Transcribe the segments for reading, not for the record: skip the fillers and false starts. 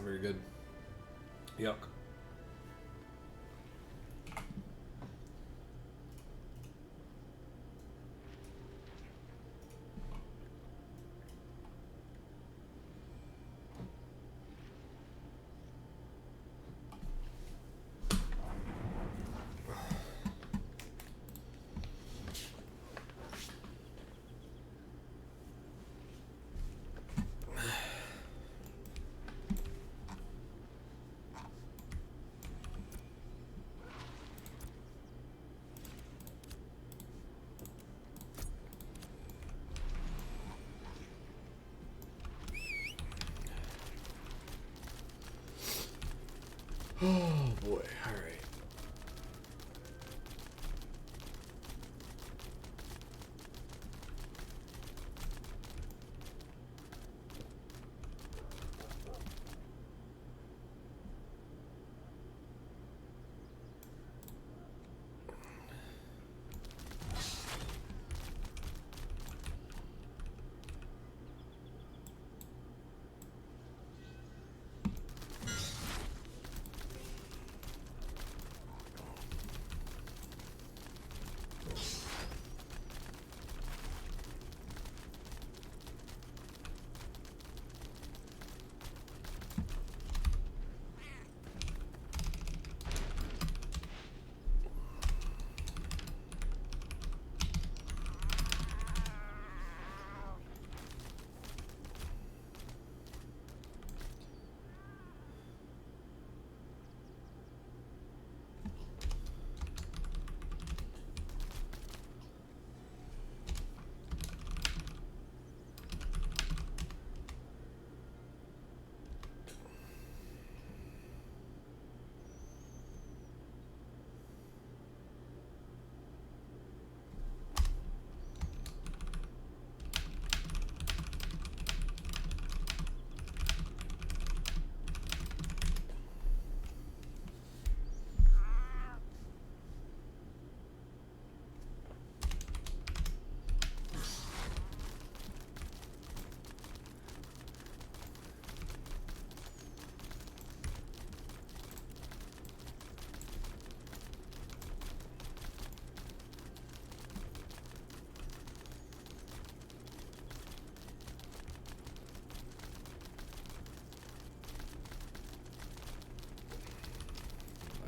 very good. Yuck. Oh boy, alright.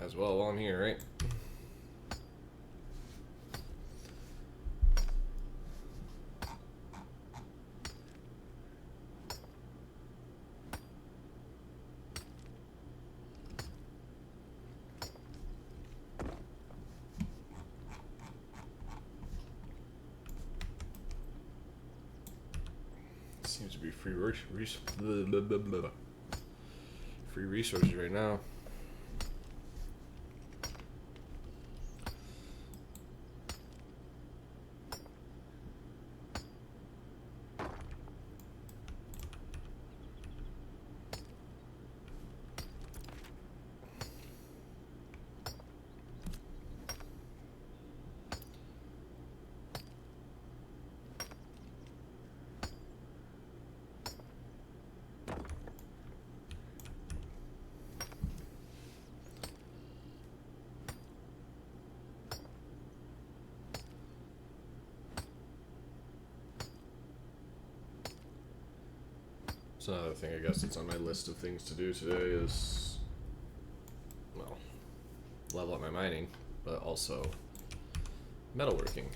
As well while I'm here, right? Seems to be free resources right now. So another thing I guess that's on my list of things to do today is, well, level up my mining, but also metalworking.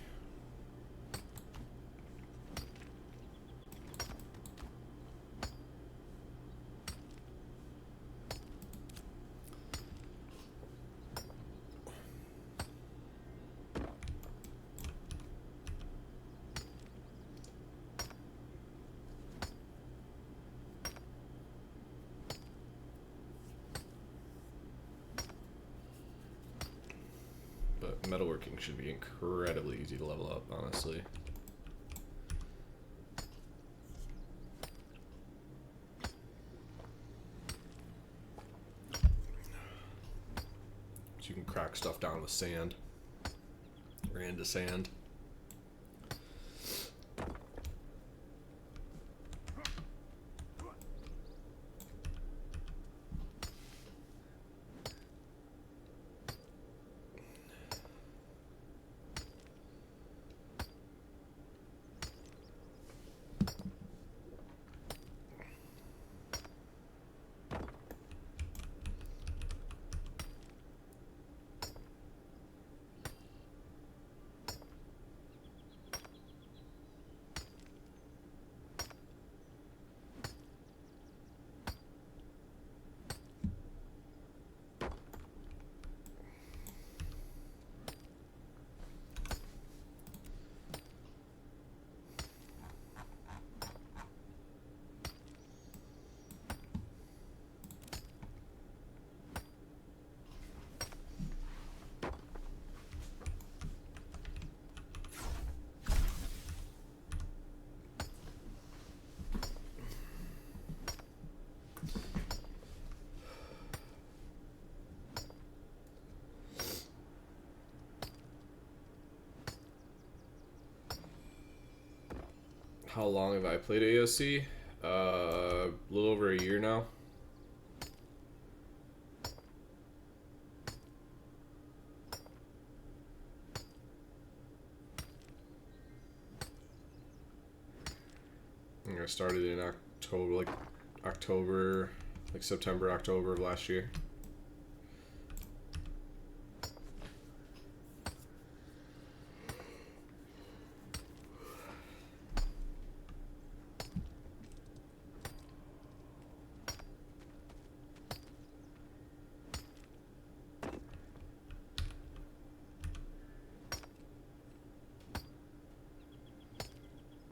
But metalworking should be incredibly easy to level up, honestly. So you can crack stuff down with sand, or into sand. How long have I played AOC? A little over a year now. I think I started in October, like September, October of last year.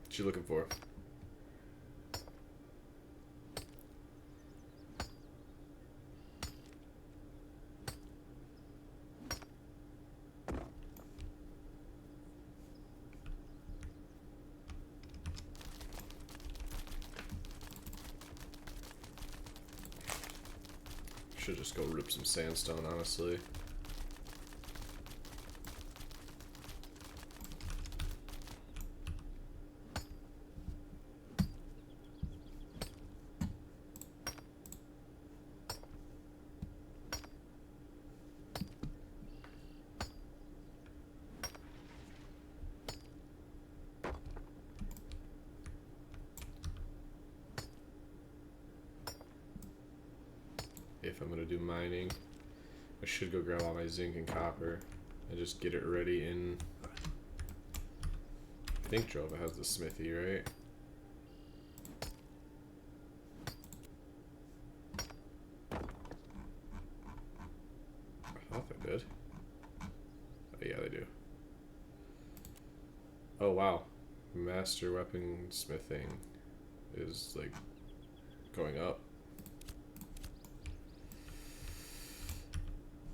What you looking for? Should just go rip some sandstone, honestly. If I'm gonna do mining, I should go grab all my zinc and copper and just get it ready in. I think Jova has the smithy, right? I thought they did. Oh, yeah, they do. Oh wow, master weapon smithing is like going up.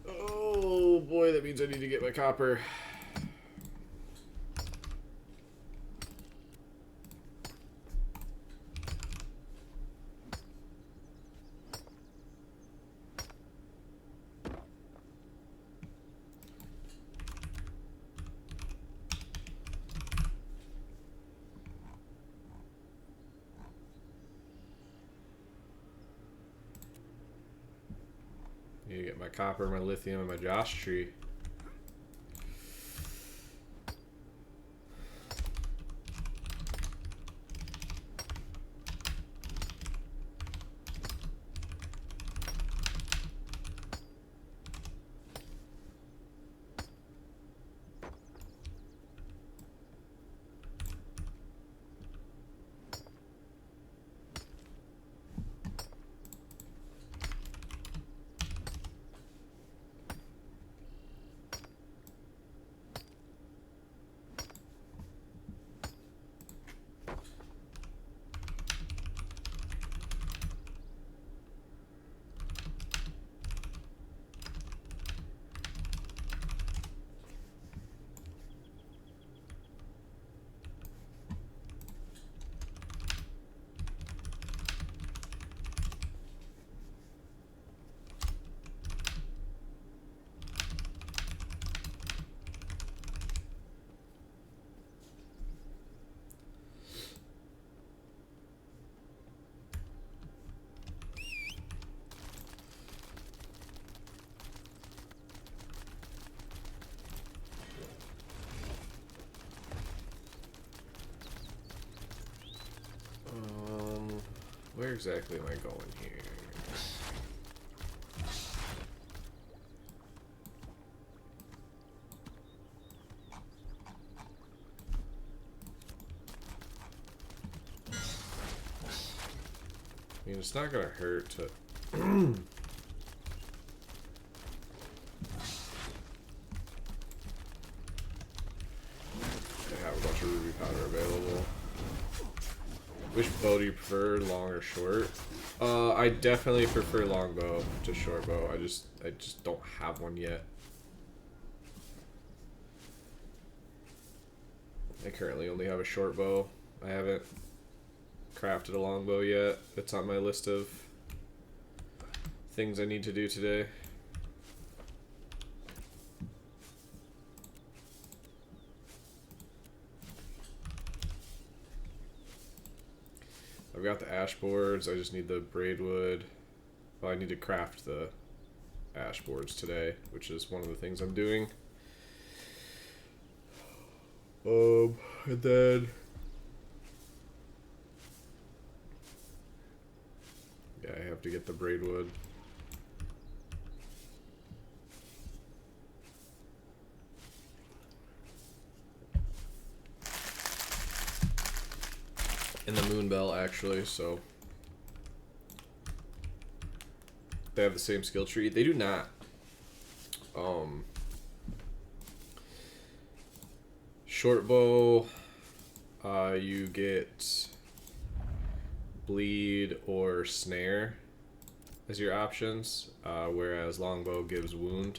Oh boy, that means I need to get my copper. Need to get my copper, my lithium, and my Josh tree. Where exactly am I going here? I mean, it's not gonna hurt to... I have a bunch of ruby powder available. Which bow do you prefer, long or short? I definitely prefer longbow to short bow. I just don't have one yet. I currently only have a short bow. I haven't crafted a longbow yet. It's on my list of things I need to do today. I've got the ash boards. I just need the braidwood. Well, I need to craft the ash boards today, which is one of the things I'm doing. And then yeah, I have to get the braidwood. And the moonbell, actually, so they have the same skill tree. They do not. Short bow, you get bleed or snare as your options, whereas longbow gives wound.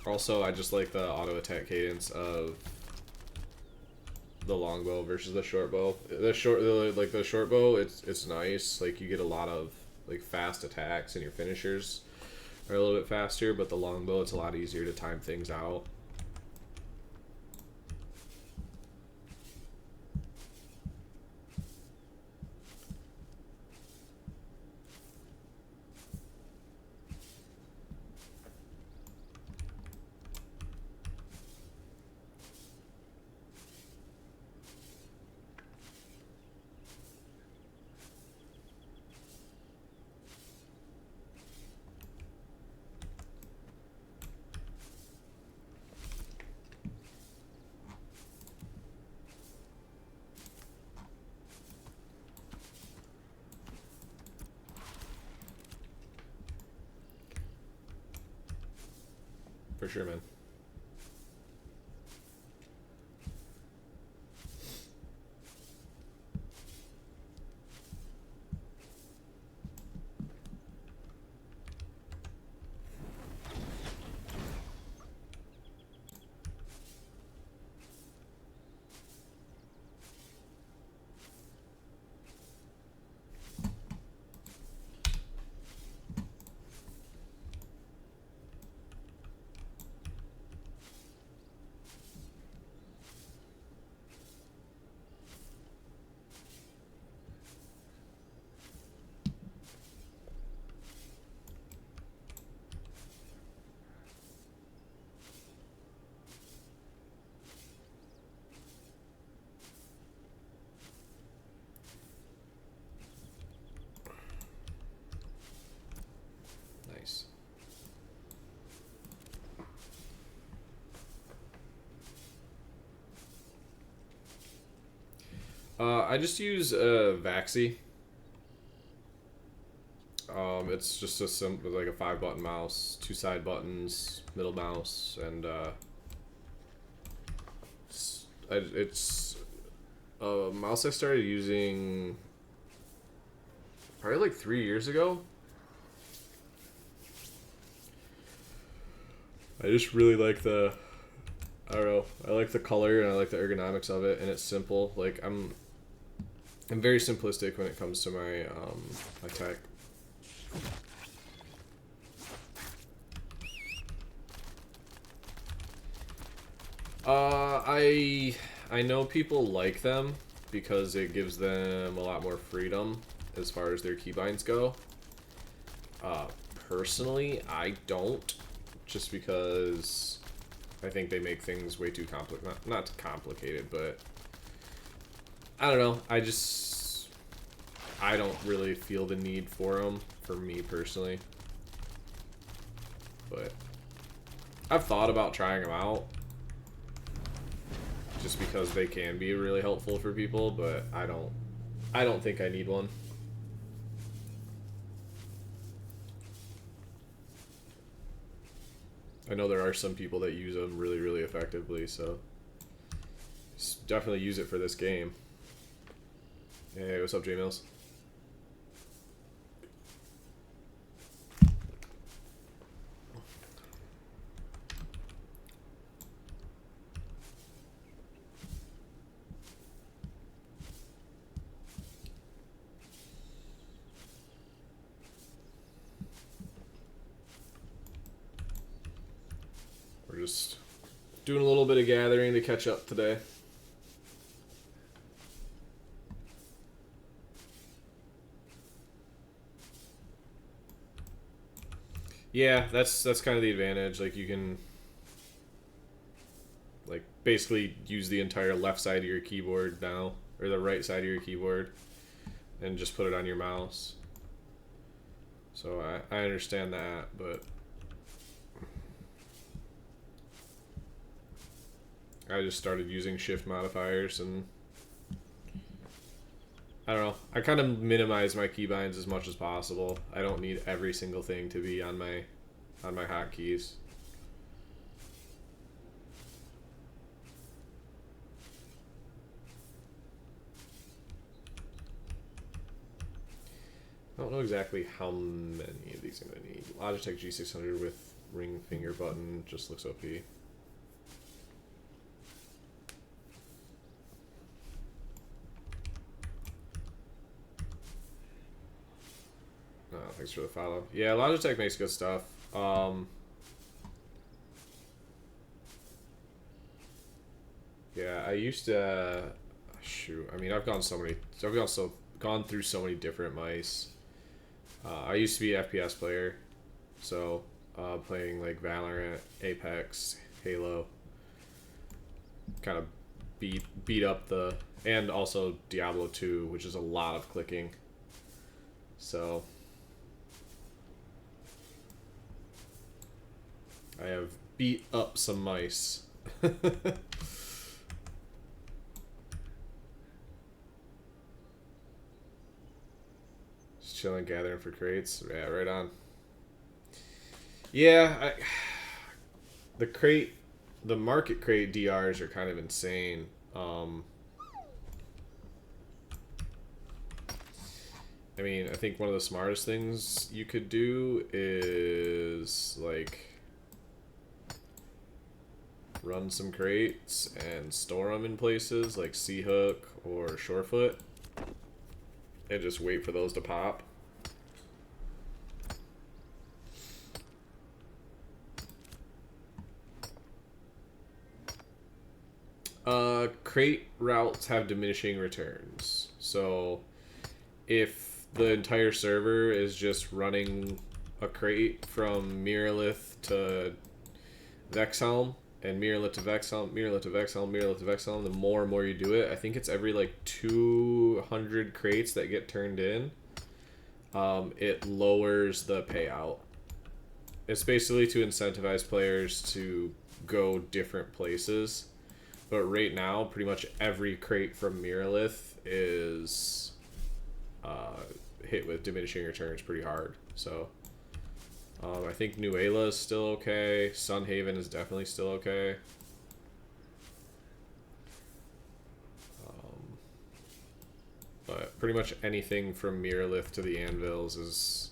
Also, I just like the auto attack cadence of the longbow versus the short bow. The short bow, it's nice. Like, you get a lot of like fast attacks, and your finishers are a little bit faster. But the longbow, it's a lot easier to time things out. For sure, man. Nice. I just use Vaxi. It's just a simple, like a 5-button mouse, 2 side buttons, middle mouse, and it's a mouse I started using probably like 3 years ago. I just really like the, I don't know, I like the color and I like the ergonomics of it, and it's simple. Like, I'm very simplistic when it comes to my my tech. I know people like them because it gives them a lot more freedom as far as their keybinds go. Personally, I don't, just because I think they make things way too not complicated, but I don't know. I don't really feel the need for them, for me personally. But I've thought about trying them out. Just because they can be really helpful for people, but I don't think I need one. I know there are some people that use them really, really effectively, so definitely use it for this game. Hey, what's up, J Mills? We're just doing a little bit of gathering to catch up today. Yeah, that's kind of the advantage. Like, you can like basically use the entire left side of your keyboard now, or the right side of your keyboard, and just put it on your mouse. So I understand that, but I just started using shift modifiers, and I don't know. I kind of minimize my keybinds as much as possible. I don't need every single thing to be on my hotkeys. I don't know exactly how many of these I'm gonna need. Logitech G600 with ring finger button just looks OP. Thanks for the follow. Yeah, Logitech makes good stuff. Yeah, I used to. Shoot, I mean, I've gone through so many different mice. I used to be an FPS player, so playing like Valorant, Apex, Halo. Kind of beat up the, and also Diablo 2, which is a lot of clicking. So I have beat up some mice. Just chilling, gathering for crates. Yeah, right on. Yeah, the market crate DRs are kind of insane. I mean, I think one of the smartest things you could do is like run some crates and store them in places like C-Hook or Shorefoot and just wait for those to pop. Crate routes have diminishing returns. So if the entire server is just running a crate from Mirrorlith to Vexhelm, and Mirrorlith to Vexhelm, Mirrorlith to Vexhelm, Mirrorlith to Vexhelm, the more and more you do it, I think it's every like 200 crates that get turned in, it lowers the payout. It's basically to incentivize players to go different places. But right now, pretty much every crate from Mirrorlith is hit with diminishing returns pretty hard. So I think Nuela is still okay. Sunhaven is definitely still okay. But pretty much anything from Mirrorlith to the Anvils is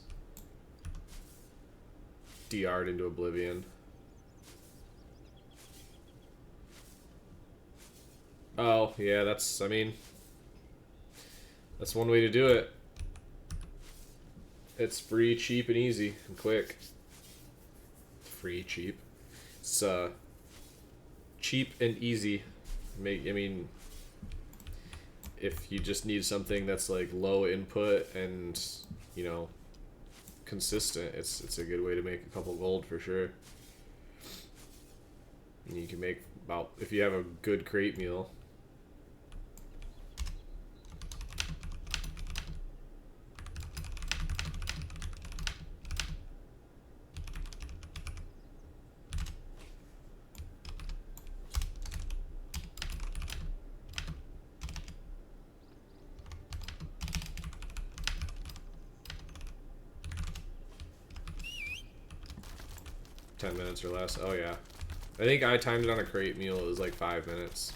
DR'd into oblivion. Oh, yeah, I mean, that's one way to do it. It's free, cheap, and easy, and quick. Free, cheap. It's, cheap and easy. I mean, if you just need something that's, like, low input and, you know, consistent, it's a good way to make a couple gold for sure. And you can make about, if you have a good crate meal, 10 minutes or less. Oh yeah. I think I timed it on a crate meal. It was like 5 minutes.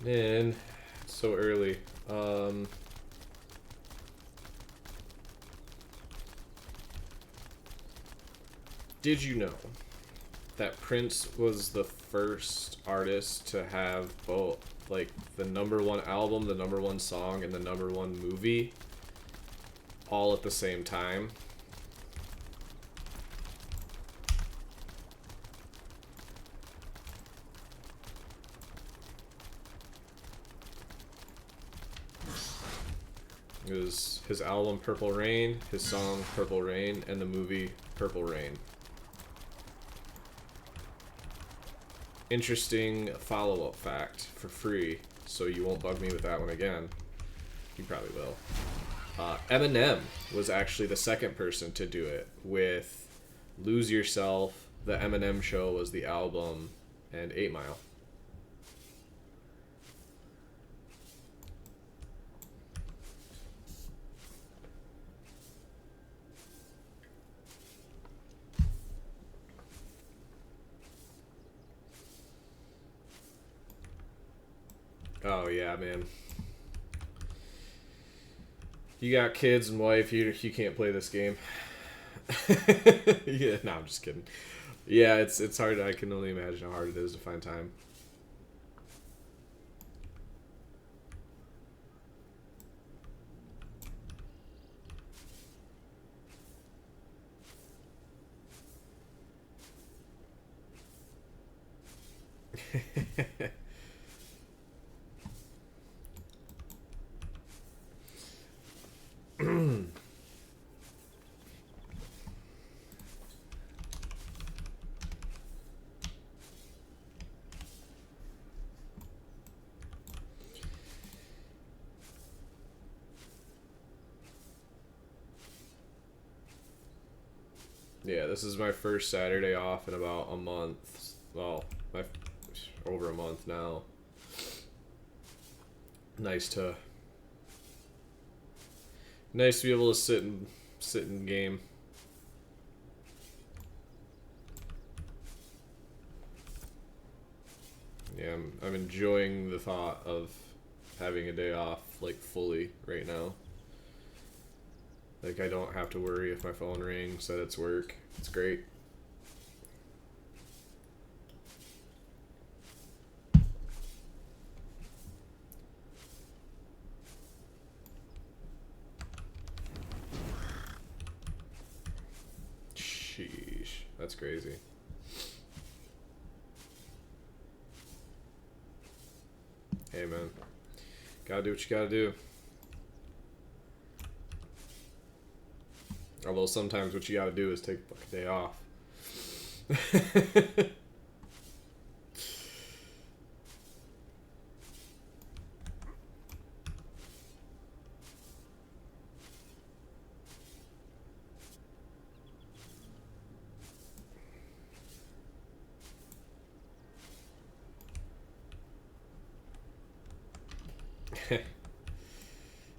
Man, it's so early. Did you know that Prince was the first artist to have both, like, the #1 album, the #1 song, and the #1 movie all at the same time? It was his album Purple Rain, his song Purple Rain, and the movie Purple Rain. Interesting follow-up fact for free, so you won't bug me with that one again. You probably will. Eminem was actually the second person to do it with Lose Yourself, The Eminem Show was the album, and 8 Mile. Oh yeah, man. You got kids and wife, you can't play this game. Yeah, no, I'm just kidding. Yeah, it's hard. I can only imagine how hard it is to find time. Yeah, this is my first Saturday off in about a month. Well, over a month now. Nice to be able to sit and game. Yeah, I'm enjoying the thought of having a day off, like, fully right now. Like, I don't have to worry if my phone rings that it's work. It's great. Sheesh. That's crazy. Hey, man. Gotta do what you gotta do. Although sometimes what you gotta do is take a day off.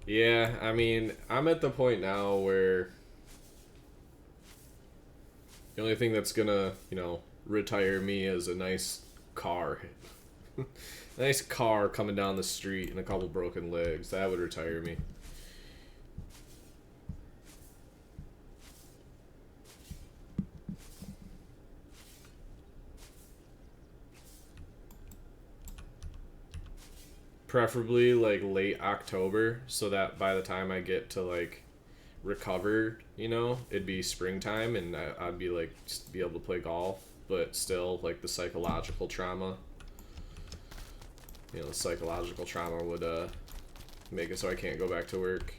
Yeah, I mean, I'm at the point now where the only thing that's gonna, retire me is a nice car. Nice car coming down the street and a couple broken legs. That would retire me. Preferably like late October, so that by the time I get to like recover, it'd be springtime and I'd be like just be able to play golf, but still like the psychological trauma. you know, the psychological trauma would make it so I can't go back to work.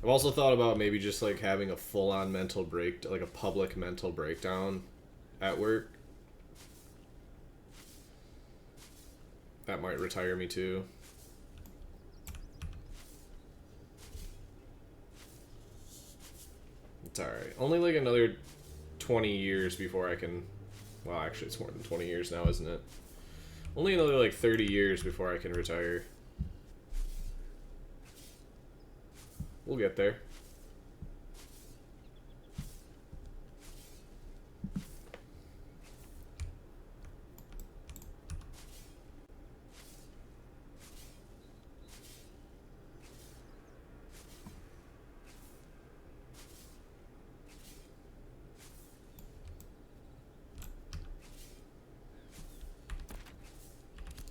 I've also thought about maybe just like having a full-on mental break, like a public mental breakdown at work. That might retire me too. It's alright. Only like another 20 years before I can... Well, actually it's more than 20 years now, isn't it? Only another like 30 years before I can retire. We'll get there.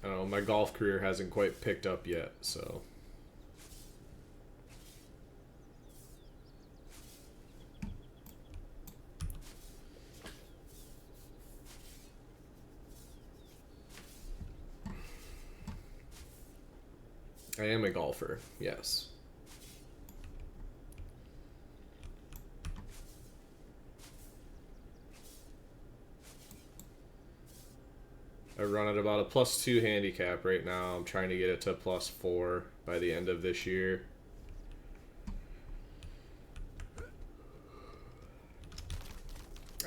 I don't know, my golf career hasn't quite picked up yet, so... I am a golfer, yes. I run at about a +2 handicap right now. I'm trying to get it to +4 by the end of this year.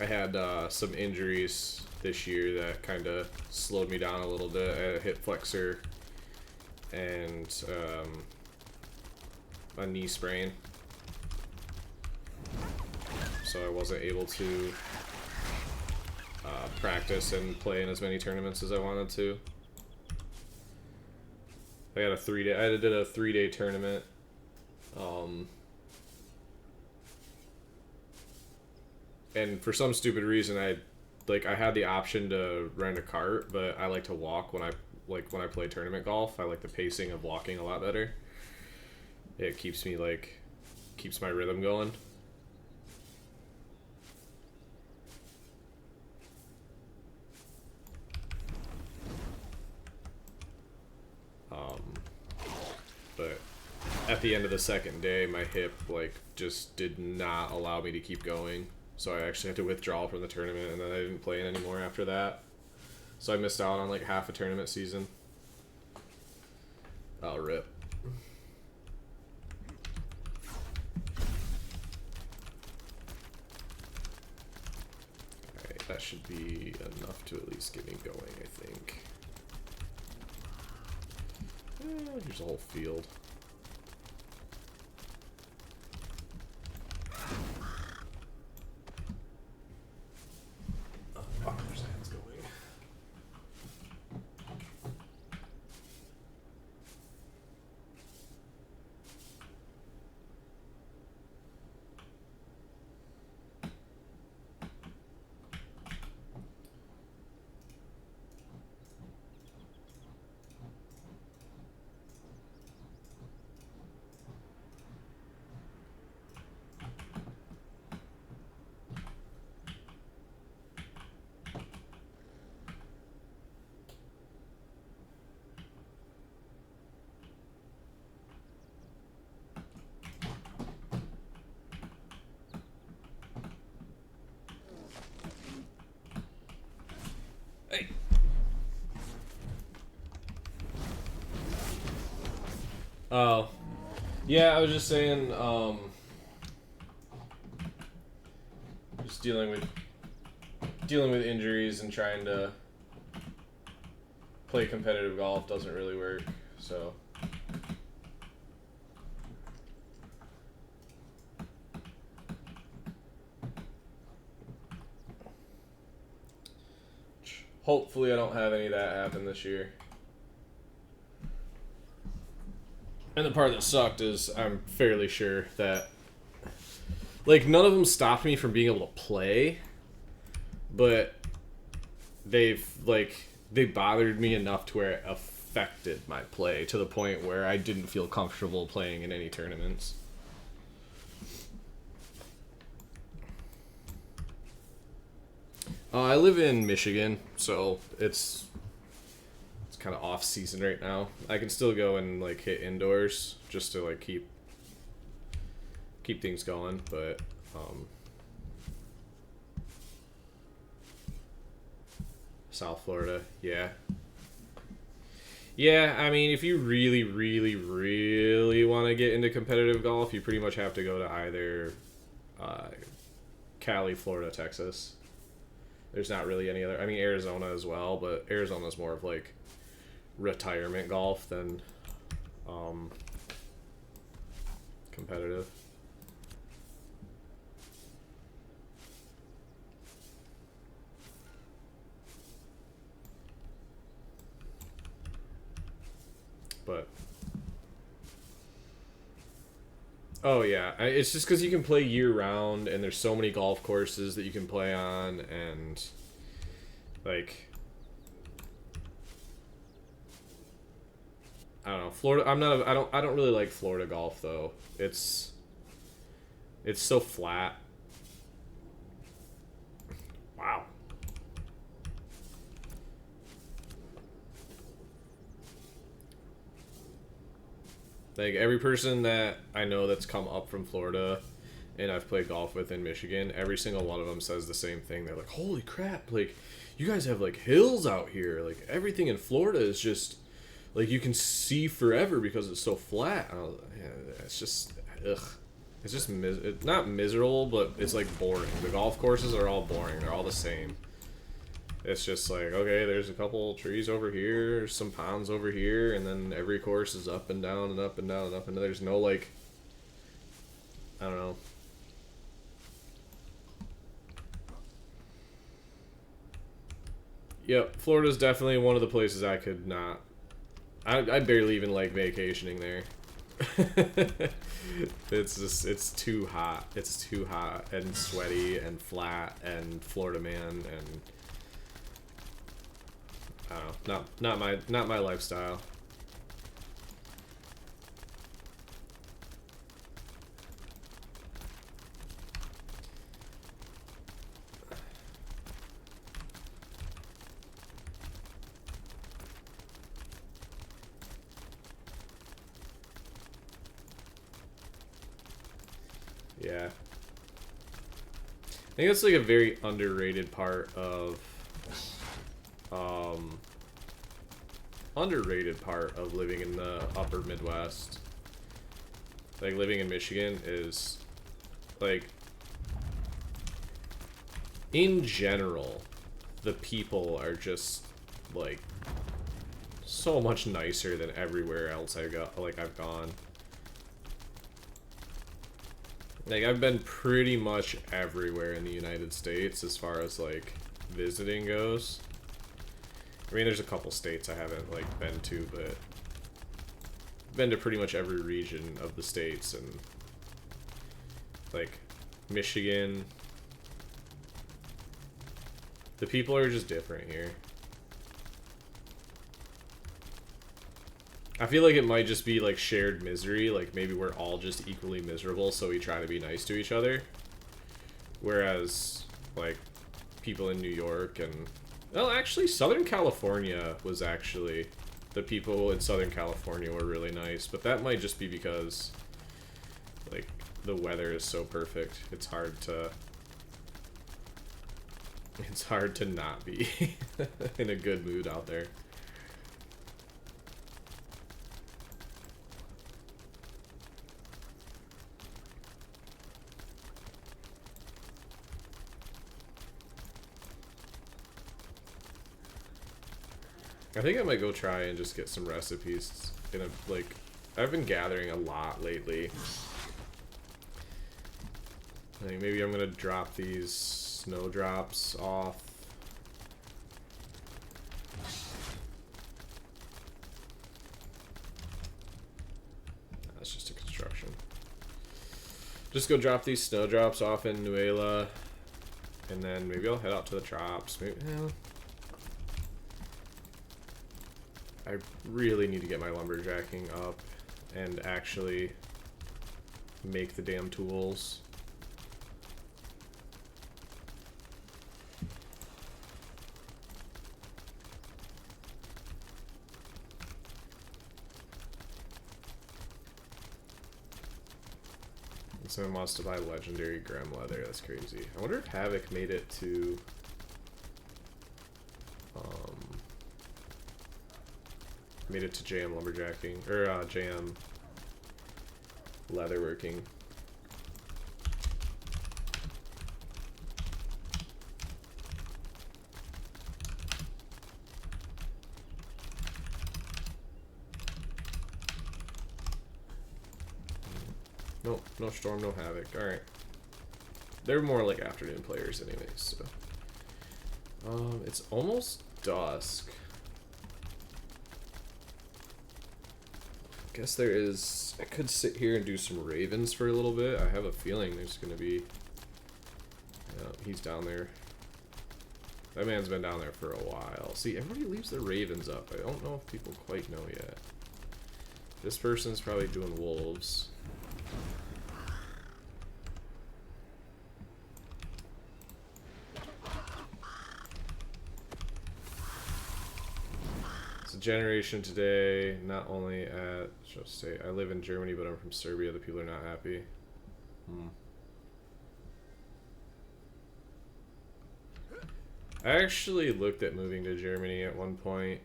I had some injuries this year that kind of slowed me down a little bit. I had a hip flexor and a knee sprain, so I wasn't able to practice and play in as many tournaments as I wanted to. I did a 3-day tournament. And for some stupid reason, I had the option to rent a cart, but I like to walk when I play tournament golf. I like the pacing of walking a lot better. It keeps my rhythm going. But at the end of the second day, my hip just did not allow me to keep going. So I actually had to withdraw from the tournament, and then I didn't play it anymore after that. So I missed out on like half a tournament season. Oh, rip. Alright, that should be enough to at least get me going, I think. Here's a whole field. Oh, fuck, there's hands going. Oh, yeah, I was just saying, just dealing with injuries and trying to play competitive golf doesn't really work, so. Hopefully I don't have any of that happen this year. And the part that sucked is I'm fairly sure that, none of them stopped me from being able to play, but they bothered me enough to where it affected my play to the point where I didn't feel comfortable playing in any tournaments. I live in Michigan, so it's kind of off season right now. I can still go and like hit indoors just to like keep things going, but South Florida, yeah. Yeah, I mean, if you really, really, really want to get into competitive golf, you pretty much have to go to either Cali, Florida, Texas. There's not really any other. I mean, Arizona as well, but Arizona's more of like retirement golf than competitive. But oh yeah, it's just because you can play year round, and there's so many golf courses that you can play on, and like I don't know, Florida. I don't really like Florida golf though. It's so flat. Wow. Like every person that I know that's come up from Florida and I've played golf with in Michigan, every single one of them says the same thing. They're like, "Holy crap, like you guys have like hills out here. Like everything in Florida is just like you can see forever because it's so flat." Yeah, it's just ugh. It's just not miserable, but it's like boring. The golf courses are all boring. They're all the same. It's just like, okay, there's a couple trees over here, some ponds over here, and then every course is up and down and up and down and up and down. There's no, like, I don't know. Yep, Florida's definitely one of the places I could not. I barely even like vacationing there. It's too hot. It's too hot and sweaty and flat and Florida man and I don't know, not my lifestyle. Yeah. I think that's like a very underrated part of living in the upper Midwest. Like living in Michigan is like in general the people are just like so much nicer than everywhere else I've gone. Like, I've been pretty much everywhere in the United States as far as, like, visiting goes. I mean, there's a couple states I haven't, like, been to, but I've been to pretty much every region of the states, and, like, Michigan. The people are just different here. I feel like it might just be like shared misery, like maybe we're all just equally miserable, so we try to be nice to each other. Whereas, like, people in New York and... Well, actually, Southern California was actually... The people in Southern California were really nice, but that might just be because, like, the weather is so perfect. It's hard to not be in a good mood out there. I think I might go try and just get some recipes in a, like, I've been gathering a lot lately. I think maybe I'm gonna drop these snowdrops off. That's just a construction. Just go drop these snowdrops off in Nuela, and then maybe I'll head out to the Trops. Maybe, yeah. I really need to get my lumberjacking up and actually make the damn tools. Someone wants to buy legendary Grem leather. That's crazy. I wonder if Havoc made it to JM lumberjacking or JM leatherworking. Nope, no Storm, no Havoc. Alright. They're more like afternoon players anyways, so. It's almost dusk. Guess there is... I could sit here and do some ravens for a little bit. I have a feeling there's gonna be... Yeah, he's down there. That man's been down there for a while. See, everybody leaves their ravens up. I don't know if people quite know yet. This person's probably doing wolves. Generation today, not only at, just say, I live in Germany, but I'm from Serbia. The people are not happy. I actually looked at moving to Germany at one point,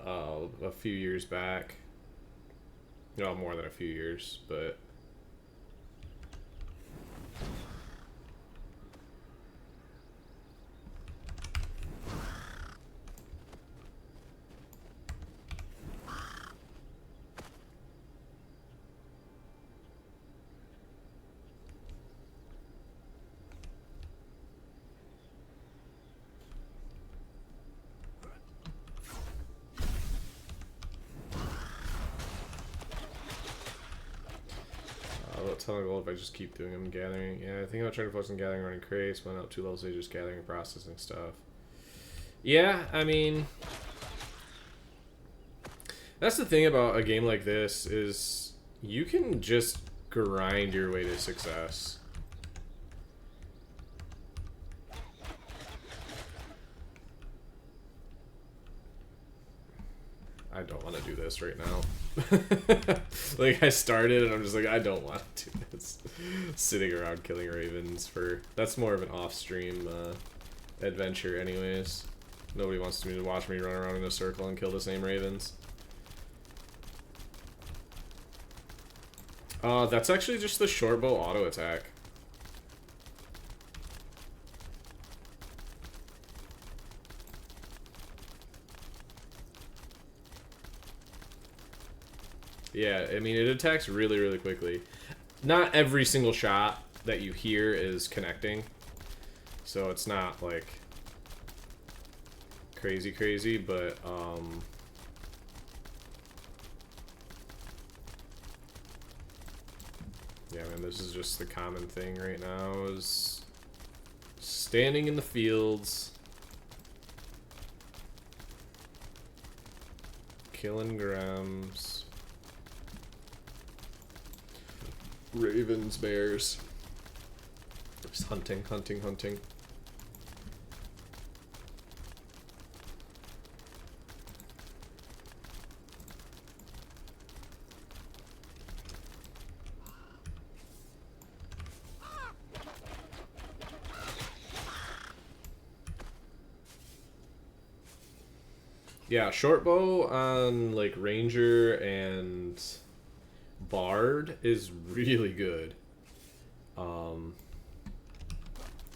a few years back. No, more than a few years, but tell my goal if I just keep doing them gathering. Yeah, I think I'll try to focus on gathering, running crates. Went up 2 levels, just gathering and processing stuff. Yeah, I mean, that's the thing about a game like this is you can just grind your way to success. I don't want to do this right now. Like, I started and I'm just like, I don't want to do this. Sitting around killing ravens for... That's more of an off-stream adventure anyways. Nobody wants me to watch me run around in a circle and kill the same ravens. That's actually just the short bow auto attack. Yeah, I mean, it attacks really, really quickly. Not every single shot that you hear is connecting. So it's not, like, crazy, but, yeah, man, this is just the common thing right now, is standing in the fields, killing Grems. Ravens, bears. Just hunting. Yeah, short bow on like Ranger and Bard is really good.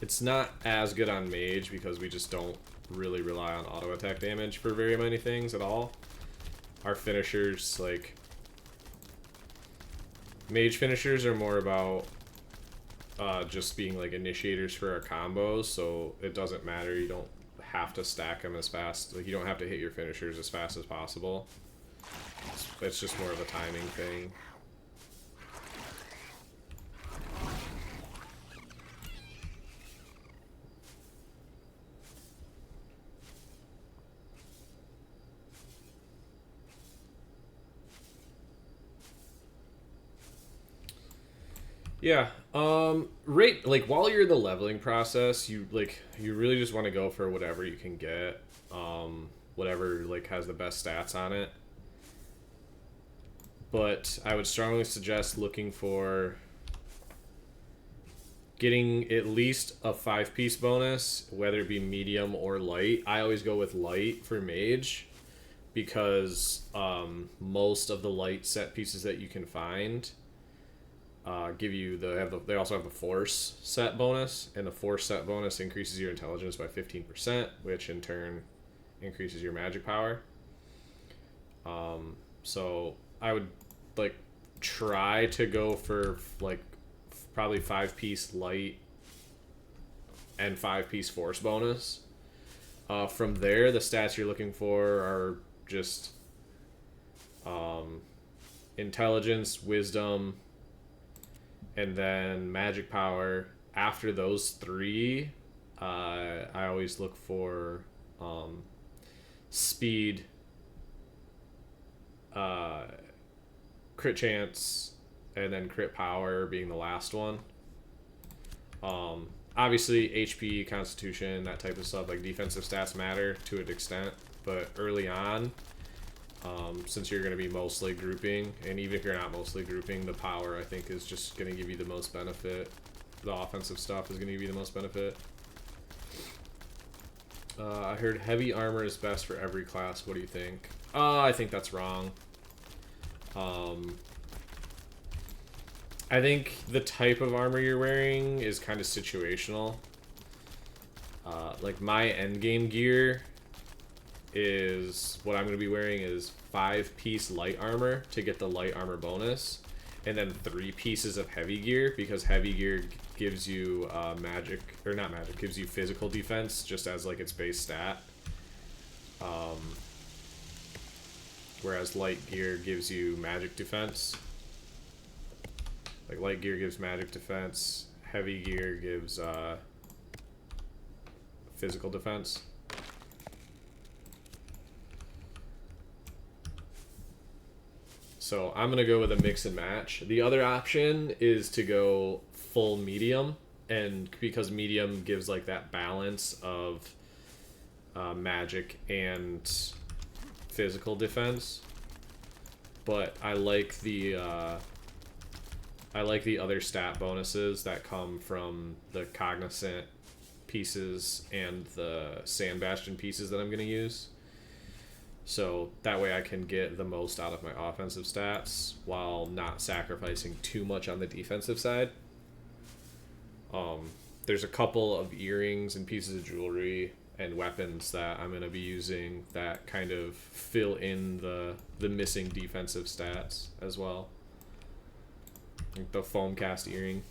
It's not as good on Mage because we just don't really rely on auto attack damage for very many things at all. Our finishers, like Mage finishers, are more about just being like initiators for our combos, so it doesn't matter. You don't have to stack them as fast. Like, you don't have to hit your finishers as fast as possible. It's just more of a timing thing. Yeah, like, while you're in the leveling process, you really just want to go for whatever you can get, whatever, like, has the best stats on it. But I would strongly suggest looking for, getting at least a 5-piece bonus, whether it be medium or light. I always go with light for mage because most of the light set pieces that you can find give you they also have the force set bonus, and the force set bonus increases your intelligence by 15%, which in turn increases your magic power. So I would like try to go for like probably 5-piece light and 5-piece force bonus. From there, the stats you're looking for are just intelligence, wisdom, and then magic power. After those 3, I always look for speed, crit chance, and then crit power being the last one. Obviously, HP, constitution, that type of stuff, like defensive stats matter to an extent, but early on, since you're going to be mostly grouping, and even if you're not mostly grouping, the power, I think, is just going to give you the most benefit. The offensive stuff is going to give you the most benefit. I heard heavy armor is best for every class. What do you think? I think that's wrong. I think the type of armor you're wearing is kind of situational. Like my endgame gear is what I'm going to be wearing is 5-piece light armor to get the light armor bonus, and then 3 pieces of heavy gear because heavy gear gives you gives you physical defense just as like its base stat. Whereas light gear gives you magic defense. Like light gear gives magic defense, heavy gear gives physical defense. So I'm gonna go with a mix and match. The other option is to go full medium, and because medium gives like that balance of magic and physical defense. But I like the other stat bonuses that come from the Cognizant pieces and the Sand Bastion pieces that I'm going to use. So that way I can get the most out of my offensive stats while not sacrificing too much on the defensive side. There's a couple of earrings and pieces of jewelry and weapons that I'm going to be using that kind of fill in the missing defensive stats as well. Like the foam cast earring.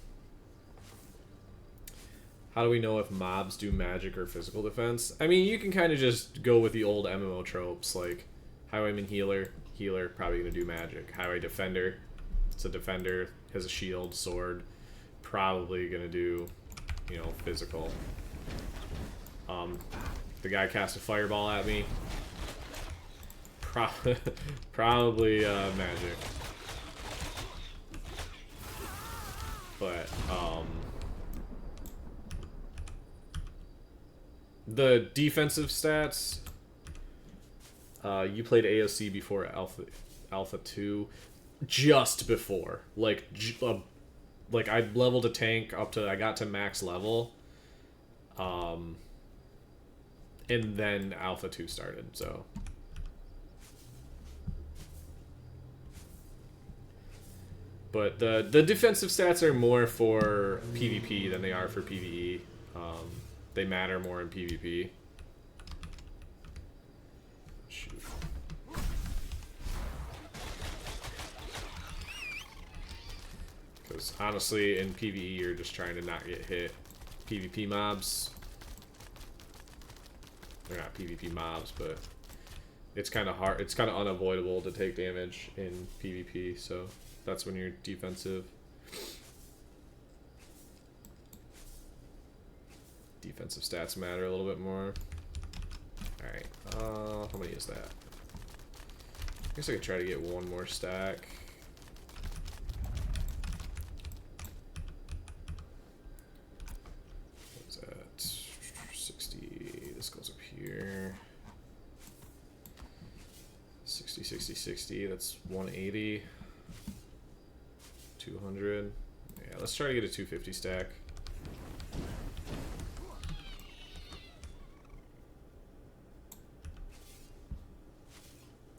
How do we know if mobs do magic or physical defense? I mean, you can kind of just go with the old MMO tropes, like Highwayman healer, probably going to do magic. Highway defender, it's a defender, has a shield, sword, probably going to do, you know, physical. The guy cast a fireball at me, probably magic. But, the defensive stats, you played AOC before Alpha 2, just before. Like I leveled a tank up to, I got to max level, and then Alpha 2 started, so. But the defensive stats are more for PvP than they are for PvE. They matter more in PvP. Shoot. Because honestly, in PvE, you're just trying to not get hit. PvP mobs. They're not PvP mobs, but it's kind of hard. It's kind of unavoidable to take damage in PvP, so that's when you're defensive. Defensive stats matter a little bit more. Alright, how many is that? I guess I could try to get one more stack. What's that? 60, this goes up here. 60, 60, 60, that's 180. 200. Yeah, let's try to get a 250 stack.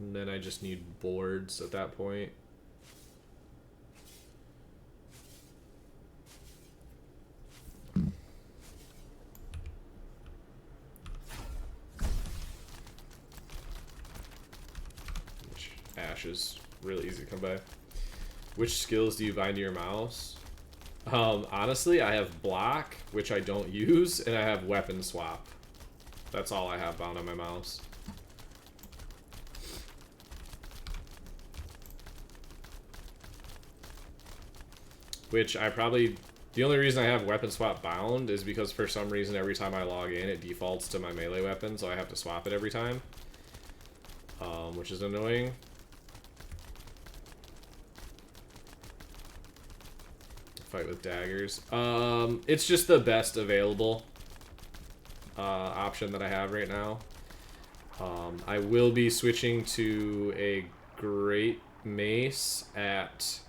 And then I just need boards at that point. Which ash is really easy to come by. Which skills do you bind to your mouse? Honestly, I have block, which I don't use, and I have weapon swap. That's all I have bound on my mouse. Which I probably... The only reason I have weapon swap bound is because for some reason every time I log in it defaults to my melee weapon, so I have to swap it every time. Which is annoying. Fight with daggers. It's just the best available option that I have right now. I will be switching to a great mace at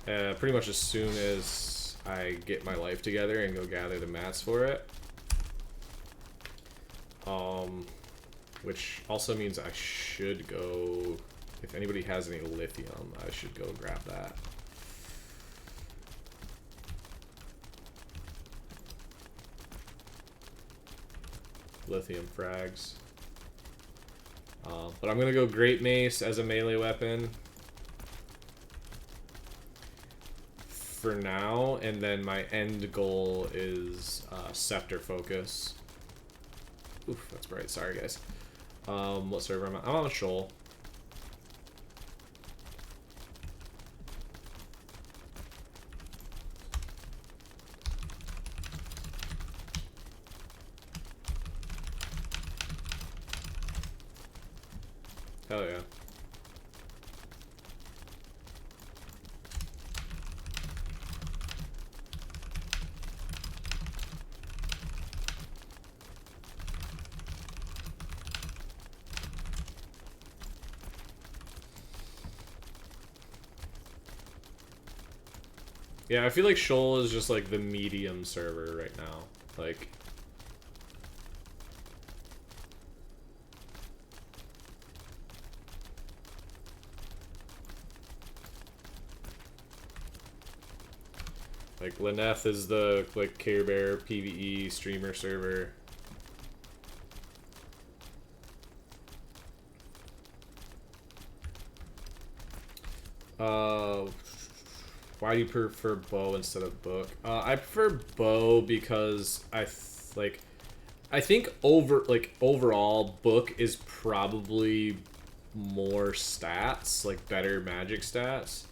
pretty much as soon as I get my life together and go gather the mats for it. Which also means I should go, if anybody has any lithium, I should go grab that. Lithium frags. But I'm gonna go Great Mace as a melee weapon for now, and then my end goal is Scepter Focus. Oof, that's bright. Sorry, guys. What server am I? I'm on a shoal. Hell yeah. Yeah, I feel like Shoal is just like the medium server right now. Like, Lyneth is the like Care Bear PvE streamer server. Why do you prefer bow instead of book? I prefer bow because I think overall book is probably more stats, like better magic stats.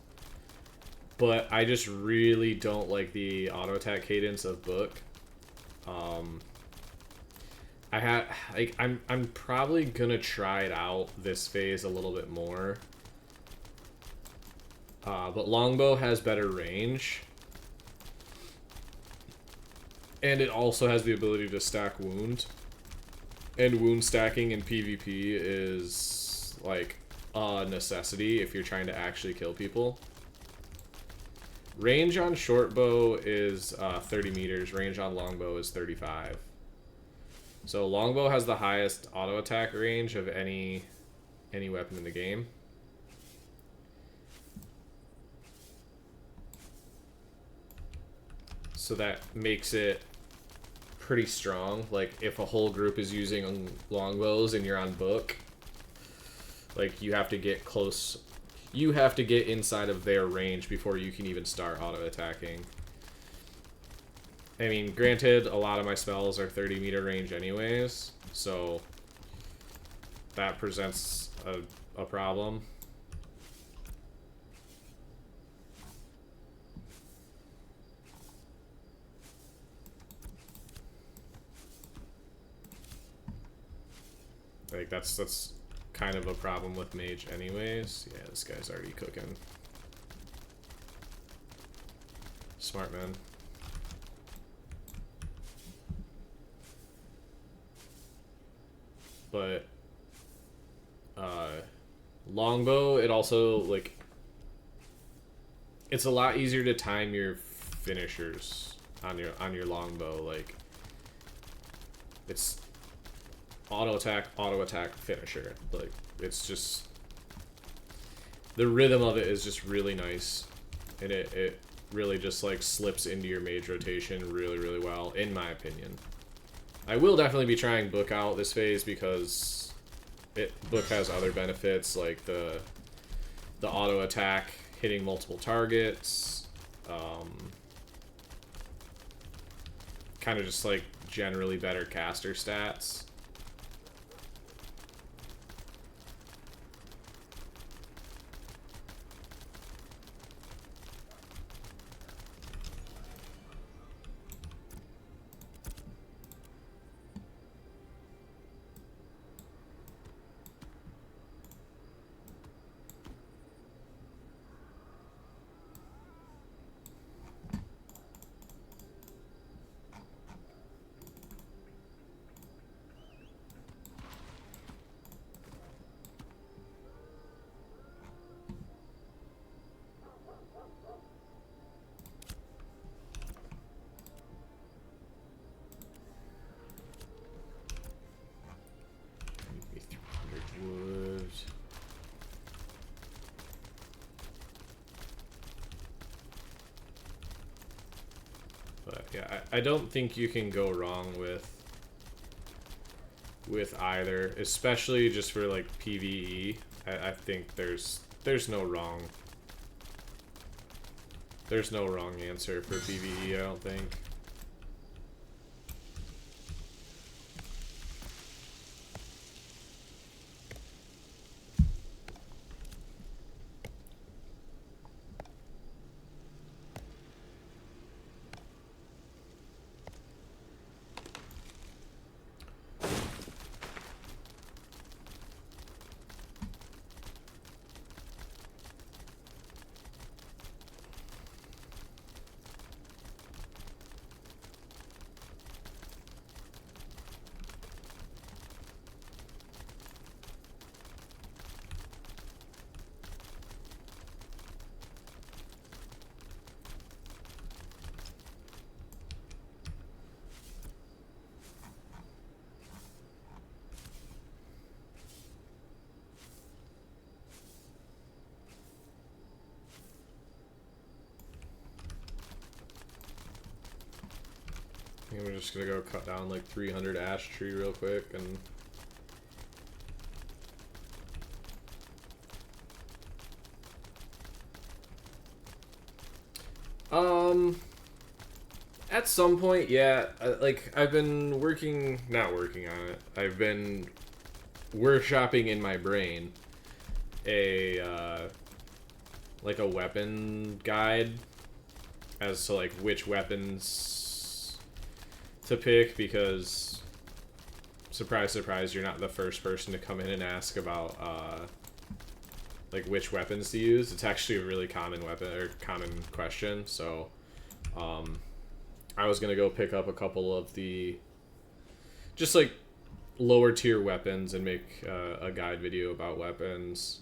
But I just really don't like the auto attack cadence of book. I'm probably gonna try it out this phase a little bit more. But longbow has better range. And it also has the ability to stack wound. And wound stacking in PvP is like a necessity if you're trying to actually kill people. Range on short bow is 30 meters. Range on longbow is 35. So longbow has the highest auto attack range of any weapon in the game. So that makes it pretty strong. Like if a whole group is using longbows and you're on book, like you have to get close. You have to get inside of their range before you can even start auto attacking. I mean, granted, a lot of my spells are 30-meter range anyways, so that presents a problem. Like that's kind of a problem with Mage anyways. Yeah, this guy's already cooking. Smart man. But longbow, it also like it's a lot easier to time your finishers on your longbow. Like it's auto attack, finisher. Like, it's just, the rhythm of it is just really nice, and it really just like slips into your mage rotation really, really well, in my opinion. I will definitely be trying Book out this phase because Book has other benefits, like the auto attack hitting multiple targets, kind of just like generally better caster stats. Yeah, I don't think you can go wrong with either, especially just for like PvE. I think there's no wrong answer for PvE, I don't think. I think we're just gonna go cut down like 300 ash tree real quick and at some point, yeah, like I've been not working on it. I've been workshopping in my brain like a weapon guide as to like which weapons to pick, because surprise, surprise, you're not the first person to come in and ask about like which weapons to use. It's actually a really common common question. So I was gonna go pick up a couple of the just like lower tier weapons and make a guide video about weapons.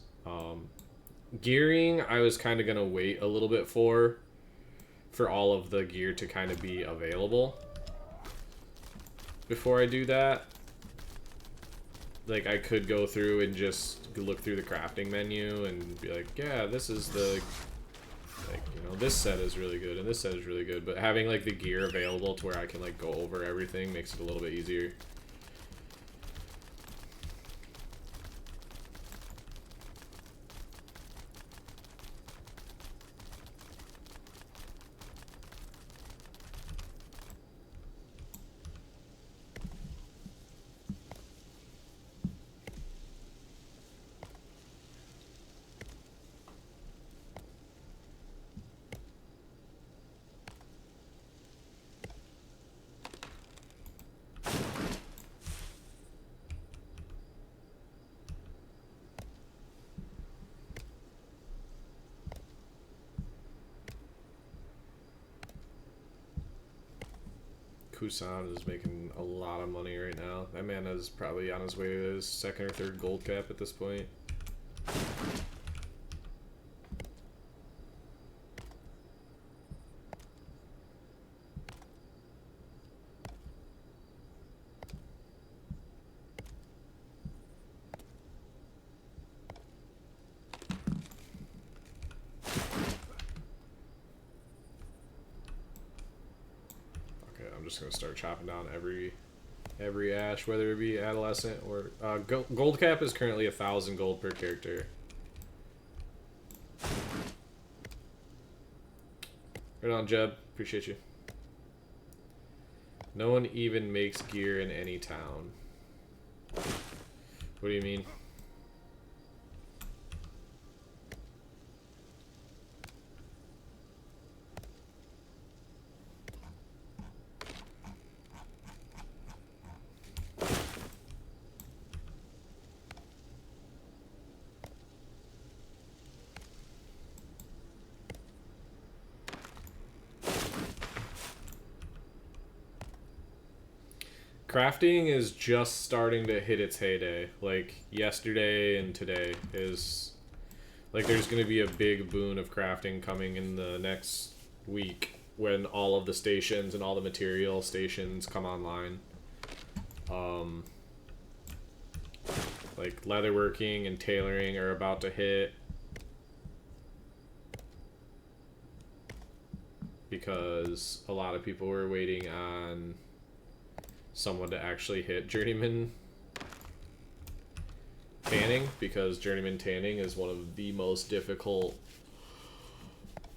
Gearing, I was kind of gonna wait a little bit for all of the gear to kind of be available before I do that. Like, I could go through and just look through the crafting menu and be like, yeah, this is the, like, you know, this set is really good and this set is really good, but having like the gear available to where I can like go over everything makes it a little bit easier. Kusan is making a lot of money right now. That man is probably on his way to his second or third gold cap at this point. just gonna start chopping down every ash, whether it be adolescent or gold cap is currently 1,000 gold per character. Right on, Jeb. Appreciate you. No one even makes gear in any town. What do you mean? Crafting is just starting to hit its heyday. Like, yesterday and today is... Like, there's going to be a big boon of crafting coming in the next week when all of the stations and all the material stations come online. Like, leatherworking and tailoring are about to hit. Because a lot of people were waiting on someone to actually hit journeyman tanning, because journeyman tanning is one of the most difficult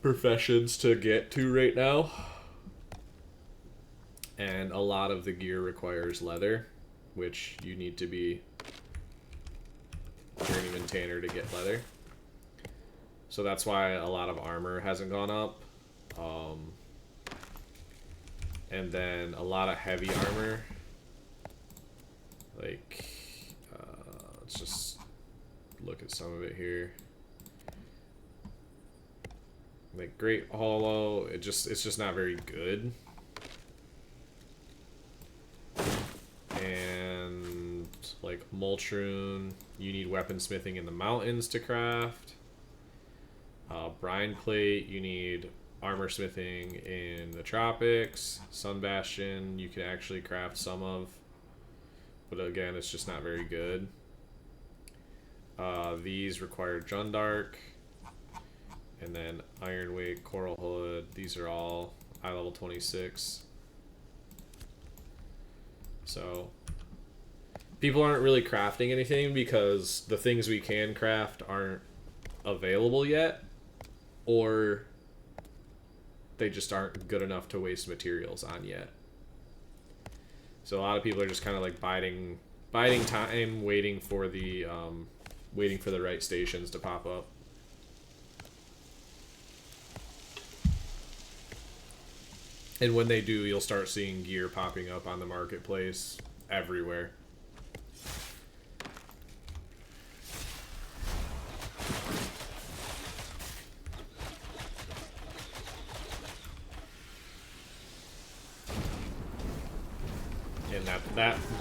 professions to get to right now, and a lot of the gear requires leather, which you need to be journeyman tanner to get leather. So that's why a lot of armor hasn't gone up. And then a lot of heavy armor, like, let's just look at some of it here. Like Great Hollow, it's just not very good. And like Mulchroon, you need weaponsmithing in the mountains to craft. Brine Plate, you need armor smithing in the tropics. Sun Bastion, you can actually craft some of, but again, it's just not very good. These require Jundark, and then Ironwake, Coral Hood. These are all eye level 26. So people aren't really crafting anything because the things we can craft aren't available yet, or they just aren't good enough to waste materials on yet. So a lot of people are just kind of like biding time, waiting for the right stations to pop up. And when they do, you'll start seeing gear popping up on the marketplace everywhere. And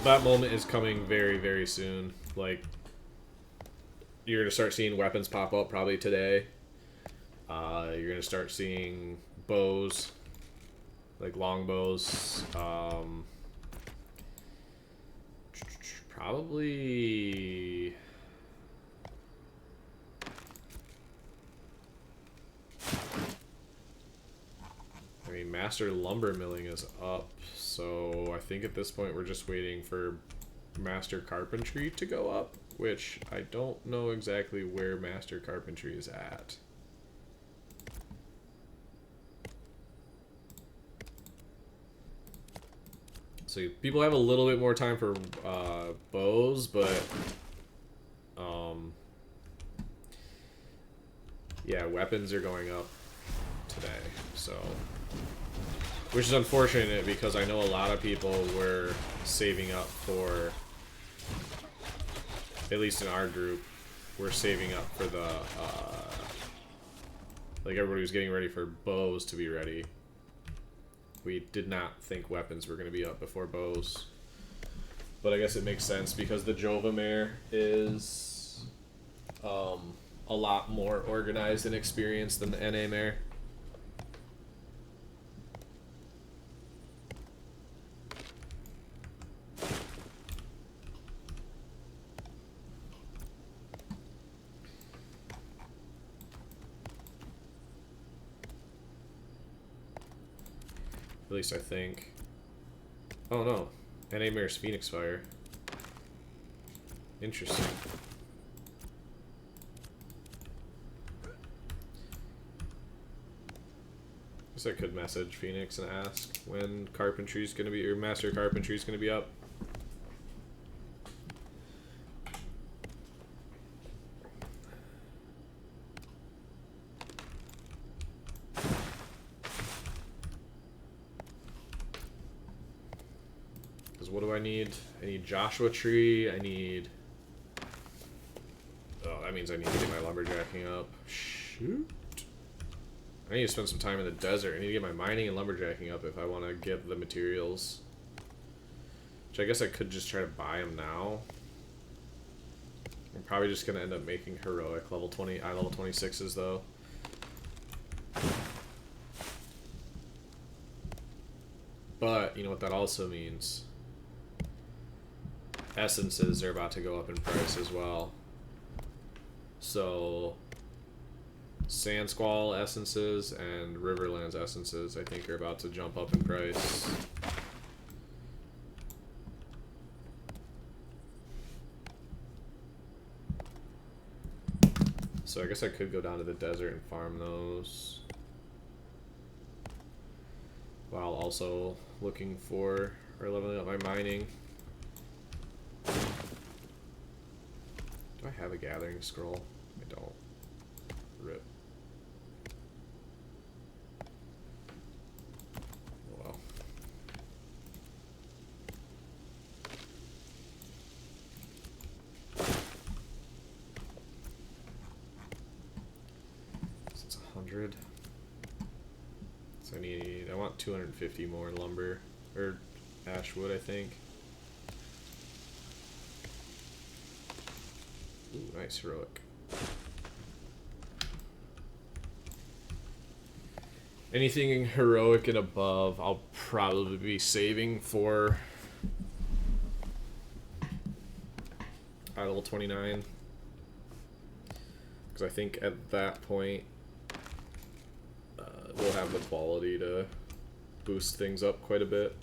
that moment is coming very, very soon. Like, you're gonna start seeing weapons pop up probably today. You're gonna start seeing bows, like longbows. Probably. I mean, Master Lumber Milling is up, so I think at this point we're just waiting for Master Carpentry to go up, which I don't know exactly where Master Carpentry is at. So people have a little bit more time for bows, but yeah, weapons are going up today, so, which is unfortunate because I know a lot of people were saving up for, at least in our group, we're saving up for the like everybody was getting ready for bows to be ready. We did not think weapons were going to be up before bows. But I guess it makes sense because the Jova Mare is a lot more organized and experienced than the NA Mare. At least I think. Oh no. NA Mare's Phoenix Fire. Interesting. Guess I could message Phoenix and ask when Carpentry's gonna be, or Master Carpentry's gonna be up. Because what do I need? I need Joshua Tree, I need... Oh, that means I need to get my lumberjacking up. Shoot. I need to spend some time in the desert. I need to get my mining and lumberjacking up if I want to get the materials. Which I guess I could just try to buy them now. I'm probably just going to end up making heroic level 20, level 26s though. But, you know what that also means? Essences are about to go up in price as well. So, Sand Squall essences and Riverlands essences, I think, are about to jump up in price. So I guess I could go down to the desert and farm those, while also looking for, or leveling up my mining. Do I have a gathering scroll? I don't. Rip. Oh well. So it's 100. So I want 250 more lumber, or ash wood, I think. Ooh, nice heroic. Anything heroic and above, I'll probably be saving for level 29. Because I think at that point, we'll have the quality to boost things up quite a bit.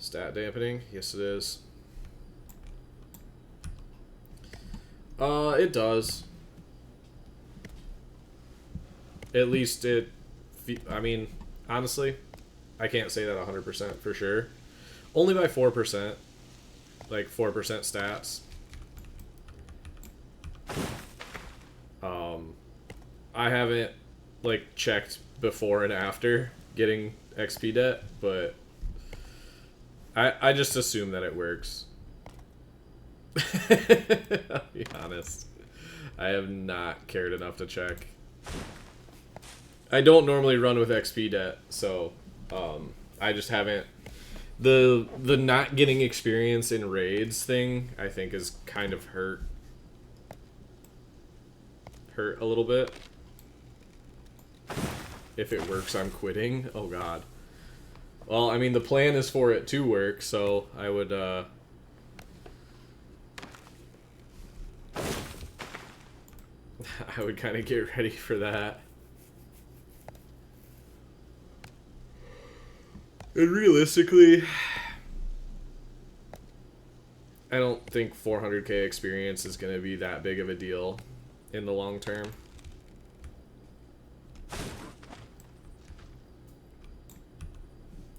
Stat dampening? Yes, it is. It does. At least it... I mean, honestly, I can't say that 100% for sure. Only by 4%. Like, 4% stats. I haven't, like, checked before and after getting XP debt, but... I just assume that it works. I'll be honest. I have not cared enough to check. I don't normally run with XP debt, so I just haven't. The not getting experience in raids thing, I think, is kind of hurt a little bit. If it works, I'm quitting. Oh god. Well, I mean, the plan is for it to work, so I would, I would kind of get ready for that. And realistically, I don't think 400k experience is going to be that big of a deal in the long term.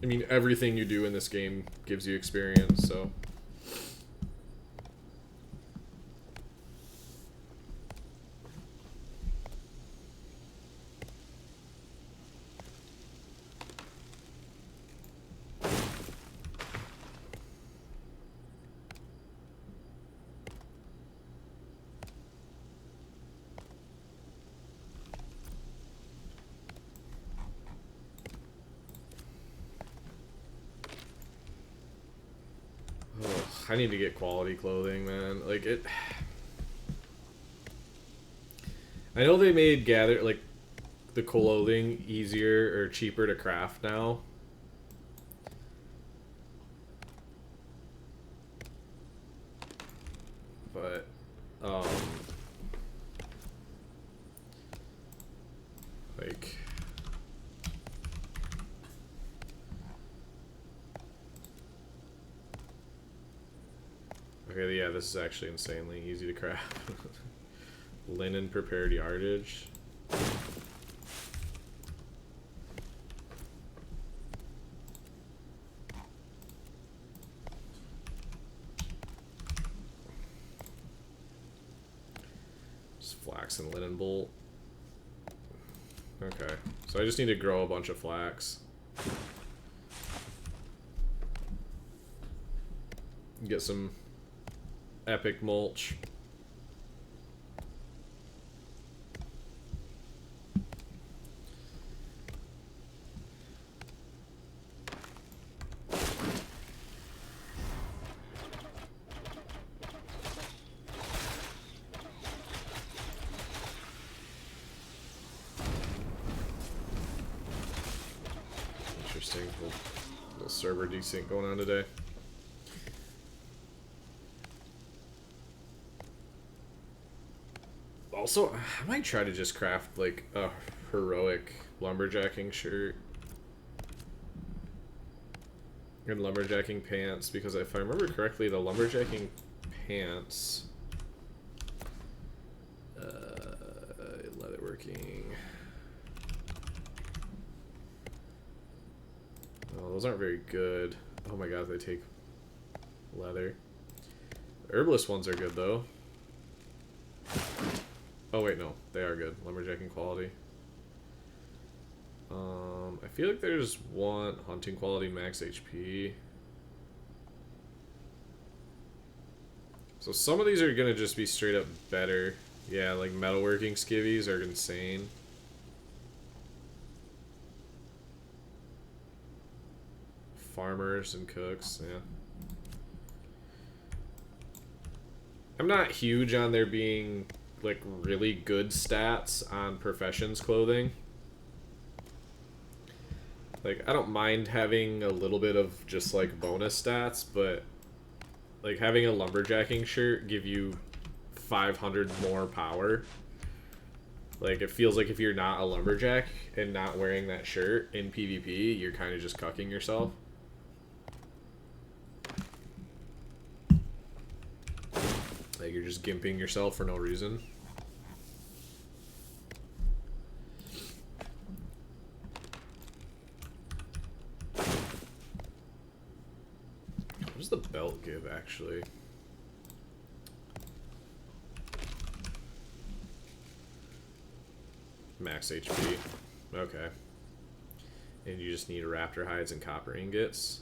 I mean, everything you do in this game gives you experience, so... I need to get quality clothing, man. Like it. I know they made the clothing easier or cheaper to craft now. But like okay, yeah, this is actually insanely easy to craft. Linen prepared yardage. Flax and linen bolt. Okay, so I just need to grow a bunch of flax. Get some epic mulch. Interesting. Little server desync going on today. Also, I might try to just craft like a heroic lumberjacking shirt and lumberjacking pants, because if I remember correctly, the lumberjacking pants, leatherworking. Oh, those aren't very good. Oh my god, they take leather. The herbalist ones are good though. Oh wait, no, they are good. Lumberjacking quality. I feel like there's one hunting quality max HP. So some of these are gonna just be straight up better. Yeah, like metalworking skivvies are insane. Farmers and cooks, yeah. I'm not huge on there being like really good stats on professions clothing. Like, I don't mind having a little bit of just like bonus stats, but like having a lumberjacking shirt give you 500 more power. Like, it feels like if you're not a lumberjack and not wearing that shirt in PvP, you're kind of just cucking yourself. Like, you're just gimping yourself for no reason. What does the belt give, actually? Max HP. Okay. And you just need raptor hides and copper ingots.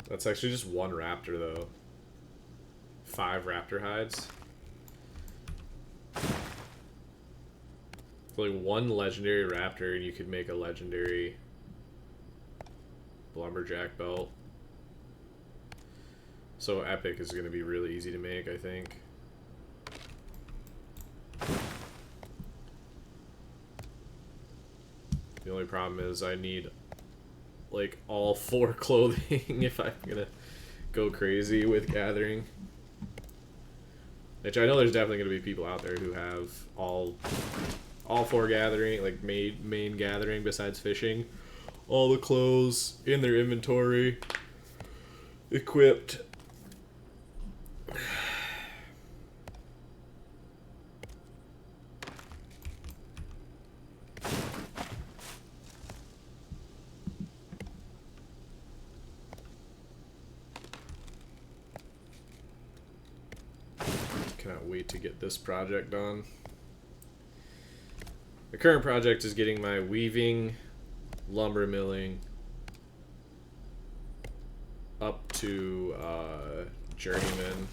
That's actually just one raptor, though. 5 raptor hides. So like one legendary raptor, and you could make a legendary lumberjack belt. So epic is going to be really easy to make, I think. The only problem is I need like all 4 clothing if I'm gonna go crazy with gathering. Which I know there's definitely gonna be people out there who have all 4 gathering, like main gathering besides fishing, all the clothes in their inventory, equipped. Cannot wait to get this project done. The current project is getting my weaving, lumber milling up to journeyman.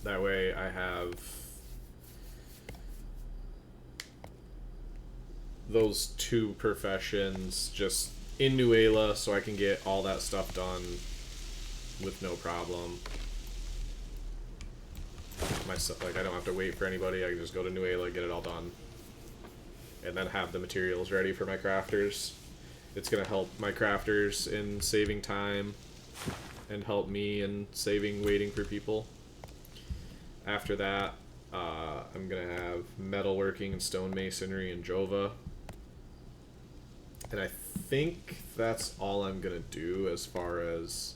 That way I have those 2 professions just in Nuela so I can get all that stuff done with no problem. Like, I don't have to wait for anybody, I can just go to Nuela, get it all done. And then have the materials ready for my crafters. It's gonna help my crafters in saving time and help me in saving waiting for people. After that, I'm gonna have metalworking and stonemasonry and Jova. And I think that's all I'm gonna do as far as...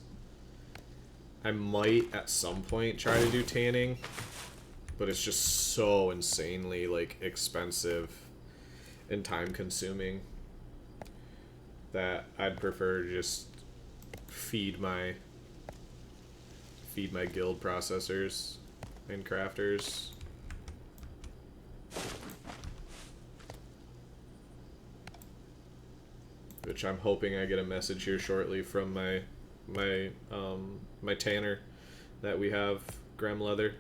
I might at some point try to do tanning, but it's just so insanely like expensive and time consuming that I'd prefer to just feed my guild processors and crafters. Which I'm hoping I get a message here shortly from my tanner that we have, Grem Leather.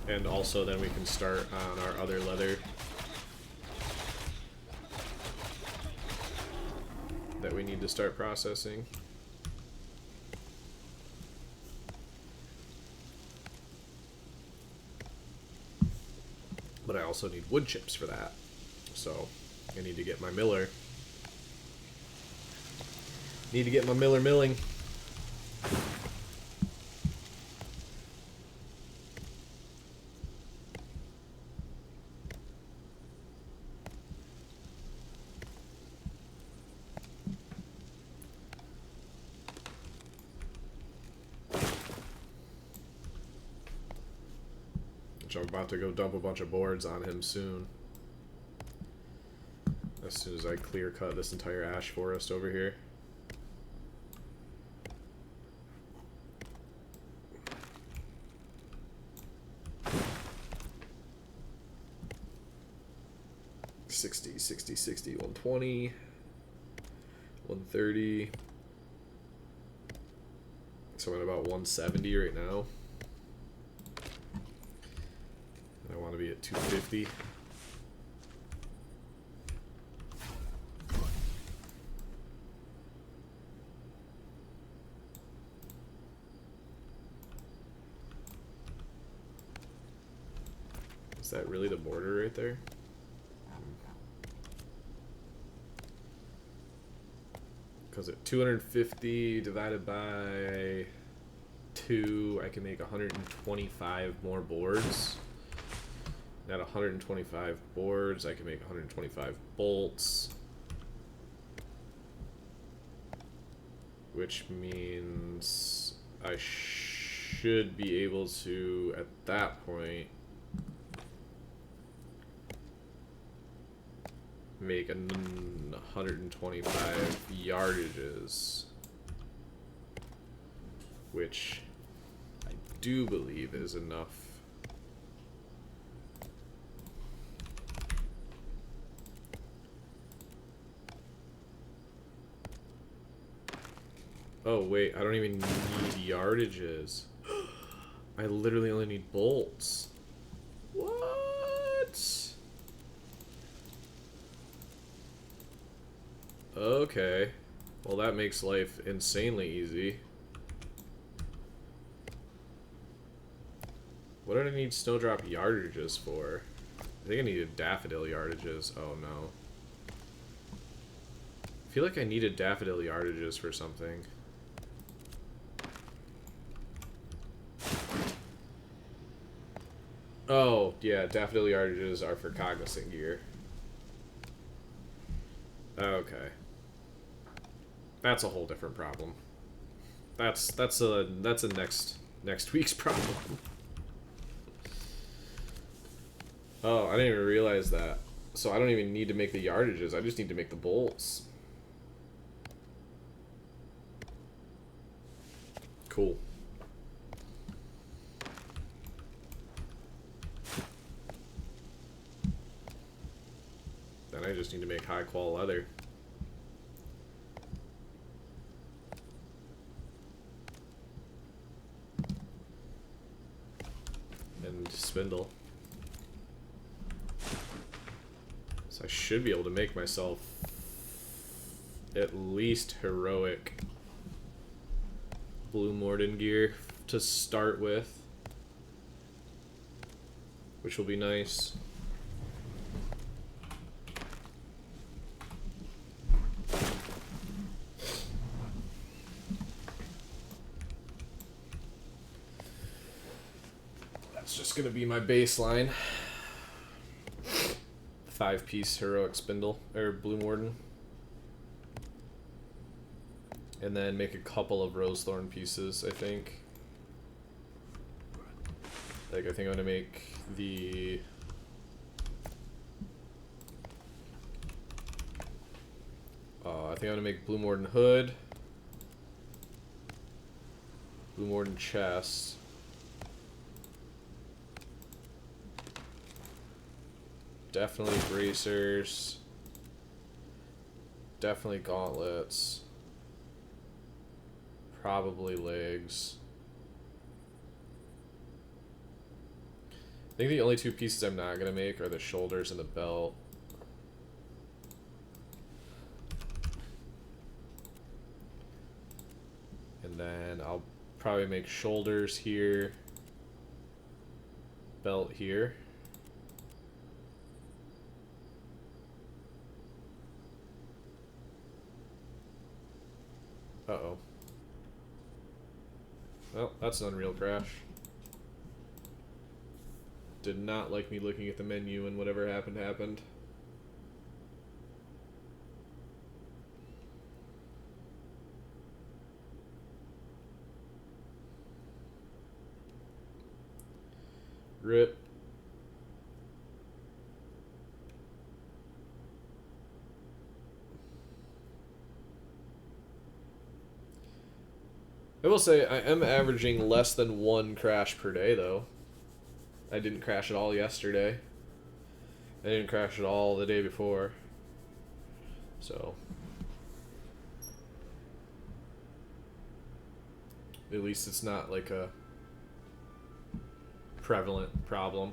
And also then we can start on our other leather that we need to start processing. But I also need wood chips for that, so I need to get my miller. Need to get my miller milling. I'm about to go dump a bunch of boards on him soon. As soon as I clear cut this entire ash forest over here. $60, $60, $60, $120, $130. So I'm at about $170 right now. I want to be at $250. Is that really the border right there? Because at 250 divided by 2, I can make 125 more boards. At 125 boards, I can make 125 bolts. Which means I should be able to, at that point, make 125 yardages. Which I do believe is enough. Oh wait, I don't even need yardages. I literally only need bolts. What? Okay. Well, that makes life insanely easy. What did I need snowdrop yardages for? I think I needed daffodil yardages. Oh no. I feel like I needed daffodil yardages for something. Oh, yeah, daffodil yardages are for cognizant gear. Okay. That's a whole different problem. That's a next week's problem. Oh, I didn't even realize that. So I don't even need to make the yardages, I just need to make the bolts. Cool. then I just need to make high qual leather. And spindle. So I should be able to make myself at least heroic Blue Morden gear to start with, which will be nice. That's just gonna be my baseline. 5-piece heroic spindle or Blue Morden. And then make a couple of Rosethorn pieces, I think. Like, I think I'm gonna make the... I think I'm gonna make Blue Morden hood. Blue Morden chest. Definitely bracers. Definitely gauntlets. Probably legs. I think the only 2 pieces I'm not gonna make are the shoulders and the belt. And then I'll probably make shoulders here, belt here. Uh-oh. Well, that's an Unreal crash. Did not like me looking at the menu and whatever happened happened. RIP. I will say I am averaging less than 1 crash per day, though. I didn't crash at all yesterday. I didn't crash at all the day before. So, at least it's not like a prevalent problem.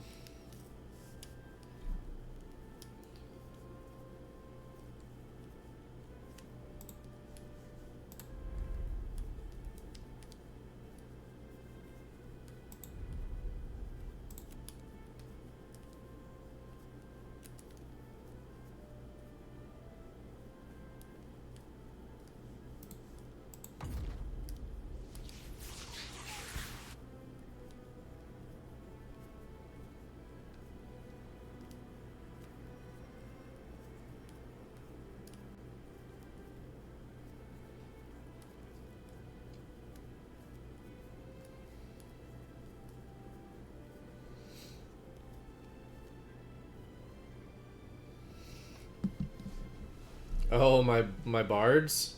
Oh, my bards?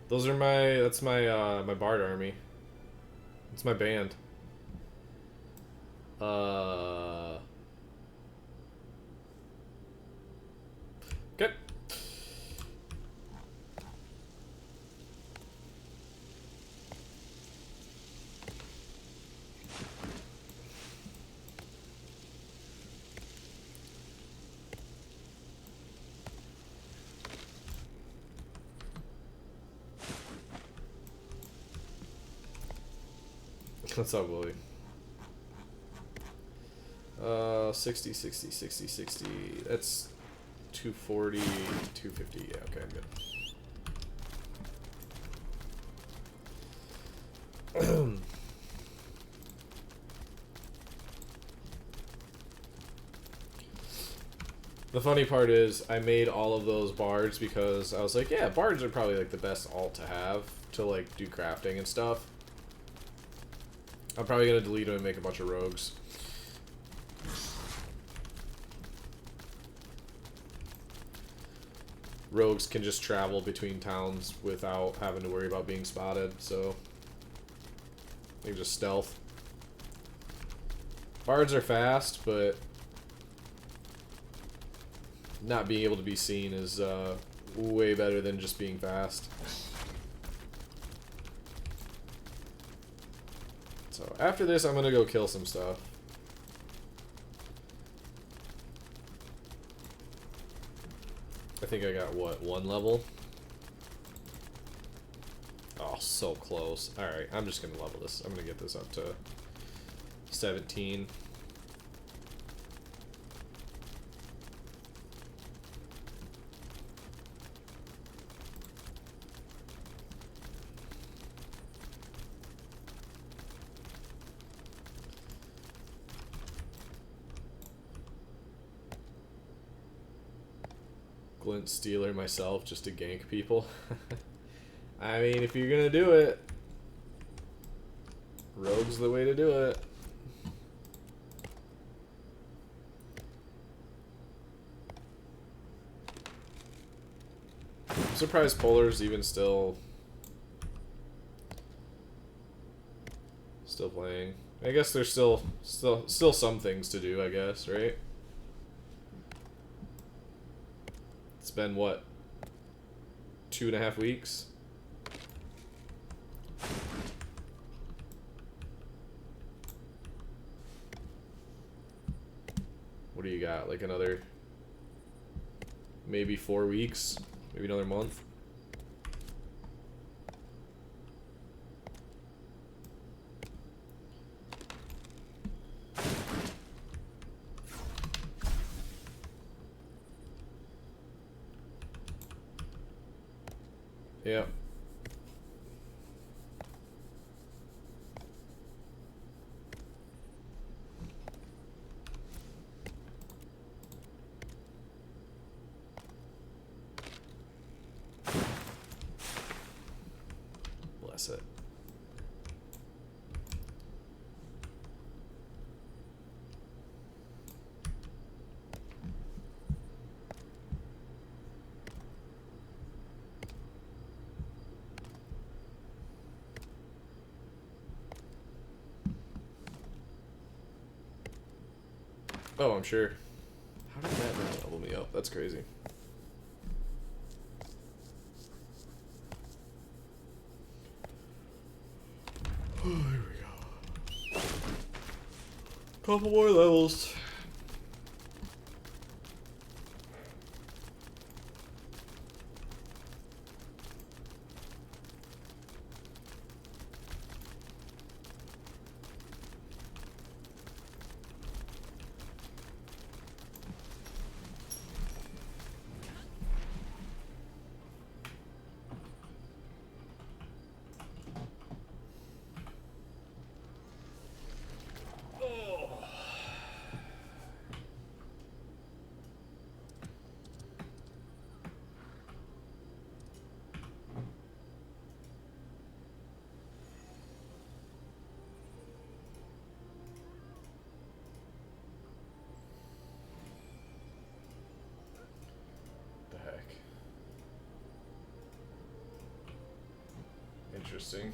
Those are that's my bard army. It's my band. Okay. What's up, Willie? 60, 60, 60, 60. That's 240, 250. Yeah, okay, I'm good. The funny part is I made all of those bards because I was like, yeah, bards are probably like the best alt to have to like do crafting and stuff. I'm probably gonna delete them and make a bunch of rogues. Rogues can just travel between towns without having to worry about being spotted, so they can just stealth. Bards are fast, but not being able to be seen is way better than just being fast. So after this, I'm gonna go kill some stuff. I think I got, what, 1 level? Oh, so close. Alright, I'm just gonna level this. I'm gonna get this up to 17. Glint Stealer myself just to gank people. I mean, if you're gonna do it, Rogue's the way to do it. I'm surprised Polar's even still playing. I guess there's still some things to do, I guess, right? It's been, what, 2.5 weeks? What do you got? Like another maybe 4 weeks? Maybe another month? Yep. Bless it. Oh, I'm sure. How did that not level me up? That's crazy. Oh, here we go. Couple more levels. Interesting.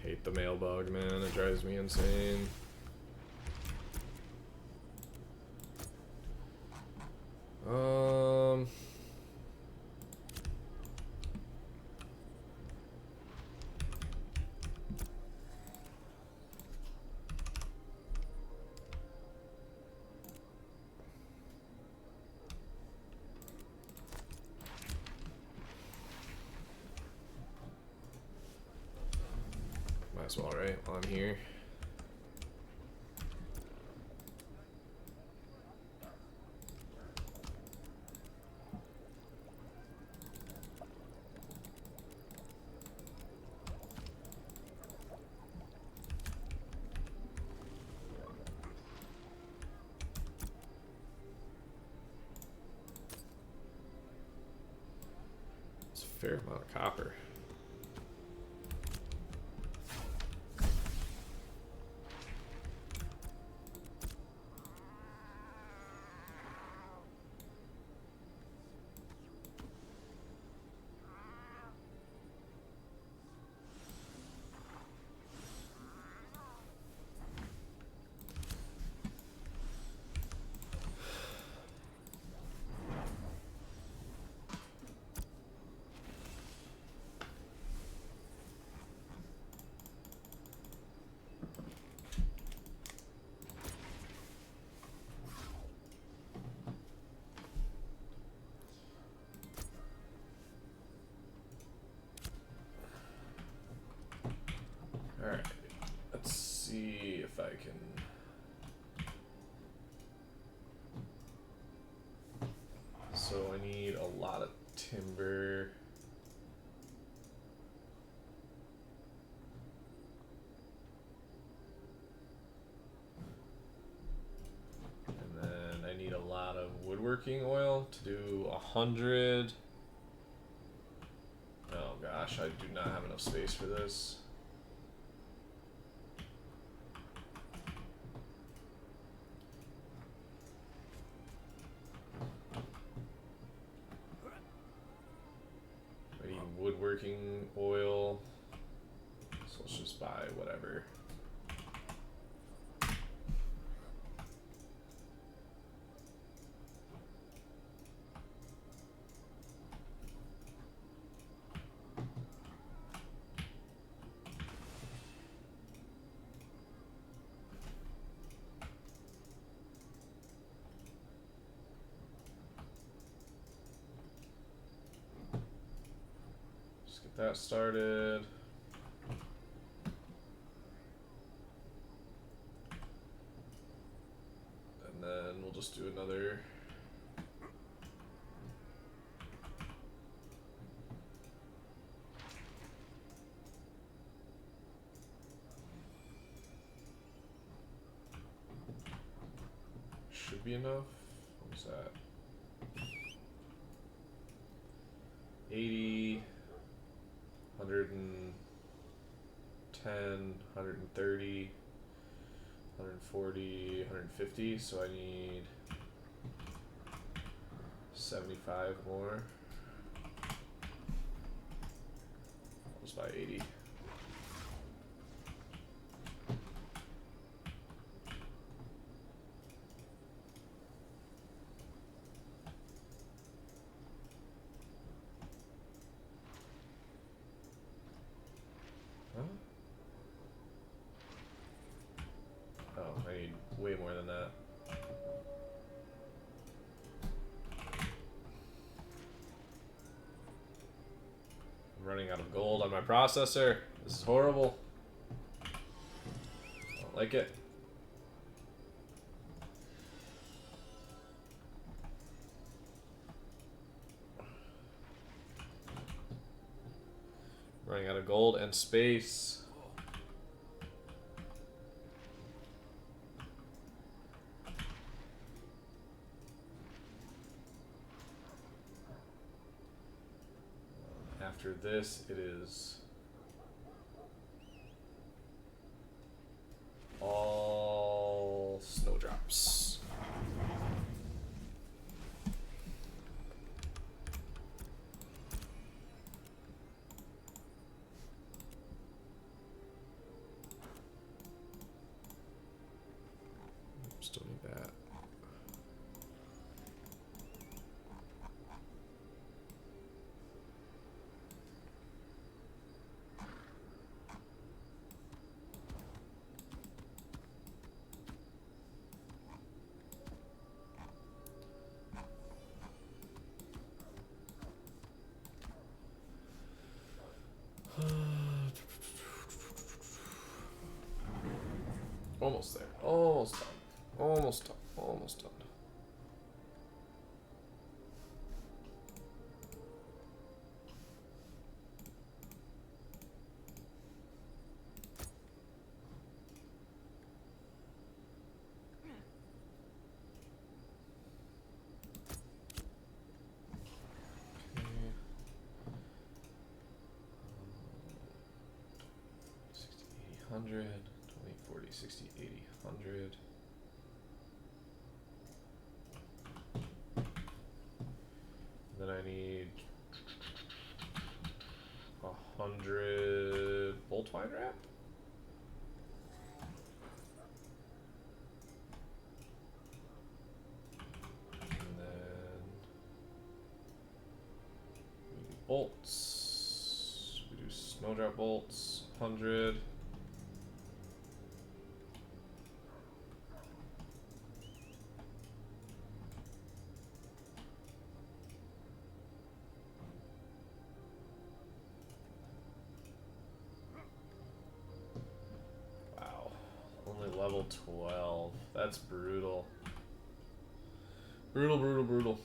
Hate the mail bug, man. It drives me insane. Might as well, right? While I'm here. It's a fair amount of copper. if I can. So I need a lot of timber. And then I need a lot of woodworking oil to do 100. Oh gosh, I do not have enough space for this. I need woodworking oil, so let's just buy whatever. That started. And then we'll just do another. Should be enough. What's that? 80. 110, 130, 140, 150, so I need 75 more. I'll just buy 80. Oh, I need way more than that. I'm running out of gold on my processor. This is horrible. I don't like it. Running out of gold and space. After this, it is all snowdrops. Still need that. Almost there. Almost done. Almost done. Almost done. Okay. 60, 80, 100, 20, 40, 60, 80, 100. Then I need 100 bolt twine wrap. And then we do bolts. We do snowdrop bolts, 100. level 12. That's brutal. Brutal, brutal, brutal.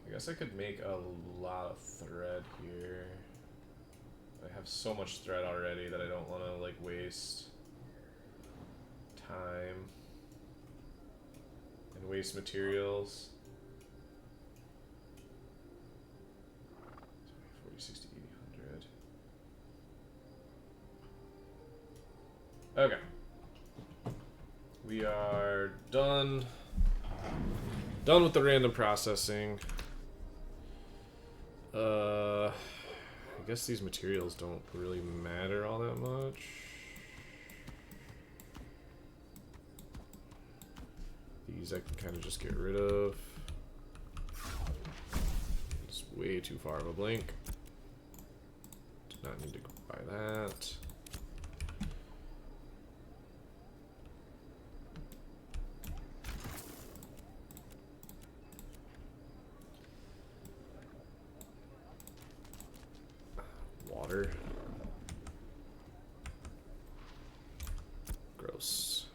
I guess I could make a lot of thread here. I have so much thread already that I don't want to like waste time and waste materials. 40, 60, 80, 100. Okay. We are done. Done with the random processing. I guess these materials don't really matter all that much. These I can kind of just get rid of. It's way too far of a blink. Do not need to buy that. Water. Gross.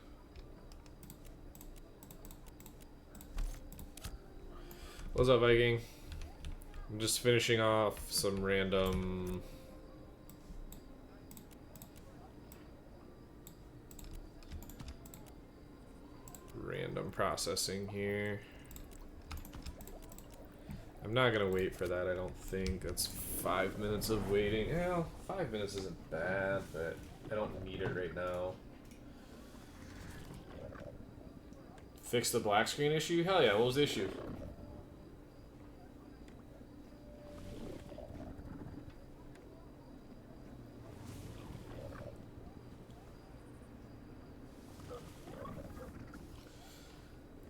What's up, Viking? I'm just finishing off some random processing here. I'm not gonna wait for that, I don't think. That's 5 minutes of waiting. Yeah, 5 minutes isn't bad, but I don't need it right now. Fix the black screen issue? Hell yeah, what was the issue?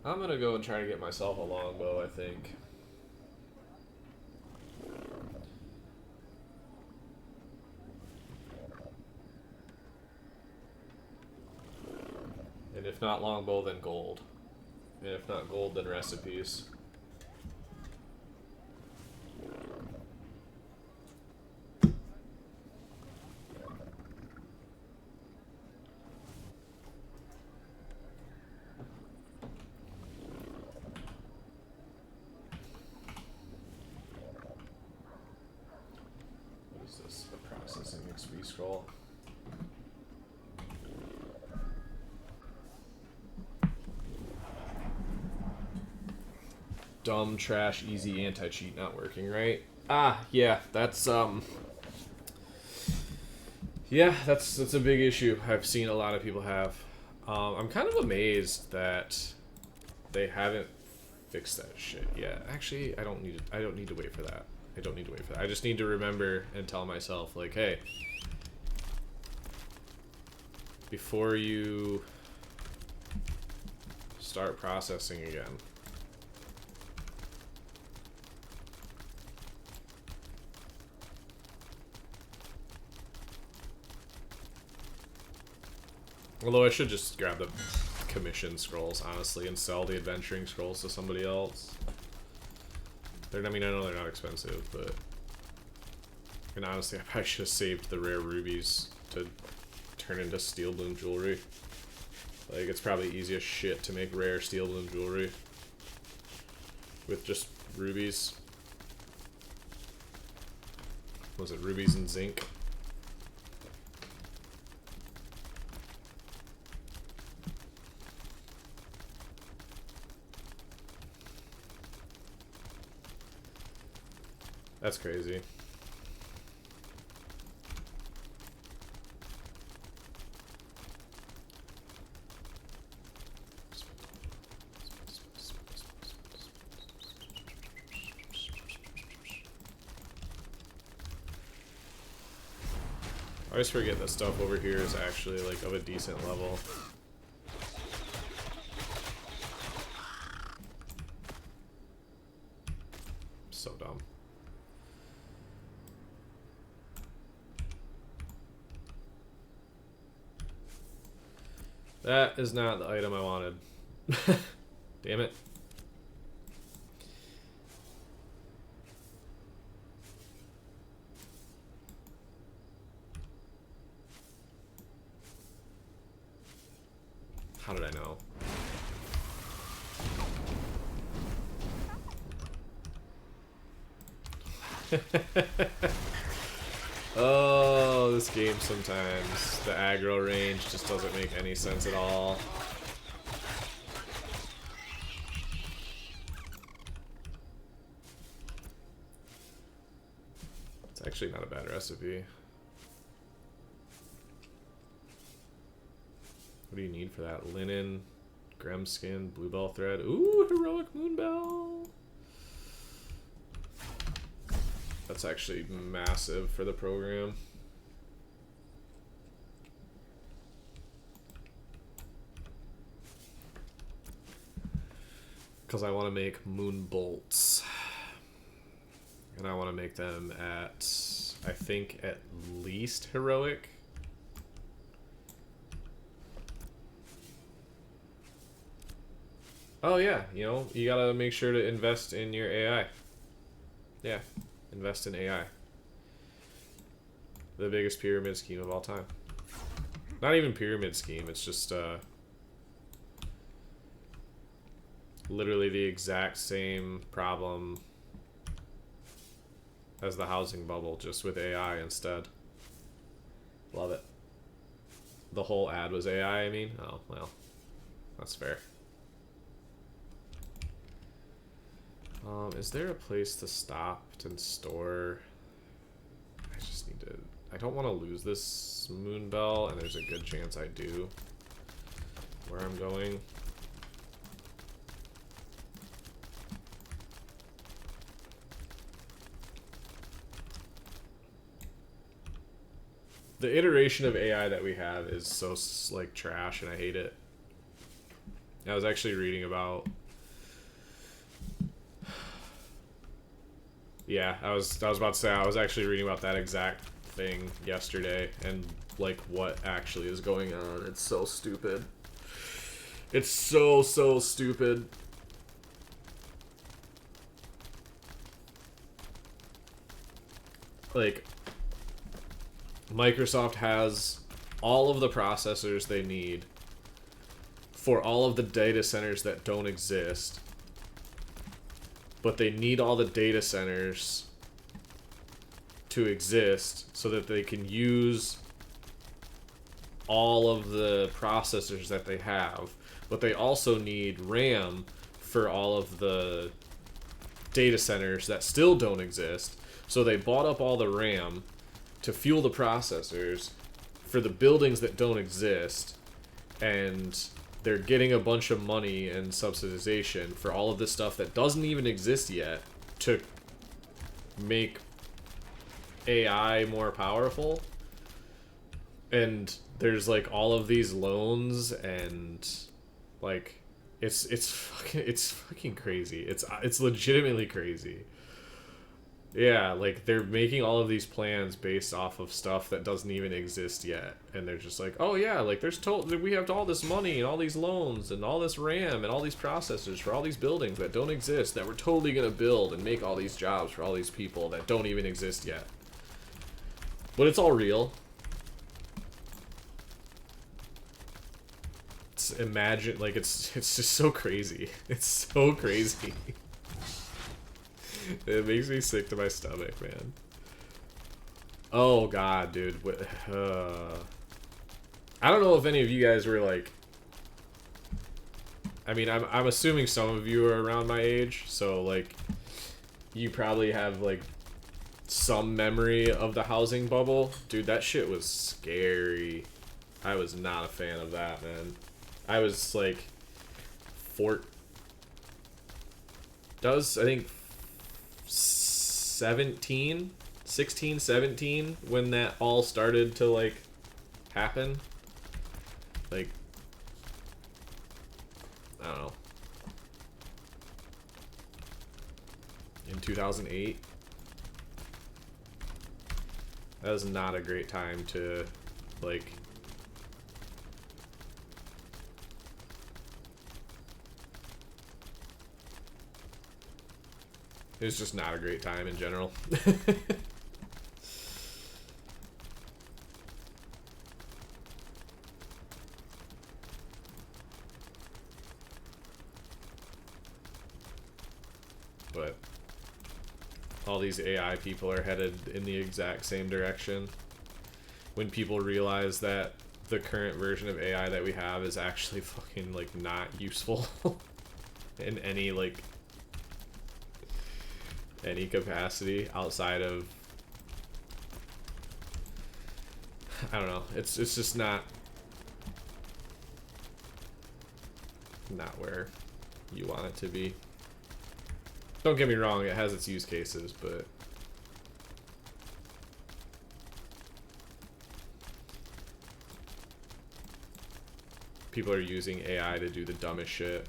I'm gonna go and try to get myself a longbow, I think. And if not longbow, then gold. And if not gold, then recipes. What is this? A processing XP scroll. Dumb, trash, easy, anti-cheat not working, right? Ah, yeah, that's yeah, that's a big issue I've seen a lot of people have. I'm kind of amazed that they haven't fixed that shit yet. Actually, I don't need to wait for that. I don't need to wait for that. I just need to remember and tell myself, like, hey, before you start processing again, although I should just grab the commission scrolls, honestly, and sell the adventuring scrolls to somebody else. I mean, I know they're not expensive, but... And honestly, I probably should have saved the rare rubies to turn into Steelbloom jewelry. Like, it's probably easy as shit to make rare Steelbloom jewelry with just rubies. What was it, rubies and zinc? That's crazy. I always forget that stuff over here is actually like of a decent level. So dumb. That is not the item I wanted. Damn it. Oh, this game sometimes. The aggro range just doesn't make any sense at all. It's actually not a bad recipe. What do you need for that? Linen, Grem skin, bluebell thread. Ooh, heroic moonbell. That's actually massive for the program. Because I want to make moon bolts. And I want to make them at, I think, at least heroic. Oh yeah, you know, you gotta make sure to invest in your AI. Yeah, invest in AI. The biggest pyramid scheme of all time. Not even pyramid scheme, it's just literally the exact same problem as the housing bubble, just with AI instead. Love it. The whole ad was AI, I mean? Oh, well, that's fair. Is there a place to stop and store? I just need to... I don't want to lose this moonbell, and there's a good chance I do. Where I'm going. The iteration of AI that we have is so, like, trash, and I hate it. I was actually reading about... Yeah, I was about to say, I was actually reading about that exact thing yesterday, and, like, what actually is going on. It's so stupid. It's so stupid. Like, Microsoft has all of the processors they need for all of the data centers that don't exist, but they need all the data centers to exist so that they can use all of the processors that they have, but they also need RAM for all of the data centers that still don't exist. So they bought up all the RAM to fuel the processors for the buildings that don't exist, and they're getting a bunch of money and subsidization for all of this stuff that doesn't even exist yet to make AI more powerful. And there's like all of these loans, and like it's fucking crazy. It's legitimately crazy. Yeah, like, they're making all of these plans based off of stuff that doesn't even exist yet. And they're just like, oh yeah, like, we have all this money and all these loans and all this RAM and all these processors for all these buildings that don't exist that we're totally gonna build and make all these jobs for all these people that don't even exist yet. But it's all real. Imagine, like, it's just so crazy. It's so crazy. It makes me sick to my stomach, man. Oh god, dude. I don't know if any of you guys were like... I mean, I'm assuming some of you are around my age, so like, you probably have like some memory of the housing bubble. Dude, that shit was scary. I was not a fan of that, man. I was like... I think 16, 17 when that all started to like happen. Like, I don't know, in 2008. That was not a great time to like it was just not a great time in general. But all these AI people are headed in the exact same direction. When people realize that the current version of AI that we have is actually fucking, like, not useful in any, like, any capacity outside of, I don't know, it's just not where you want it to be. Don't get me wrong, it has its use cases, but people are using AI to do the dumbest shit.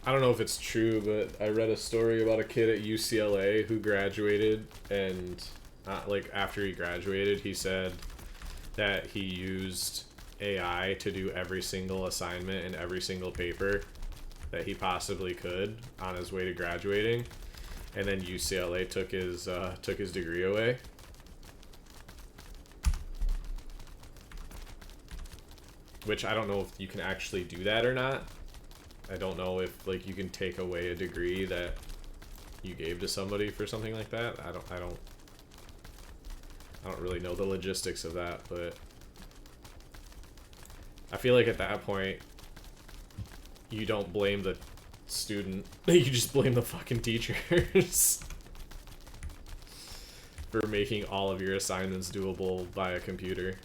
I don't know if it's true, but I read a story about a kid at UCLA who graduated, and like after he graduated, he said that he used AI to do every single assignment and every single paper that he possibly could on his way to graduating, and then UCLA took his degree away. Which I don't know if you can actually do that or not. I don't know if, like, you can take away a degree that you gave to somebody for something like that. I don't really know the logistics of that, but I feel like at that point you don't blame the student, you just blame the fucking teachers for making all of your assignments doable by a computer.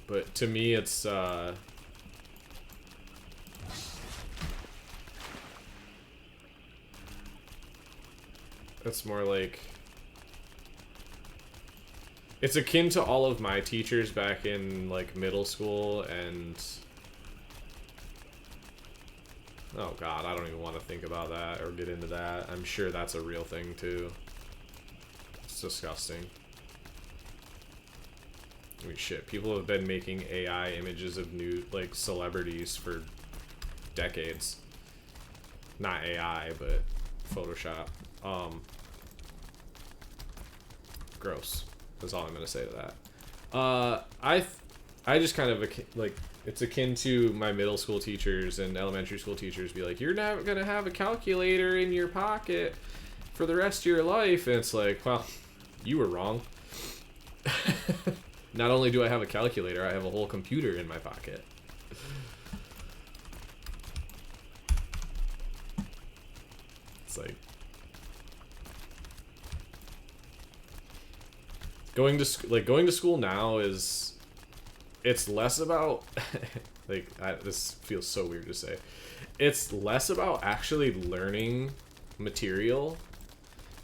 But to me, it's more like, it's akin to all of my teachers back in, like, middle school and, oh god, I don't even want to think about that or get into that. I'm sure that's a real thing too. It's disgusting. I mean, shit, people have been making AI images of new, like, celebrities for decades. Not AI, but Photoshop. Gross. That's all I'm gonna say to that. I just kind of, like, it's akin to my middle school teachers and elementary school teachers be like, you're not gonna have a calculator in your pocket for the rest of your life. And it's like, well, you were wrong. Not only do I have a calculator, I have a whole computer in my pocket. It's like, going to school now is, it's less about like, this feels so weird to say. It's less about actually learning material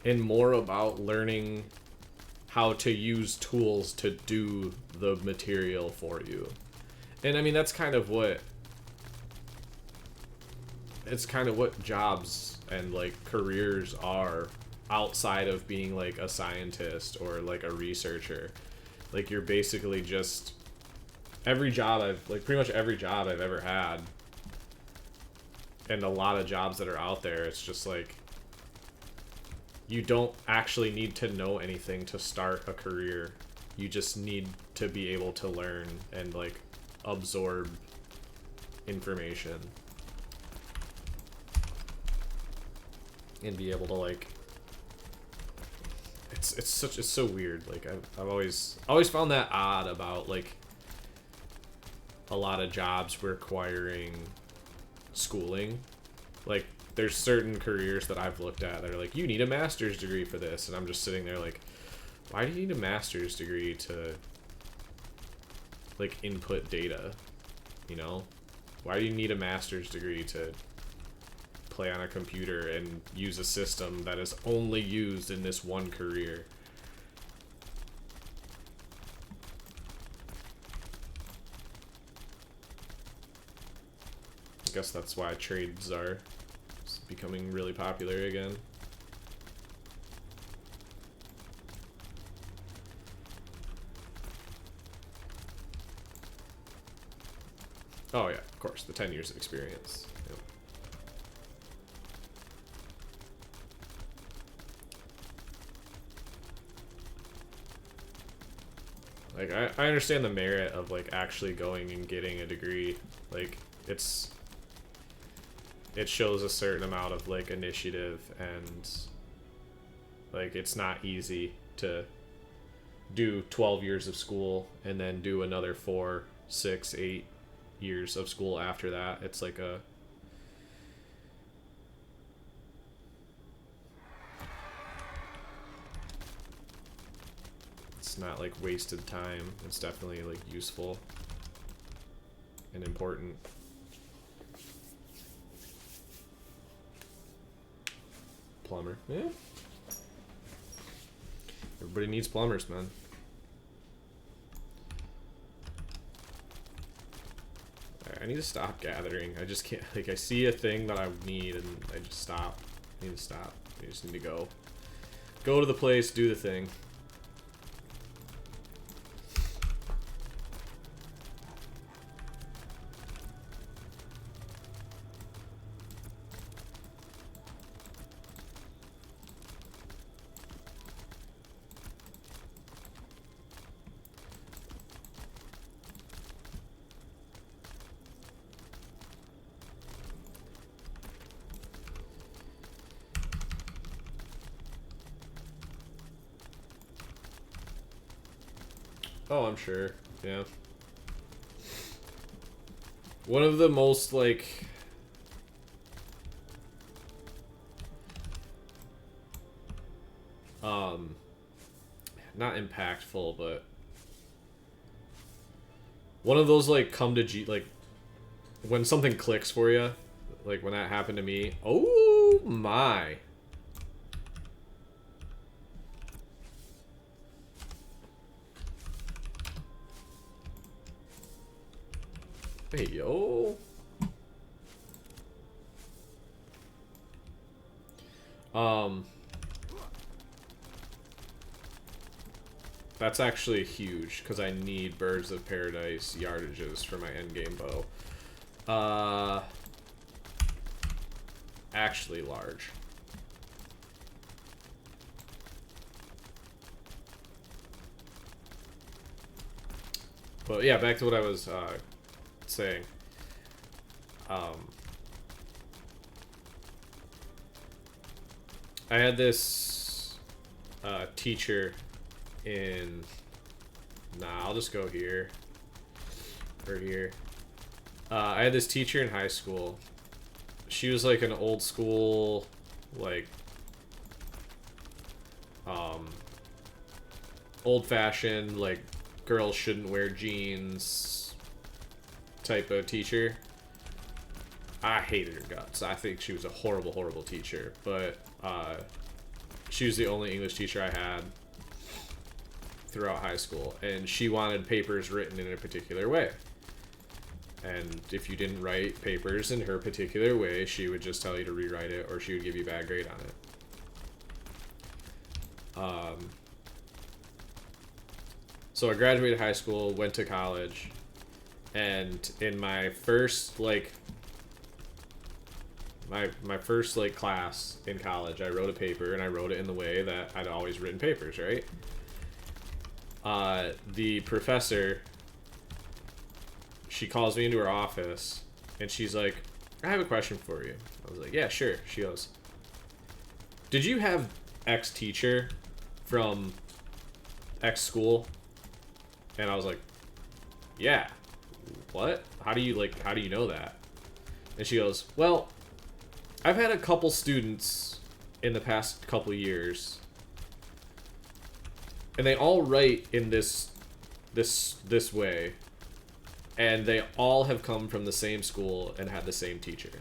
and more about learning how to use tools to do the material for you. And I mean, that's kind of what, it's kind of what jobs and, like, careers are outside of being, like, a scientist or, like, a researcher. Like, you're basically just, every job pretty much every job I've ever had, and a lot of jobs that are out there, it's just like, you don't actually need to know anything to start a career. You just need to be able to learn and, like, absorb information. And be able to, like, it's so weird. Like, I've always found that odd about, like, a lot of jobs requiring schooling. Like, there's certain careers that I've looked at that are like, you need a master's degree for this, and I'm just sitting there like, why do you need a master's degree to, like, input data, you know? Why do you need a master's degree to play on a computer and use a system that is only used in this one career? I guess that's why trades are becoming really popular again. Oh yeah, of course, the 10 years of experience. Yep. Like, I understand the merit of, like, actually going and getting a degree. Like, it shows a certain amount of, like, initiative, and, like, it's not easy to do 12 years of school and then do another 4, 6, 8 years of school after that. It's like a... It's not, like, wasted time. It's definitely, like, useful and important. Plumber. Yeah. Everybody needs plumbers, man. I need to stop gathering. I just can't, like, I see a thing that I need and I just stop. I need to stop. I just need to go. Go to the place, do the thing. Oh, I'm sure. Yeah. One of the most, like... not impactful, but... one of those, like, come to G... like, when something clicks for you, like, when that happened to me, oh my... Hey, yo. That's actually huge, because I need Birds of Paradise yardages for my endgame bow. Actually large. But yeah, back to what I was, saying. I had this teacher in... Nah, I'll just go here. Or here. I had this teacher in high school. She was like an old school, like, old-fashioned, like, girls shouldn't wear jeans type of teacher. I hated her guts. I think she was a horrible, horrible teacher. But she was the only English teacher I had throughout high school. And she wanted papers written in a particular way. And if you didn't write papers in her particular way, she would just tell you to rewrite it, or she would give you a bad grade on it. So I graduated high school, went to college, and in my first, like, my first, like, class in college, I wrote a paper, and I wrote it in the way that I'd always written papers, right? The professor, she calls me into her office, and she's like, I have a question for you. I was like, yeah, sure. She goes, did you have X teacher from X school? And I was like, yeah. What? How do you know that? And she goes, well, I've had a couple students in the past couple years, and they all write in this way, and they all have come from the same school and had the same teacher.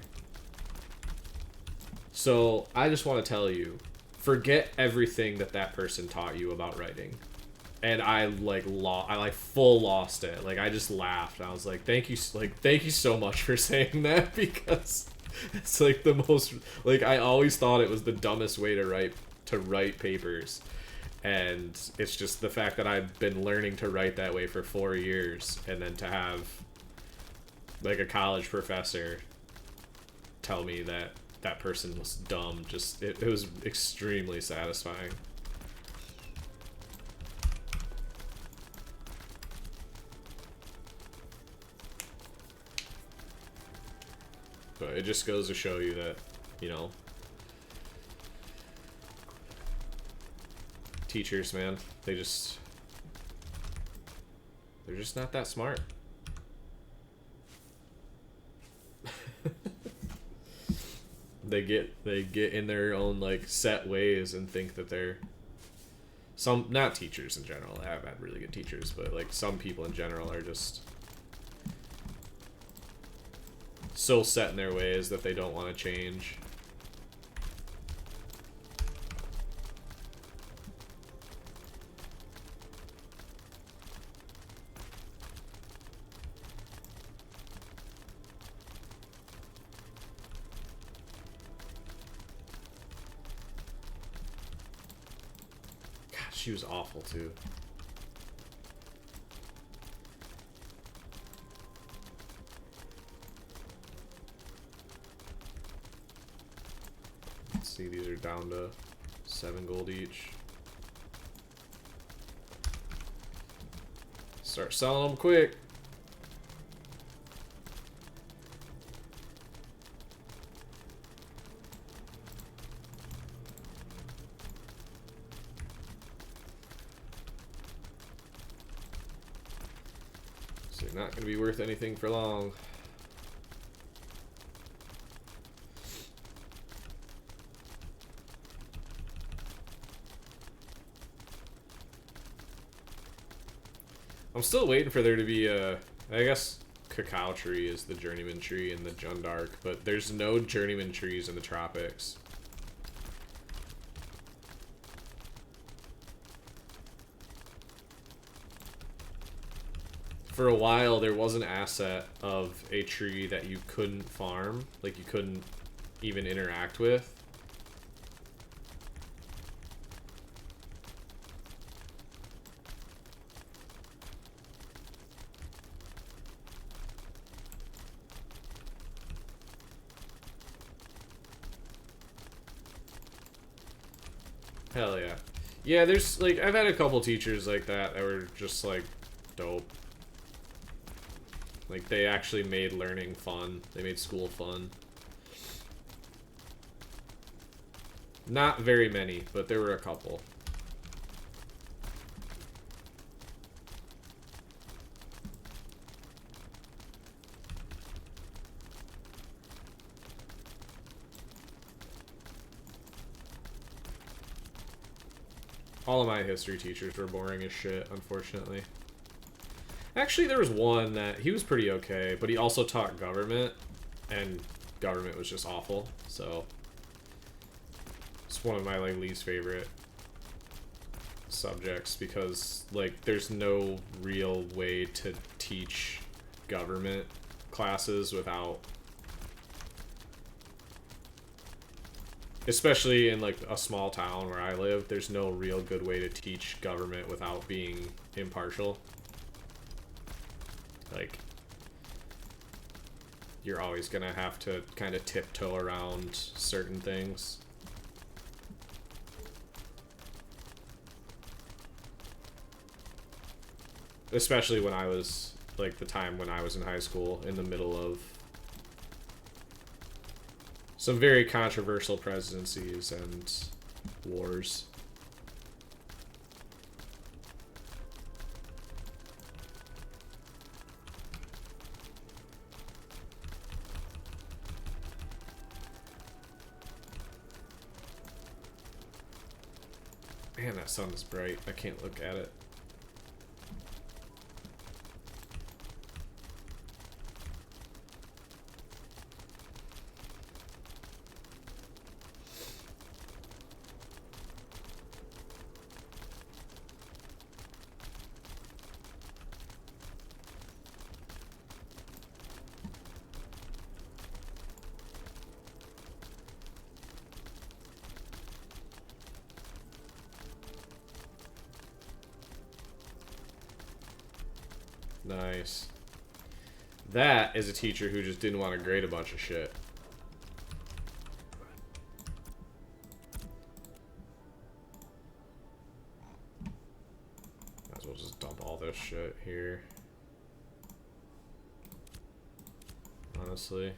So I just want to tell you, forget everything that person taught you about writing. and I like full lost it. Like I just laughed. I was thank you so much for saying that, because it's like the most, like, I always thought it was the dumbest way to write papers, and it's just the fact that I've been learning to write that way for 4 years, and then to have like a college professor tell me that that person was dumb, just it was extremely satisfying. But it just goes to show you that, you know, teachers, man, they're just not that smart. They get in their own like set ways and think that they're not teachers in general. I've had really good teachers, but like some people in general are just so set in their ways that they don't want to change. God, she was awful too. See, these are down to 7 gold each. Start selling them quick. So you're not going to be worth anything for long. I'm still waiting for there to be a, I guess cacao tree is the journeyman tree in the Jundark, but there's no journeyman trees in the tropics. For a while, there was an asset of a tree that you couldn't farm, like you couldn't even interact with. Hell yeah. Yeah, there's, like, I've had a couple teachers like that were just, like, dope. Like, they actually made learning fun. They made school fun. Not very many, but there were a couple. All of my history teachers were boring as shit, unfortunately. Actually, there was one that, he was pretty okay, but he also taught government, and government was just awful, so it's one of my, like, least favorite subjects, because, like, there's no real way to teach government classes without, especially in, like, a small town where I live, there's no real good way to teach government without being impartial. Like, you're always gonna have to kind of tiptoe around certain things. Especially when I was, like, the time when I was in high school, in the middle of some very controversial presidencies and wars. Man, that sun is bright. I can't look at it. Nice. That is a teacher who just didn't want to grade a bunch of shit. Might as well just dump all this shit here. Honestly.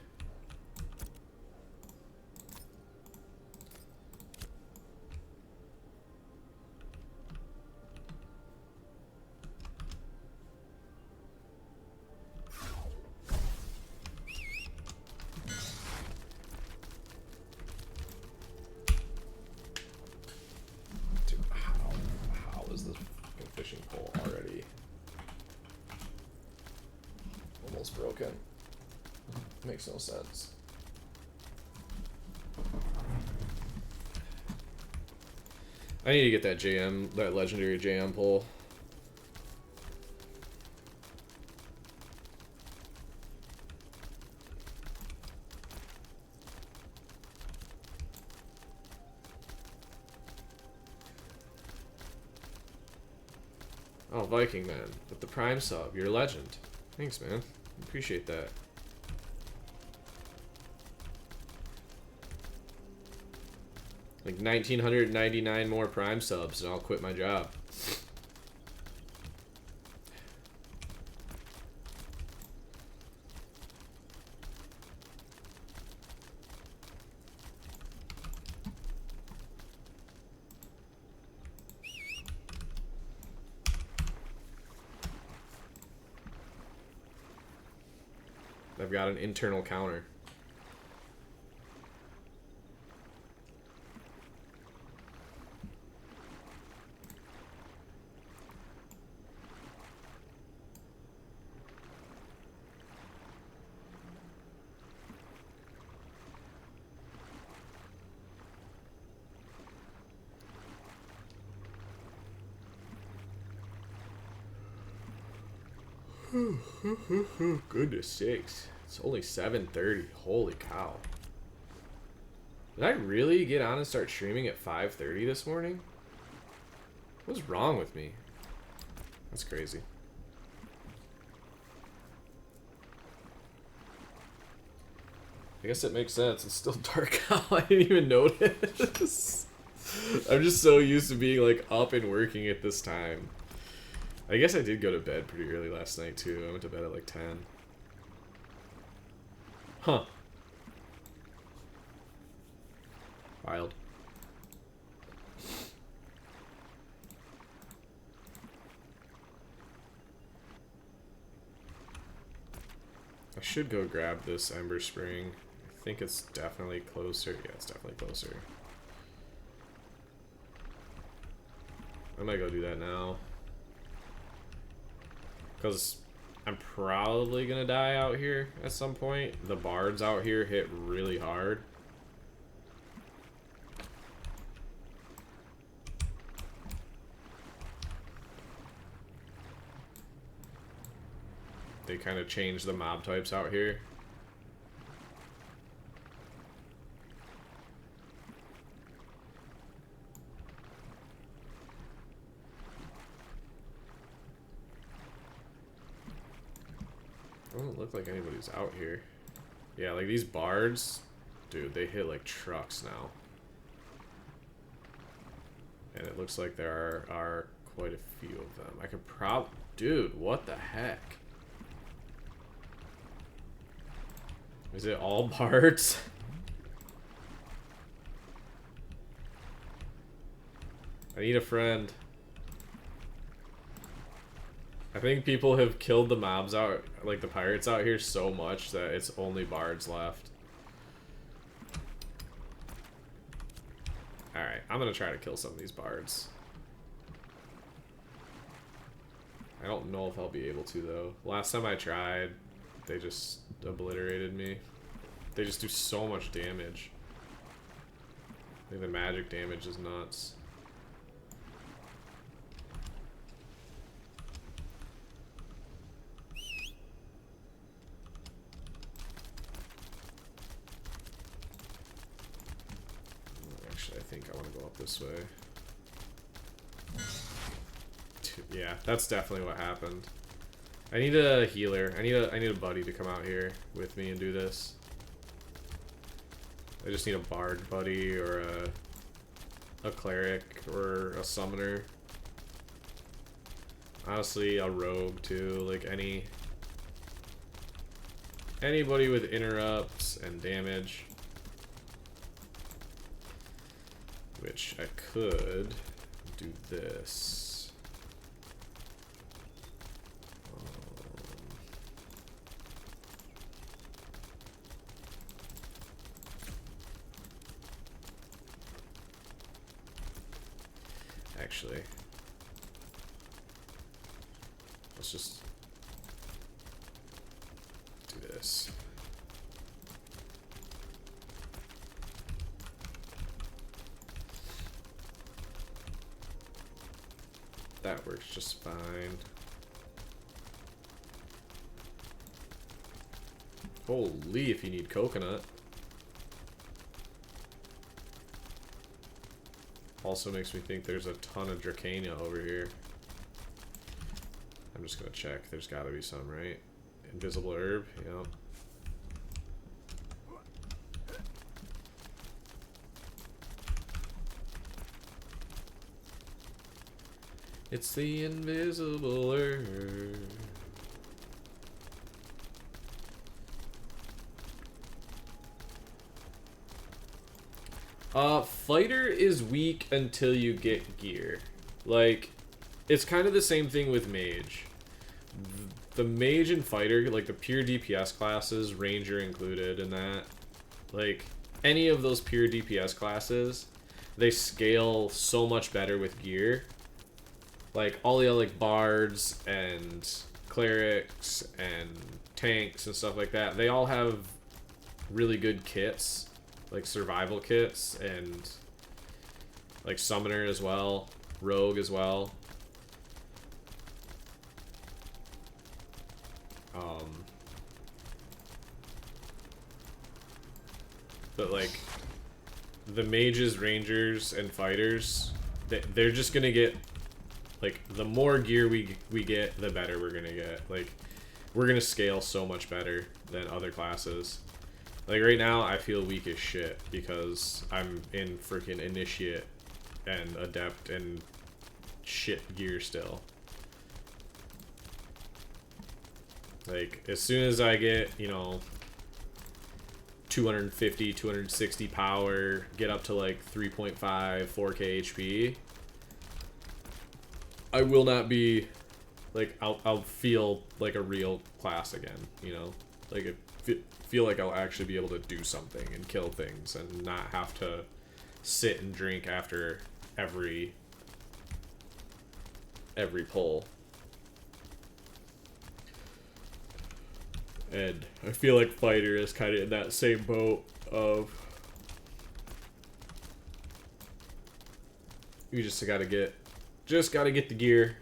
Broken. Makes no sense. I need to get that JM, that legendary JM pull. Oh, Viking Man with the Prime sub. You're a legend. Thanks, man. Appreciate that. Like 1,999 more Prime subs and I'll quit my job. I've got an internal counter. Goodness sakes. It's only 7:30. Holy cow. Did I really get on and start streaming at 5:30 this morning? What's wrong with me? That's crazy. I guess it makes sense. It's still dark out. I didn't even notice. I'm just so used to being like up and working at this time. I guess I did go to bed pretty early last night too. I went to bed at like 10. Huh. Wild. I should go grab this Ember Spring. I think it's definitely closer. Yeah, it's definitely closer. I might go do that now. Because I'm probably going to die out here at some point. The bards out here hit really hard. They kind of changed the mob types out here. Doesn't look like anybody's out here. Yeah, like these bards, dude, they hit like trucks now. And it looks like there are quite a few of them. I could dude, what the heck? Is it all bards? I need a friend. I think people have killed the mobs out, like the pirates out here so much that it's only bards left. Alright, I'm gonna try to kill some of these bards. I don't know if I'll be able to though. Last time I tried, they just obliterated me. They just do so much damage. I think the magic damage is nuts. Actually, I think I want to go up this way. Yeah, that's definitely what happened. I need a healer. I need a buddy to come out here with me and do this. I just need a bard buddy or a cleric or a summoner. Honestly, a rogue too. Like anybody with interrupts and damage. Which I could do this. Actually, let's just do this. That works just fine. Holy, if you need coconut. Also makes me think there's a ton of Dracania over here. I'm just gonna check. There's gotta be some, right? Invisible herb, yep. It's the invisible herb. Fighter is weak until you get gear. Like, it's kind of the same thing with mage. The mage and fighter, like the pure DPS classes, ranger included in that, like, any of those pure DPS classes, they scale so much better with gear. Like, all the like bards and clerics and tanks and stuff like that, they all have really good kits, like survival kits, and like summoner as well, rogue as well. But like the mages, rangers, and fighters, they're just gonna get, like, the more gear we get, the better we're gonna get. Like, we're gonna scale so much better than other classes. Like, right now, I feel weak as shit because I'm in freaking initiate and adept and shit gear still. Like, as soon as I get, you know, 250, 260 power, get up to like 3.5, 4k HP, I will not be, like, I'll feel like a real class again, you know? Like, feel like I'll actually be able to do something and kill things and not have to sit and drink after every pull. And I feel like fighter is kind of in that same boat of, you just gotta get the gear.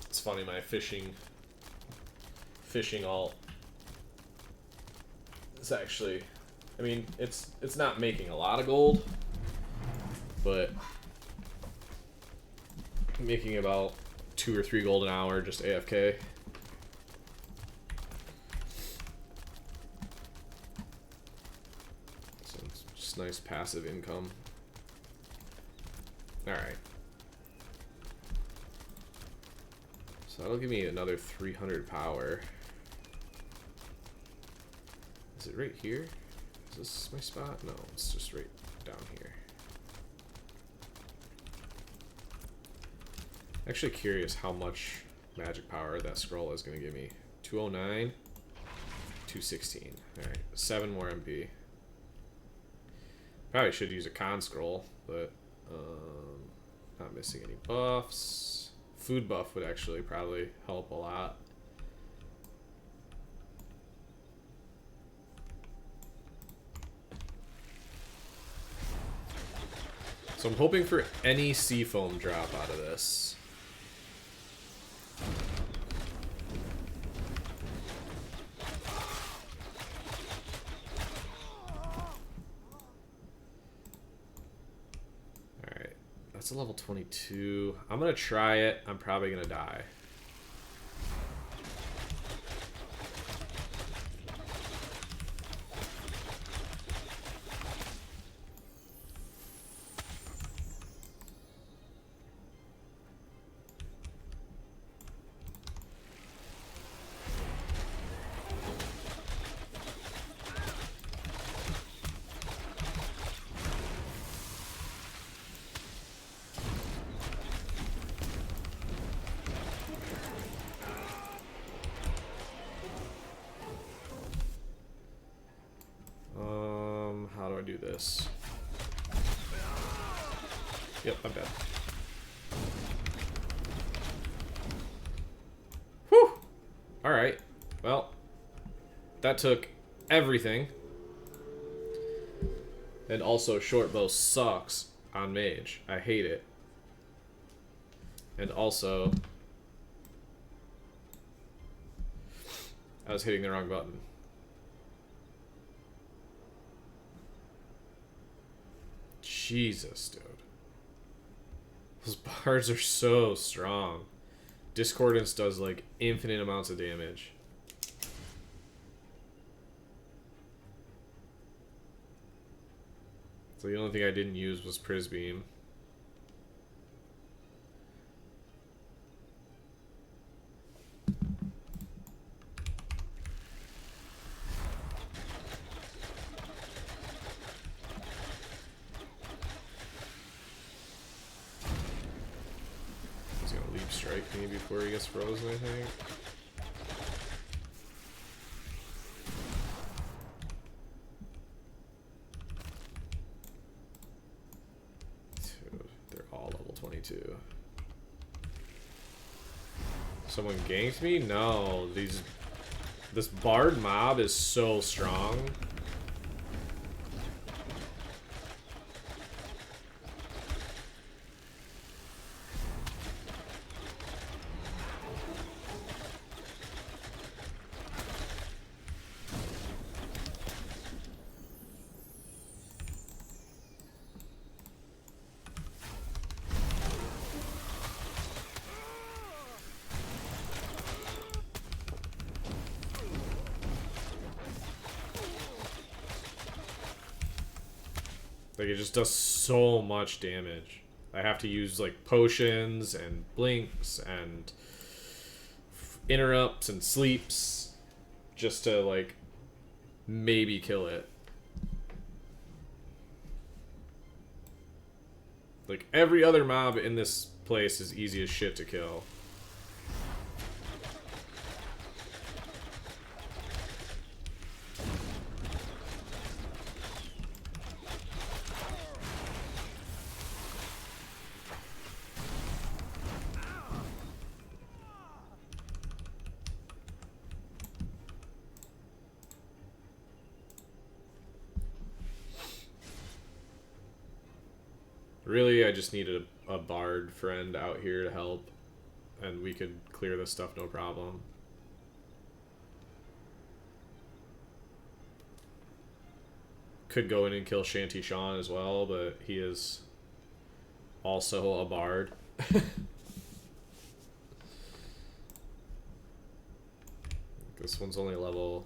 It's funny, my fishing alt, it's actually, I mean, it's not making a lot of gold, but making about 2 or 3 gold an hour just AFK. So it's just nice passive income. Alright. So that'll give me another 300 power. Is it right here? Is this my spot? No, it's just right down here. Actually curious how much magic power that scroll is going to give me. 209, 216. Alright, 7 more MP. Probably should use a con scroll, but not missing any buffs. Food buff would actually probably help a lot. So I'm hoping for any Seafoam drop out of this. Alright, that's a level 22. I'm gonna try it. I'm probably gonna die. How do I do this? Yep, I'm dead. Whew! Alright. Well, that took everything. And also, short bow sucks on mage. I hate it. And also, I was hitting the wrong button. Jesus, dude. Those bards are so strong. Discordance does like infinite amounts of damage. So the only thing I didn't use was Prisbeam. Strike me before he gets frozen, I think. Dude, they're all level 22. Someone ganked me? No, this bard mob is so strong. Like, it just does so much damage. I have to use, like, potions and blinks and interrupts and sleeps just to, like, maybe kill it. Like, every other mob in this place is easy as shit to kill. Really, I just needed a bard friend out here to help, and we could clear this stuff no problem. Could go in and kill Shanty Sean as well, but he is also a bard. This one's only level...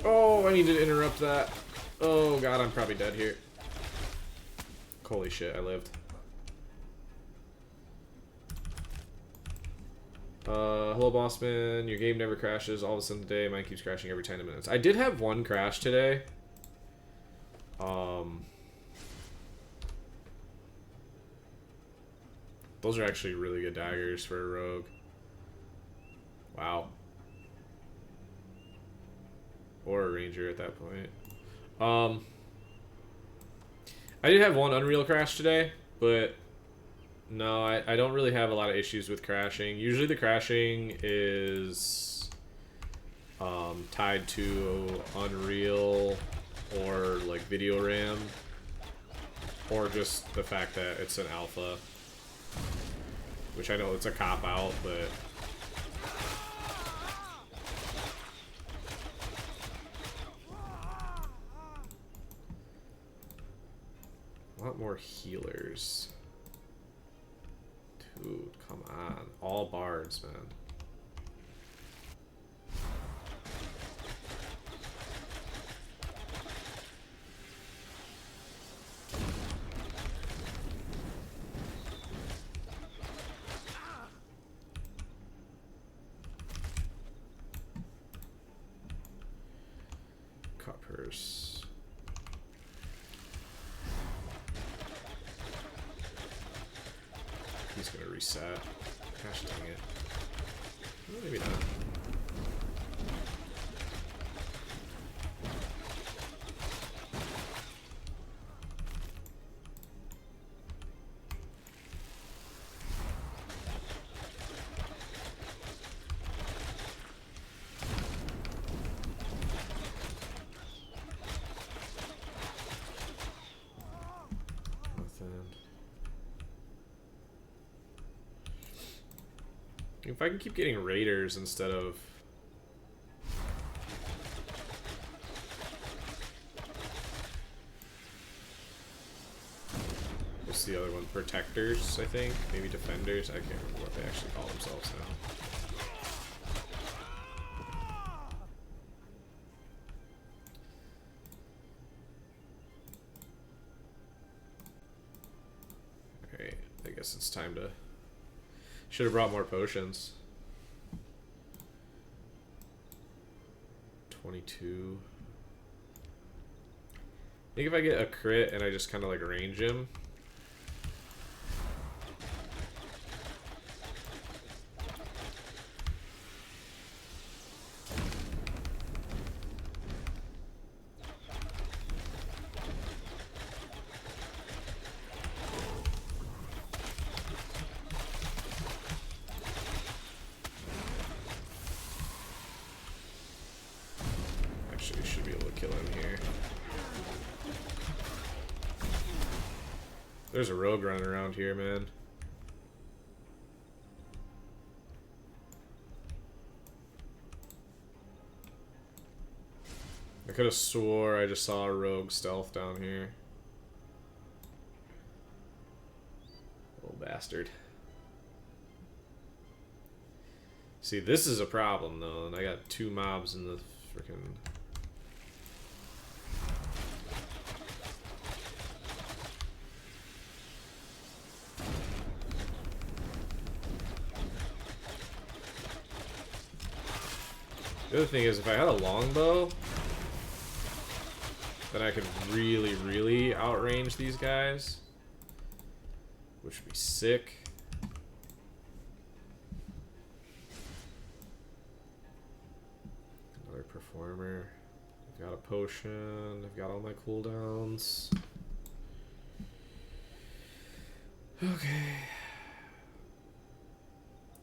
Oh, I need to interrupt that. Oh god, I'm probably dead here. Holy shit, I lived. Hello Bossman, your game never crashes. All of a sudden today, mine keeps crashing every 10 minutes. I did have one crash today. Those are actually really good daggers for a rogue. Wow. Or a ranger at that point. I did have one Unreal crash today, but no, I don't really have a lot of issues with crashing. Usually the crashing is tied to Unreal or like video RAM, or just the fact that it's an alpha, which I know it's a cop-out, but a lot more healers. Dude, come on. All bards, man. Cuppers. He's gonna reset. Gosh dang it. Well, maybe not. If I can keep getting raiders instead of... What's the other one? Protectors, I think? Maybe defenders? I can't remember what they actually call themselves now. Alright, I guess it's time to... Should have brought more potions. 22. I think if I get a crit and I just kind of like range him. Should be able to kill him here. There's a rogue running around here, man. I could have swore I just saw a rogue stealth down here. Little bastard. See, this is a problem though, and I got two mobs in the freaking... The other thing is, if I had a longbow, then I could really, really outrange these guys, which would be sick. Another performer. I've got a potion. I've got all my cooldowns. Okay.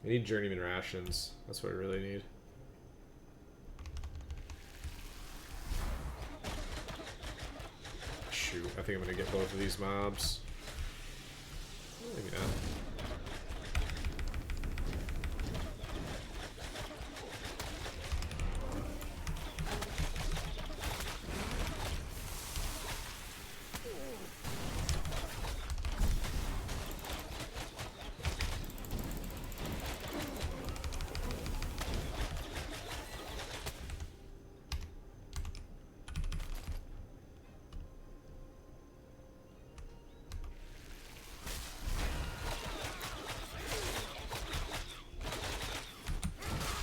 I need journeyman rations. That's what I really need. Shoot, I think I'm gonna get both of these mobs. Maybe not.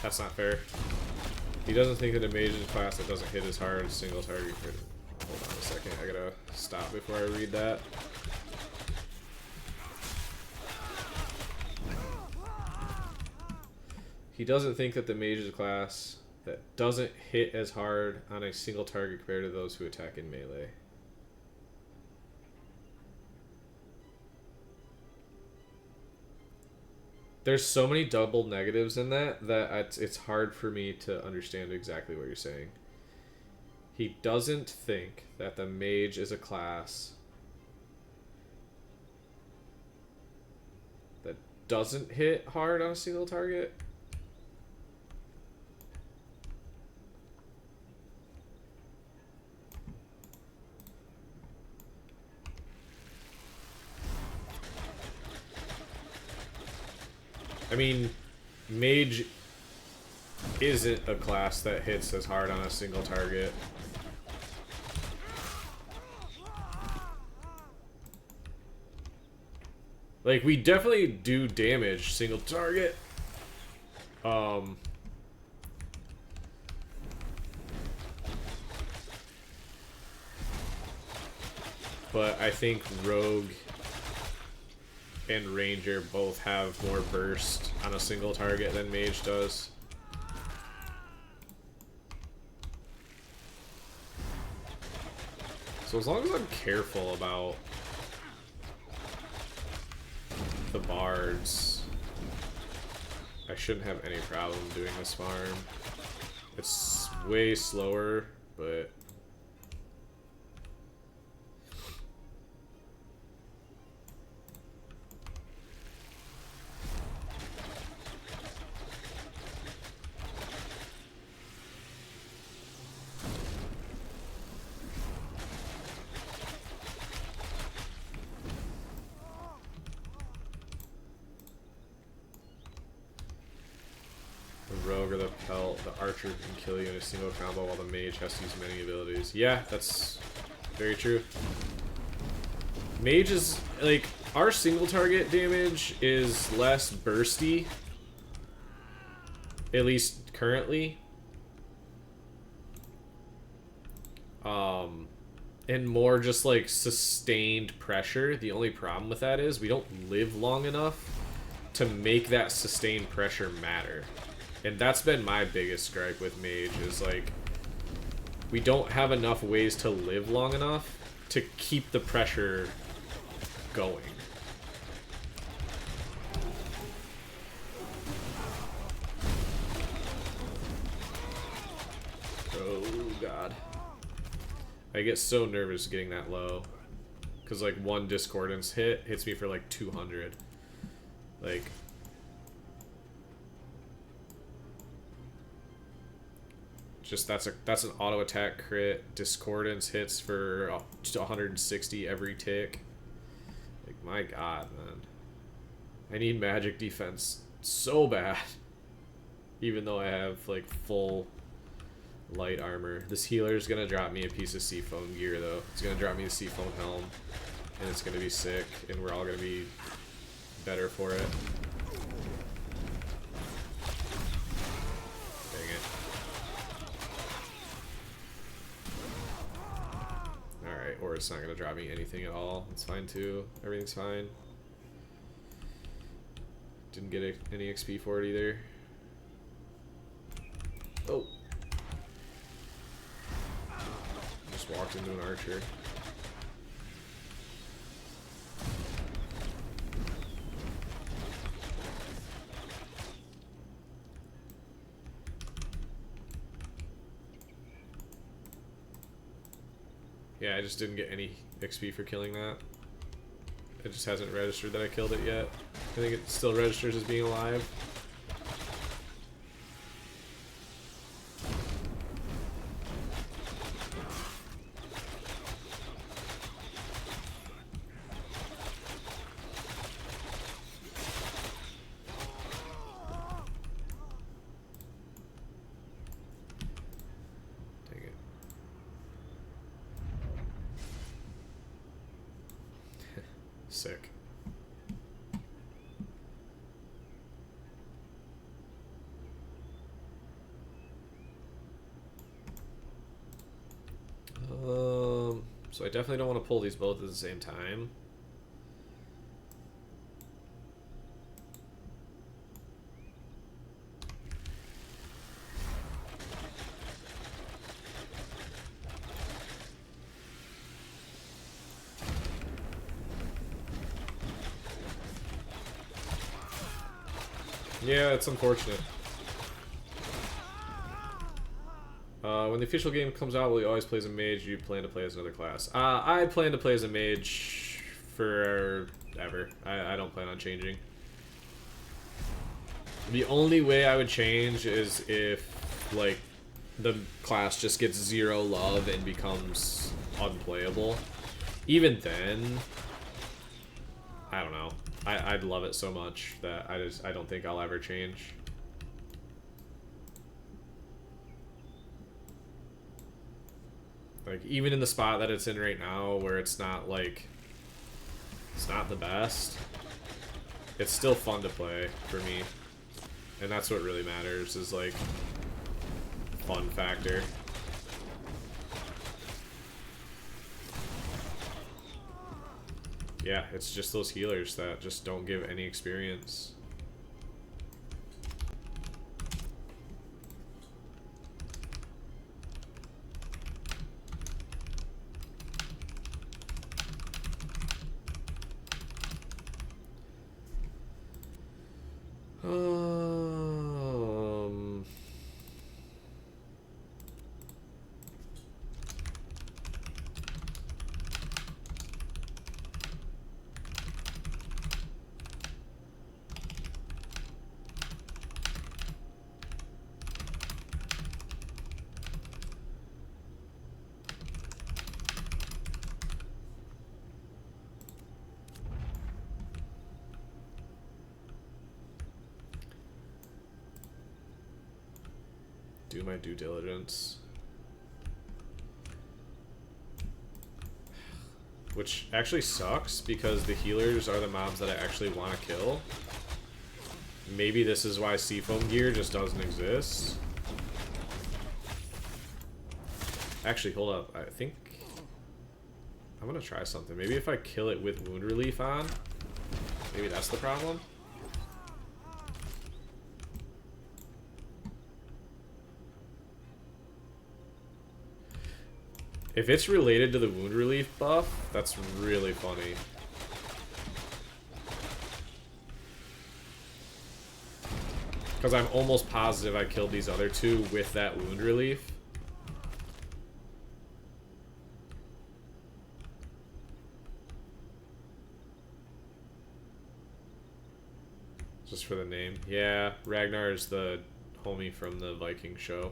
That's not fair. He doesn't think that a mage is a class that doesn't hit as hard as single target. Hold on a second, I gotta stop before I read that. He doesn't think that the mage is a class that doesn't hit as hard on a single target compared to those who attack in melee. There's so many double negatives in that it's hard for me to understand exactly what you're saying. He doesn't think that the mage is a class that doesn't hit hard on a single target. I mean, Mage isn't a class that hits as hard on a single target. Like, we definitely do damage single target. But I think Rogue and Ranger both have more burst on a single target than Mage does. So as long as I'm careful about the bards, I shouldn't have any problem doing this farm. It's way slower, but the archer can kill you in a single combo while the mage has to use many abilities. Yeah, that's very true. Mage is, like, our single target damage is less bursty. At least currently. And more just, like, sustained pressure. The only problem with that is we don't live long enough to make that sustained pressure matter. And that's been my biggest gripe with Mage, is like, we don't have enough ways to live long enough to keep the pressure going. Oh god. I get so nervous getting that low. Because like one Discordance hits me for like 200. Like, just that's an auto attack crit. Discordance hits for 160 every tick. Like, my god, man. I need magic defense so bad. Even though I have like full light armor. This healer is gonna drop me a piece of seafoam gear though. It's gonna drop me a seafoam helm. And it's gonna be sick, and we're all gonna be better for it. Or it's not going to drop me anything at all. It's fine too. Everything's fine. Didn't get any XP for it either. Oh. Just walked into an archer. Yeah, I just didn't get any XP for killing that. It just hasn't registered that I killed it yet. I think it still registers as being alive. Sick. So I definitely don't want to pull these both at the same time. Yeah, it's unfortunate. When the official game comes out, will you always play as a mage? Or you plan to play as another class? I plan to play as a mage forever. I don't plan on changing. The only way I would change is if, like, the class just gets 0 love and becomes unplayable. Even then, I don't know. I'd love it so much that I don't think I'll ever change. Like, even in the spot that it's in right now, where it's not, like, it's not the best, it's still fun to play for me. And that's what really matters, is, like, fun factor. Yeah, it's just those healers that just don't give any experience. Do my due diligence. Which actually sucks, because the healers are the mobs that I actually want to kill. Maybe this is why Seafoam gear just doesn't exist. Actually, hold up. I think I'm gonna try something. Maybe if I kill it with wound relief on, maybe that's the problem. If it's related to the wound relief buff, that's really funny. Because I'm almost positive I killed these other two with that wound relief. Just for the name. Yeah, Ragnar is the homie from the Viking show.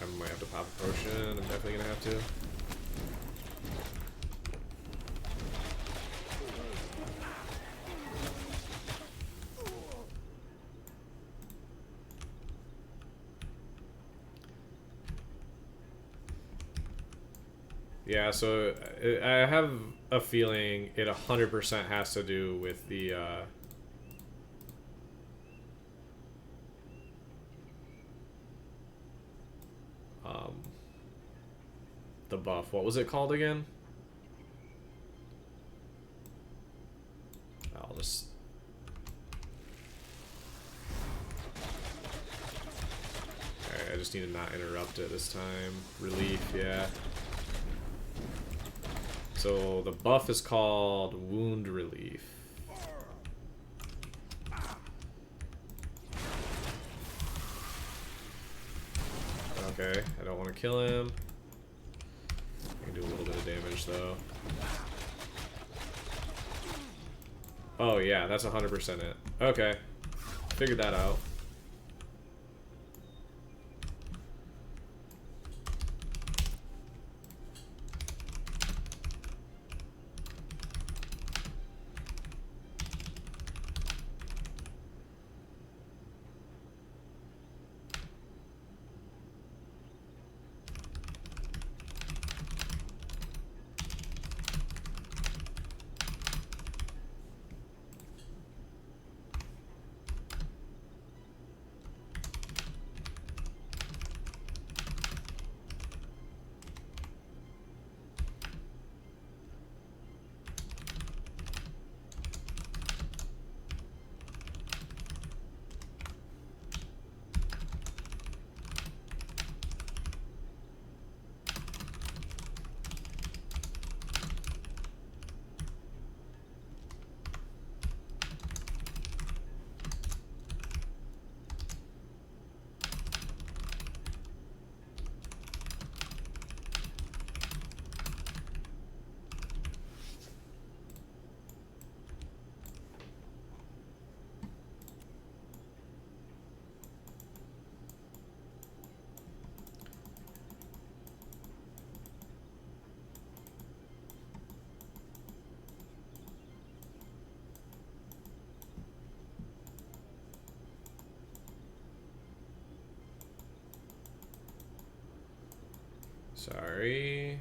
I might have to pop a potion. I'm definitely gonna have to. Yeah, so I have a feeling it 100% has to do with the buff. What was it called again? I'll just... Alright, I just need to not interrupt it this time. Relief, yeah. So the buff is called Wound Relief. Okay, I don't want to kill him. I can do a little bit of damage though. Oh yeah, that's 100% it. Okay, figured that out. Sorry.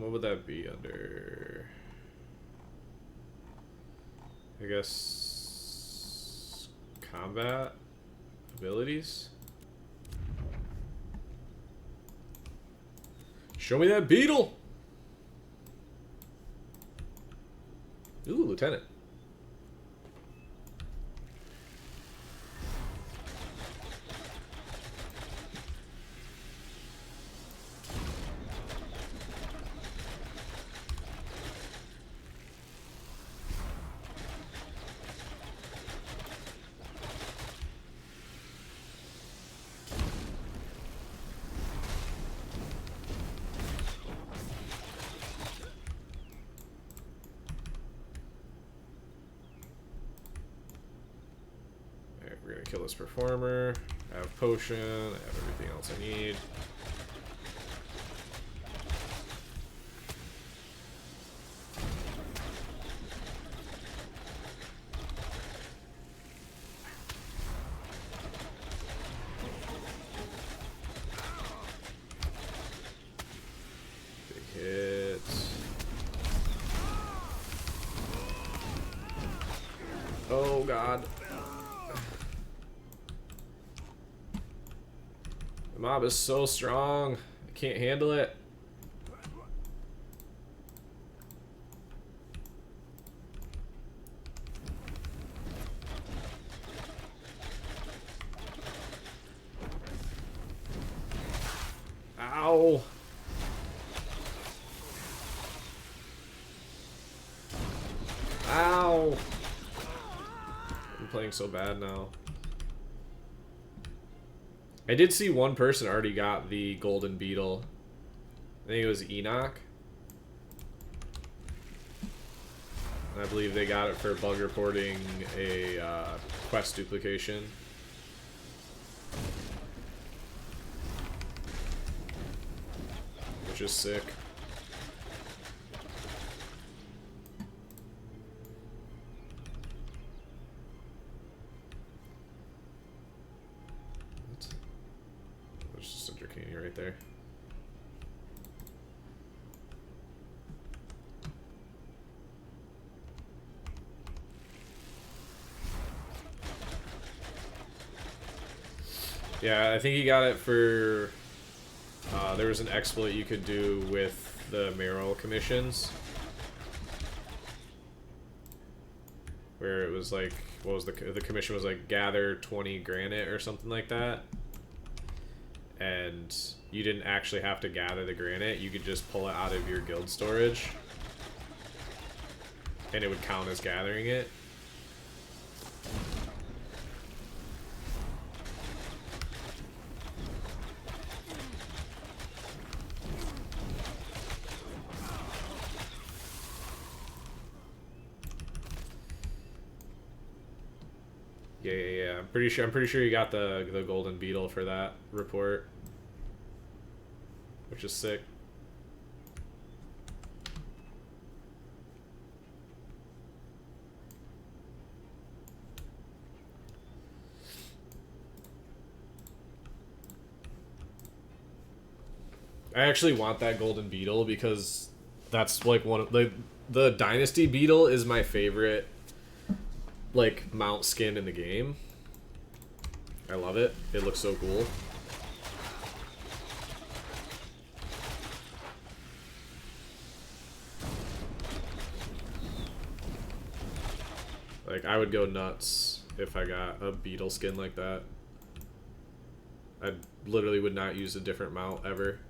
What would that be under? I guess combat abilities. Show me that beetle. Ooh, Lieutenant. We're gonna kill this performer. I have potion. I have everything else I need. Big hit. Oh God. The mob is so strong. I can't handle it. Ow. Ow. I'm playing so bad now. I did see one person already got the golden beetle. I think it was Enoch. And I believe they got it for bug reporting a quest duplication. Which is sick. There's just a Drakini right there. Yeah, I think he got it for... there was an exploit you could do with the mayoral commissions. Where it was like... What was the commission was like, gather 20 granite or something like that. And you didn't actually have to gather the granite. You could just pull it out of your guild storage. And it would count as gathering it. Yeah. I'm pretty sure you got the golden beetle for that report, which is sick. I actually want that golden beetle because that's like one of the dynasty beetle is my favorite like mount skin in the game. I love it. It looks so cool. Like I would go nuts if I got a beetle skin like that. I literally would not use a different mount ever.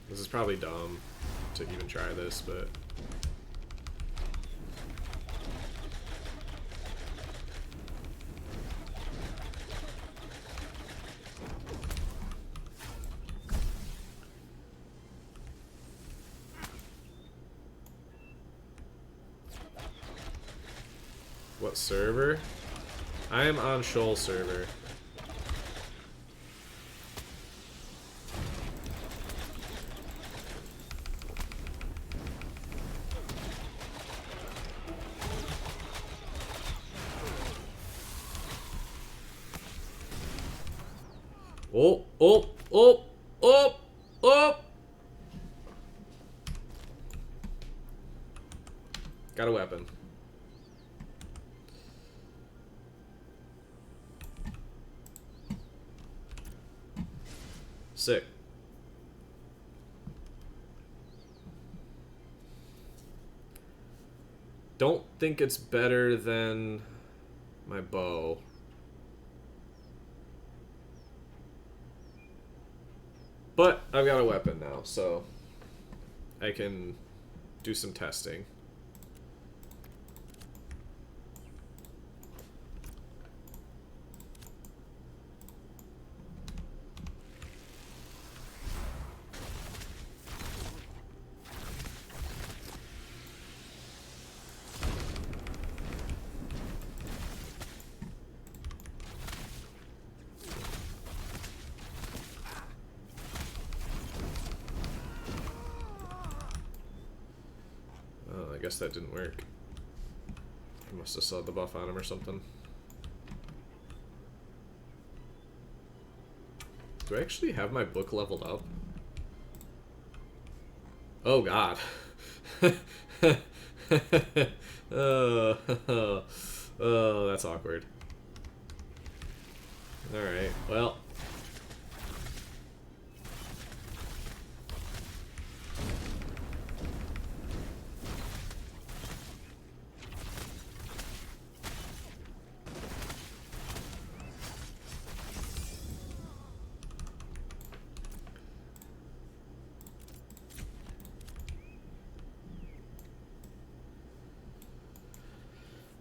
This is probably dumb to even try this, but What server? I am on Shoal server. Oh, oh, oh, oh, oh! Got a weapon. Sick. Don't think it's better than my bow. But I've got a weapon now, so I can do some testing. I guess that didn't work. I must have saw the buff on him or something. Do I actually have my book leveled up? Oh god. Oh, that's awkward. Alright, well.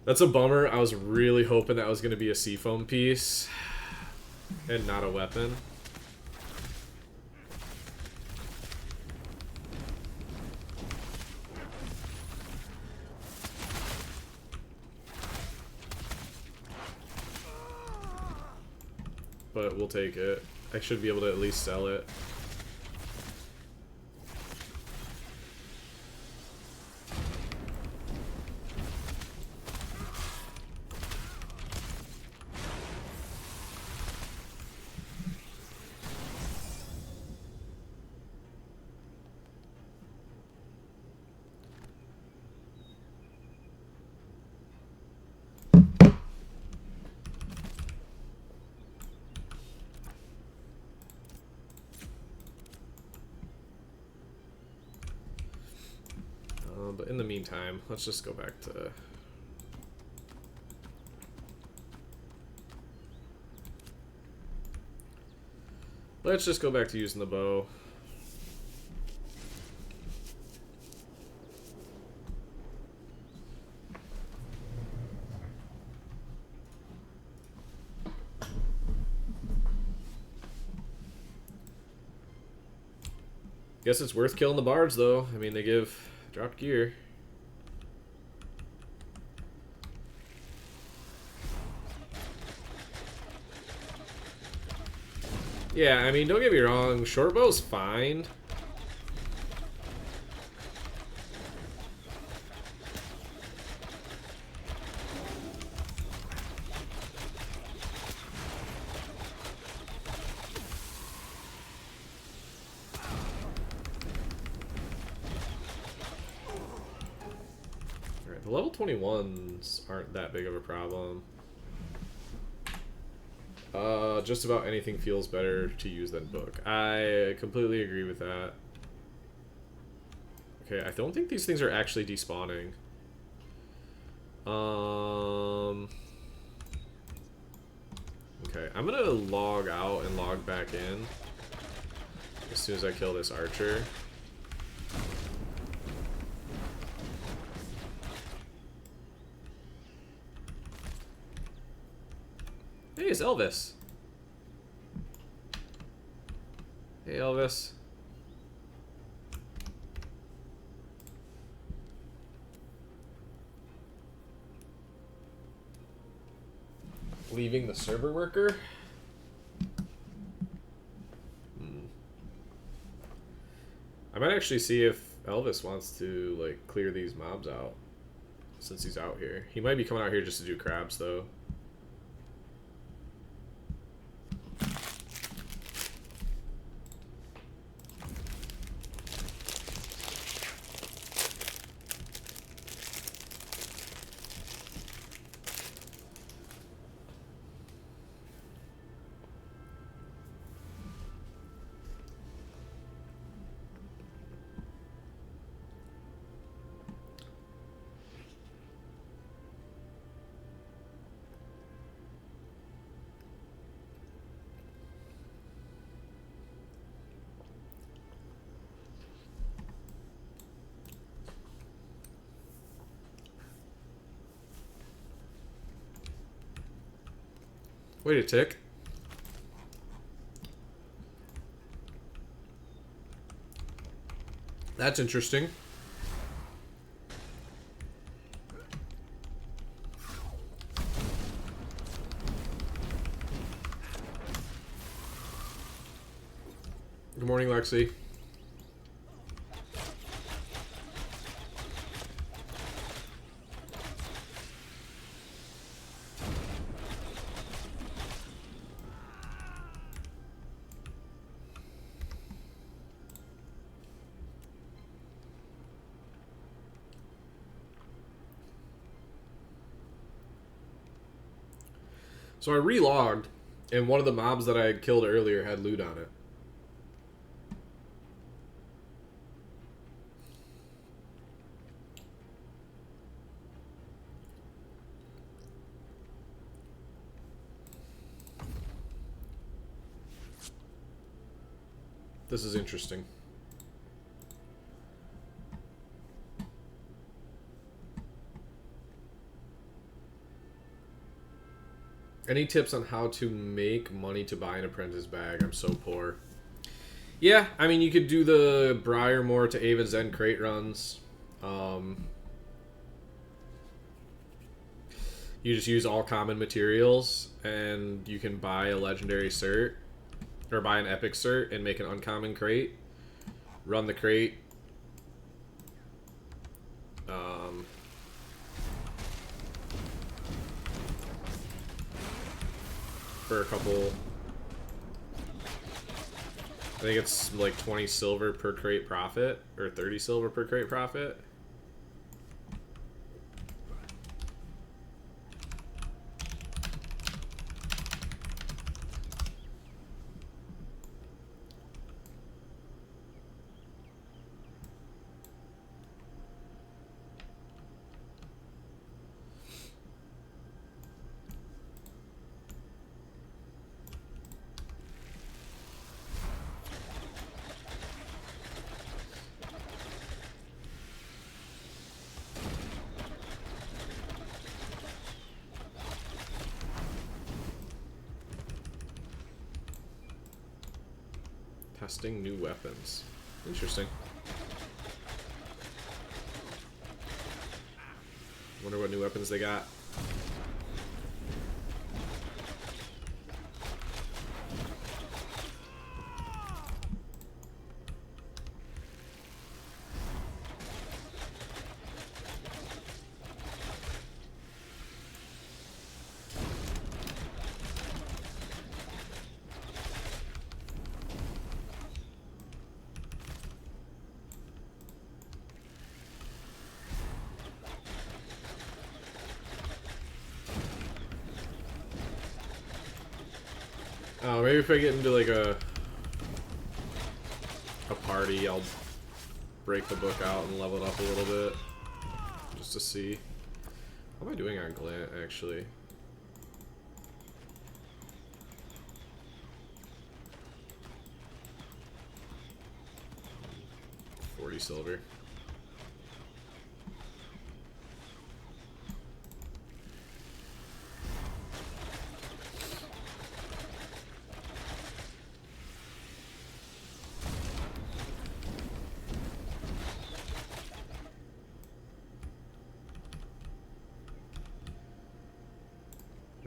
That's a bummer. I was really hoping that was going to be a seafoam piece and not a weapon. But we'll take it. I should be able to at least sell it. But in the meantime, let's just go back to... Let's just go back to using the bow. Guess it's worth killing the bards, though. I mean, they give dropped gear. Yeah, I mean, don't get me wrong, short bow's fine. Alright, the level 21s aren't that big of a problem. Just about anything feels better to use than book. I completely agree with that. Okay, I don't think these things are actually despawning. Okay, I'm gonna log out and log back in as soon as I kill this archer. Hey, it's Elvis. Hey, Elvis. leaving the server worker. I might actually see if Elvis wants to like clear these mobs out since he's out here. He might be coming out here just to do crabs though. Wait a tick. That's interesting. Good morning, Lexi. So I relogged, and one of the mobs that I had killed earlier had loot on it. This is interesting. Any tips on how to make money to buy an apprentice bag? I'm so poor. Yeah, I mean, you could do the Briarmore to Aven's End crate runs. You just use all common materials, and you can buy a legendary cert, or buy an epic cert, and make an uncommon crate. Run the crate. For a couple, I think it's like 20 silver per crate profit, or 30 silver per crate profit. Testing new weapons. Interesting. Wonder what new weapons they got. Maybe if I get into like a party, I'll break the book out and level it up a little bit, just to see. How am I doing on Glint, actually? $40 silver.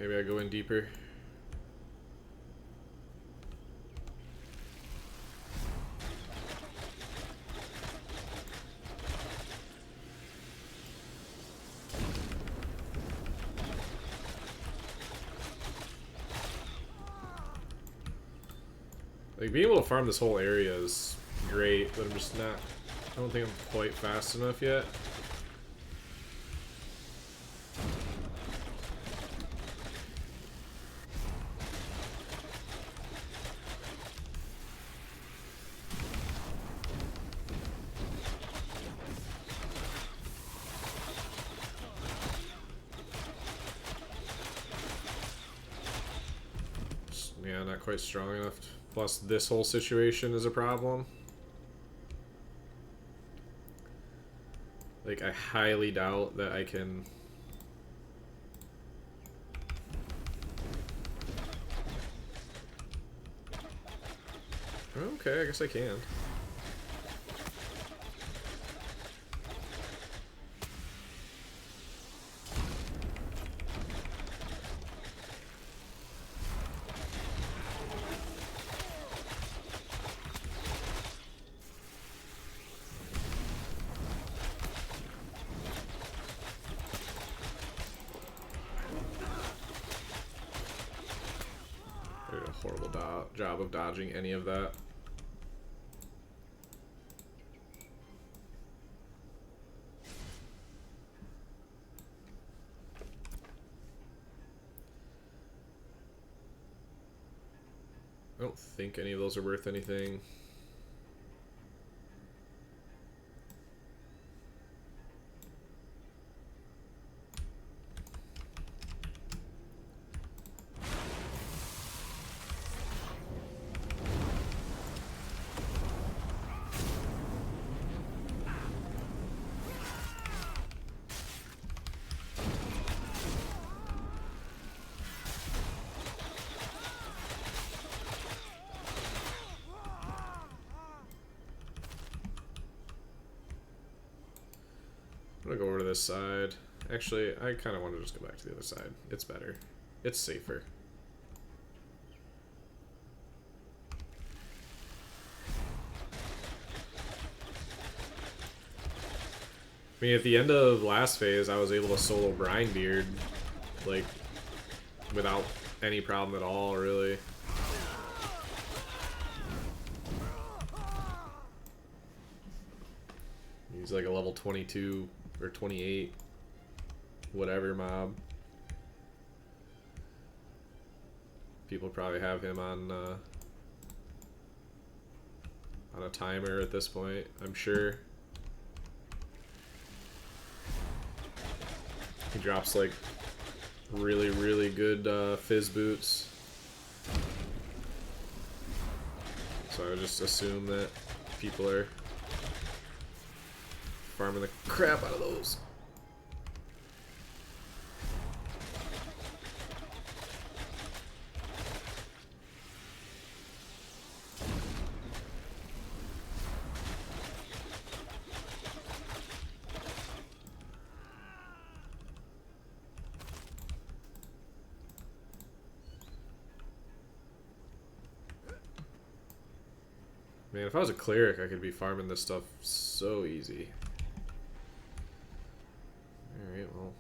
Maybe I go in deeper. Like, being able to farm this whole area is great, but I'm just not... I don't think I'm quite fast enough yet. Yeah, not quite strong enough. Plus, this whole situation is a problem. Like, I highly doubt that I can... Okay, I guess I can. I did a horrible job of dodging any of that. I don't think any of those are worth anything. I'm gonna go over to this side. Actually, I kind of want to just go back to the other side. It's better. It's safer. I mean, at the end of last phase, I was able to solo Brinebeard, like, without any problem at all, really. He's like a level 22 or 28, whatever mob. People probably have him on a timer at this point, I'm sure. He drops like really, really good fizz boots. So I would just assume that people are farming the crap out of those. Man, if I was a cleric, I could be farming this stuff so easy. Alright, well.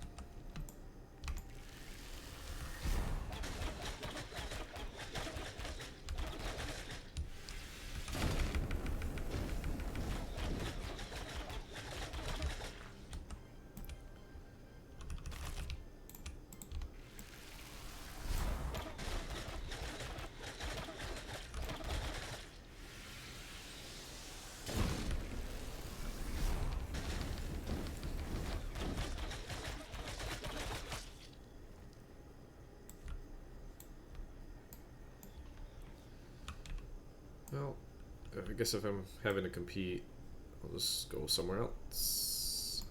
Well, I guess if I'm having to compete, I'll just go somewhere else.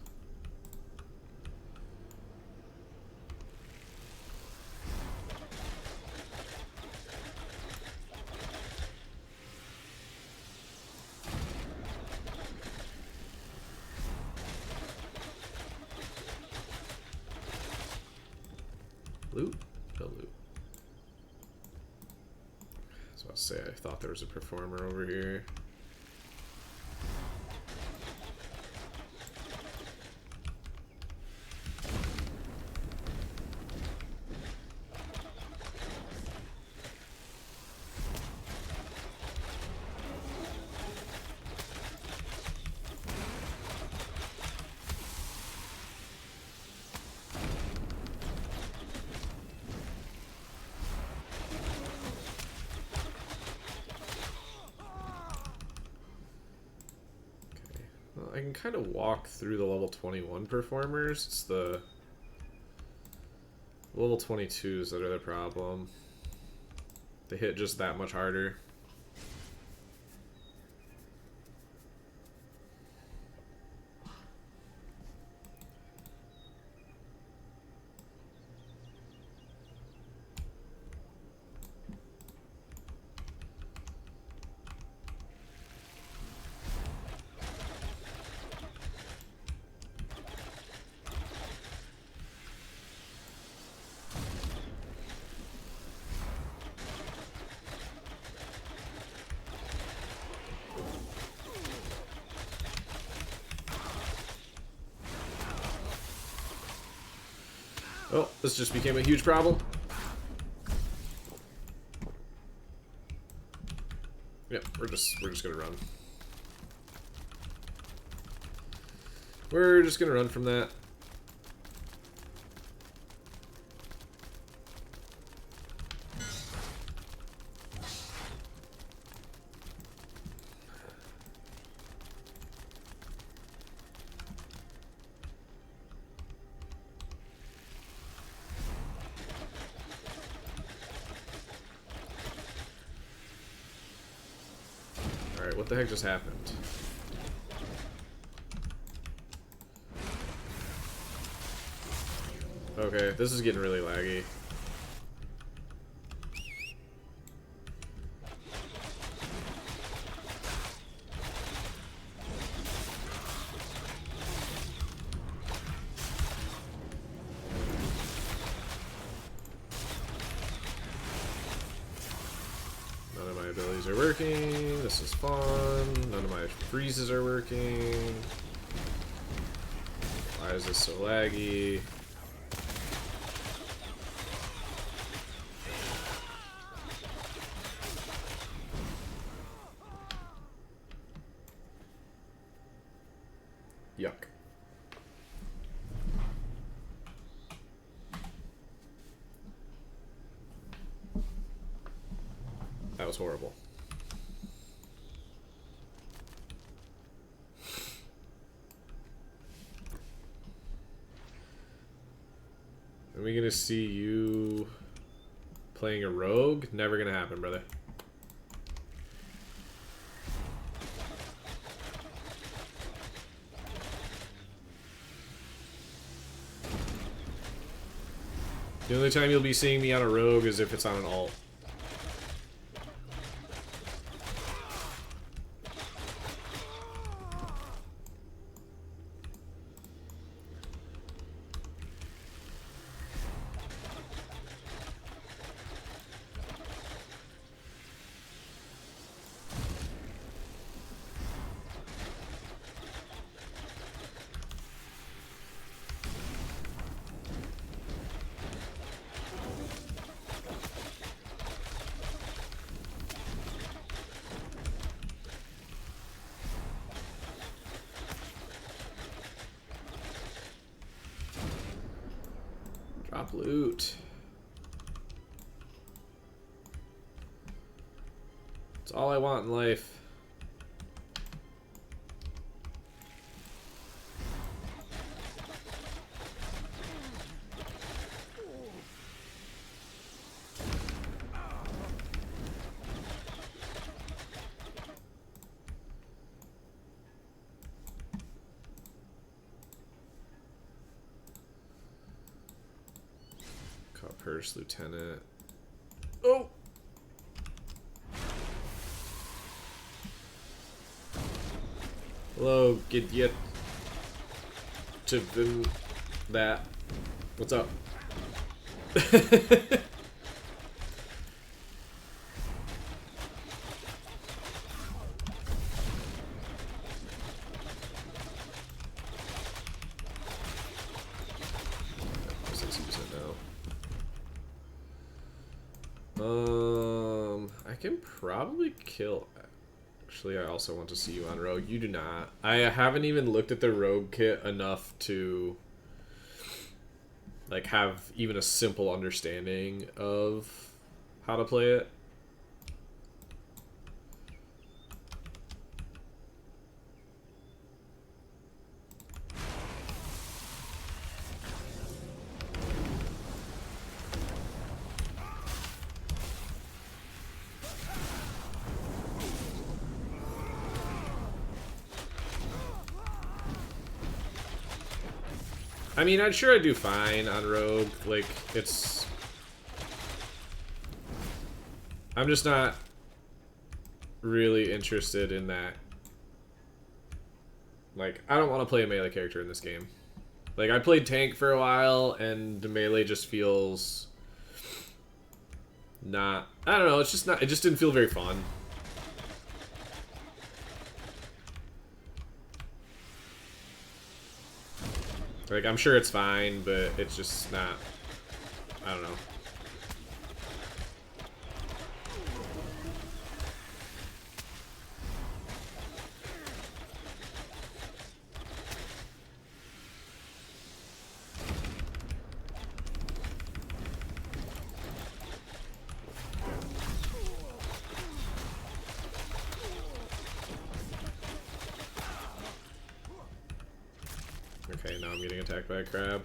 Loot? Hello. say I thought there was a performer over here. I can kind of walk through the level 21 performers. It's the level 22s that are the problem. They hit just that much harder. Oh, this just became a huge problem. Yep, we're just gonna run. We're just gonna run from that. Alright, what the heck just happened? Okay, this is getting really laggy. None of my abilities are working. This is fun. None of my freezes are working. Why is this so laggy? Yuck. That was horrible. Are we gonna see you playing a rogue? Never gonna happen, brother. The only time you'll be seeing me on a rogue is if it's on an alt. Drop loot. It's all I want in life. Purse Lieutenant. Oh! Hello, get to that. What's up? can probably kill... Actually, I also want to see you on Rogue. You do not. I haven't even looked at the Rogue kit enough to like have even a simple understanding of how to play it. I mean, I'm sure I do fine on Rogue. Like, it's... I'm just not really interested in that. Like, I don't want to play a melee character in this game. Like, I played tank for a while, and the melee just feels... not... I don't know, it's just not... It just didn't feel very fun. Like, I'm sure it's fine, but it's just not... I don't know. Okay, now I'm getting attacked by a crab.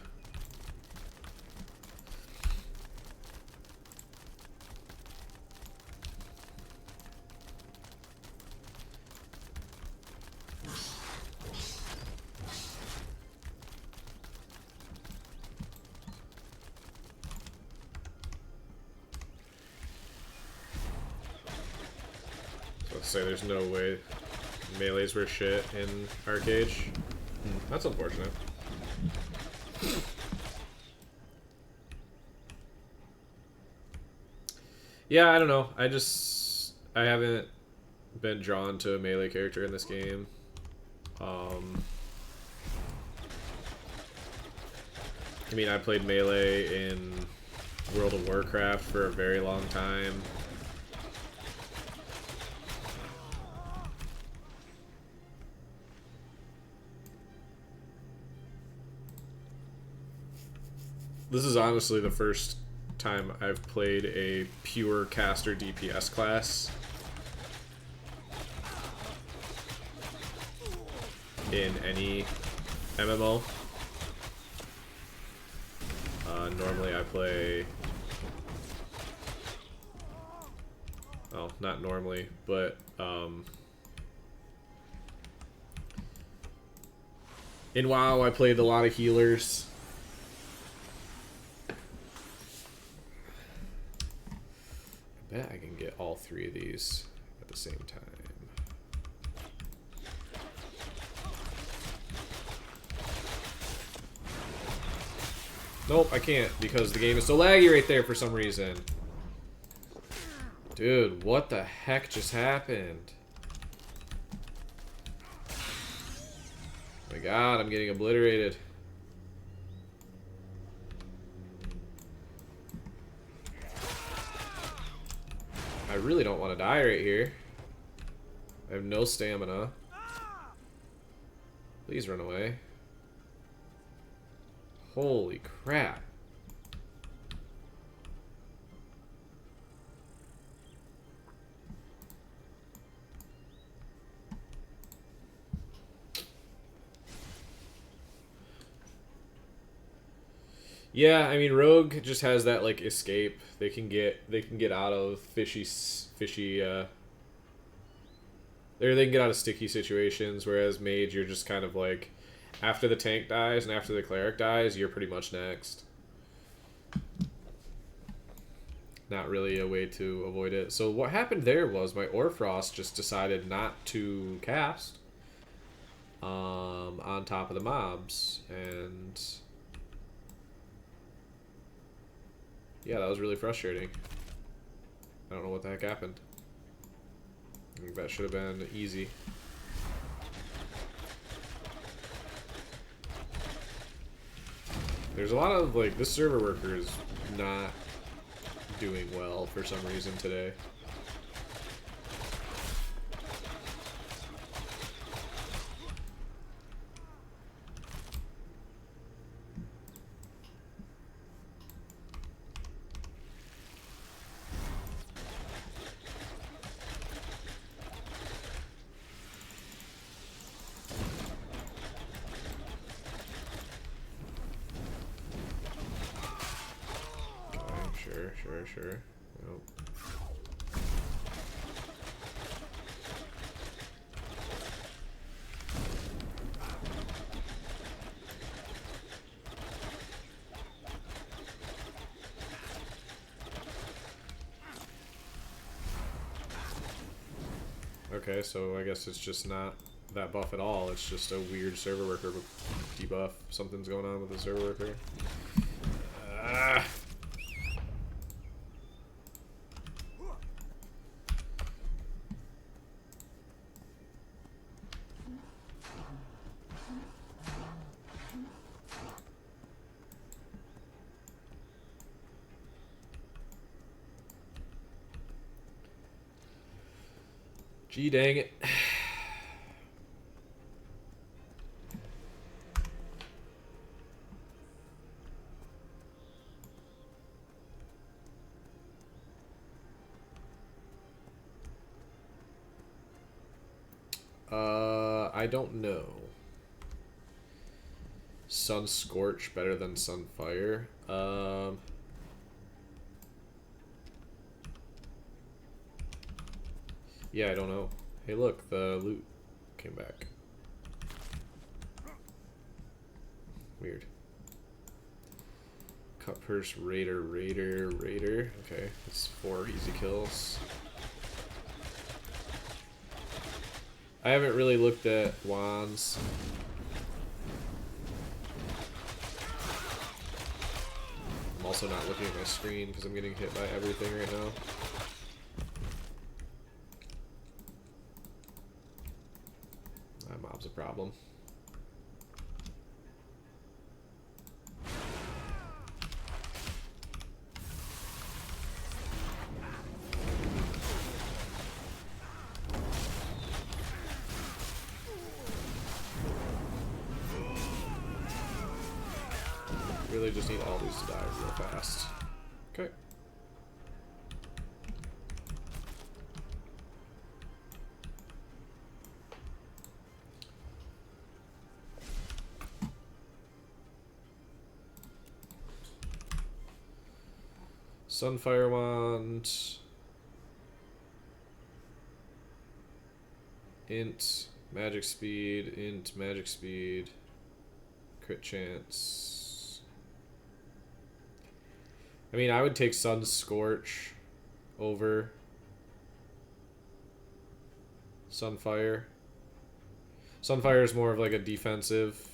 So let's say there's no way melees were shit in Arcade. That's unfortunate. Yeah, I don't know. I haven't been drawn to a melee character in this game. I mean, I played melee in World of Warcraft for a very long time. This is honestly the first time I've played a pure caster DPS class in any MMO. Normally I play... Well, not normally, but in WoW I played a lot of healers. I bet I can get all three of these at the same time. Nope, I can't because the game is so laggy right there for some reason. Dude, what the heck just happened? Oh my god, I'm getting obliterated. I really don't want to die right here. I have no stamina. Please run away. Holy crap. Yeah, I mean Rogue just has that like escape. They can get out of they can get out of sticky situations, whereas Mage you're just kind of like after the tank dies and after the cleric dies, you're pretty much next. Not really a way to avoid it. So what happened there was my Orfrost just decided not to cast on top of the mobs, and yeah, that was really frustrating. I don't know what the heck happened. I think that should have been easy. There's a lot of, like, this server worker is not doing well for some reason today. for sure. Nope. Okay, so I guess it's just not that buff at all. It's just a weird server worker debuff. Something's going on with the server worker. Ah. Gee dang it. I don't know. Sun Scorch better than Sun Fire. Yeah, I don't know. Hey, look, the loot came back. Weird. Cutpurse, Raider. Okay, that's 4 easy kills. I haven't really looked at wands. I'm also not looking at my screen because I'm getting hit by everything right now. That mob's a problem. Really just need all these to die real fast. Okay. Sunfire Wand. Int, magic speed, crit chance. I mean, I would take Sun Scorch over Sunfire. Sunfire is more of like a defensive.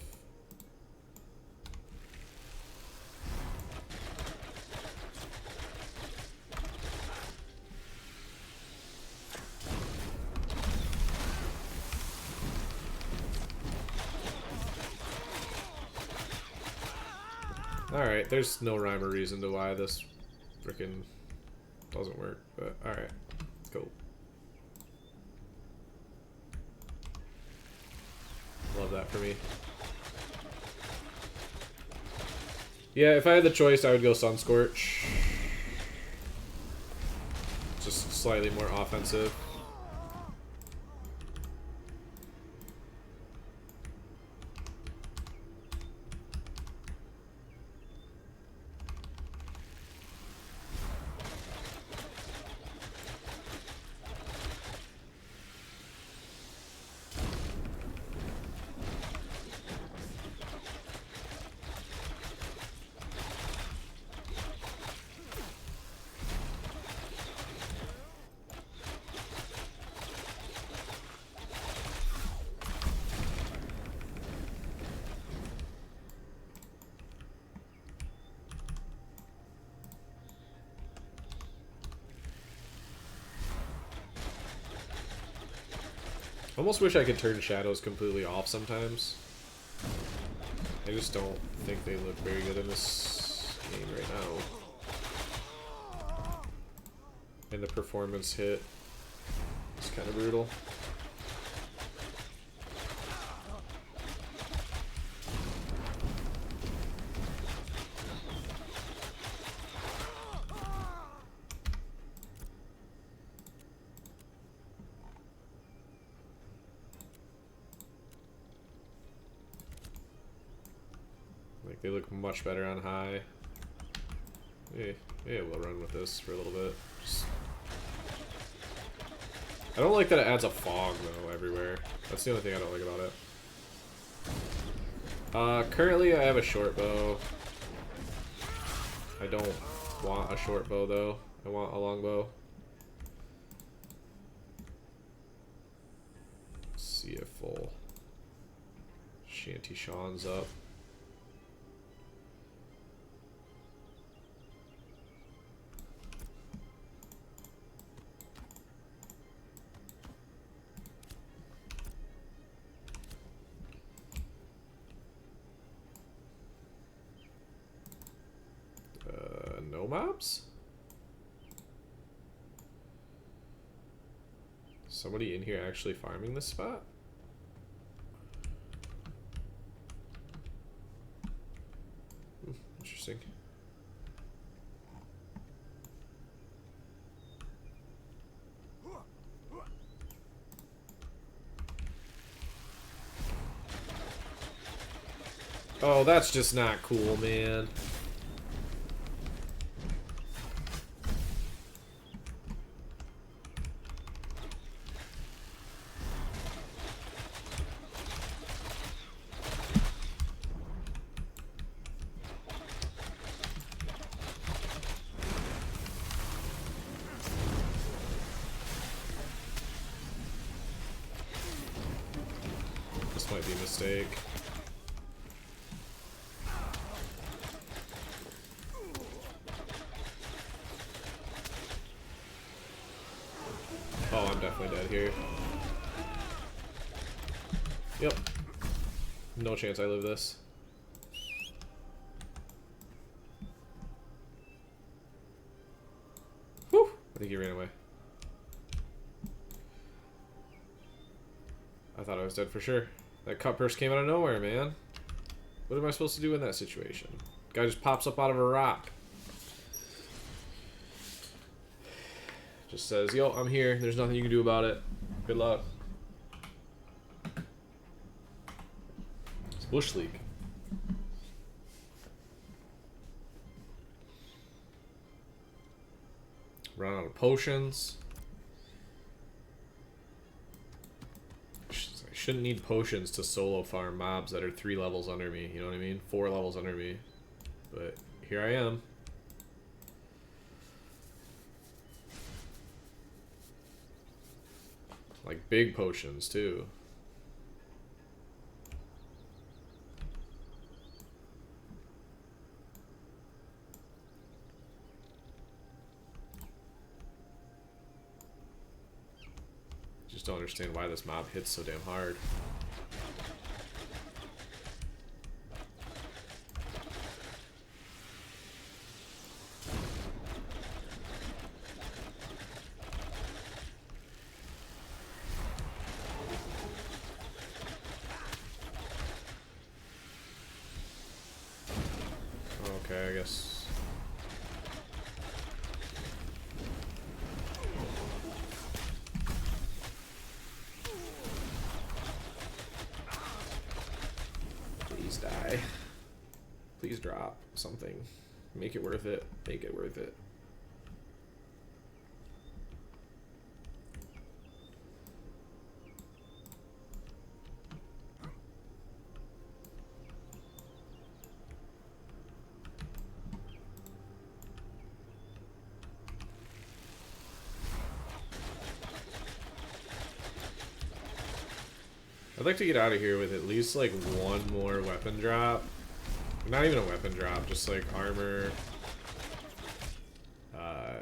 Alright, there's no rhyme or reason to why this frickin' doesn't work, but alright, let's go. Love that for me. Yeah, if I had the choice, I would go Sun Scorch. Just slightly more offensive. Almost wish I could turn shadows completely off sometimes. I just don't think they look very good in this game right now. And the performance hit is kind of brutal. They look much better on high. Yeah, we'll run with this for a little bit. Just... I don't like that it adds a fog, though, everywhere. That's the only thing I don't like about it. Currently I have a short bow. I don't want a short bow, though. I want a long bow. Let's see if full Shanty Sean's up. No mobs? Somebody in here actually farming this spot? Interesting. Oh, that's just not cool, man. Might be a mistake. Oh, I'm definitely dead here. Yep. No chance I live this. Whew! I think he ran away. I thought I was dead for sure. That cut purse came out of nowhere, man. What am I supposed to do in that situation? Guy just pops up out of a rock. Just says, yo, I'm here. There's nothing you can do about it. Good luck. It's Bush League. Run out of potions. Shouldn't need potions to solo farm mobs that are 3 levels under me, you know what I mean? 4 levels under me. But here I am. Like big potions too. Just don't understand why this mob hits so damn hard. Okay, I guess. Please die. Please drop something. Make it worth it. Make it worth it. I'd like to get out of here with at least like one more weapon drop. Not even a weapon drop, just like armor. A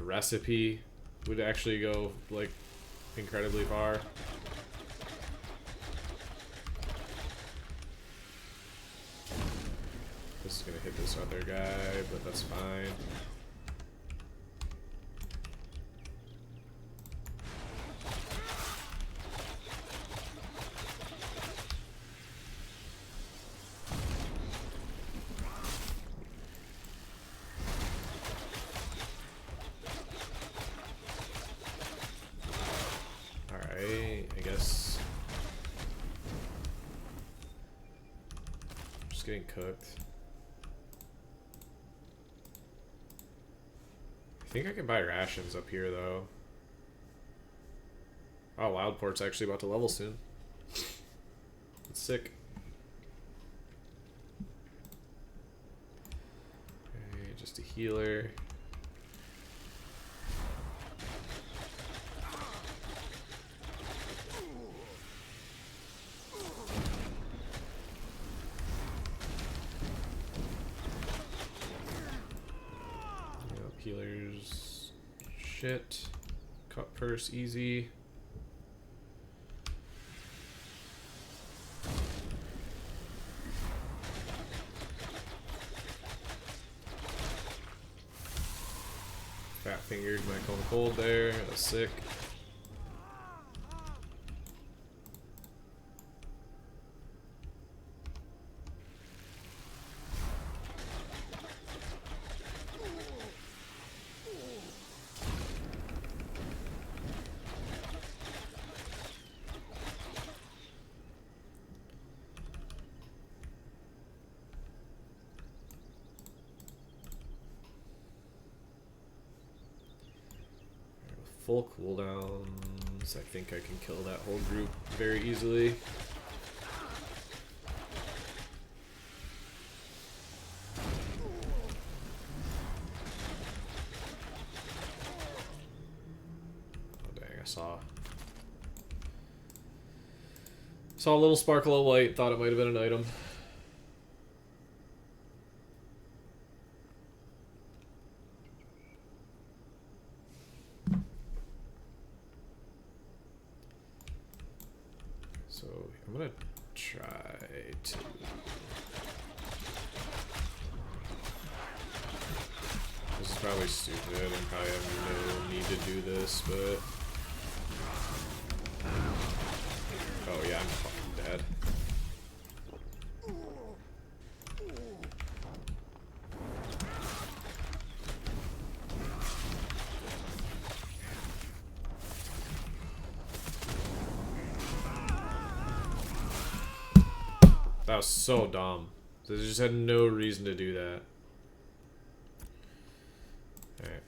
recipe would actually go like incredibly far. This is gonna hit this other guy, but that's fine. getting cooked. I think I can buy rations up here, though. Oh, Loudport's actually about to level soon. That's sick. Okay, just a healer. Yep, healers. Shit. Cut purse easy. Fat fingered my cone cold there. That's sick. Full cooldowns. I think I can kill that whole group very easily. Oh dang, I saw a little sparkle of light, thought it might have been an item. So I'm gonna try to. This is probably stupid and probably have no need to do this, but. Oh yeah, I'm fucking dead. That was so dumb. They just had no reason to do that. Alright.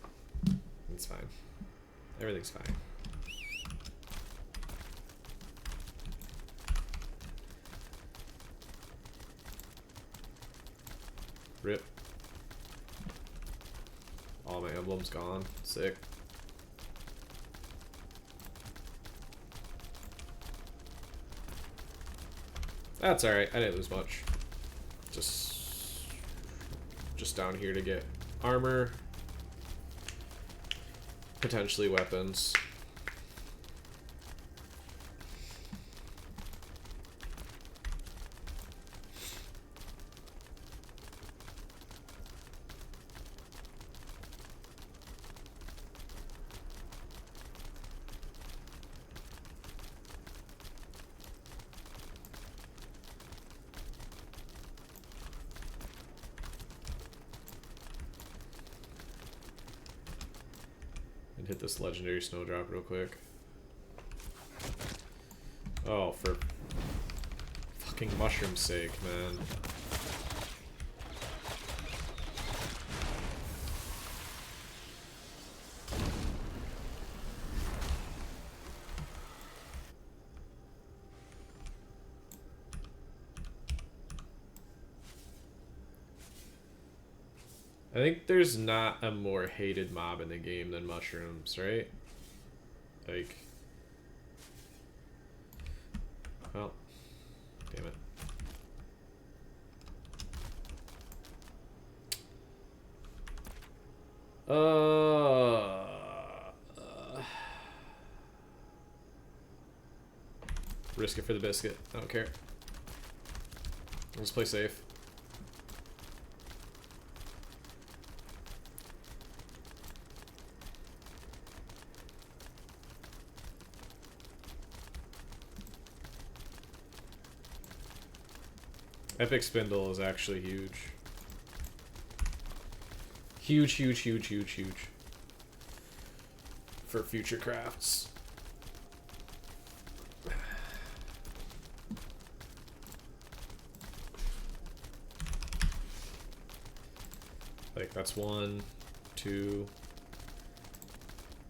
It's fine. Everything's fine. Rip. All my emblems gone. Sick. That's alright, I didn't lose much. Just down here to get armor. Potentially weapons. Hit this legendary snowdrop real quick. Oh, for fucking mushroom's sake, man. I think there's not a more hated mob in the game than mushrooms, right? Like... Well, damn it. Risk it for the biscuit. I don't care. Let's play safe. Epic Spindle is actually huge. Huge, huge, huge, huge, huge. For future crafts. Like that's 1, 2,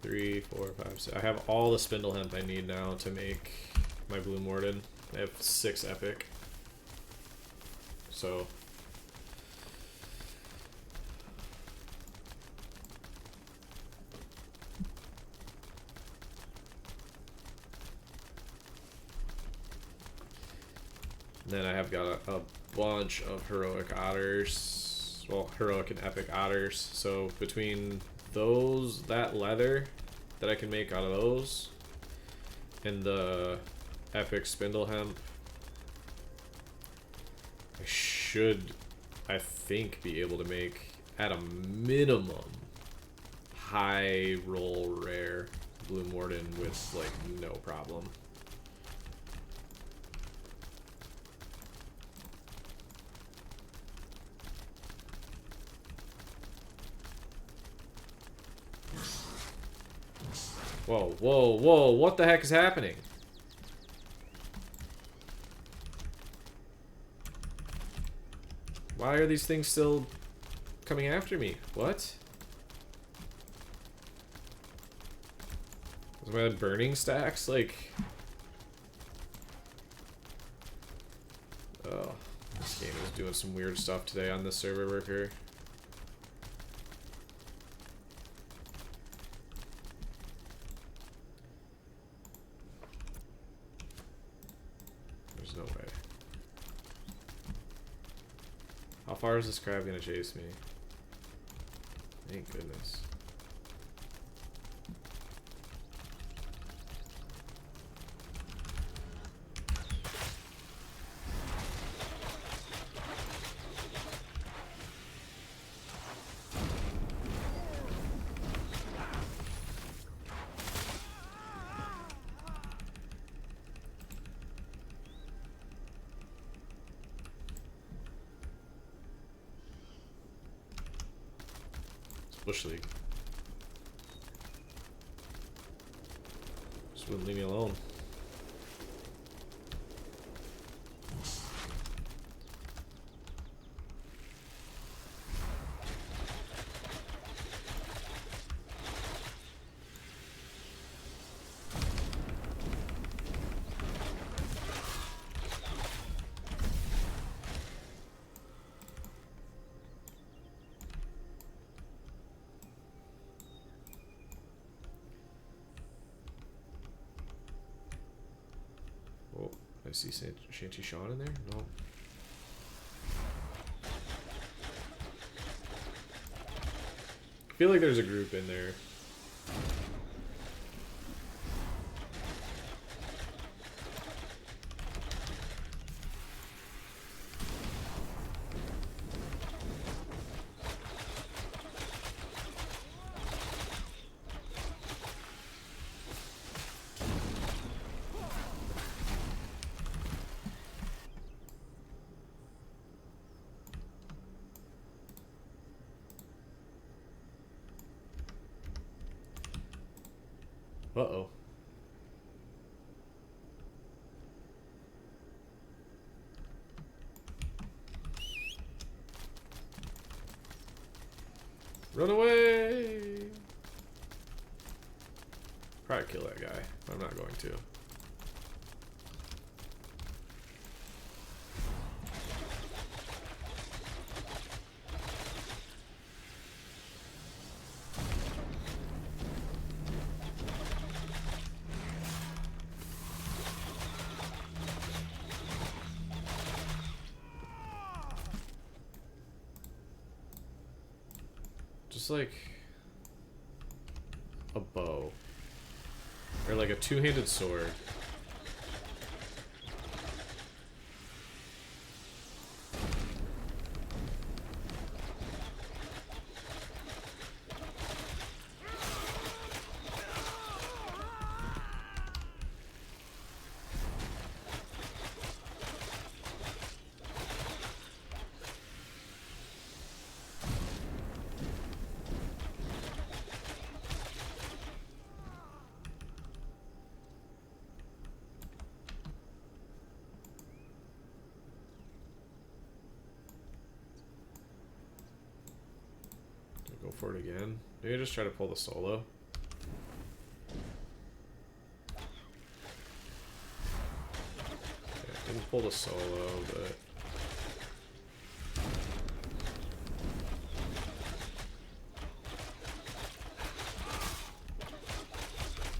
3, 4, 5, 6. I have all the spindle hemp I need now to make my Bloom Warden. I have 6 epic. So then I have got a bunch of heroic otters. Well, heroic and epic otters. So between those, that leather that I can make out of those, and the epic spindle hemp, I should, I think, be able to make, at a minimum, high roll rare Bloom Warden with, like, no problem. Whoa, whoa, whoa, what the heck is happening? Why are these things still coming after me? What? Is my burning stacks like... Oh, this game is doing some weird stuff today on this server worker. There's no way. How far is this crab gonna chase me? Thank goodness. Bush League. Just wouldn't leave me alone. I see Shanty Sean in there? No. I feel like there's a group in there. Uh-oh. Run away! Probably kill that guy. I'm not going to. Just like a bow or like a two-handed sword. for it again. Maybe just try to pull the solo. Yeah, didn't pull the solo, but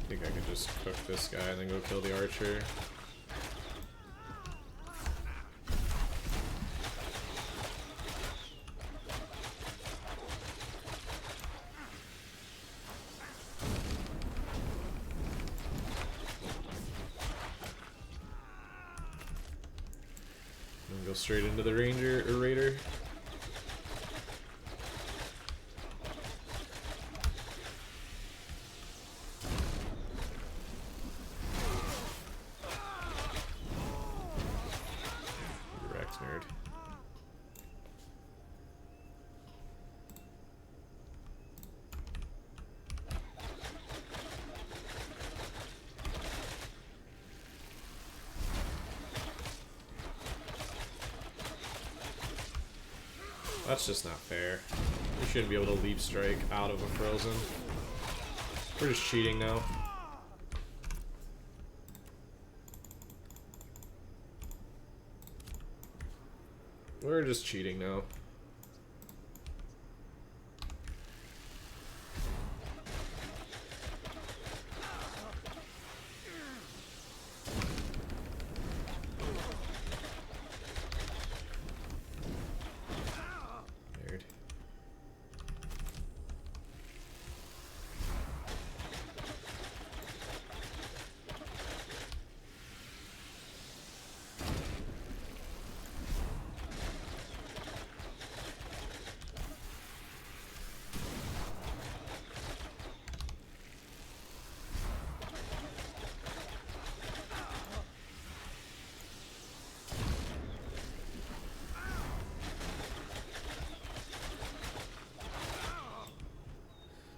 I think I could just cook this guy and then go kill the archer. And go straight into the ranger or raider. Nerd. That's just not fair. We shouldn't be able to leap strike out of a frozen. We're just cheating now. We're just cheating now. Nerd.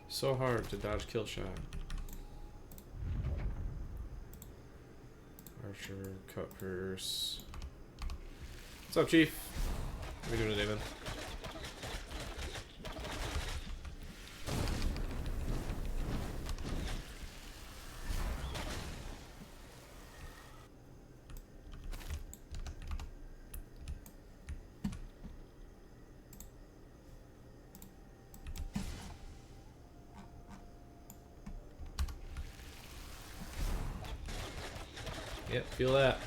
So hard to dodge kill shot. Archer, cut purse. What's up, Chief? What are you doing today, man? Yep, feel that.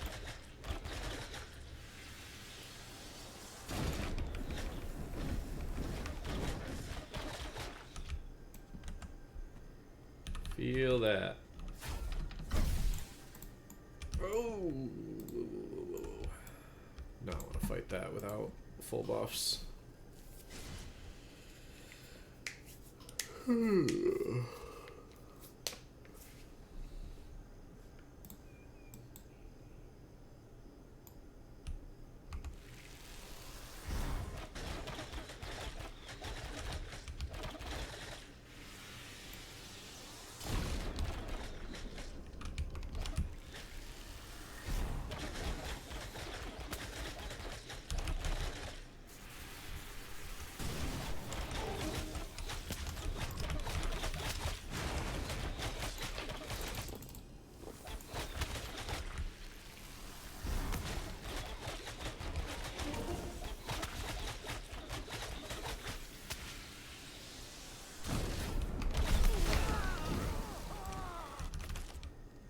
Feel that. Oh! No, I want to fight that without full buffs.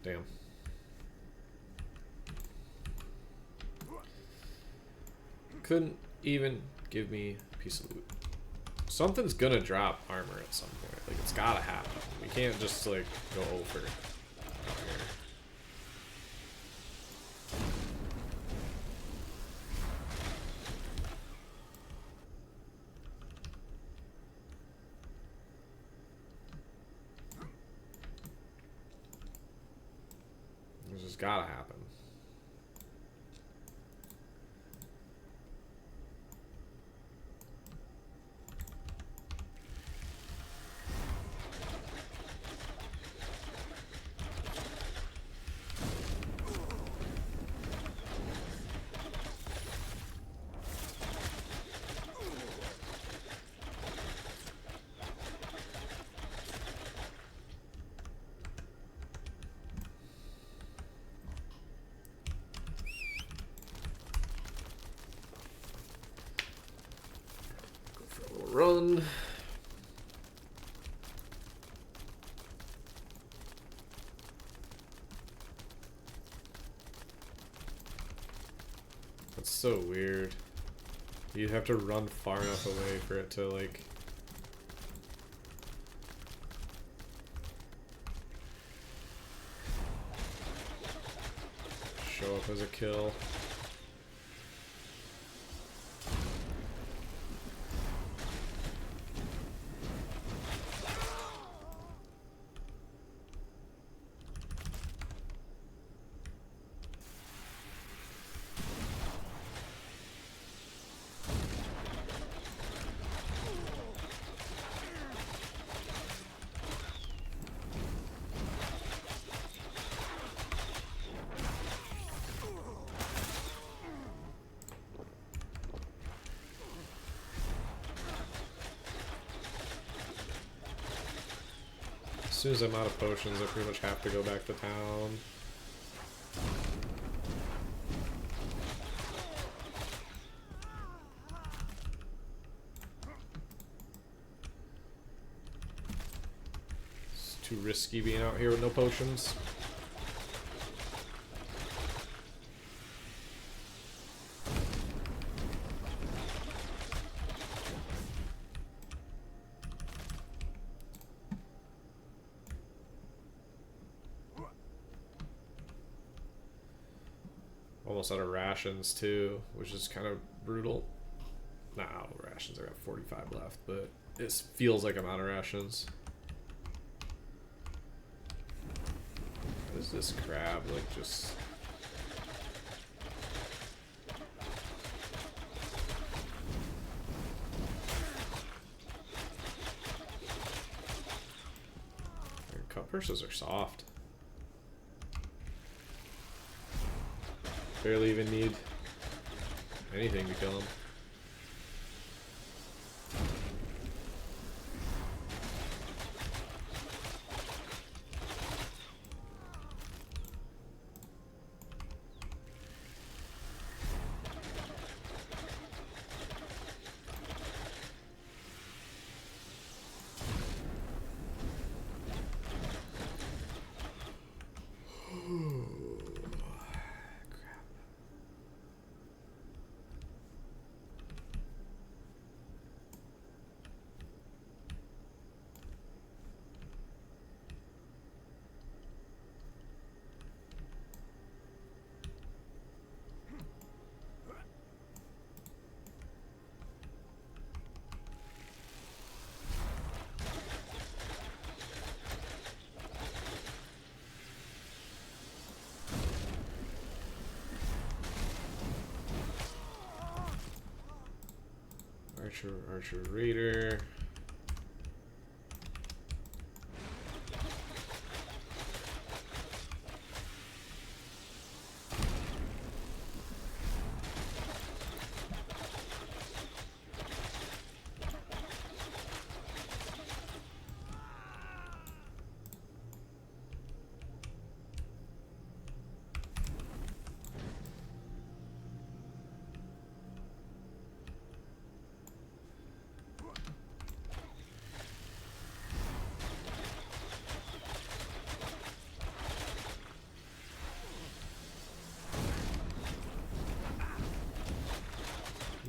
Damn. Couldn't even give me a piece of loot. Something's gonna drop armor at some point. Like, it's gotta happen. We can't just, like, go over out here. This has gotta happen. one. That's so weird. You'd have to run far enough away for it to, like... show up as a kill. As soon as I'm out of potions, I pretty much have to go back to town. It's too risky being out here with no potions. Almost out of rations too, which is kind of brutal. Nah, rations, I got 45 left, but it feels like I'm out of rations. What is this crab, like, just... Cut purses are soft. Barely even need anything to kill him. Archer Raider.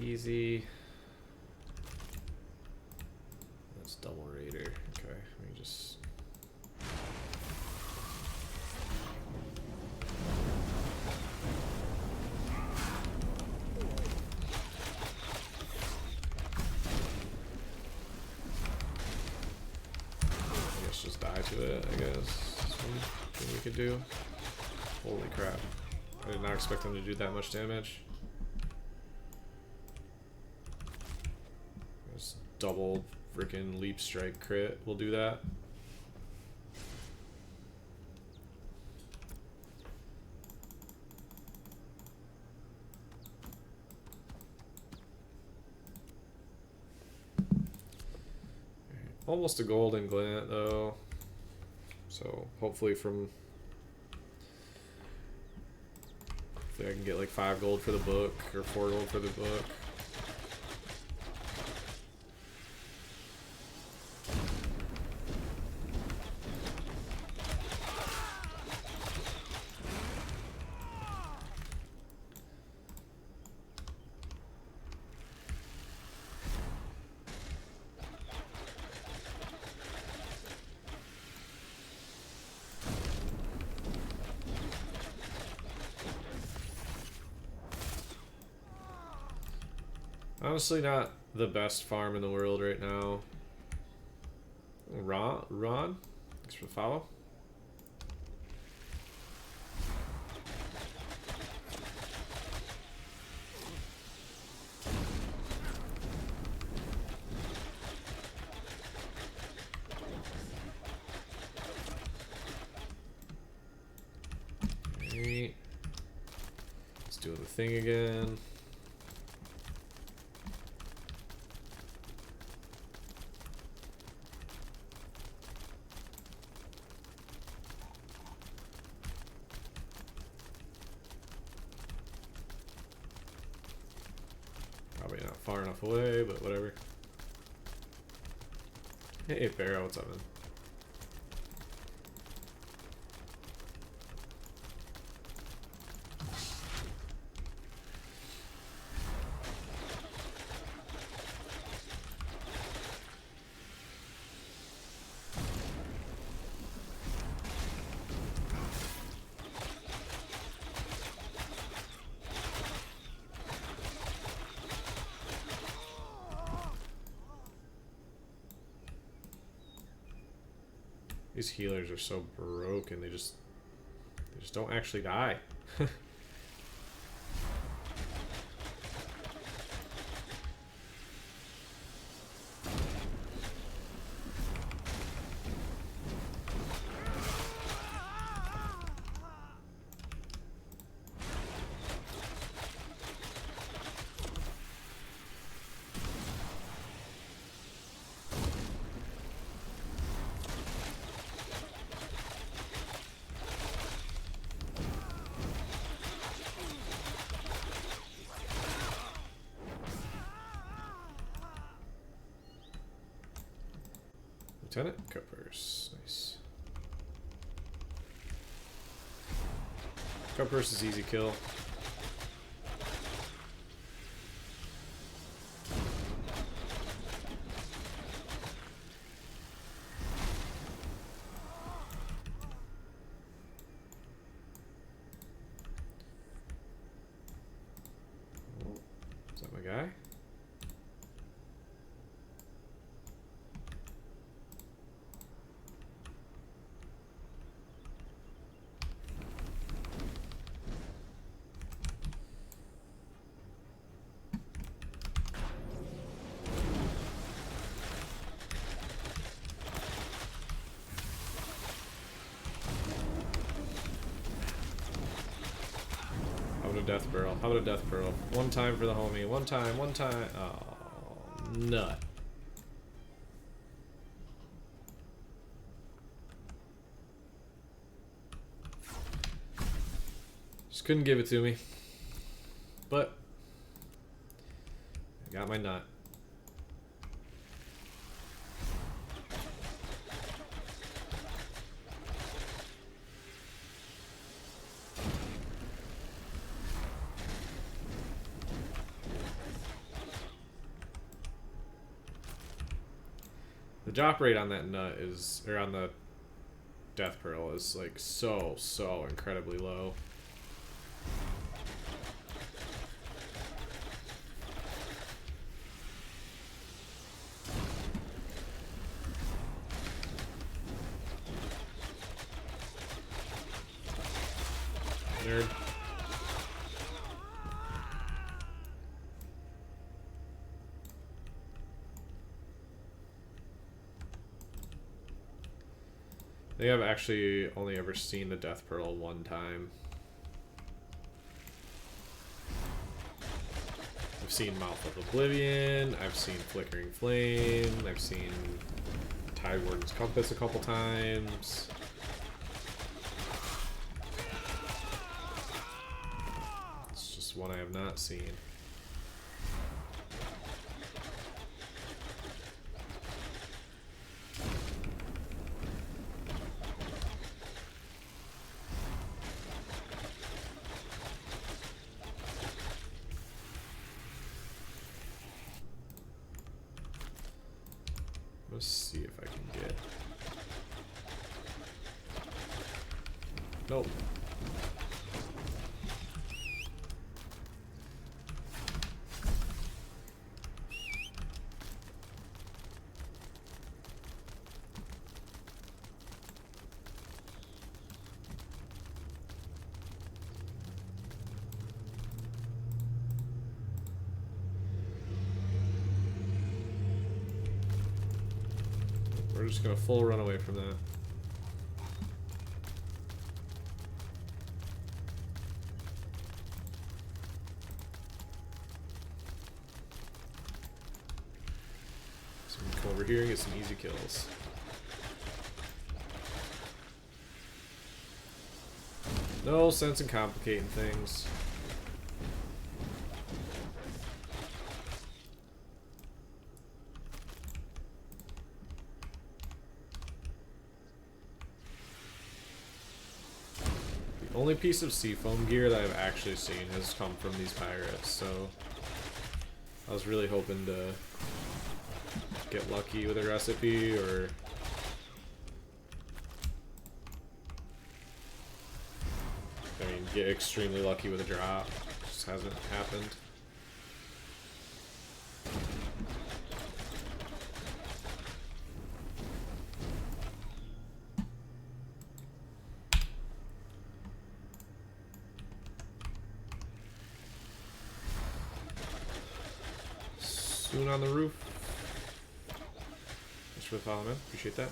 Easy. That's double raider. Okay, let me just. I guess just die to it, I guess. That's one thing we could do. Holy crap. I did not expect them to do that much damage. Double freaking leap strike crit will do that. Almost a golden glint though, so hopefully I can get like 5 gold for the book or 4 gold for the book. Honestly, not the best farm in the world right now. Ron? Thanks for the follow. Alright. Let's do the thing again. Probably not far enough away, but whatever. Hey, Pharaoh, what's up, man? These healers are so broken, they just don't actually die. Lieutenant Cuppers, nice. Cuppers is easy kill. Is that my guy? Death barrel. How about a death barrel? One time for the homie. One time. Oh, nut. Just couldn't give it to me. But I got my nut. The drop rate on that nut is, or on the death pearl is like so incredibly low. Nerd. I think I've actually only ever seen the Death Pearl one time. I've seen Mouth of Oblivion, I've seen Flickering Flame, I've seen Tide Warden's Compass a couple times. It's just one I have not seen. Let's see if I can get... Nope. just gonna full run away from that. So we can come over here and get some easy kills. No sense in complicating things. The only piece of seafoam gear that I've actually seen has come from these pirates, so I was really hoping to get lucky with a recipe or get extremely lucky with a drop. Just hasn't happened. Soon on the roof. Thanks for the follow, man. Appreciate that.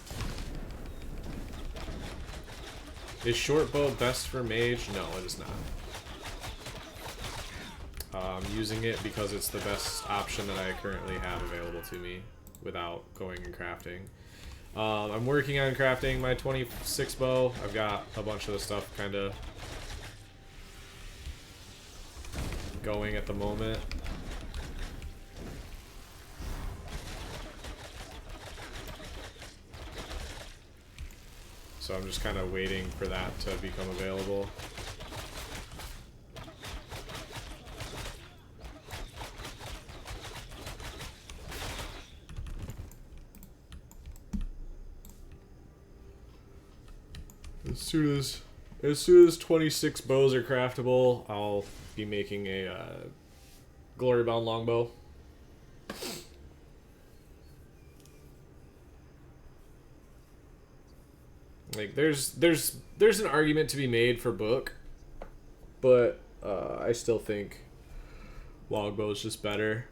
Is short bow best for mage? No, it is not. I'm using it because it's the best option that I currently have available to me without going and crafting. I'm working on crafting my 26 bow. I've got a bunch of the stuff kind of going at the moment. So I'm just kind of waiting for that to become available. As soon as 26 bows are craftable, I'll be making a glory bound longbow. Like there's an argument to be made for book, but I still think longbow is just better.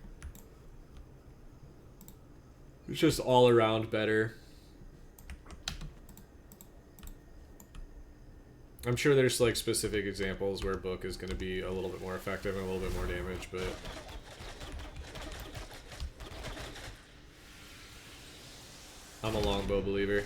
It's just all around better. I'm sure there's like specific examples where book is going to be a little bit more effective and a little bit more damage, but I'm a longbow believer.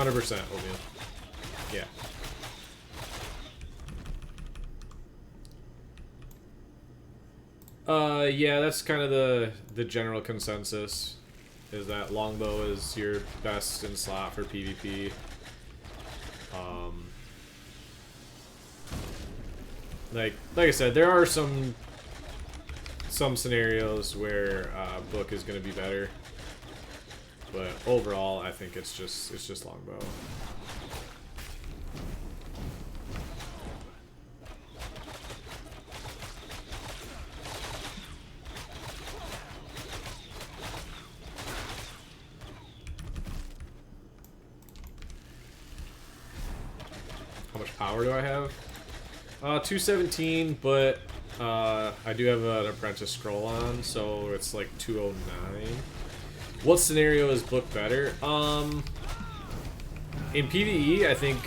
%, oatmeal. Yeah. Yeah, that's kind of the general consensus, is that longbow is your best in slot for PvP. Like I said, there are some scenarios where book is going to be better. But overall, I think it's just longbow. How much power do I have? 217, but I do have an apprentice scroll on, so it's like 209. What scenario is book better? In PvE, I think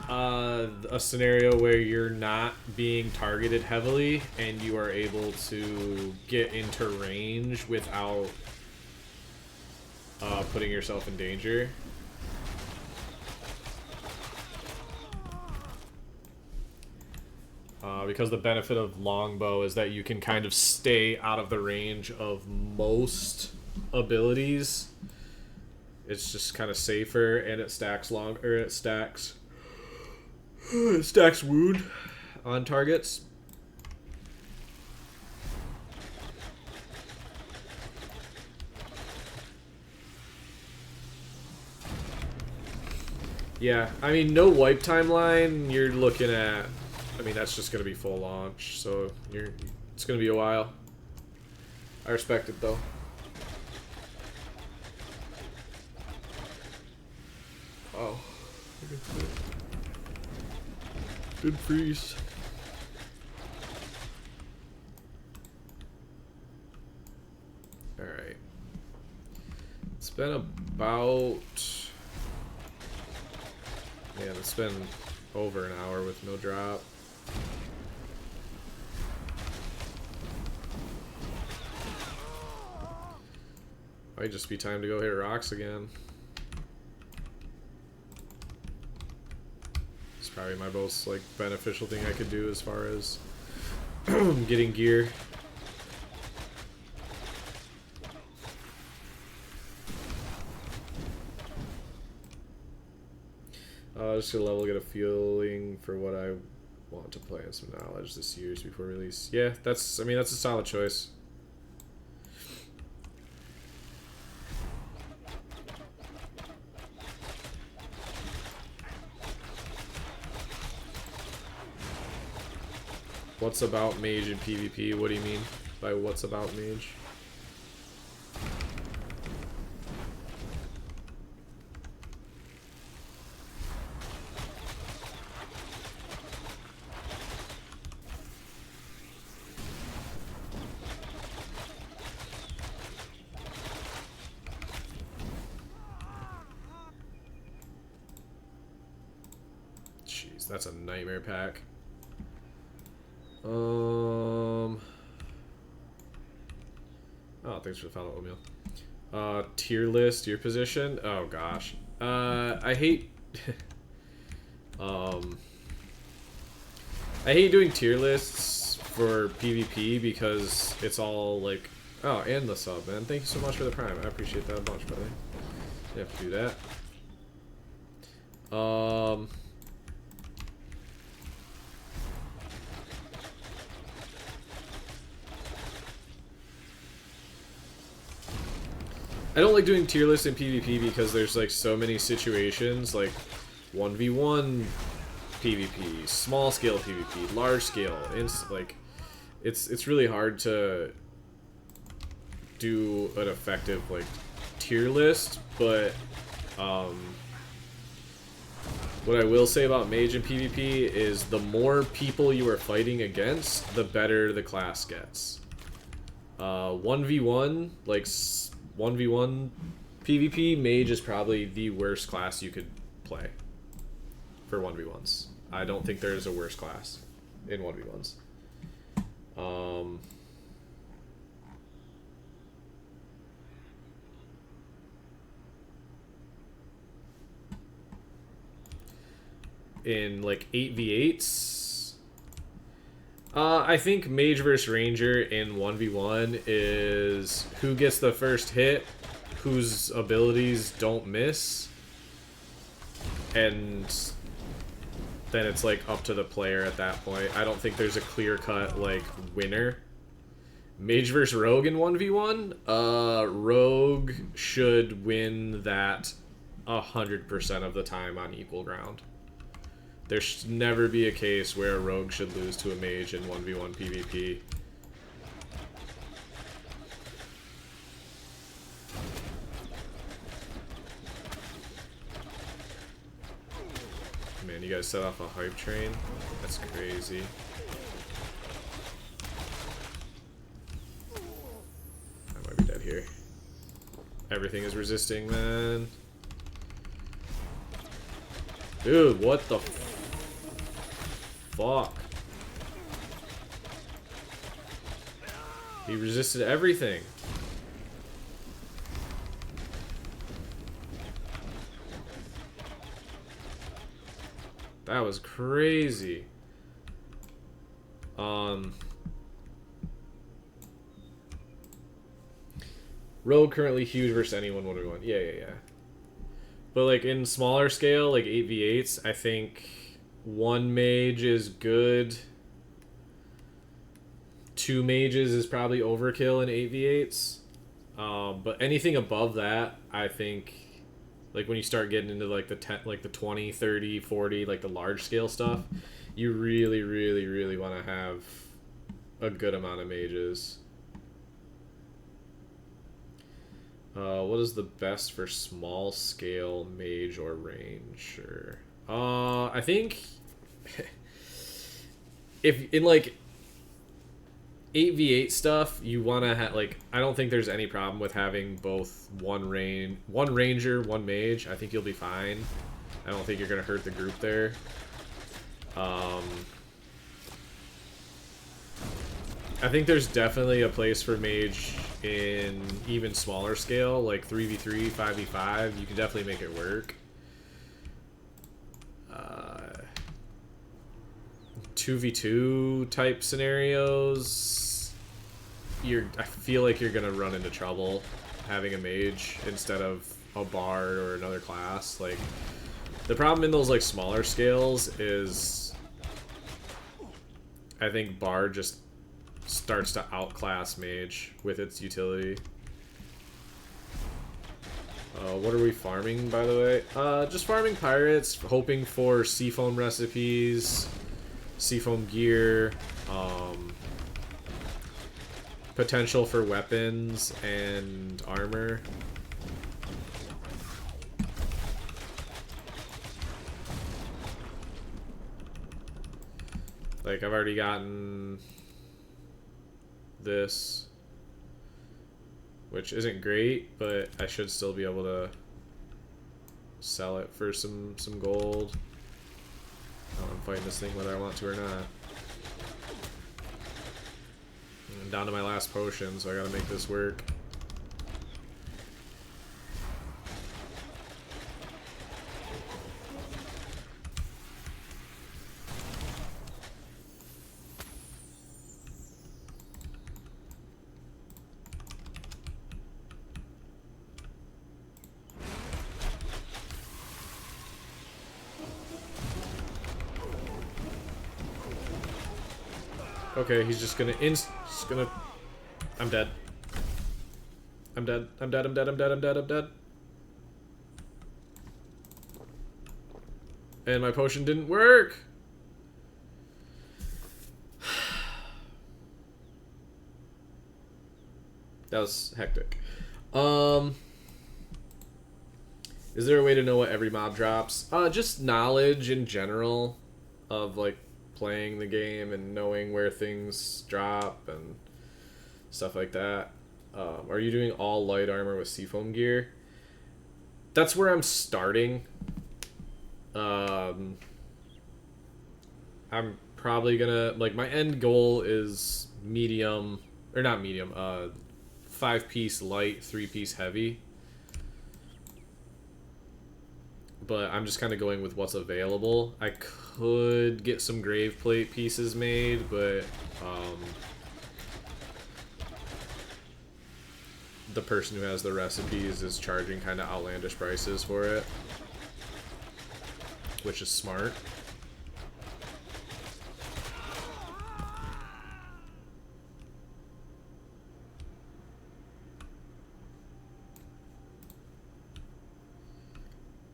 a scenario where you're not being targeted heavily and you are able to get into range without putting yourself in danger. Because the benefit of longbow is that you can kind of stay out of the range of most abilities. It's just kind of safer, and it stacks it stacks wound on targets. Yeah, I mean, no wipe timeline. You're looking at, I mean, that's just gonna be full launch, so it's gonna be a while. I respect it though. Oh. Good freeze. Alright. It's been about... Man, it's been over an hour with no drop. Might just be time to go hit rocks again. It's probably my most like beneficial thing I could do as far as getting gear. Just to level, get a feeling for what I want to play and some knowledge this year's before release. Yeah, that's, I mean, that's a solid choice. What's about Mage in PvP? What do you mean by what's about Mage? Jeez, that's a nightmare pack. Oh, thanks for the follow, Oatmeal. Tier list, your position? Oh gosh. I hate I hate doing tier lists for PvP because it's all like, oh, and the sub, man. Thank you so much for the prime. I appreciate that a bunch, brother. You have to do that. I don't like doing tier lists in PvP because there's like so many situations, like 1v1 PvP, small scale PvP, large scale. It's really hard to do an effective like tier list. But what I will say about Mage in PvP is the more people you are fighting against, the better the class gets. 1v1, like 1v1 PvP, Mage is probably the worst class you could play for 1v1s. I don't think there is a worse class in 1v1s. In like 8v8s, I think Mage vs Ranger in 1v1 is who gets the first hit, whose abilities don't miss, and then it's like up to the player at that point. I don't think there's a clear-cut like winner. Mage vs Rogue in 1v1, Rogue should win that 100% of the time on equal ground. There should never be a case where a Rogue should lose to a Mage in 1v1 PvP. Man, you guys set off a hype train? That's crazy. I might be dead here. Everything is resisting, man. Dude, what the fuck? He resisted everything. That was crazy. Rogue currently huge versus anyone 1v1. Yeah. But like in smaller scale, like 8v8s, I think 1 mage is good. 2 mages is probably overkill in 8v8s. But anything above that, I think, like when you start getting into like the 10, like the 20, 30, 40, like the large scale stuff, you really want to have a good amount of mages. What is the best for small scale mage or ranger? I think if in like 8v8 stuff, you want to have like I don't think there's any problem with having both one ranger, one mage. I think you'll be fine. I don't think you're gonna hurt the group there. I think there's definitely a place for mage in even smaller scale, like 3v3, 5v5. You can definitely make it work. 2v2 type scenarios, I feel like you're gonna run into trouble having a mage instead of a bard or another class. Like, the problem in those like smaller scales is I think bard just starts to outclass mage with its utility. What are we farming, by the way? Just farming pirates, hoping for seafoam recipes, seafoam gear, potential for weapons and armor. Like, I've already gotten this, which isn't great, but I should still be able to sell it for some gold. Oh, I'm fighting this thing whether I want to or not. I'm down to my last potion, so I gotta make this work. Okay, he's just gonna I'm dead. I'm dead. I'm dead. I'm dead. I'm dead. I'm dead. I'm dead. And my potion didn't work. That was hectic. Is there a way to know what every mob drops? Just knowledge in general of like playing the game and knowing where things drop and stuff like that. Are you doing all light armor with seafoam gear? That's where I'm starting. I'm probably gonna, like, my end goal is medium, or not medium, 5-piece light, 3-piece heavy. But I'm just kind of going with what's available. I could get some grave plate pieces made, but the person who has the recipes is charging kind of outlandish prices for it, which is smart.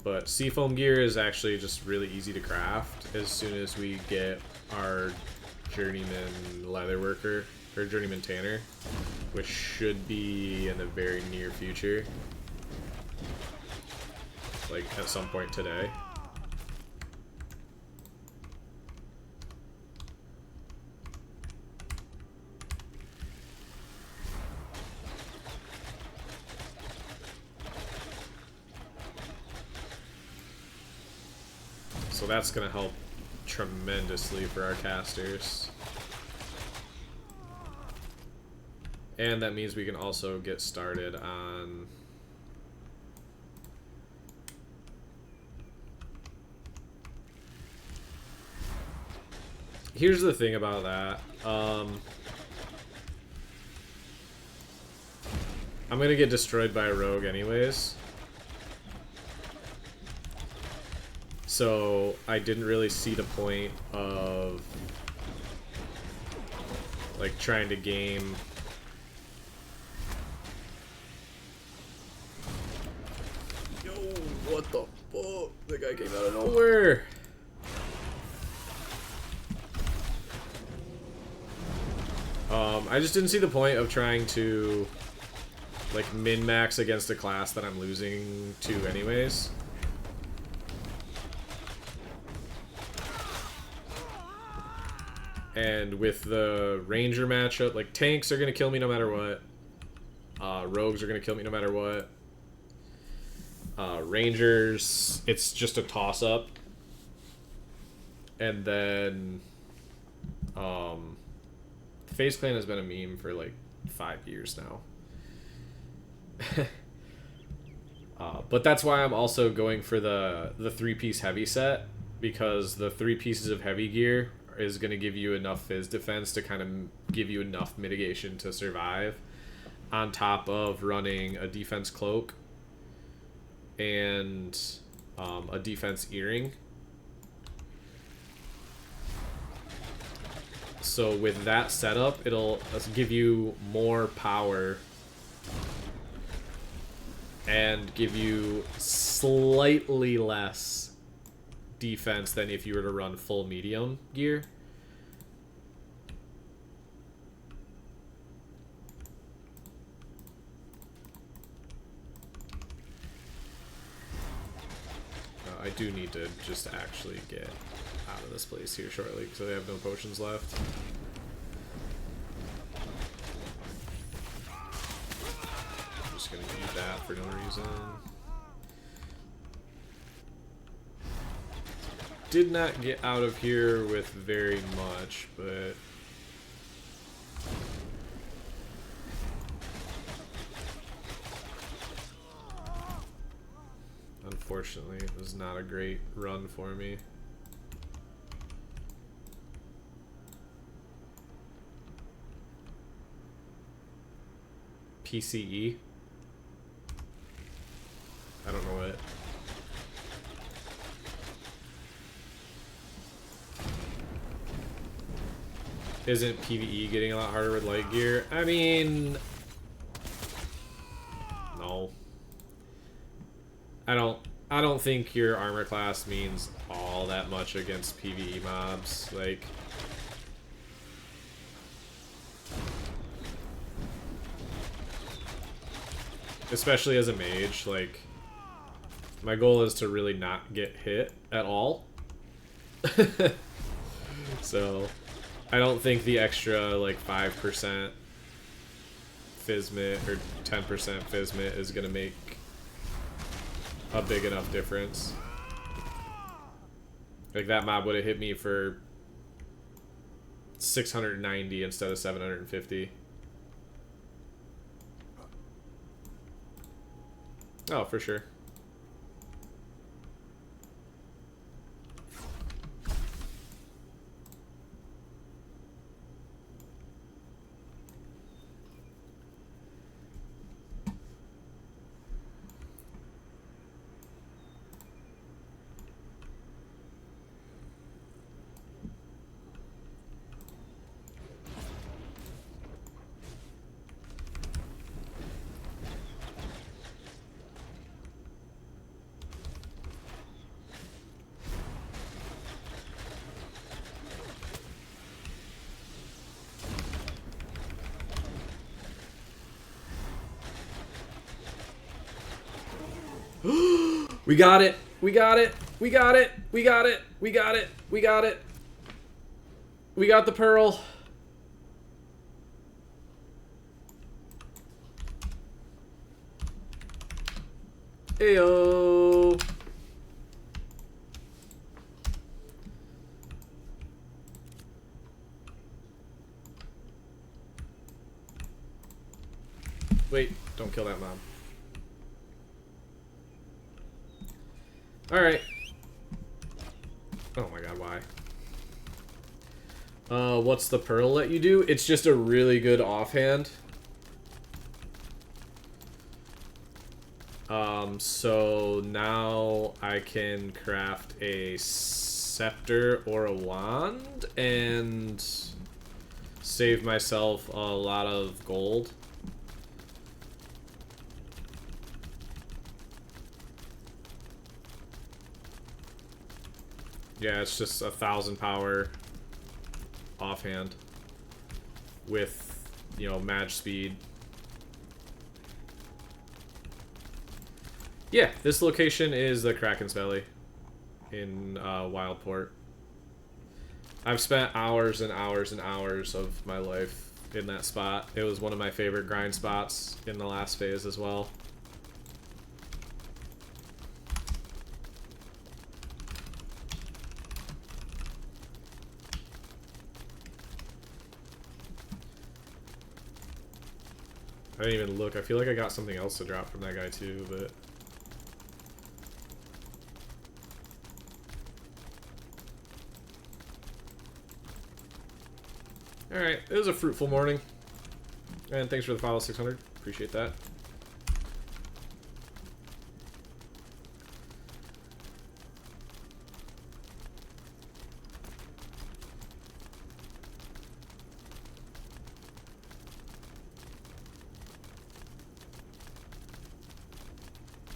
But seafoam gear is actually just really easy to craft as soon as we get our journeyman leatherworker, or journeyman tanner, which should be in the very near future. Like, at some point today. So that's going to help tremendously for our casters. And that means we can also get started on here's the thing about that. I'm going to get destroyed by a rogue anyways. So I didn't really see the point of like trying to game yo, what the fuck? The guy came out of nowhere. I just didn't see the point of trying to like min-max against a class that I'm losing to anyways. And with the ranger matchup, like tanks are gonna kill me no matter what. Rogues are gonna kill me no matter what. Rangers, it's just a toss-up. And then FaZe Clan has been a meme for like 5 years now. But that's why I'm also going for the 3-piece heavy set, because the 3 pieces of heavy gear is going to give you enough Fizz defense to kind of give you enough mitigation to survive, on top of running a defense cloak and a defense earring. So with that setup, it'll give you more power and give you slightly less defense than if you were to run full medium gear. I do need to just actually get out of this place here shortly because I have no potions left. I'm just gonna do that for no reason. Did not get out of here with very much, but unfortunately it was not a great run for me. PCE? I don't know what. Isn't PvE getting a lot harder with light gear? I mean, no. I don't think your armor class means all that much against PvE mobs. Like, especially as a mage, like, my goal is to really not get hit at all. So I don't think the extra like 5% Fizzmit or 10% Fizzmit is gonna make a big enough difference. Like, that mob would have hit me for 690 instead of 750. Oh, for sure. We got it. We got it. We got it. We got it. We got it. We got it. We got the pearl. Ayo. Wait, don't kill that mob. Alright. Oh my god, why? What's the pearl let you do? It's just a really good offhand. So now I can craft a scepter or a wand and save myself a lot of gold. Yeah, it's just 1,000 power offhand with, you know, mage speed. Yeah, this location is the Kraken's Belly in Wildport. I've spent hours and hours and hours of my life in that spot. It was one of my favorite grind spots in the last phase as well. I didn't even look. I feel like I got something else to drop from that guy too, but... Alright, it was a fruitful morning. And thanks for the follow, 600. Appreciate that.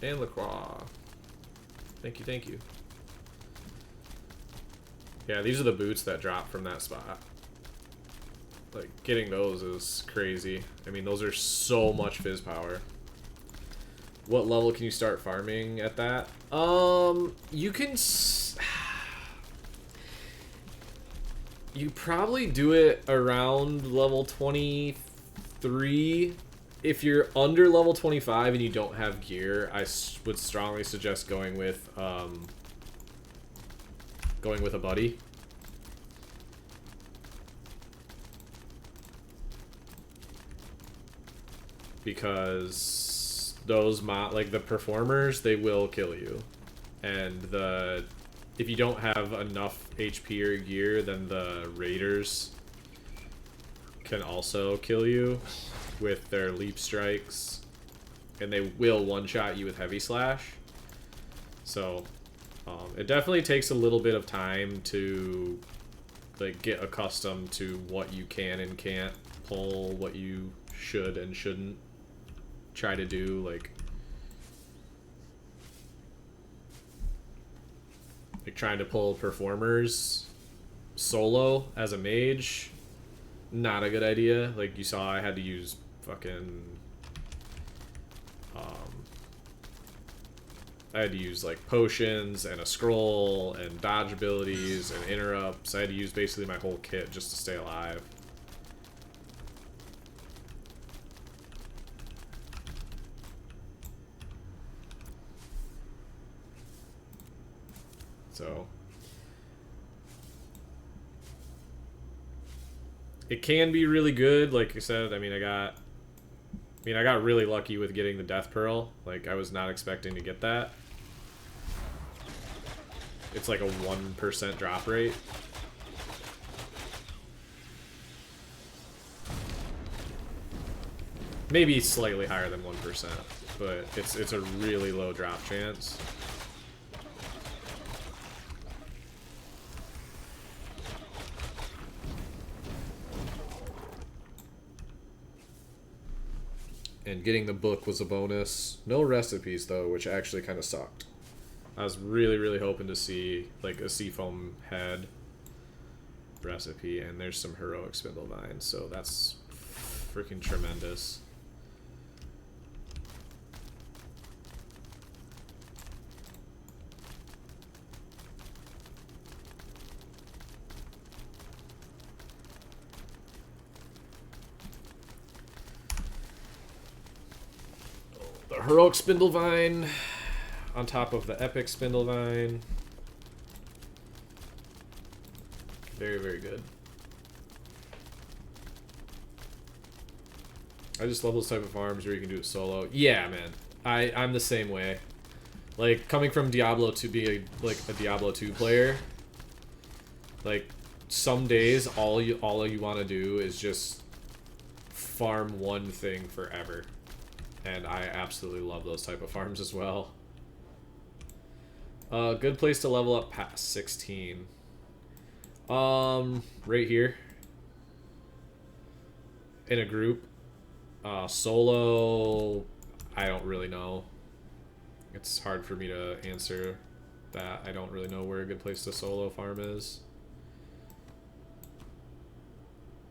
And LaCroix. Thank you, thank you. Yeah, these are the boots that drop from that spot. Like, getting those is crazy. I mean, those are so much fizz power. What level can you start farming at that? You can... You probably do it around level 23. If you're under level 25 and you don't have gear, I would strongly suggest going with a buddy. Because those like the performers, they will kill you. And if you don't have enough HP or gear, then the raiders can also kill you with their leap strikes, and they will one-shot you with heavy slash. So it definitely takes a little bit of time to like get accustomed to what you can and can't pull, what you should and shouldn't try to do. Like trying to pull performers solo as a mage, not a good idea. Like you saw, I had to use fucking I had to use like potions and a scroll and dodge abilities and interrupts. I had to use basically my whole kit just to stay alive. So it can be really good, like I said. I mean, I got really lucky with getting the Death Pearl. Like, I was not expecting to get that. It's like a 1% drop rate. Maybe slightly higher than 1%, but it's a really low drop chance. And getting the book was a bonus. No recipes, though, which actually kind of sucked. I was really, really hoping to see, like, a Seafoam head recipe, and there's some heroic Spindlevine, so that's freaking tremendous. The heroic Spindlevine on top of the epic Spindlevine. Very, very good. I just love those type of farms where you can do it solo. Yeah, man. I'm the same way. Like, coming from Diablo to be a Diablo 2 player, like, some days all you want to do is just farm one thing forever. And I absolutely love those type of farms as well. Good place to level up past 16. Right here. In a group. Solo, I don't really know. It's hard for me to answer that. I don't really know where a good place to solo farm is.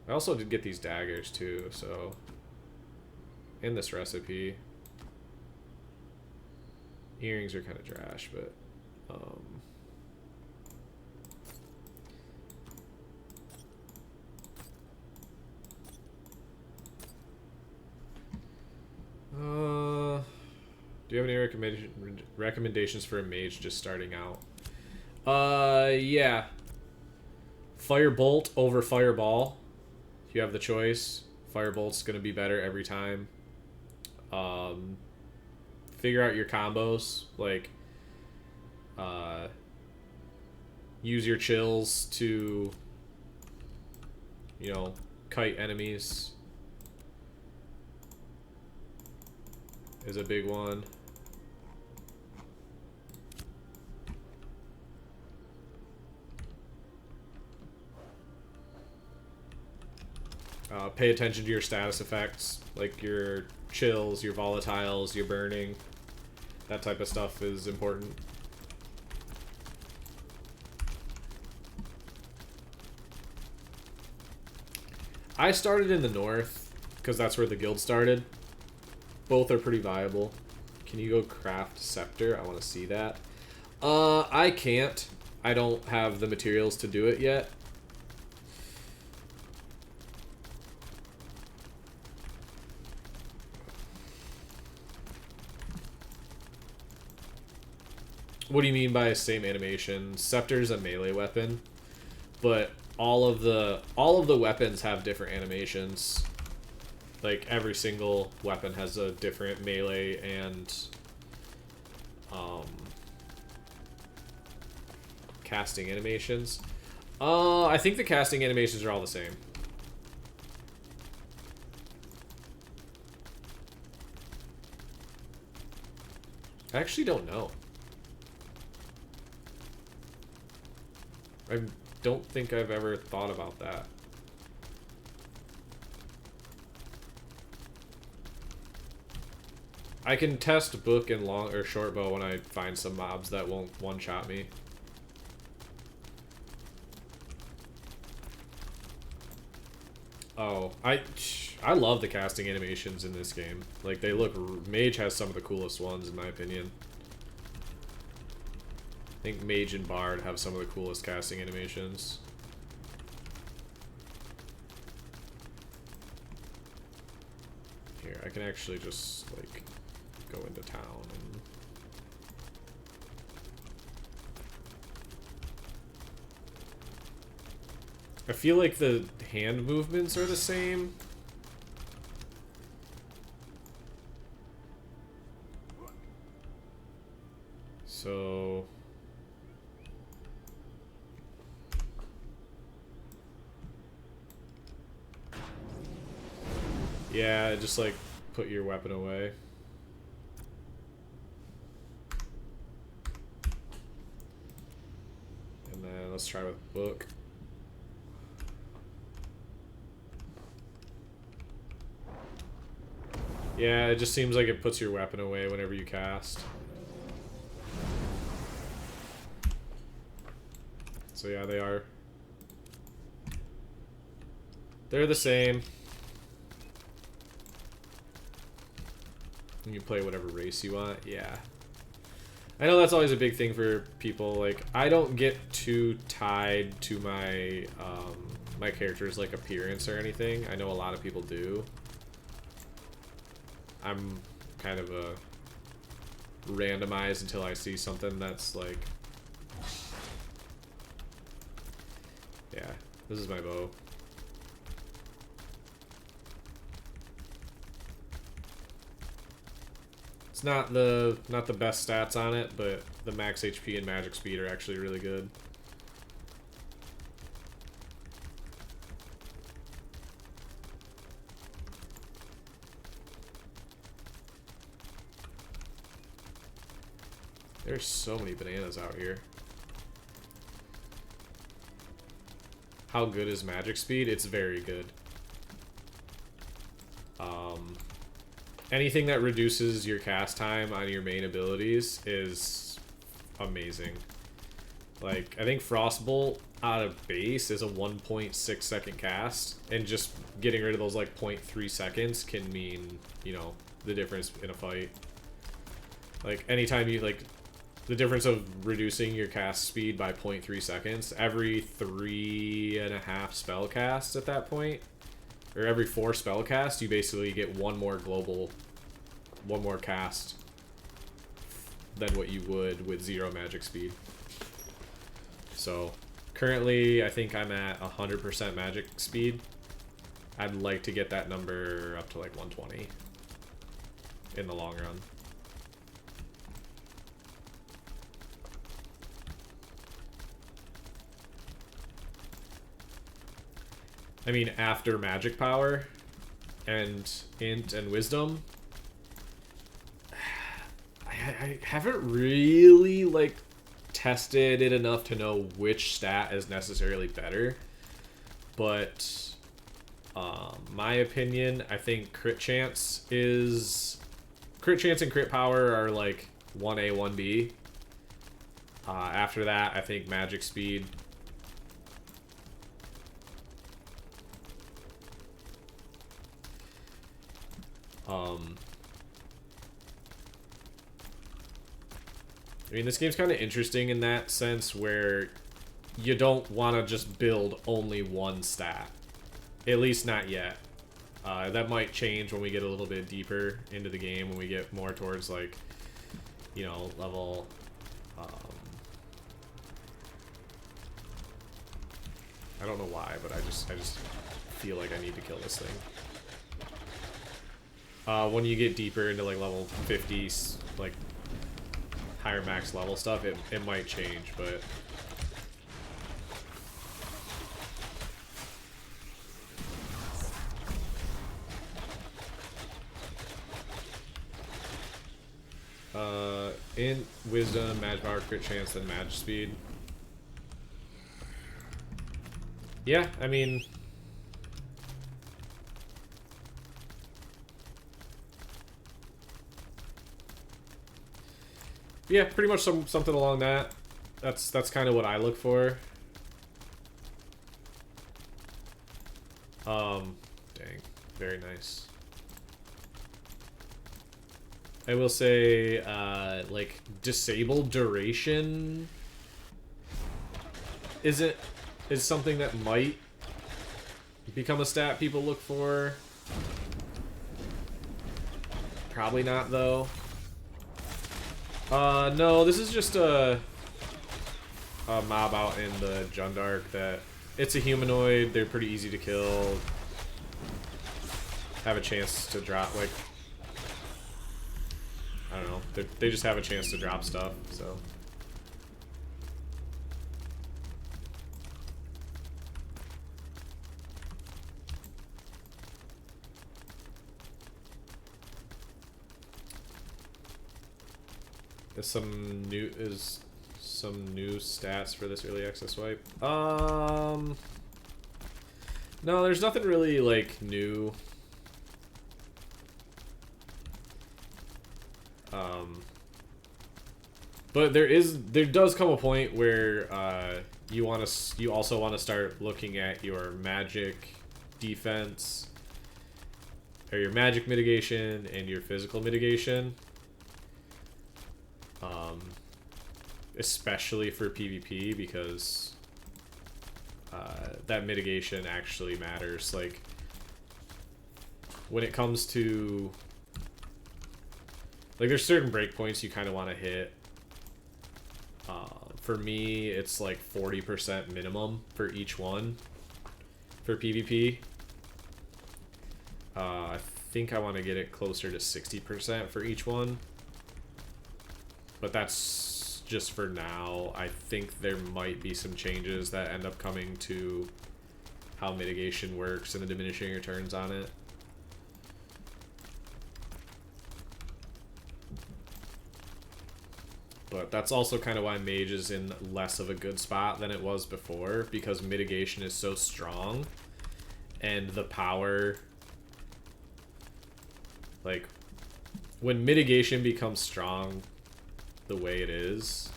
I also did get these daggers too, so... in this recipe. Earrings are kind of trash, but do you have any recommendations for a mage just starting out? Yeah. Firebolt over Fireball. If you have the choice, Firebolt's gonna be better every time. Figure out your combos, like use your chills to, you know, kite enemies is a big one. Pay attention to your status effects, like your chills, your volatiles, your burning. That type of stuff is important. I started in the north, because that's where the guild started. Both are pretty viable. Can you go craft scepter? I want to see that. I can't. I don't have the materials to do it yet. What do you mean by same animation? Scepter's a melee weapon, but all of the weapons have different animations. Like every single weapon has a different melee and casting animations. I think the casting animations are all the same. I actually don't know. I don't think I've ever thought about that. I can test book and long or short bow when I find some mobs that won't one-shot me. Oh, I love the casting animations in this game. Like, they look... Mage has some of the coolest ones, in my opinion. I think Mage and Bard have some of the coolest casting animations. Here, I can actually just, like, go into town and... I feel like the hand movements are the same. So... yeah, just like put your weapon away. And then let's try with book. Yeah, it just seems like it puts your weapon away whenever you cast. So yeah, they are. They're the same. You can play whatever race you want. Yeah. I know that's always a big thing for people. Like, I don't get too tied to my my character's like appearance or anything. I know a lot of people do. I'm kind of a randomized until I see something that's like... Yeah, this is my bow. It's not the best stats on it, but the max HP and magic speed are actually really good. There's so many bananas out here. How good is magic speed? It's very good. Anything that reduces your cast time on your main abilities is amazing. Like, I think Frostbolt out of base is a 1.6 second cast, and just getting rid of those like 0.3 seconds can mean, you know, the difference in a fight. Like, anytime you, like, the difference of reducing your cast speed by 0.3 seconds, every 3.5 spell casts at that point, or every 4 spell casts, you basically get one more cast than what you would with 0 magic speed. So, currently, I think I'm at 100% magic speed. I'd like to get that number up to, like, 120 in the long run. I mean, after magic power and int and wisdom, I haven't really, like, tested it enough to know which stat is necessarily better. But, my opinion, I think crit chance and crit power are, like, 1A, 1B. After that, I think magic speed. I mean, this game's kind of interesting in that sense where you don't want to just build only one stat. At least not yet. That might change when we get a little bit deeper into the game, when we get more towards, like, you know, level... I don't know why, but I just feel like I need to kill this thing. When you get deeper into, like, level 50s, like, higher max level stuff, it might change, but... Int, wisdom, magic power, crit chance, then magic speed. Yeah, I mean... Yeah, pretty much something along that. That's kind of what I look for. Dang, very nice. I will say, like, disabled duration is something that might become a stat people look for. Probably not, though. No, this is just a mob out in the Jundark that... It's a humanoid, they're pretty easy to kill. Have a chance to drop, like... I don't know, they just have a chance to drop stuff, so... Is some new stats for this early access wipe? No, there's nothing really, like, new. But there does come a point where you also want to start looking at your magic defense, or your magic mitigation and your physical mitigation. Especially for PvP, because that mitigation actually matters. Like, when it comes to, like, there's certain breakpoints you kind of want to hit. For me, it's like 40% minimum for each one for PvP. I think I want to get it closer to 60% for each one. But that's just for now. I think there might be some changes that end up coming to how mitigation works and the diminishing returns on it. But that's also kind of why Mage is in less of a good spot than it was before, because mitigation is so strong and the power... Like, when mitigation becomes strong the way it is,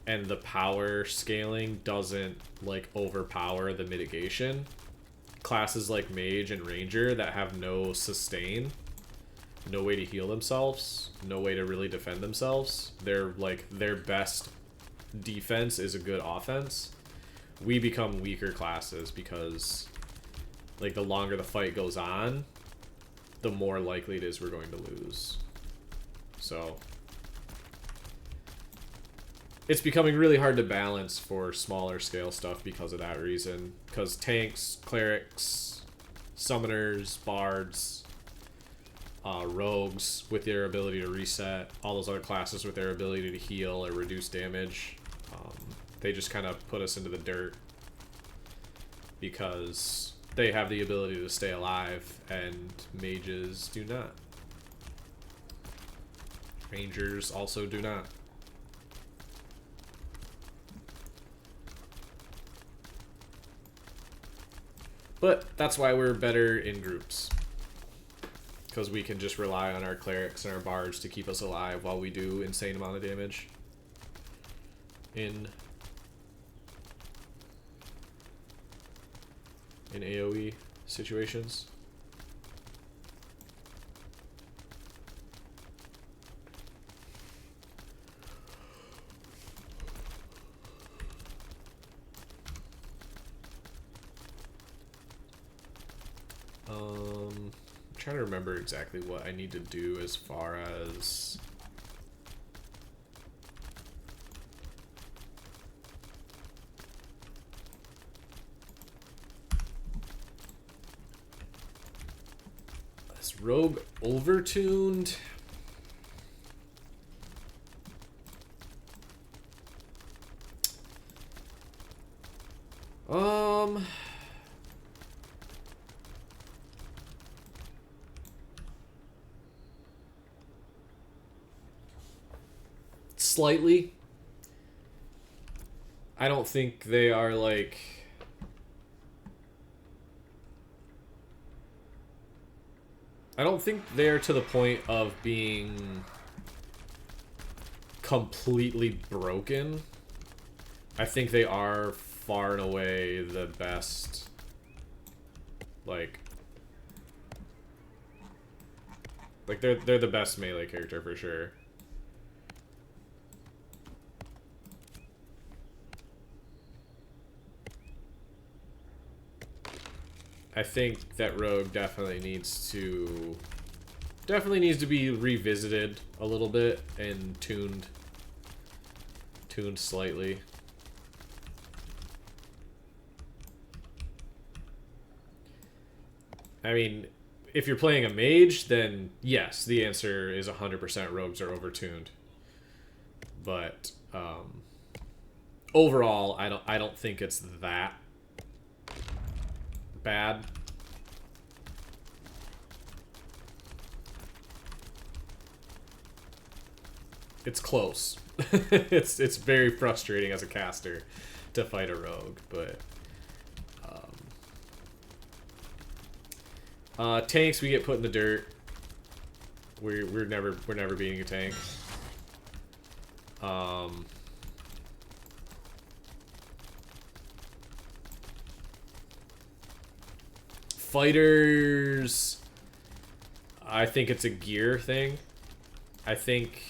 and the power scaling doesn't, like, overpower the mitigation, classes like Mage and Ranger that have no sustain no way to heal themselves, no way to really defend themselves. They're like, their best defense is a good offense. We become weaker classes because, like, the longer the fight goes on, the more likely it is we're going to lose. So it's becoming really hard to balance for smaller scale stuff because of that reason. Because tanks, clerics, summoners, bards, rogues with their ability to reset, all those other classes with their ability to heal or reduce damage, they just kind of put us into the dirt because they have the ability to stay alive and mages do not. Rangers also do not. But that's why we're better in groups. Because we can just rely on our clerics and our bards to keep us alive while we do insane amount of damage in AoE situations. I'm trying to remember exactly what I need to do as far as is Rogue overtuned? Slightly. I don't think they are like... I don't think they're to the point of being completely broken. I think they are far and away the best, like they're the best melee character for sure. I think that Rogue definitely needs to be revisited a little bit and tuned slightly. I mean, if you're playing a mage, then yes, the answer is 100% rogues are overtuned. But overall, I don't think it's that bad. It's close. it's very frustrating as a caster to fight a rogue, but tanks, we get put in the dirt. We're never beating a tank. Fighters, I think it's a gear thing. I think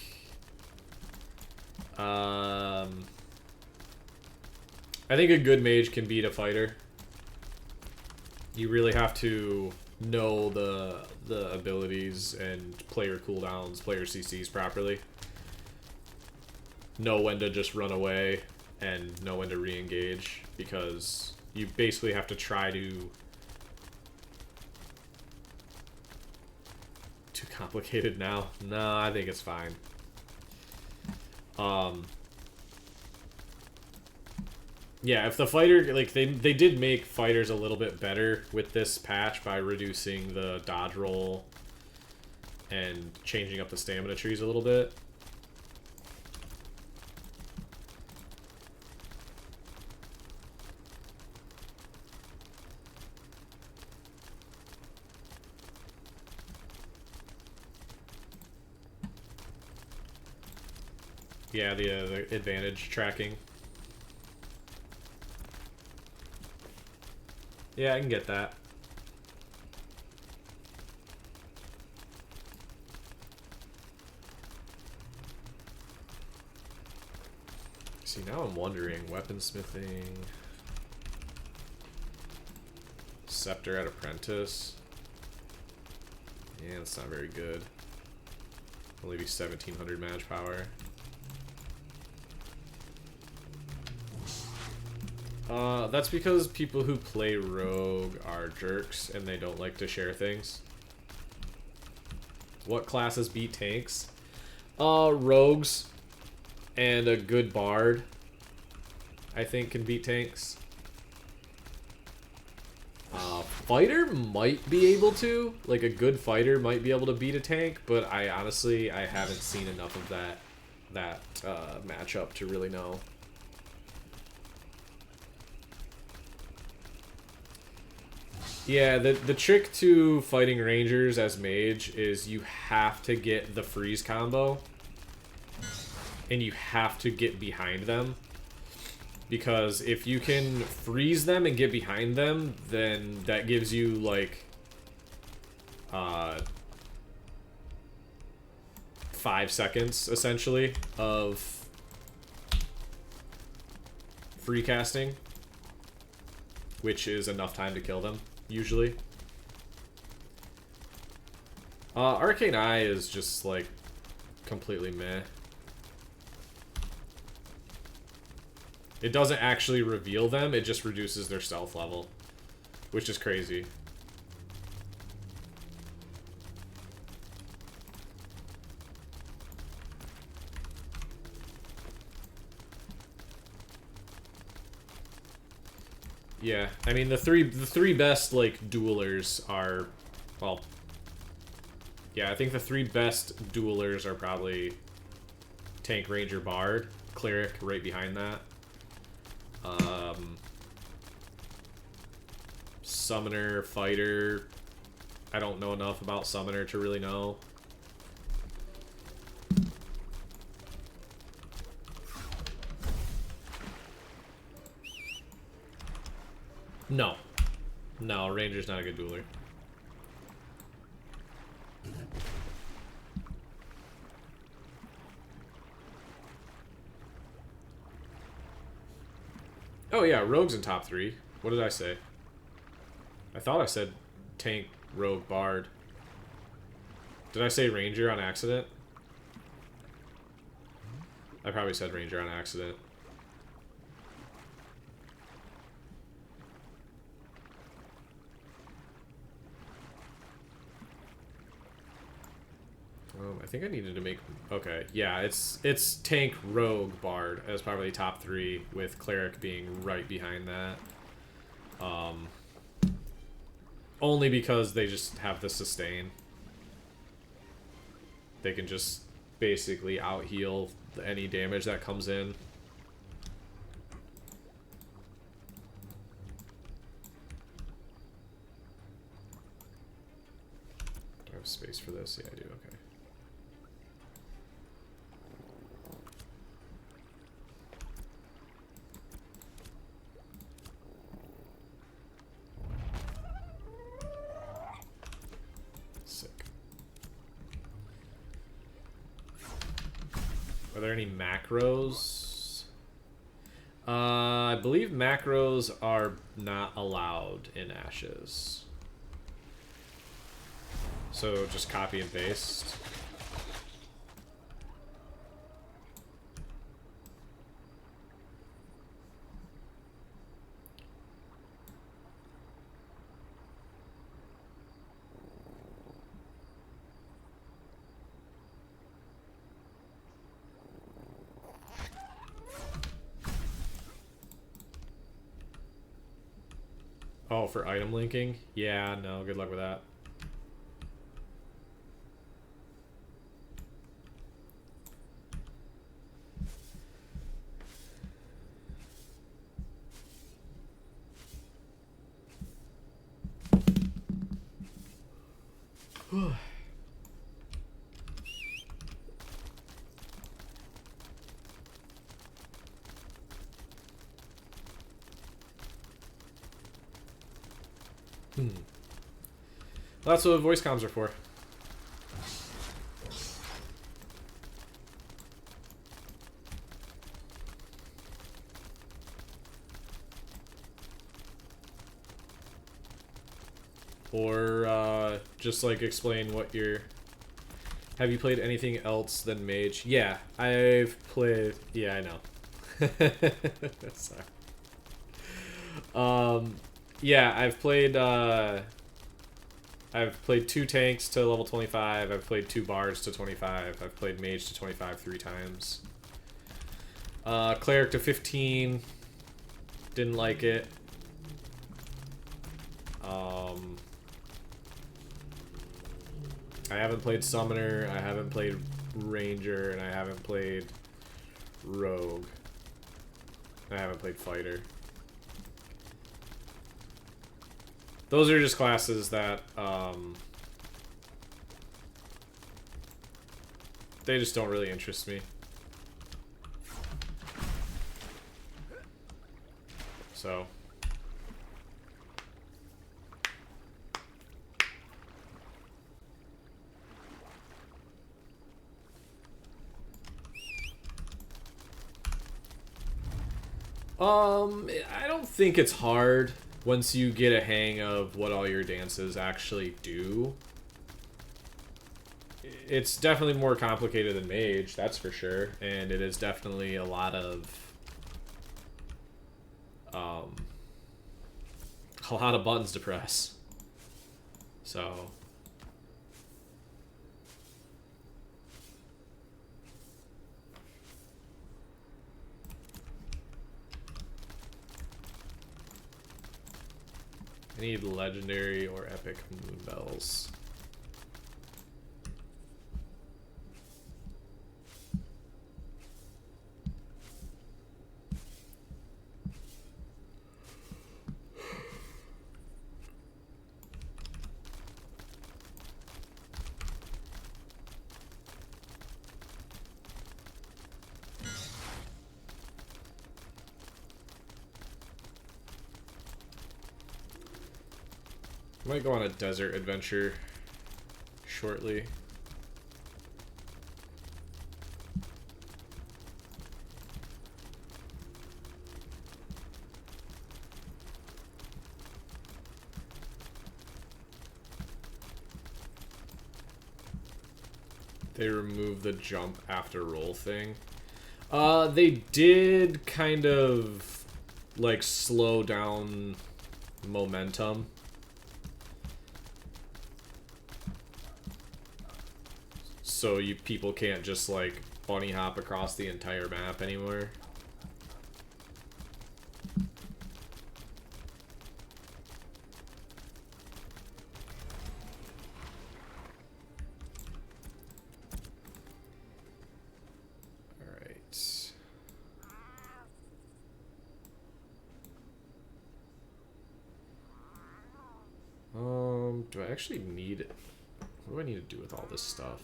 a good mage can beat a fighter. You really have to know the abilities and player cooldowns, player CCs properly. Know when to just run away and know when to re-engage, because you basically have to try to... Too complicated now? No, I think it's fine. Yeah, if the fighter, like, they did make fighters a little bit better with this patch by reducing the dodge roll and changing up the stamina trees a little bit. Yeah, the advantage tracking. Yeah, I can get that. See, now I'm wondering, weaponsmithing... Scepter at Apprentice. Yeah, that's not very good. Only be 1700 Mage power. That's because people who play Rogue are jerks and they don't like to share things. What classes beat tanks? Rogues and a good Bard, I think, can beat tanks. Fighter might be able to. Like, a good fighter might be able to beat a tank, but I honestly haven't seen enough of that matchup to really know. Yeah, the trick to fighting Rangers as Mage is you have to get the freeze combo, and you have to get behind them. Because if you can freeze them and get behind them, then that gives you, like, 5 seconds, essentially, of free casting, which is enough time to kill them, usually. Arcane Eye is just, like, completely meh. It doesn't actually reveal them, it just reduces their stealth level, which is crazy. Yeah, I mean the three best, like, duelers are, well, yeah, I think the 3 best duelers are probably Tank, Ranger, Bard, Cleric right behind that. Summoner, Fighter. I don't know enough about Summoner to really know. No. No, Ranger's not a good dueler. Oh yeah, Rogue's in top 3. What did I say? I thought I said Tank, Rogue, Bard. Did I say Ranger on accident? I probably said Ranger on accident. I think I needed to make... Okay, yeah, it's Tank, Rogue, Bard as probably top 3, with Cleric being right behind that. Only because they just have the sustain. They can just basically out-heal any damage that comes in. Do I have space for this? Yeah, I do, okay. Are there any macros? I believe macros are not allowed in Ashes. So just copy and paste. Oh, for item linking? Yeah, no, good luck with that. Well, that's what voice comms are for. Or just like explain what you're... Have you played anything else than Mage? Yeah, I've played... Yeah, I know. Sorry. Yeah, I've played 2 tanks to level 25. I've played 2 bards to 25. I've played Mage to 25 3 times. Cleric to 15. Didn't like it. I haven't played Summoner, I haven't played Ranger, and I haven't played Rogue. I haven't played Fighter. Those are just classes that, they just don't really interest me. So... I don't think it's hard once you get a hang of what all your dances actually do. It's definitely more complicated than Mage, that's for sure, and it is definitely a lot of buttons to press. So I need legendary or epic moon bells. I might go on a desert adventure shortly. They removed the jump after roll thing. They did kind of like slow down momentum. So people can't just like bunny hop across the entire map anymore. Alright. Do I actually need it? What do I need to do with all this stuff?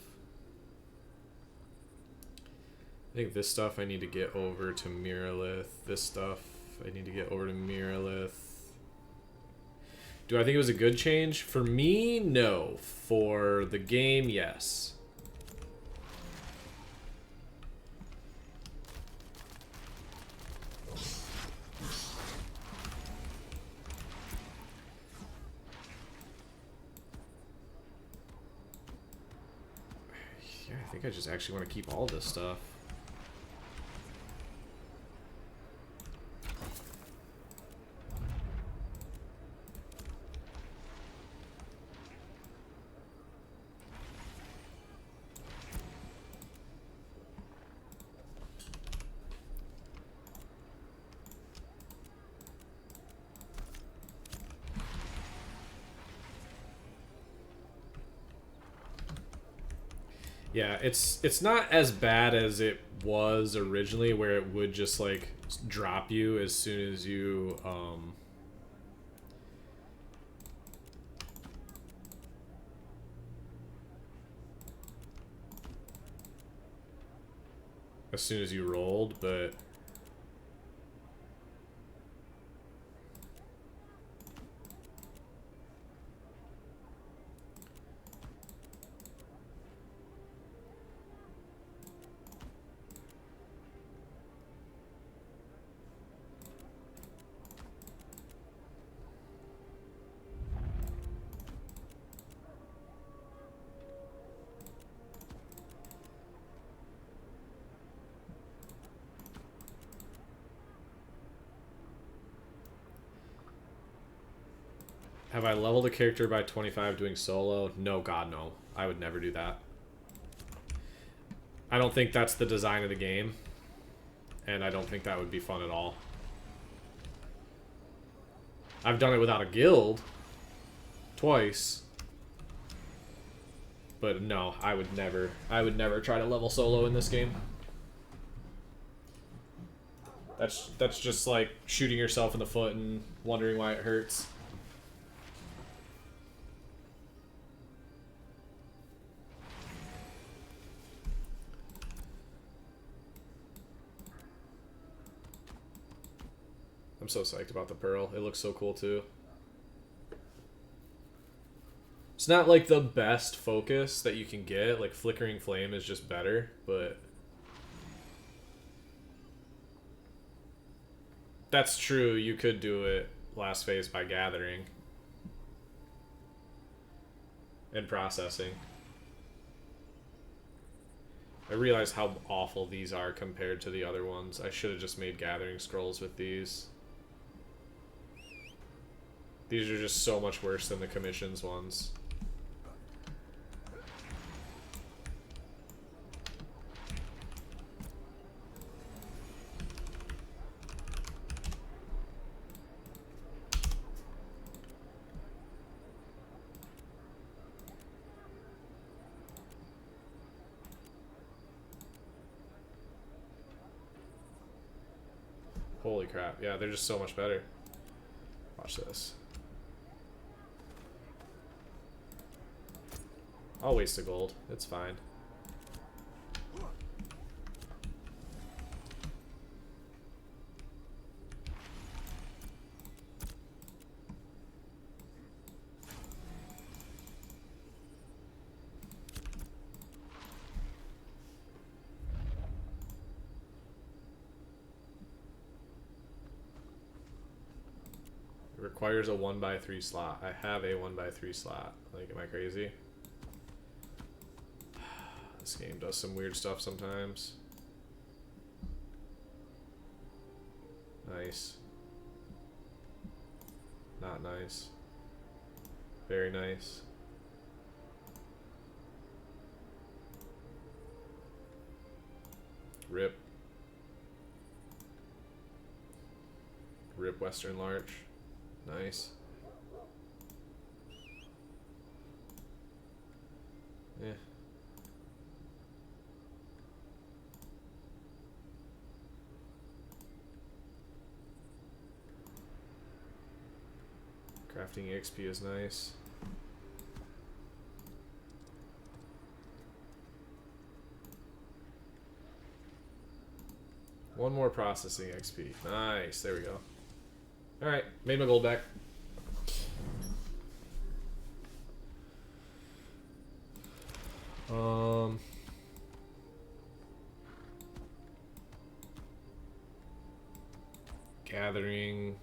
I think this stuff I need to get over to Miralith. This stuff I need to get over to Miralith. Do I think it was a good change? For me, no. For the game, yes. Yeah, I think I just actually want to keep all this stuff. Yeah, it's not as bad as it was originally, where it would just like drop you as soon as you rolled, but Have I leveled a character by 25 doing solo? No, God, no. I would never do that. I don't think that's the design of the game. And I don't think that would be fun at all. I've done it without a guild. Twice. But no, I would never try to level solo in this game. That's just like shooting yourself in the foot and wondering why it hurts. I'm so psyched about the pearl. It looks so cool too. It's not like the best focus that you can get. Like flickering flame is just better, but that's true. You could do it last phase by gathering and processing. I realize how awful these are compared to the other ones. I should have just made gathering scrolls with these. These are just so much worse than the commissions ones. Holy crap. Yeah, they're just so much better. Watch this. I'll waste a gold. It's fine. It requires a 1x3 slot. I have a 1x3 slot. Like, am I crazy? This game does some weird stuff sometimes. Nice. Not nice. Very nice. Rip. Rip Western Larch. Nice. Yeah. Crafting EXP is nice. One more processing XP. Nice. There we go. Alright. Made my gold back. Gathering.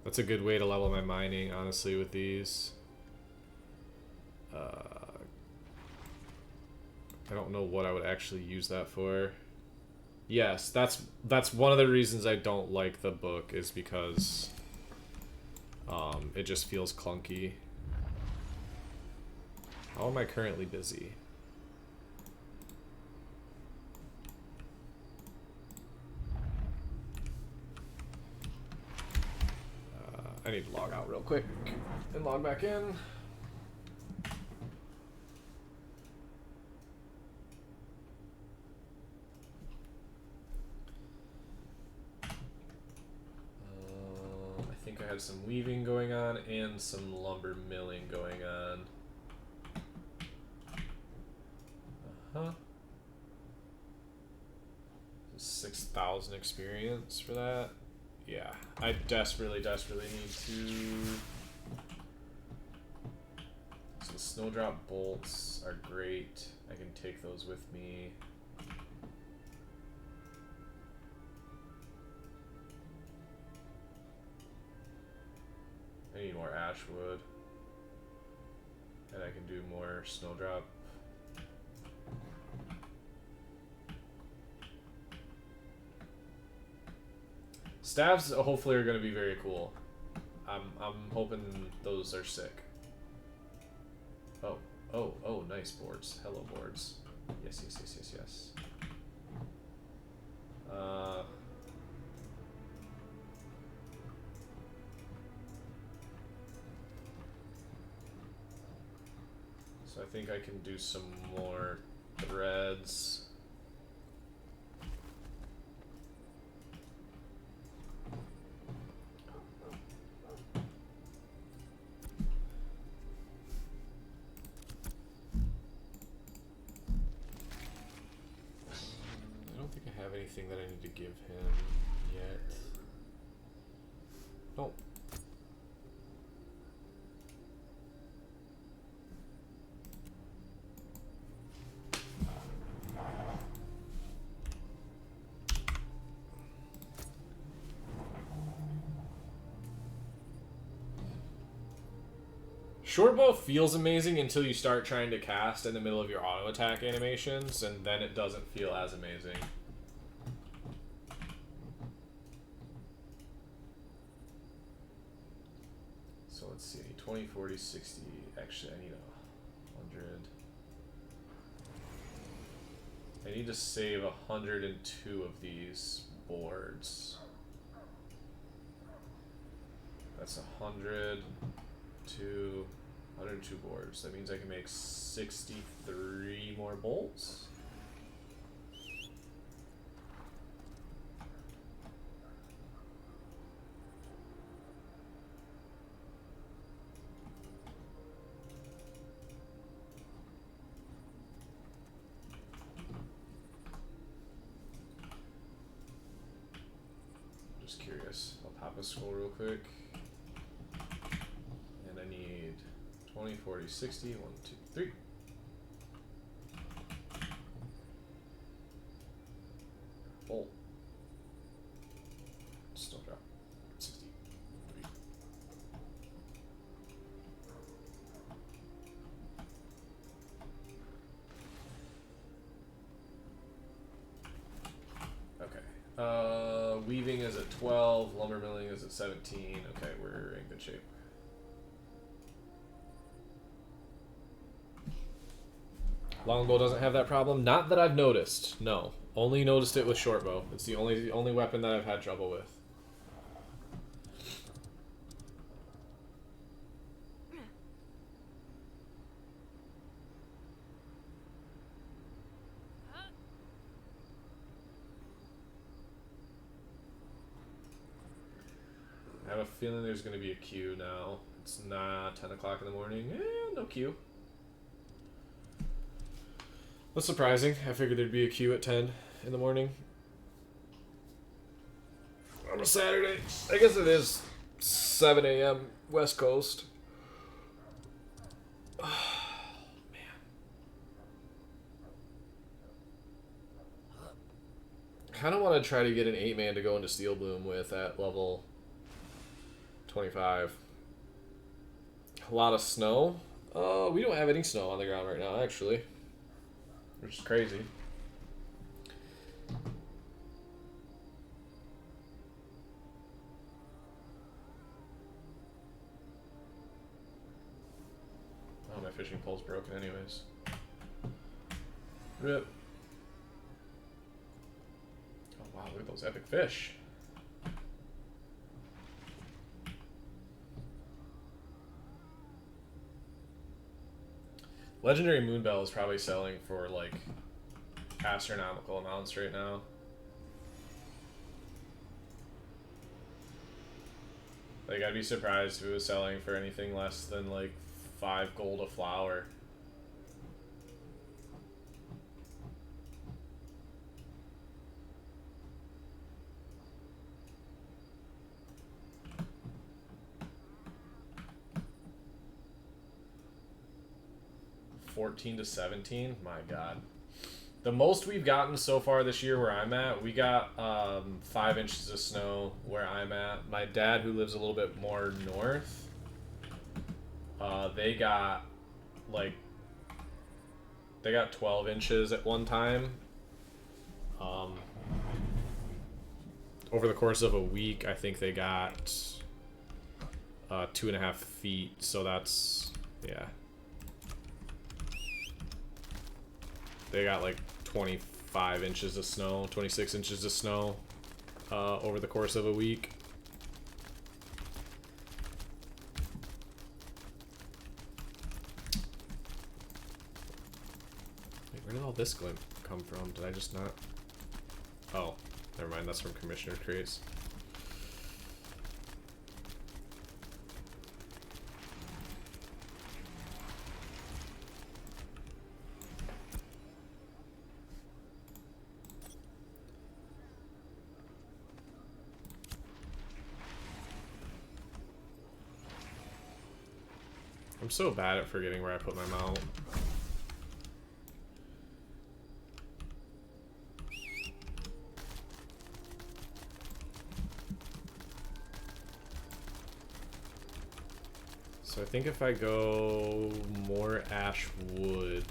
That's a good way to level my mining, honestly, with these. I don't know what I would actually use that for. Yes, that's one of the reasons I don't like the book, is because it just feels clunky. How am I currently busy? I need to log out real quick and log back in. I think I had some weaving going on and some lumber milling going on. 6,000 experience for that. Yeah, I desperately need to. So the snowdrop bolts are great. I can take those with me. I need more ash wood. And I can do more snowdrop. Staves hopefully are going to be very cool. I'm hoping those are sick. Oh, nice boards. Hello boards. Yes. So I think I can do some more threads. Anything that I need to give him yet? Nope. Shortbow feels amazing until you start trying to cast in the middle of your auto attack animations, and then it doesn't feel as amazing. So let's see, 20, 40, 60. Actually, I need 100. I need to save 102 of these boards. That's 102 boards. That means I can make 63 more bolts. Just curious. I'll pop a scroll real quick. And I need 20, 40, 60, 1, 2, 3. Bolt. Still drop. 60. 3. Okay. Weaving is at 12, lumber milling is at 17. Okay, we're in good shape. Longbow doesn't have that problem. Not that I've noticed. No, only noticed it with shortbow. It's the only weapon that I've had trouble with. I have a feeling there's going to be a queue now. It's not 10 o'clock in the morning. No queue. That's surprising. I figured there'd be a queue at 10 in the morning. On a Saturday. I guess it is 7 a.m. West Coast. Oh, man. I kind of want to try to get an 8-man to go into Steelbloom with at level 25. A lot of snow. We don't have any snow on the ground right now, actually. Which is crazy. Oh, my fishing pole's broken anyways. Rip. Oh wow, look at those epic fish. Legendary Moonbell is probably selling for like astronomical amounts right now. Like, I'd be surprised if it was selling for anything less than like 5 gold a flower. $14 to $17, my god. The most we've gotten so far this year where I'm at, we got 5 inches of snow where I'm at. My dad, who lives a little bit more north, they got 12 inches at one time. Over the course of a week, I think they got 2.5 feet, so that's, yeah. They got like 25 inches of snow, 26 inches of snow over the course of a week. Wait, where did all this glint come from? Did I just not? Oh, never mind, that's from Commissioner Crates. I'm so bad at forgetting where I put my mount. So I think if I go more ash wood,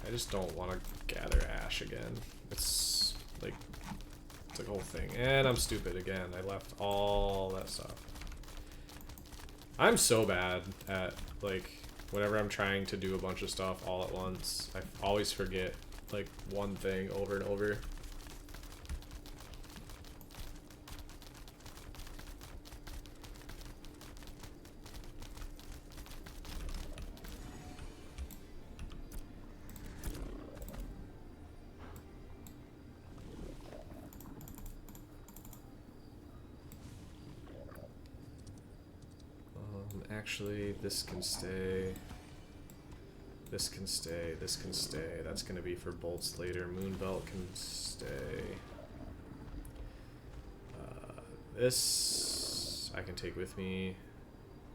I just don't want to gather ash again. It's like the whole thing. And I'm stupid again. I left all that stuff. I'm so bad at, like, whenever I'm trying to do a bunch of stuff all at once, I always forget, like, one thing over and over. Actually, this can stay. This can stay. This can stay. That's going to be for bolts later. Moonbelt can stay. This I can take with me.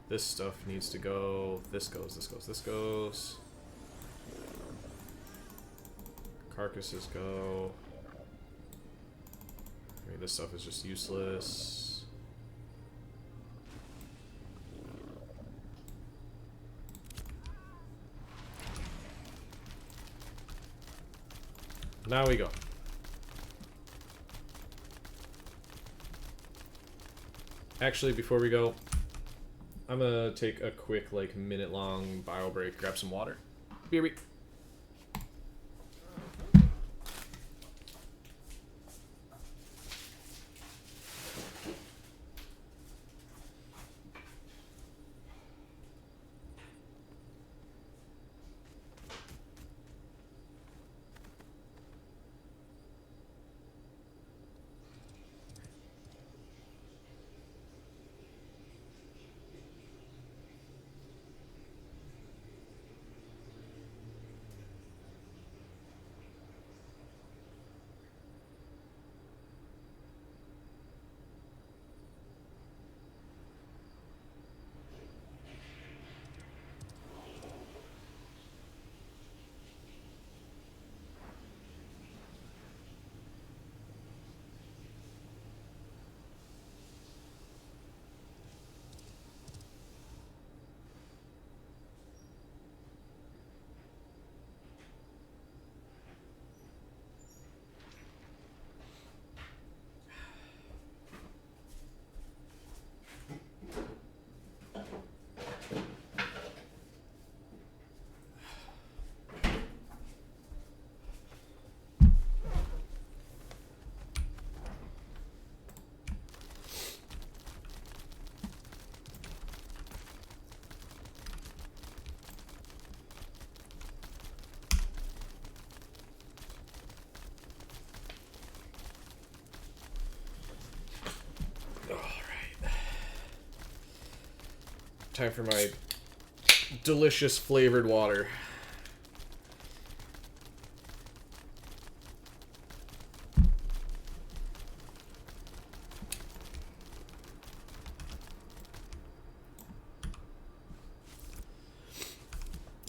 This stuff needs to go. This goes. This goes. This goes. Carcasses go. I mean, this stuff is just useless. Now we go. Actually, before we go, I'm gonna take a quick, like, minute-long bio break, grab some water. Be right back. Time for my delicious flavored water.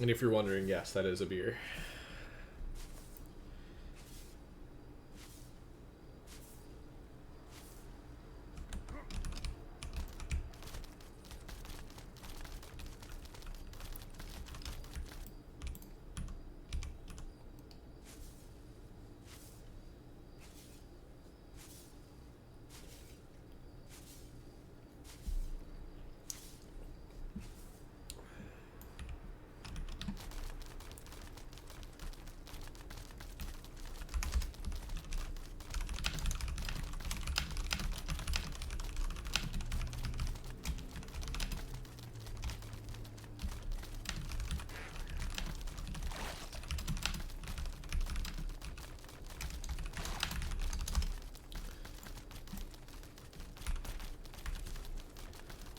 And if you're wondering, yes, that is a beer.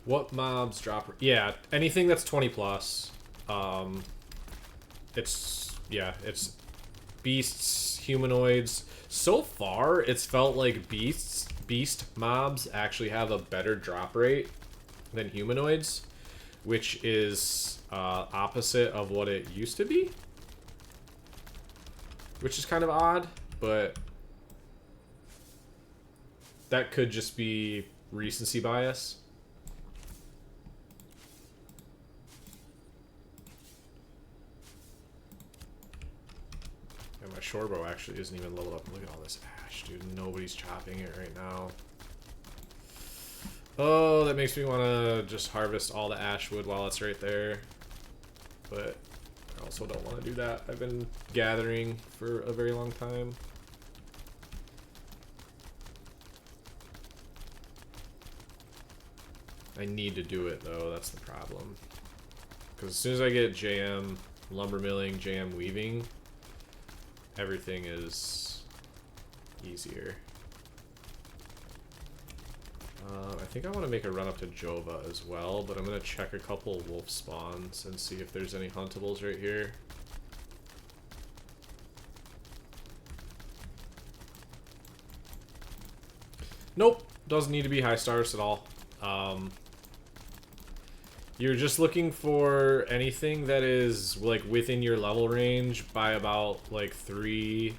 What mobs drop? Yeah, anything that's 20 plus. It's beasts, humanoids. So far, it's felt like beast mobs actually have a better drop rate than humanoids, which is opposite of what it used to be, which is kind of odd, but that could just be recency bias. My shortbow actually isn't even leveled up. Look at all this ash, dude. Nobody's chopping it right now. Oh, that makes me want to just harvest all the ash wood while it's right there. But I also don't want to do that. I've been gathering for a very long time. I need to do it, though. That's the problem. Because as soon as I get JM lumber milling, JM weaving, everything is easier. I think I want to make a run up to Jova as well, but I'm going to check a couple wolf spawns and see if there's any huntables right here. Nope, doesn't need to be high stars at all. You're just looking for anything that is like within your level range by about like three-ish.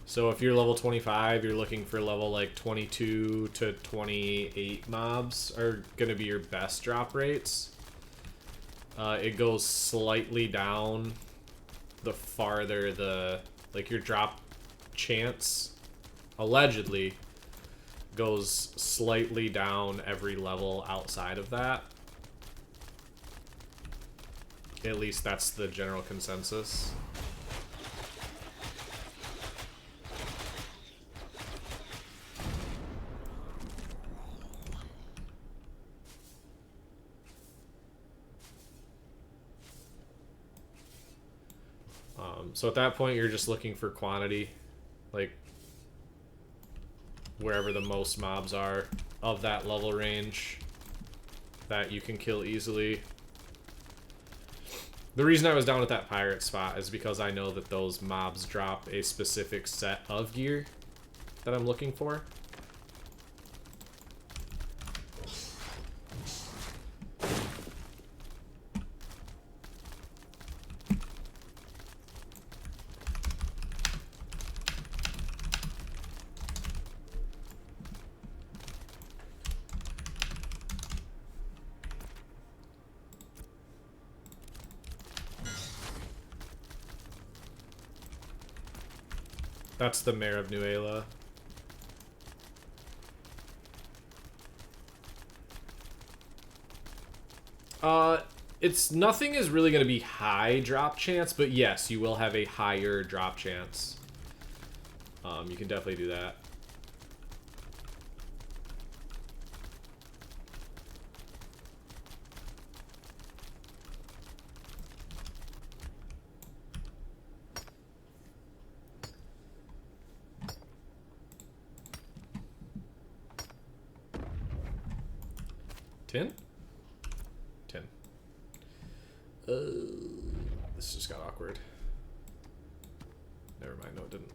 So if you're level 25, you're looking for level like 22 to 28 mobs are gonna be your best drop rates. It goes slightly down the farther like your drop chance, allegedly, goes slightly down every level outside of that. At least that's the general consensus. So at that point, you're just looking for quantity, like wherever the most mobs are of that level range that you can kill easily. The reason I was down at that pirate spot is because I know that those mobs drop a specific set of gear that I'm looking for. That's the Mayor of Nuela. Nothing is really going to be high drop chance, but yes, you will have a higher drop chance. You can definitely do that. Tin? Tin. This just got awkward. Never mind, no it didn't.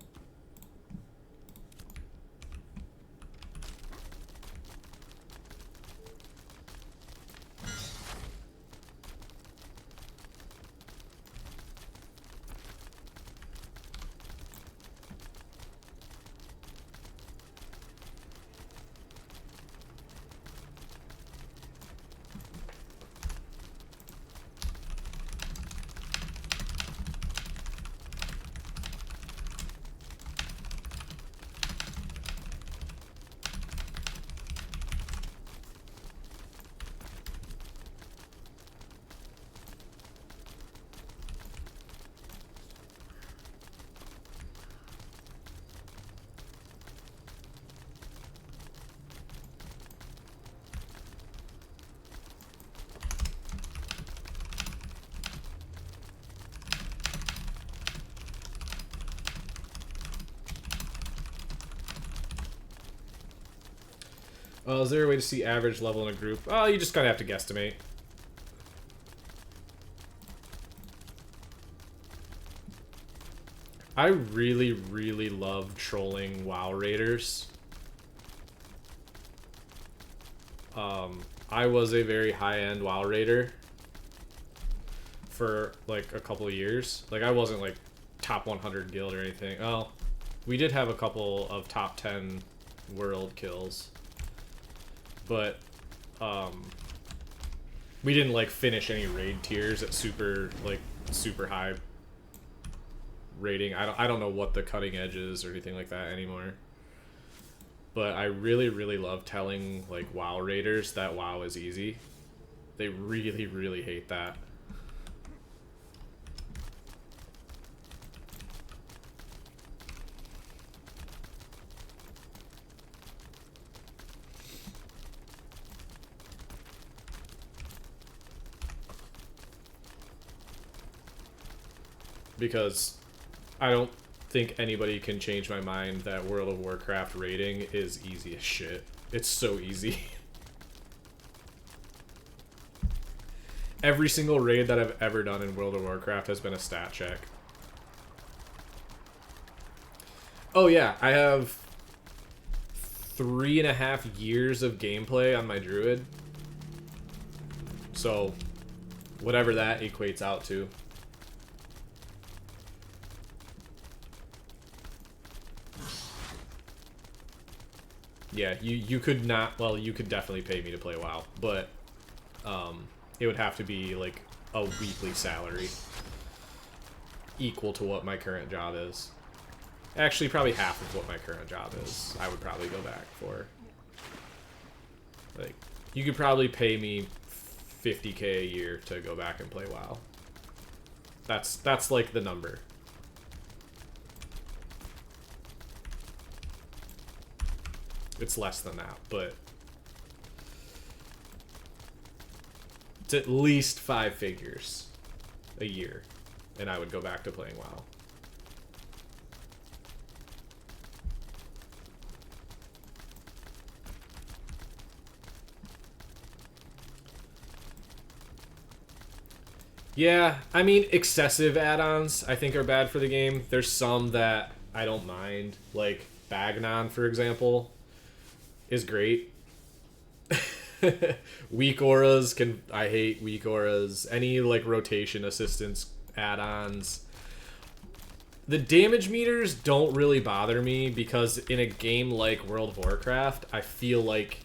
Is there a way to see average level in a group? Oh, you just kind of have to guesstimate. I really, really love trolling WoW raiders. I was a very high-end WoW raider for like a couple of years. Like I wasn't like top 100 guild or anything. Oh, we did have a couple of top 10 world kills, but we didn't like finish any raid tiers at super high rating. I don't know what the cutting edge is or anything like that anymore. But I really, really love telling like WoW raiders that WoW is easy. They really, really hate that. Because I don't think anybody can change my mind that World of Warcraft raiding is easy as shit. It's so easy. Every single raid that I've ever done in World of Warcraft has been a stat check. Oh yeah, I have 3.5 years of gameplay on my druid. So, whatever that equates out to. Yeah, you could not, well, you could definitely pay me to play WoW, but it would have to be like a weekly salary equal to what my current job is. Actually, probably half of what my current job is, I would probably go back for. Like, you could probably pay me 50K a year to go back and play WoW. That's like the number. It's less than that, but it's at least 5 figures a year, and I would go back to playing WoW. Yeah, I mean, excessive add-ons I think are bad for the game. There's some that I don't mind, like Bagnon, for example, is great. Weak auras I hate weak auras. Any like rotation assistance add-ons. The damage meters don't really bother me because in a game like World of Warcraft, I feel like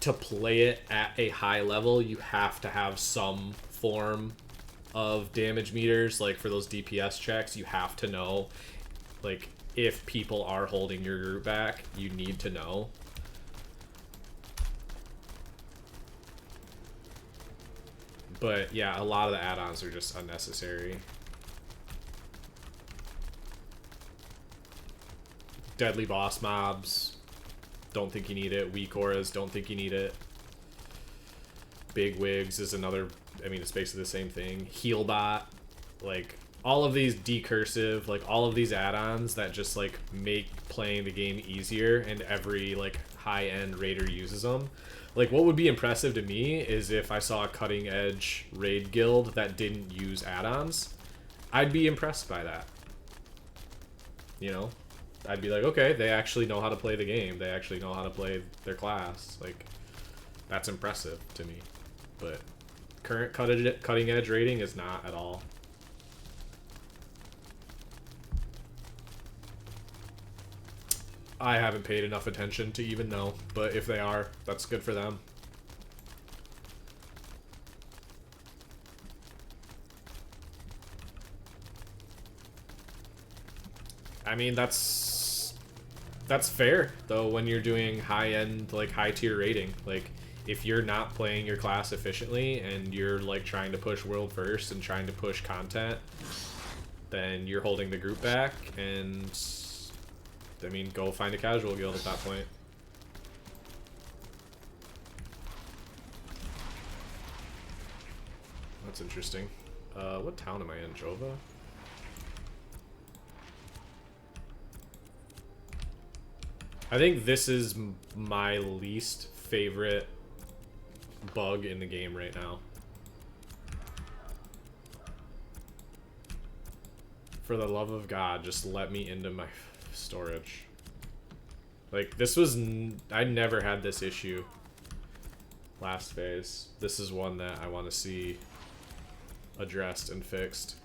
to play it at a high level, you have to have some form of damage meters. Like for those DPS checks, you have to know, like, if people are holding your group back, you need to know. But yeah, a lot of the add-ons are just unnecessary. Deadly boss mobs, don't think you need it. Weak auras, don't think you need it. Big wigs is another, I mean, it's basically the same thing. Healbot, like, all of these decursive, like, all of these add-ons that just, like, make playing the game easier, and every, like, high-end raider uses them. Like, what would be impressive to me is if I saw a cutting-edge raid guild that didn't use add-ons. I'd be impressed by that. You know? I'd be like, okay, they actually know how to play the game. They actually know how to play their class. Like, that's impressive to me. But current cutting-edge raiding is not at all. I haven't paid enough attention to even know, but if they are, that's good for them. I mean, that's fair, though, when you're doing high-end, like, high-tier rating. Like, if you're not playing your class efficiently and you're, like, trying to push world first and trying to push content, then you're holding the group back, and I mean, go find a casual guild at that point. That's interesting. What town am I in? Jova? I think this is my least favorite bug in the game right now. For the love of God, just let me into my storage. Like, this was... I never had this issue last phase. This is one that I want to see addressed and fixed.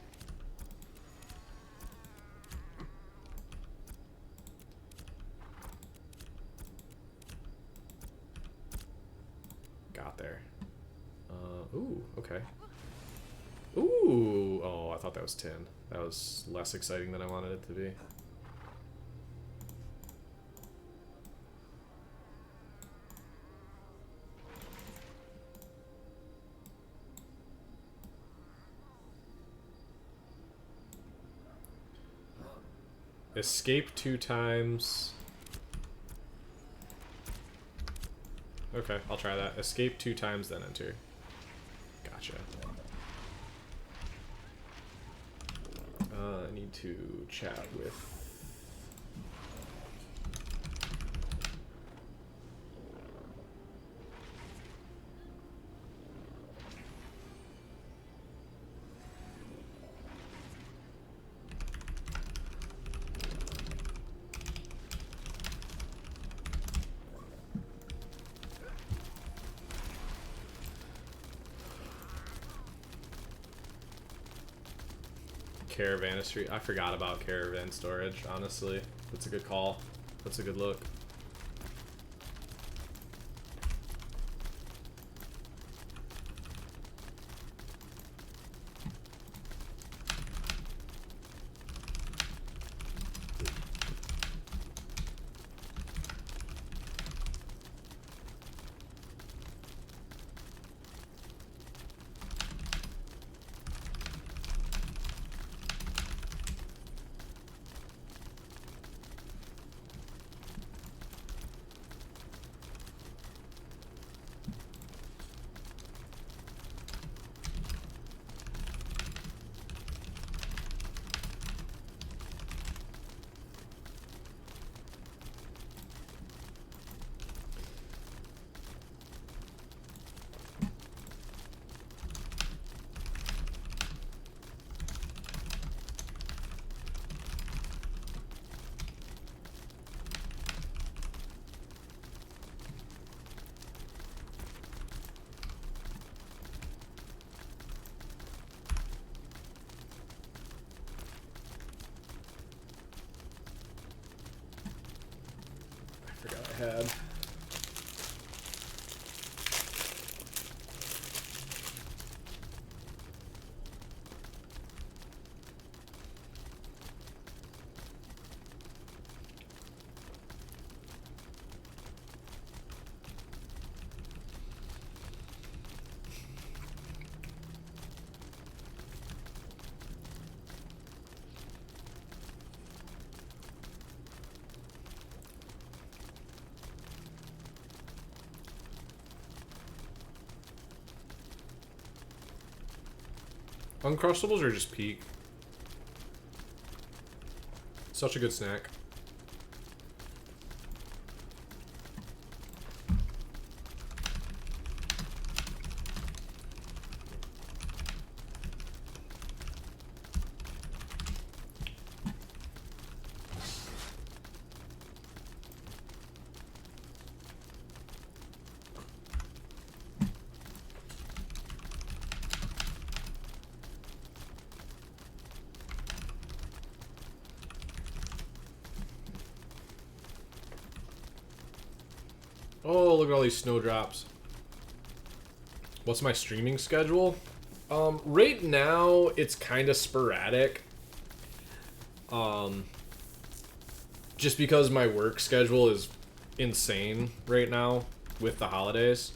Got there. Ooh, okay. Ooh! Oh, I thought that was 10. That was less exciting than I wanted it to be. Escape 2 times. Okay, I'll try that. Escape 2 times, then enter. Gotcha. I need to chat with... Caravan Street. I forgot about caravan storage, honestly. That's a good call. That's a good look. Had. Uncrustables are just peak. Such a good snack. Oh, look at all these snowdrops. What's my streaming schedule? Right now, it's kind of sporadic. Just because my work schedule is insane right now with the holidays.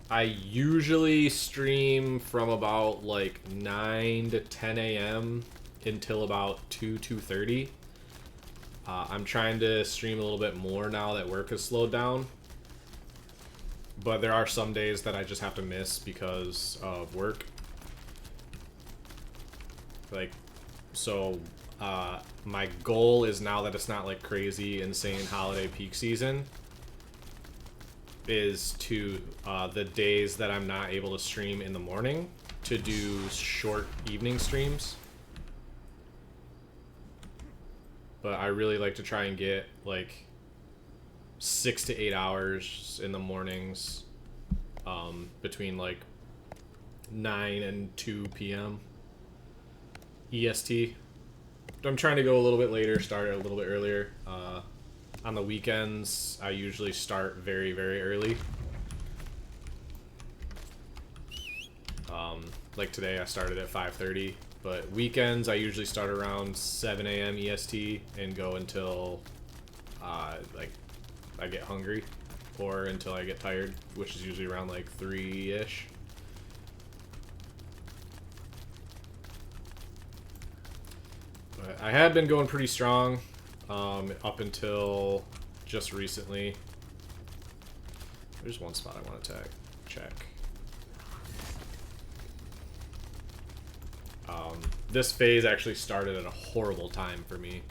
I usually stream from about like 9 to 10 a.m. until about 2:30. I'm trying to stream a little bit more now that work has slowed down. But there are some days that I just have to miss because of work. Like, so My goal is, now that it's not like crazy, insane holiday peak season, is to, the days that I'm not able to stream in the morning, to do short evening streams. But I really like to try and get like 6 to 8 hours in the mornings, between like 9 and 2 p.m. EST. I'm trying to go a little bit later, start a little bit earlier. On the weekends, I usually start very, very early. Like today, I started at 5:30. But weekends, I usually start around 7 a.m. EST and go until, like, I get hungry, or until I get tired, which is usually around like 3-ish. But I had been going pretty strong, up until just recently. There's one spot I want to check. This phase actually started at a horrible time for me.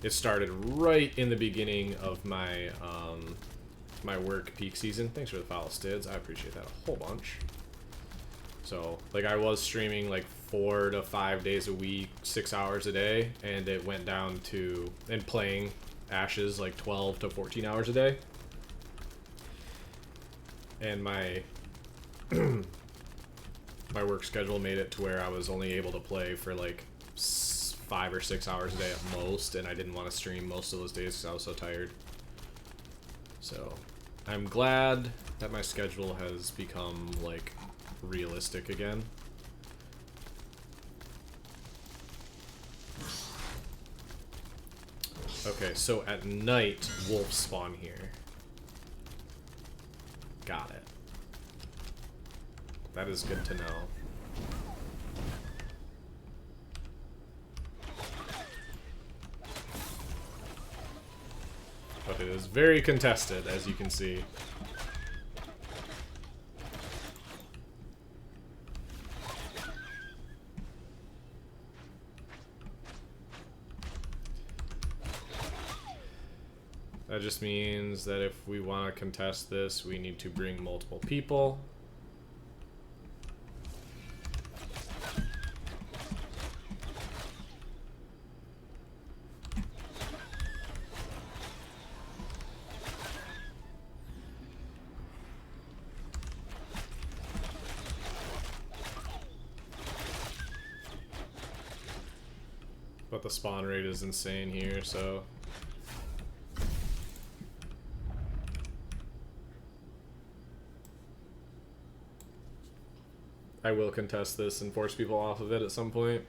It started right in the beginning of my my work peak season. Thanks for the follow, Stids. I appreciate that a whole bunch. So, like, I was streaming like 4 to 5 days a week, 6 hours a day, and it went down to, and playing Ashes like 12 to 14 hours a day. And my my work schedule made it to where I was only able to play for like 5 or 6 hours a day at most, and I didn't want to stream most of those days because I was so tired. So I'm glad that my schedule has become like realistic again. Okay, so at night wolves spawn here. Got it. That is good to know. But it is very contested, as you can see. That just means that if we want to contest this, we need to bring multiple people. But the spawn rate is insane here, so... I will contest this and force people off of it at some point.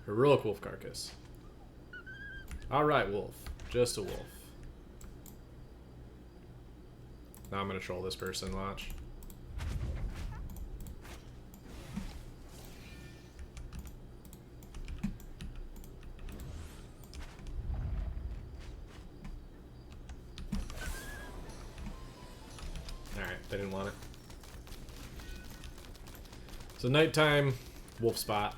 Heroic wolf carcass. Alright, wolf. Just a wolf. Now I'm gonna troll this person, watch. They didn't want it. So nighttime, wolf spot.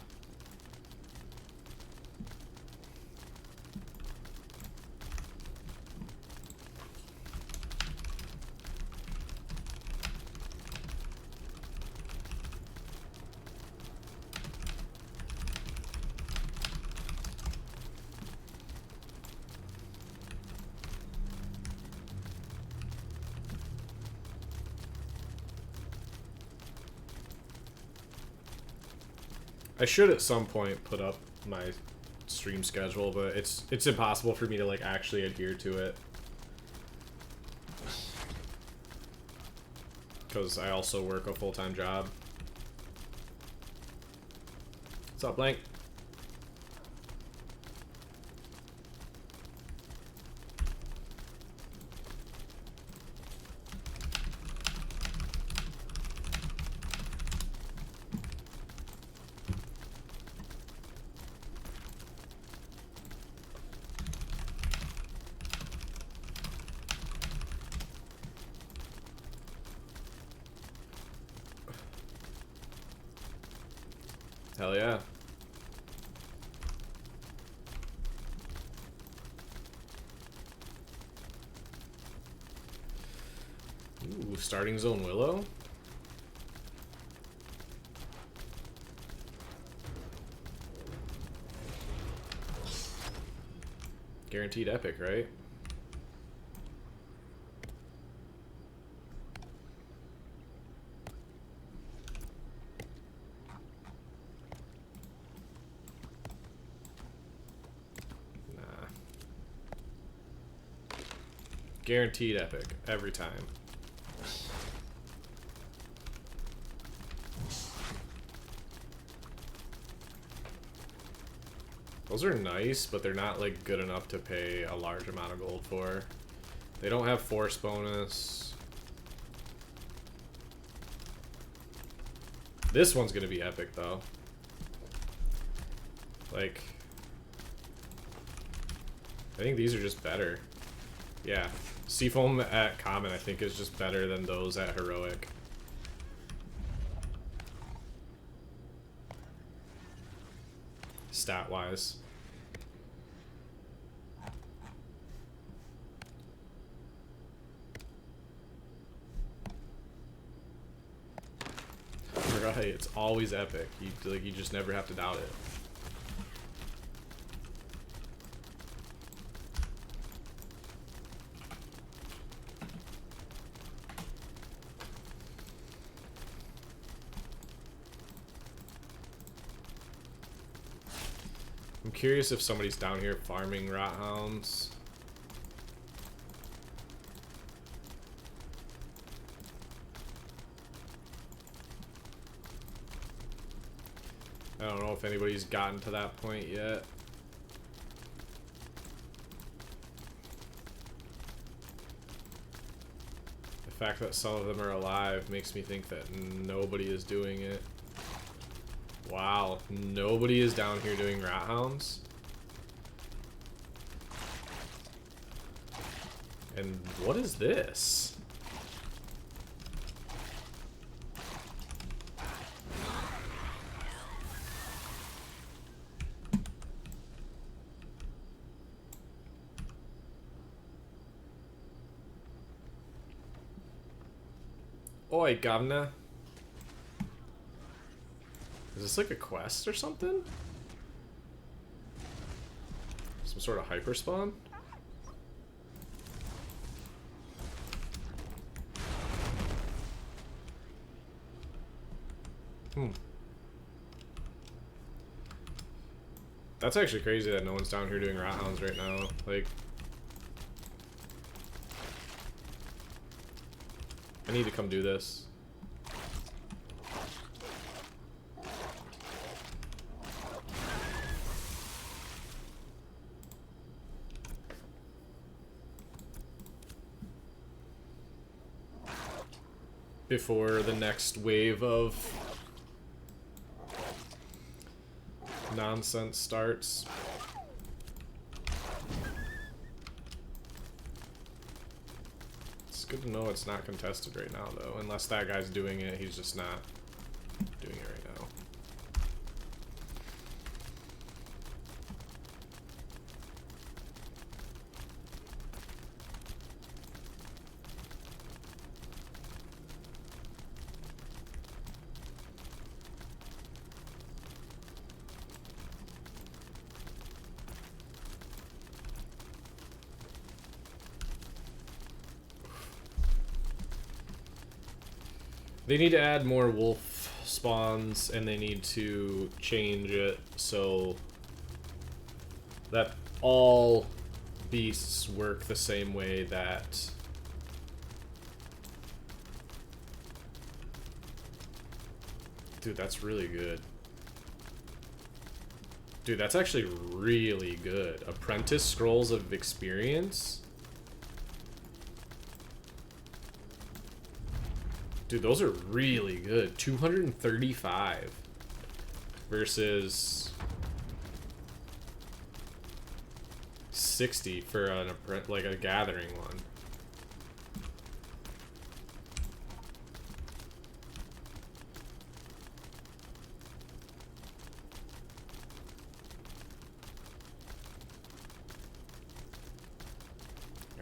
I should at some point put up my stream schedule, but it's impossible for me to like actually adhere to it. Because I also work a full-time job. What's up, Blank? Hell yeah. Ooh, starting zone Willow. Guaranteed epic, right? Nah. Guaranteed epic every time. Those are nice, but they're not like good enough to pay a large amount of gold for. They don't have force bonus. This one's gonna be epic though. Like, I think these are just better. Yeah, Seafoam at common I think is just better than those at heroic. Stat wise. Right, it's always epic. You just never have to doubt it. I'm curious if somebody's down here farming rot hounds. I don't know if anybody's gotten to that point yet. The fact that some of them are alive makes me think that nobody is doing it. Wow, nobody is down here doing rat hounds. And what is this? Oi, governor. Is this like a quest or something? Some sort of hyper spawn? That's actually crazy that no one's down here doing rat hounds right now. Like, I need to come do this. Before the next wave of nonsense starts. It's good to know it's not contested right now, though. Unless that guy's doing it, he's just not doing it right now. They need to add more wolf spawns, and they need to change it so that all beasts work the same way that dude, that's really good. Dude, that's actually really good. Apprentice Scrolls of Experience. Dude, those are really good. 235 versus 60 for an like a gathering one.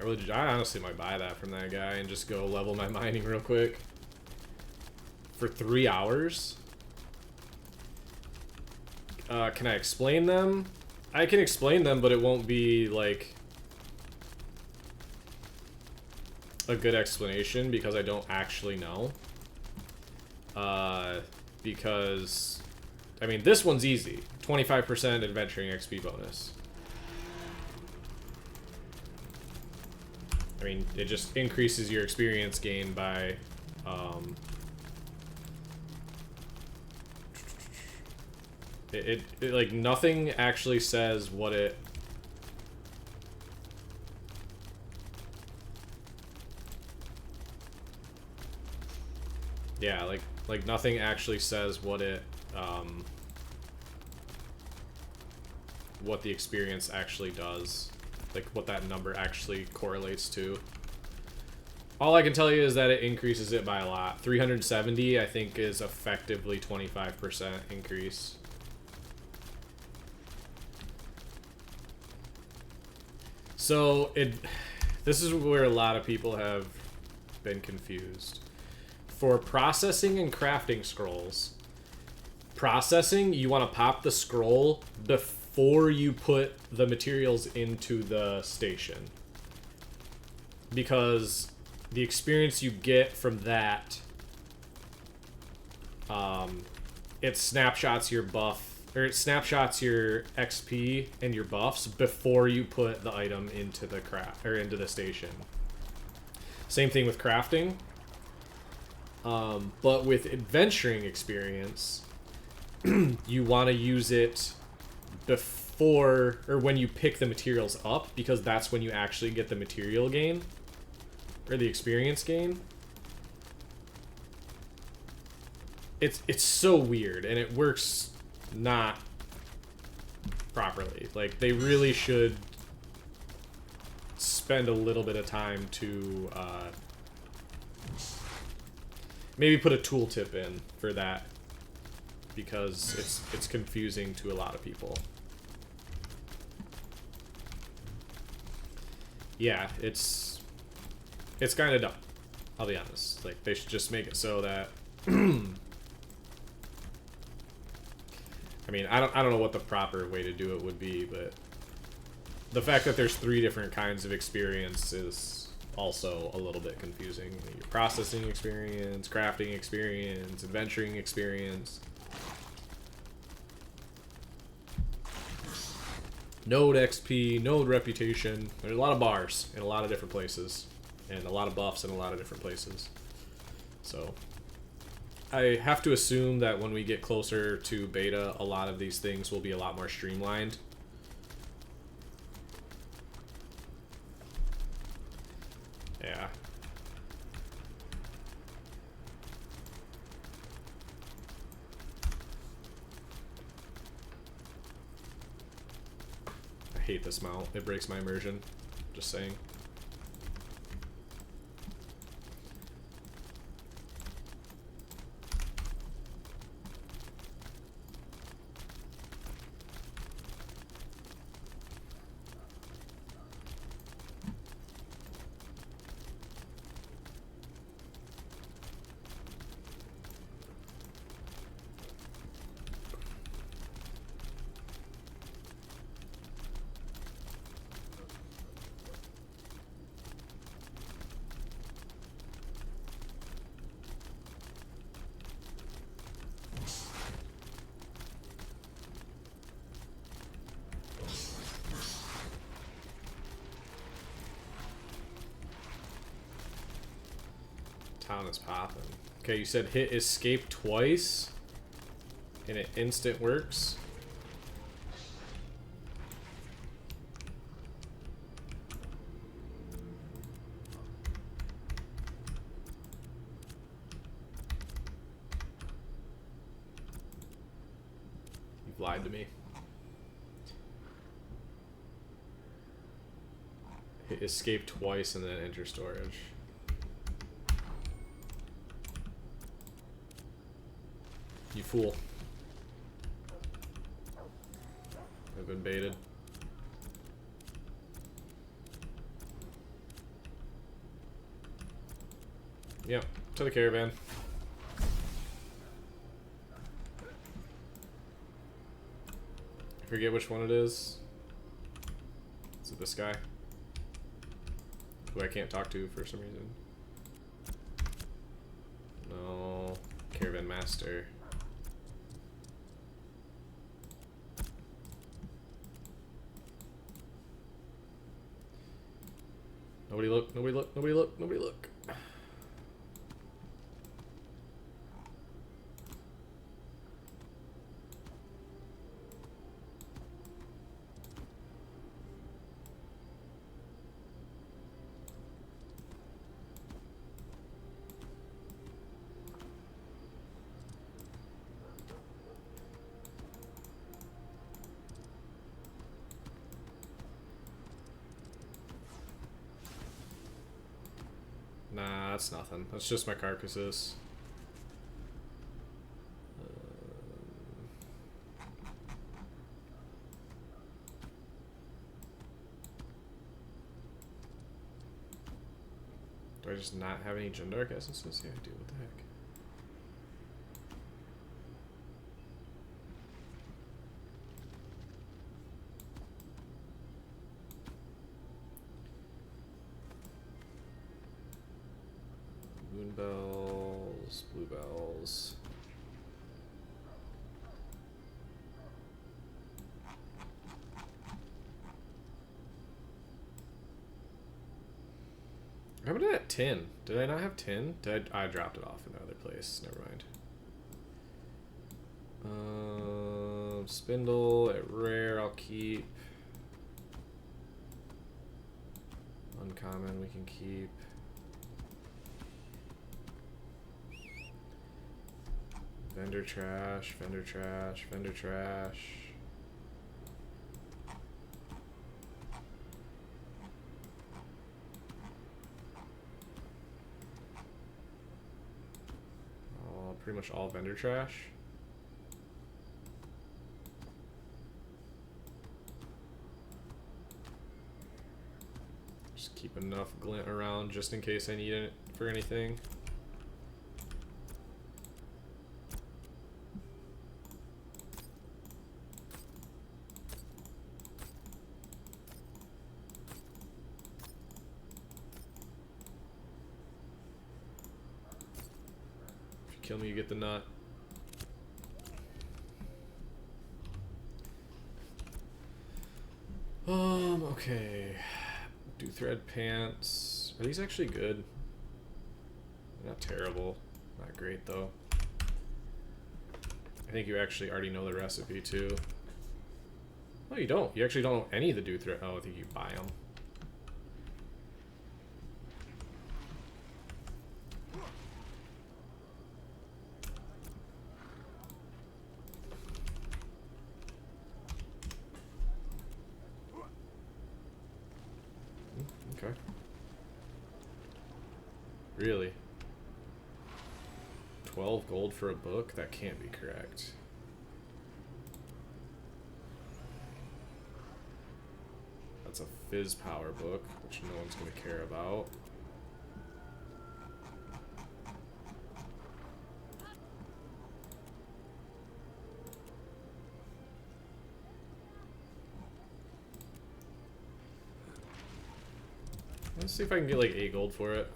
I honestly might buy that from that guy and just go level my mining real quick. For 3 hours? Can I explain them? I can explain them, but it won't be, like, a good explanation because I don't actually know. Because, I mean, this one's easy. 25% adventuring XP bonus. I mean, it just increases your experience gain by, it like, nothing actually says what it... Yeah, like nothing actually says what it, what the experience actually does. Like, what that number actually correlates to. All I can tell you is that it increases it by a lot. 370, I think, is effectively 25% increase. So, this is where a lot of people have been confused. For processing and crafting scrolls, processing, you want to pop the scroll before you put the materials into the station. Because the experience you get from that, it snapshots your buff, or it snapshots your XP and your buffs before you put the item into the craft, or into the station. Same thing with crafting. But with adventuring experience, you want to use it before, or when you pick the materials up, because that's when you actually get the material gain, or the experience gain. It's so weird, and it works not properly. Like, they really should spend a little bit of time to, maybe put a tooltip in for that, because it's confusing to a lot of people. Yeah, it's kind of dumb, I'll be honest. Like, they should just make it so that I mean, I don't know what the proper way to do it would be, but the fact that there's 3 different kinds of experience is also a little bit confusing. Your processing experience, crafting experience, adventuring experience. Node XP, node reputation. There's a lot of bars in a lot of different places, and a lot of buffs in a lot of different places. So I have to assume that when we get closer to beta, a lot of these things will be a lot more streamlined. Yeah. I hate this mount. It breaks my immersion. Just saying. Town is popping. Okay, you said hit escape twice, and it instant works. You've lied to me. Hit escape twice and then enter storage. You fool. I've been baited. Yep, to the caravan. I forget which one it is. Is it this guy? Who I can't talk to for some reason. No. Caravan Master. Nobody look, nobody look, nobody look, nobody look. Nah, that's nothing. That's just my carcasses. Do I just not have any Gendark essences? Yeah, I do. What the heck? Moon bells, blue bells. How about that tin? Did I not have tin? I dropped it off in another place. Never mind. Spindle at rare I'll keep. Uncommon we can keep. Vendor trash, vendor trash, vendor trash. Pretty much all vendor trash. Just keep enough glint around just in case I need it for anything. Kill me, you get the nut. Okay. Do thread pants. Are these actually good? They're not terrible. Not great though. I think you actually already know the recipe too. No, you don't. You actually don't know any of the do thread. Oh, I think you buy them. Okay. Really? 12 gold for a book? That can't be correct. That's a fizz power book, which no one's going to care about. Let's see if I can get like 8 gold for it.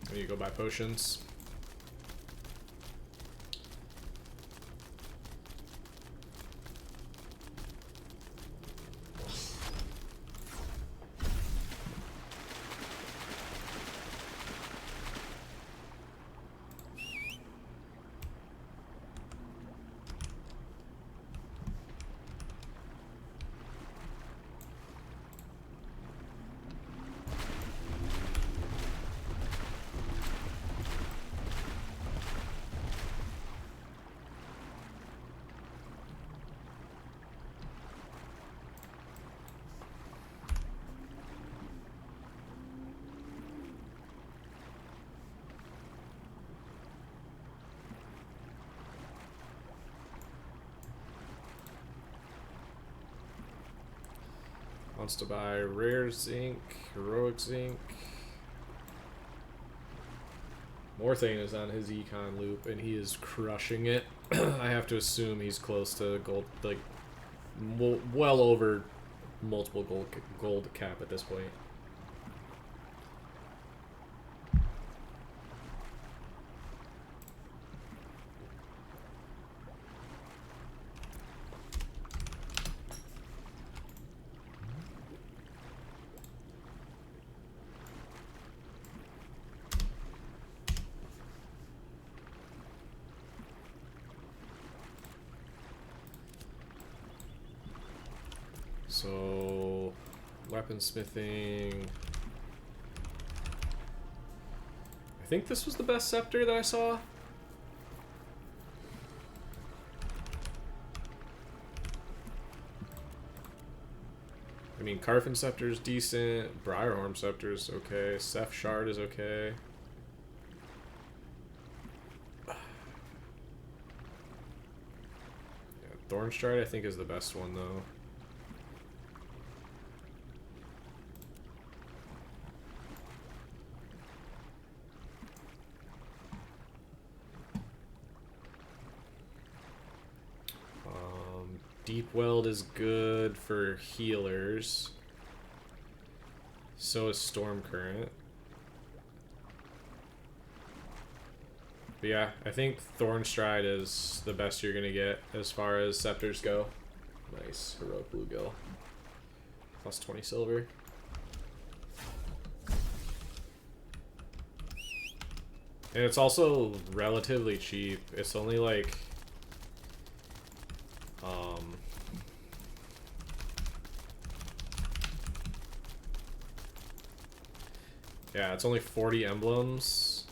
I need to go buy potions. Wants to buy rare zinc, heroic zinc. Morthane is on his econ loop, and he is crushing it. I have to assume he's close to gold, like, well over multiple gold cap at this point. So, weaponsmithing. I think this was the best scepter that I saw. I mean, Carfin Scepter is decent. Briarhorn Scepter is okay. Seth Shard is okay. Yeah, Thornstride I think is the best one though. Deep Weld is good for healers. So is Storm Current. But yeah, I think Thornstride is the best you're gonna get as far as scepters go. Nice. Heroic Bluegill. Plus 20 silver. And it's also relatively cheap. It's only like yeah, it's only 40 emblems,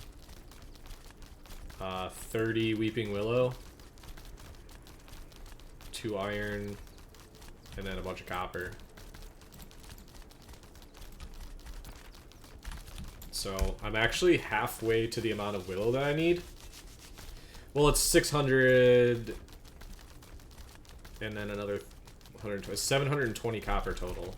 30 Weeping Willow, 2 iron, and then a bunch of copper. So I'm actually halfway to the amount of willow that I need. Well, it's 600 and then another 120, 720 copper total.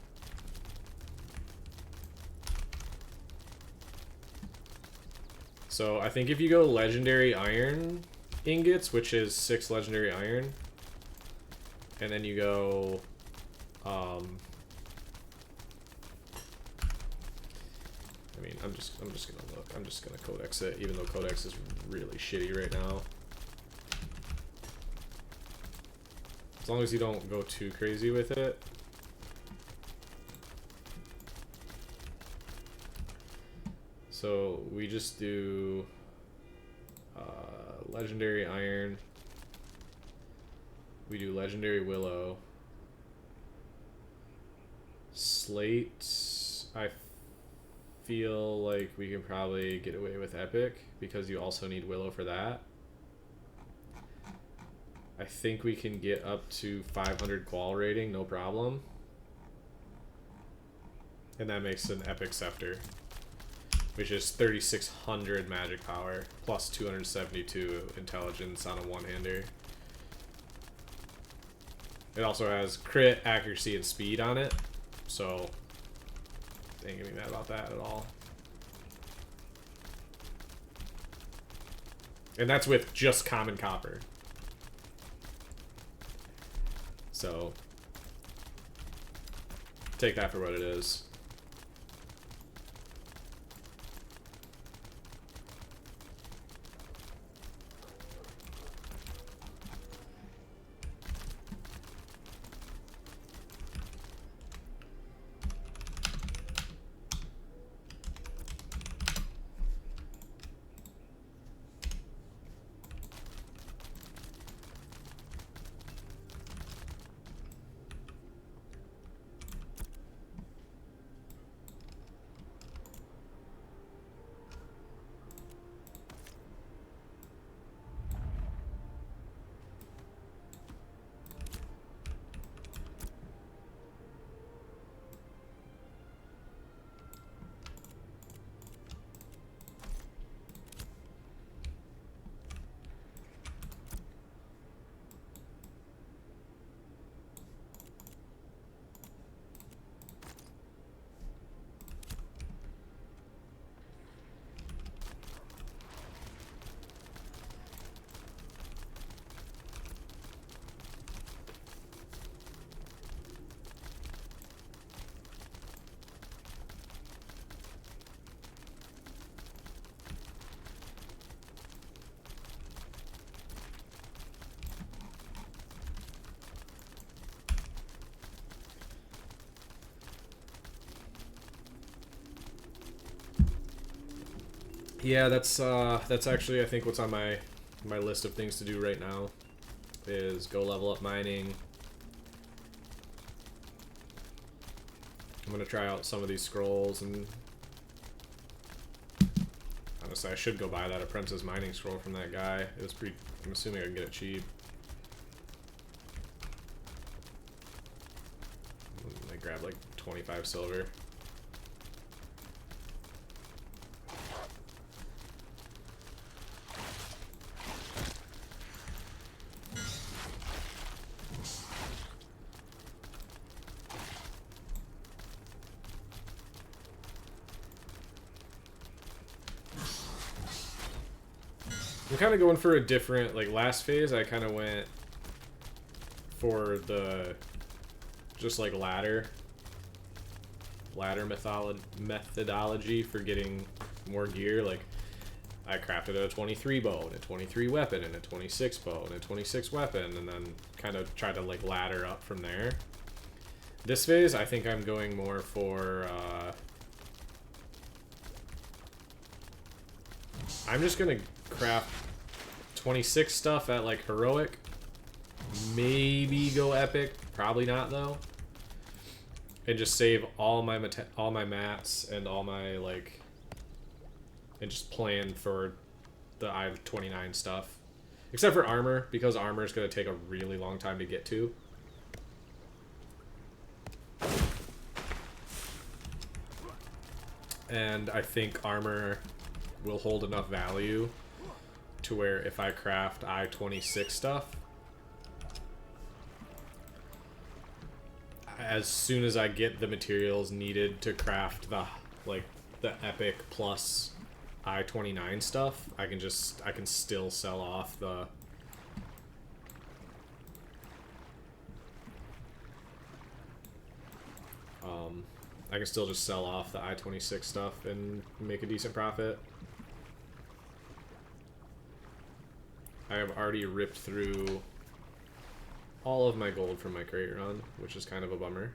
So I think if you go legendary iron ingots, which is 6 legendary iron, and then you go I mean, I'm just gonna look. I'm just gonna codex it, even though codex is really shitty right now. As long as you don't go too crazy with it. So we just do legendary iron. We do legendary willow. Slate, I feel like we can probably get away with epic because you also need willow for that. I think we can get up to 500 qual rating, no problem. And that makes an epic scepter, which is 3600 magic power plus 272 intelligence on a one-hander. It also has crit, accuracy, and speed on it, so they ain't gonna be mad about that at all. And that's with just common copper. So take that for what it is. Yeah, that's actually I think what's on my list of things to do right now is go level up mining. I'm gonna try out some of these scrolls, and honestly I should go buy that apprentice mining scroll from that guy. It was pretty, I'm assuming I can get it cheap. I grabbed like 25 silver. I'm kind of going for a different, like last phase I kind of went for the just like ladder methodology for getting more gear. Like I crafted a 23 bow and a 23 weapon and a 26 bow and a 26 weapon, and then kind of try to like ladder up from there. This phase I think I'm going more for I'm just gonna craft 26 stuff at like heroic, maybe go epic, probably not though, and just save all my mats and all my like, and just plan for the I-29 stuff, except for armor, because armor is gonna take a really long time to get to. And I think armor will hold enough value to where if I craft I-26 stuff, as soon as I get the materials needed to craft the epic plus I-29 stuff, I can still sell off the I can still just sell off the I-26 stuff and make a decent profit. I have already ripped through all of my gold from my crate run, which is kind of a bummer.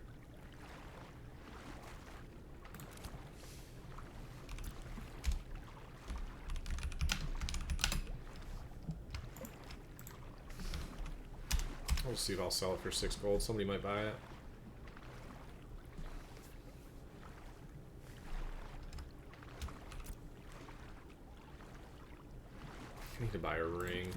I'll see if I'll sell it for 6 gold. Somebody might buy it. I need to buy a ring.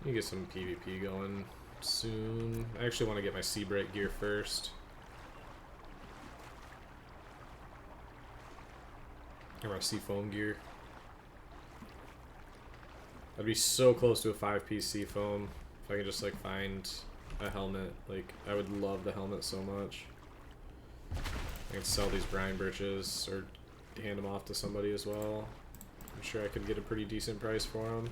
You get some PvP going soon. I actually want to get my Sea Bright gear first. Or my Sea Foam gear. I'd be so close to a 5-piece Sea Foam if I could just like find a helmet. Like, I would love the helmet so much. I could sell these brine birches or hand them off to somebody as well. I'm sure I could get a pretty decent price for them.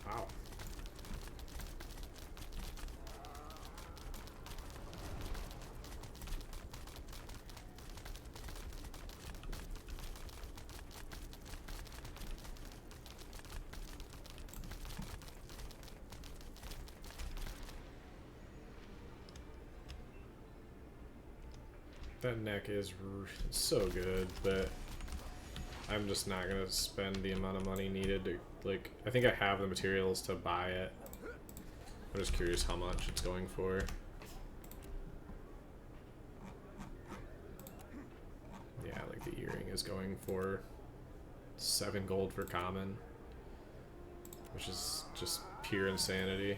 Wow. That neck is so good, but I'm just not gonna spend the amount of money needed to like, I think I have the materials to buy it. I'm just curious how much it's going for. Yeah, like the earring is going for 7 gold for common, which is just pure insanity.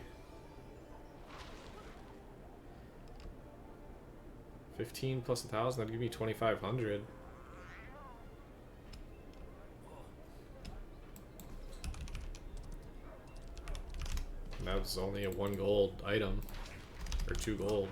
15 plus 1,000, that'd give me 2,500. And that was only a 1 gold item, or 2 gold.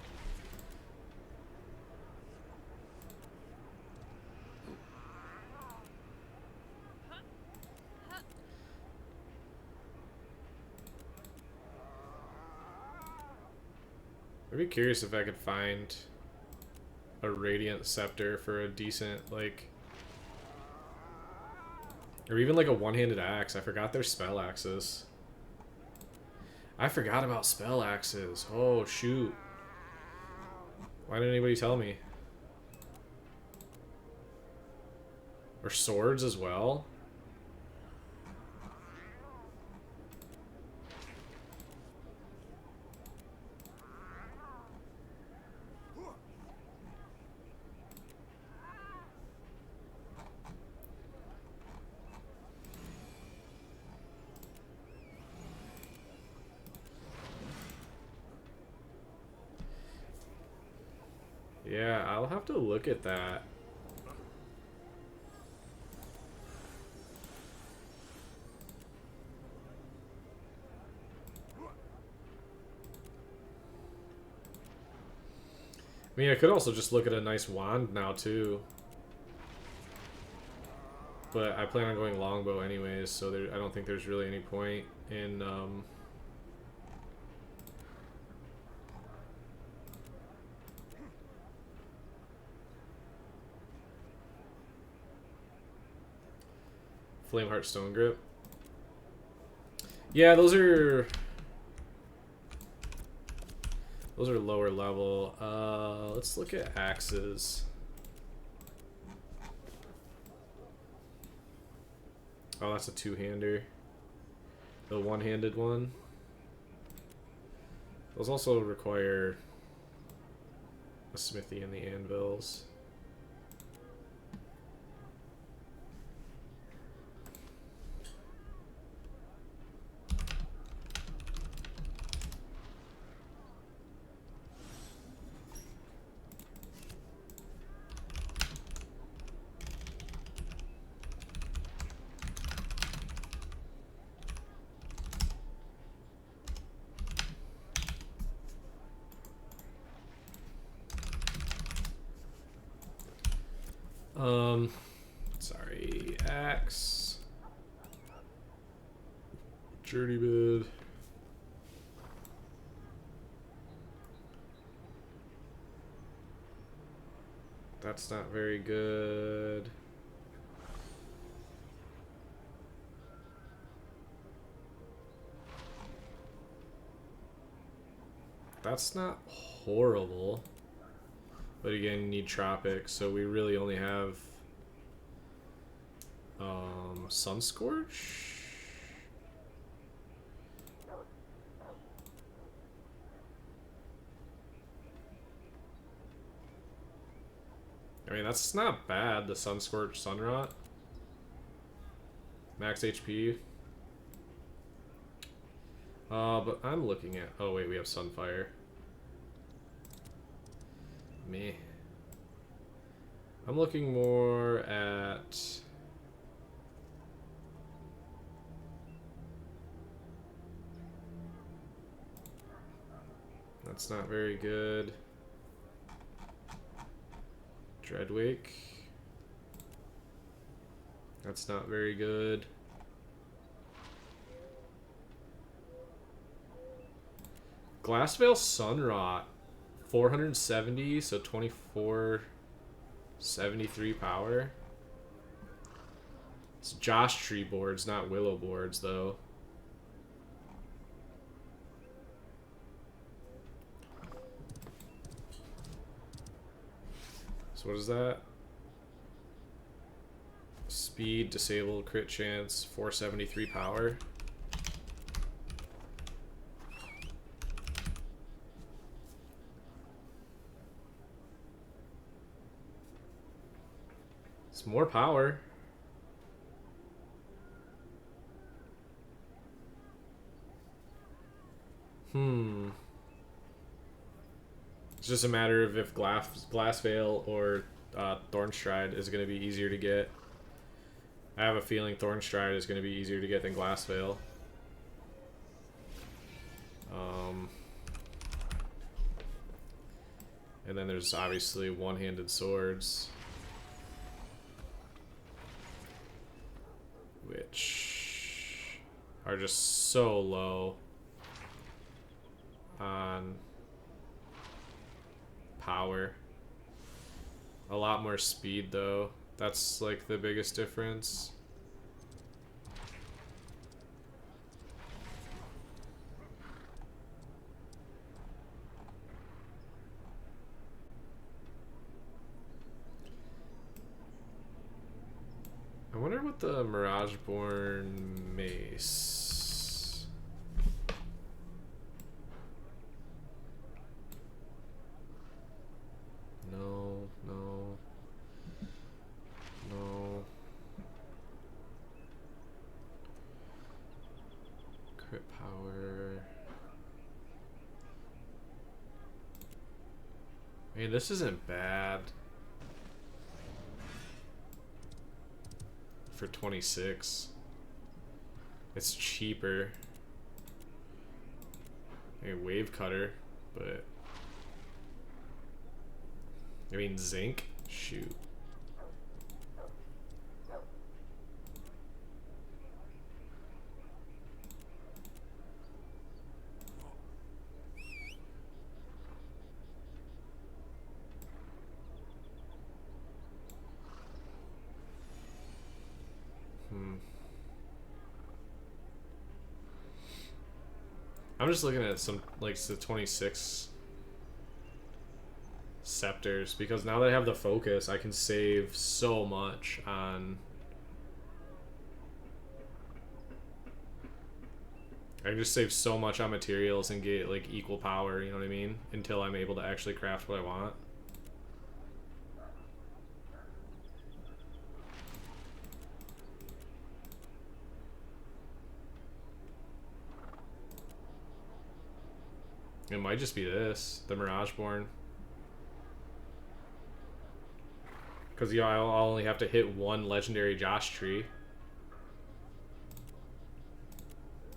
I'd be curious if I could find a Radiant Scepter for a decent, like... Or even like a one-handed axe. I forgot there's spell axes. I forgot about spell axes. Oh, shoot. Why didn't anybody tell me? Or swords as well? Yeah, I'll have to look at that. I mean, I could also just look at a nice wand now, too. But I plan on going longbow anyways, so I don't think there's really any point in... Flameheart Stone Grip. Yeah, those are lower level. Let's look at axes. Oh, that's a two-hander. The one-handed one. Those also require a smithy and the anvils. Sorry, axe. Journey bid. That's not very good. That's not horrible. But again, you need tropics, so we really only have Sunscorch? I mean, that's not bad, the Sunscorch Sunrot. Max HP. But I'm looking at... Oh, wait, we have Sunfire. Meh. I'm looking more at... That's not very good. Dreadwake. That's not very good. Glassveil Sunrot. 470, so 2473 power. It's Josh Tree boards, not Willow boards, though. So what is that? Speed, disabled, crit chance, 473 power. It's more power. It's just a matter of if Glass Veil or Thornstride is going to be easier to get. I have a feeling Thornstride is going to be easier to get than Glass Veil. And then there's obviously one-handed swords, which are just so low on power. A lot more speed though. That's like the biggest difference. I wonder what the Mirageborn Mace. No. Crit power. I mean, this isn't bad. For 26. It's cheaper. A wave cutter, but I mean zinc? Shoot. I'm just looking at some, like, the 26 scepters, because now that I have the focus, I can save so much on... I can just save so much on materials and get, like, equal power, you know what I mean? Until I'm able to actually craft what I want. It might just be this, the Mirageborn. Because, you know, I'll only have to hit one legendary Josh tree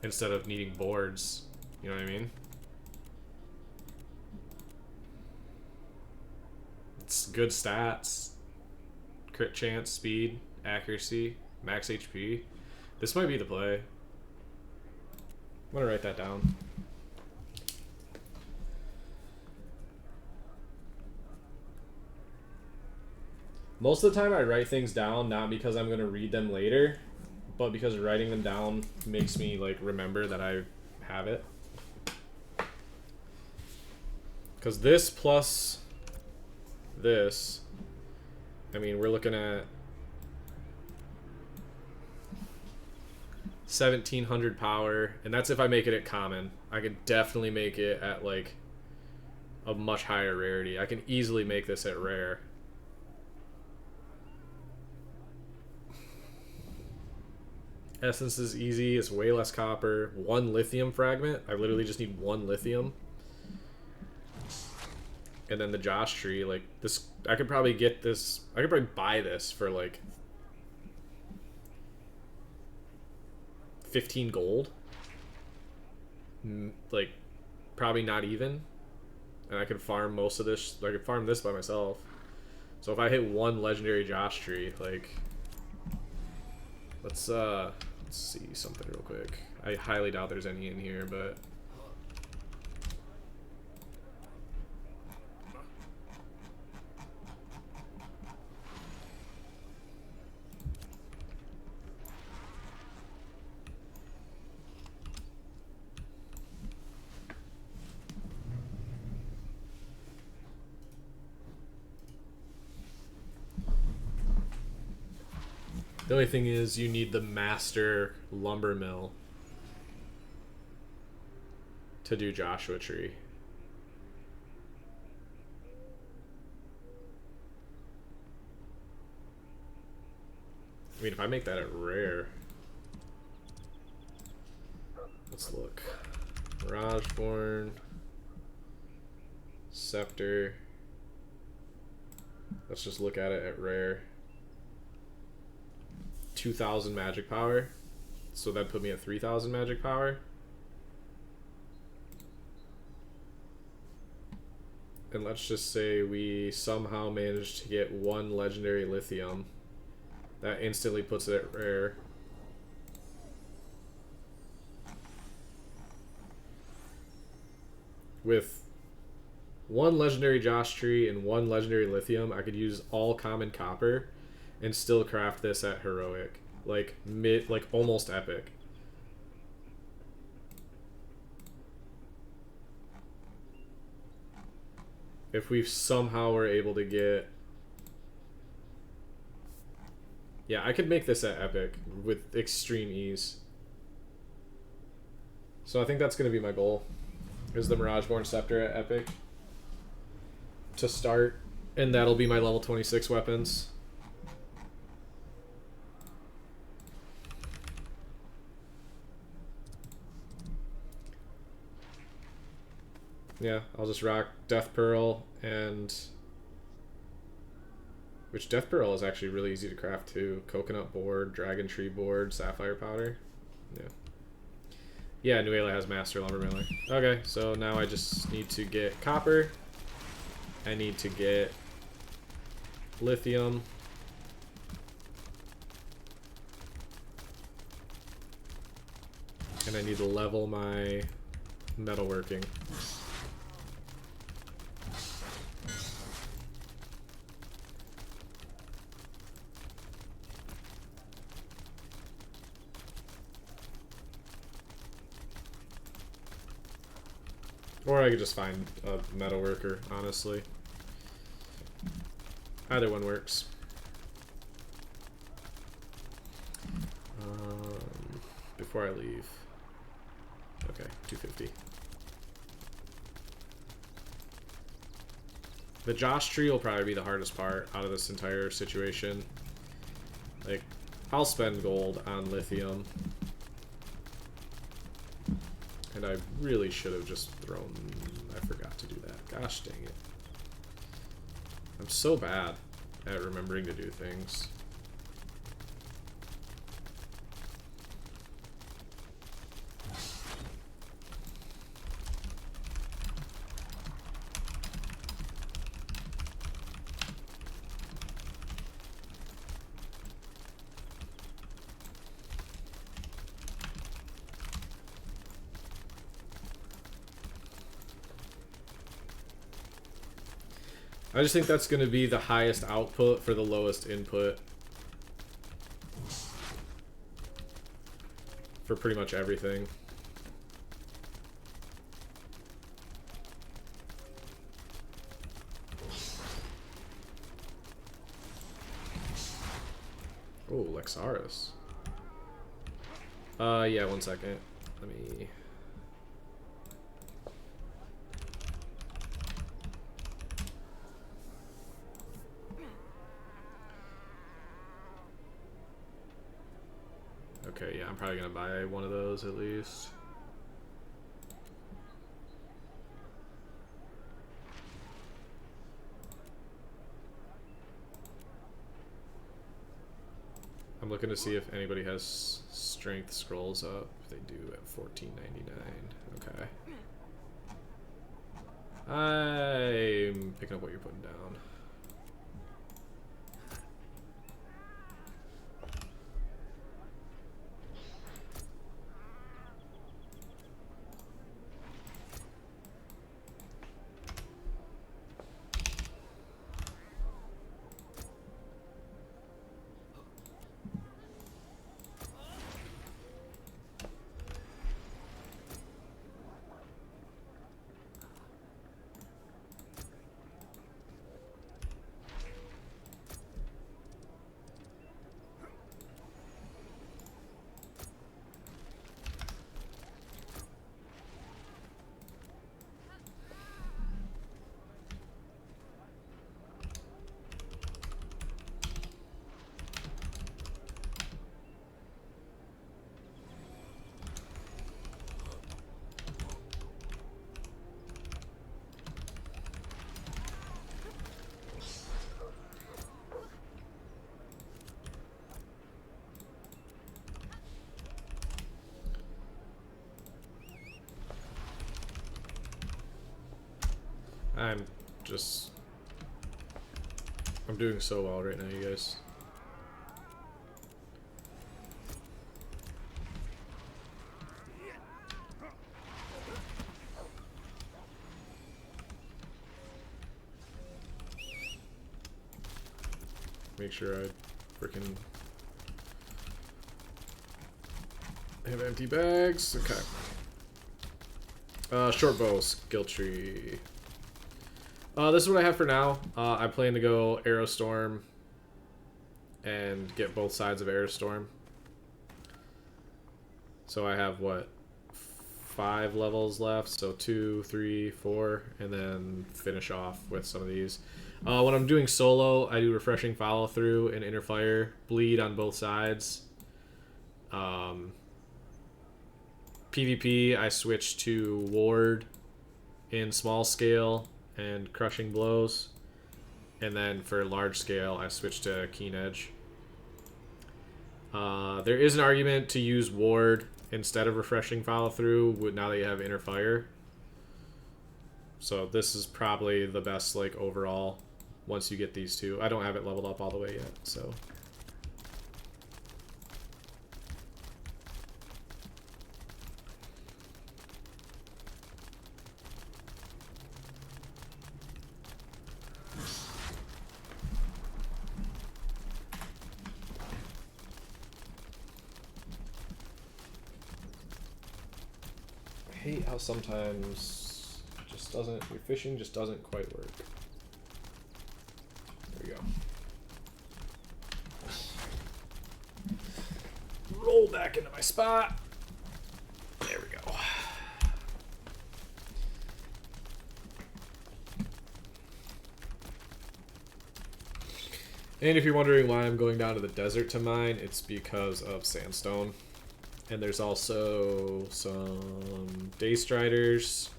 instead of needing boards. You know what I mean? It's good stats. Crit chance, speed, accuracy, max HP. This might be the play. I'm gonna write that down. Most of the time I write things down not because I'm going to read them later, but because writing them down makes me like remember that I have it. Because this plus this, I mean, we're looking at 1700 power, and that's if I make it at common. I could definitely make it at like a much higher rarity. I can easily make this at rare. Essence is easy. It's way less copper. One lithium fragment. I literally just need one lithium. And then the Josh tree, like this, I could probably get this. I could probably buy this for like 15 gold. Like, probably not even. And I could farm most of this. I could farm this by myself. So if I hit one legendary Josh tree, like, let's see something real quick. I highly doubt there's any in here, but The only thing is you need the master lumber mill to do Joshua Tree. I mean, if I make that at rare, let's look. Mirageborn, Scepter. Let's just look at it at rare. 2,000 magic power. So that put me at 3,000 magic power. And let's just say we somehow managed to get one legendary lithium. That instantly puts it at rare. With one legendary Josh Tree and one legendary lithium, I could use all common copper and still craft this at heroic. Like almost epic. If we somehow were able to get... Yeah, I could make this at epic with extreme ease. So I think that's going to be my goal. Is the Mirageborn Scepter at epic to start. And that'll be my level 26 weapons. Yeah, I'll just rock Death Pearl and... Which Death Pearl is actually really easy to craft too. Coconut board, Dragon Tree board, Sapphire powder. Yeah. Yeah, Nuela has Master Lumber Miller. Okay, so now I just need to get copper. I need to get lithium. And I need to level my metalworking. Or I could just find a metal worker, honestly. Either one works. Before I leave. Okay, 250. The Josh Tree will probably be the hardest part out of this entire situation. Like, I'll spend gold on lithium. And I really should have just thrown... I forgot to do that. Gosh dang it. I'm so bad at remembering to do things. I just think that's going to be the highest output for the lowest input for pretty much everything. Oh, Lexaris. Yeah, 1 second. Let me... Okay, yeah, I'm probably gonna buy one of those at least. I'm looking to see if anybody has strength scrolls up. They do at 14.99. Okay. I'm picking up what you're putting down. I'm doing so well right now, you guys. Make sure I freaking have empty bags. Okay. Short bow skill tree. This is what I have for now. I plan to go Aerostorm and get both sides of Aerostorm. So I have what, 5 levels left, so 2, 3, 4, and then finish off with some of these. When I'm doing solo, I do refreshing follow through and inner fire, bleed on both sides. PvP, I switch to ward in small scale and crushing blows, and then for large scale, I switch to keen edge. There is an argument to use ward instead of refreshing follow through now that you have inner fire. So this is probably the best like overall once you get these two. I don't have it leveled up all the way yet, so. I hate how sometimes just doesn't, your fishing just doesn't quite work. There we go. Roll back into my spot. There we go. And if you're wondering why I'm going down to the desert to mine, it's because of sandstone. And there's also some day striders.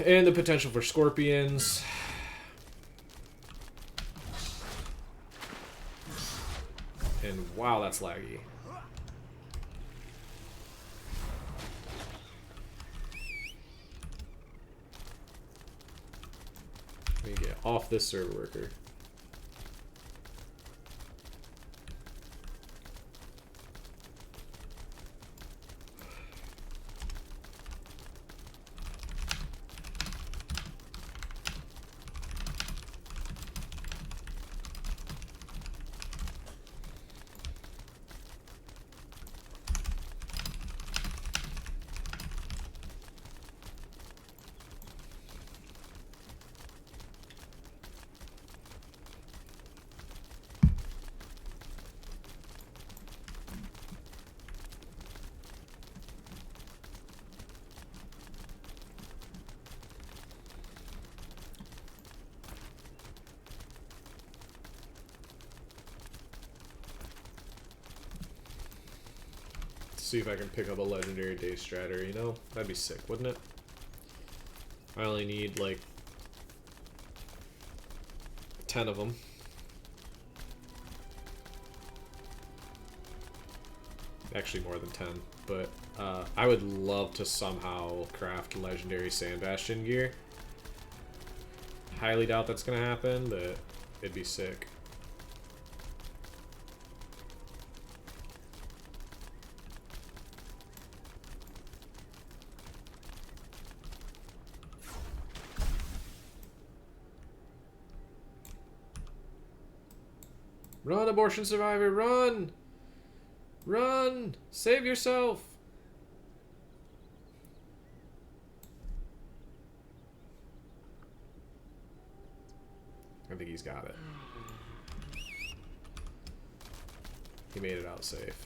And the potential for scorpions. And wow, that's laggy. Let me get off this server worker. See if I can pick up a legendary day strider, you know? That'd be sick, wouldn't it? I only need like 10 of them. Actually more than 10, but I would love to somehow craft legendary Sand Bastion gear. Highly doubt that's gonna happen, but it'd be sick. Run, abortion survivor, run! Run! Save yourself! I think he's got it. He made it out safe.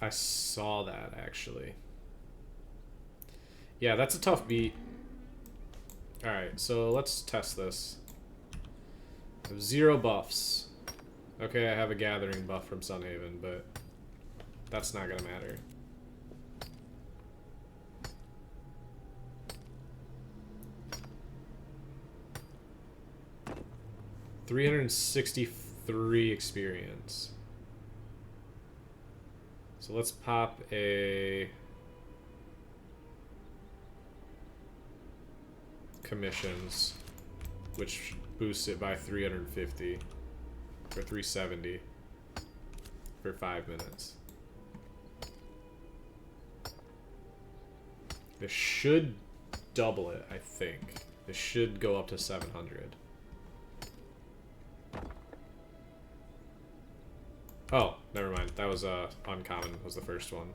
I saw that, actually. Yeah, that's a tough beat. Alright, so let's test this. I have 0 buffs. Okay, I have a gathering buff from Sunhaven, but that's not gonna matter. 363 experience. So let's pop a commissions, which boosts it by 350 or 370 for 5 minutes. This should double it, I think. This should go up to 700. Oh, never mind. That was uncommon was the first one.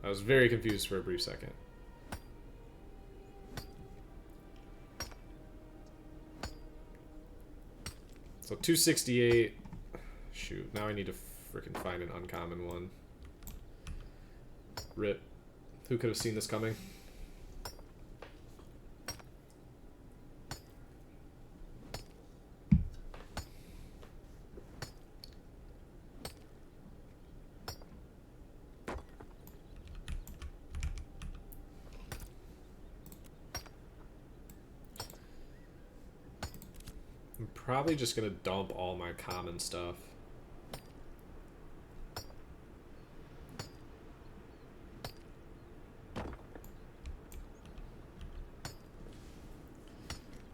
I was very confused for a brief second. So 268. Shoot, now I need to freaking find an uncommon one. Rip. Who could have seen this coming? I'm probably just gonna dump all my common stuff.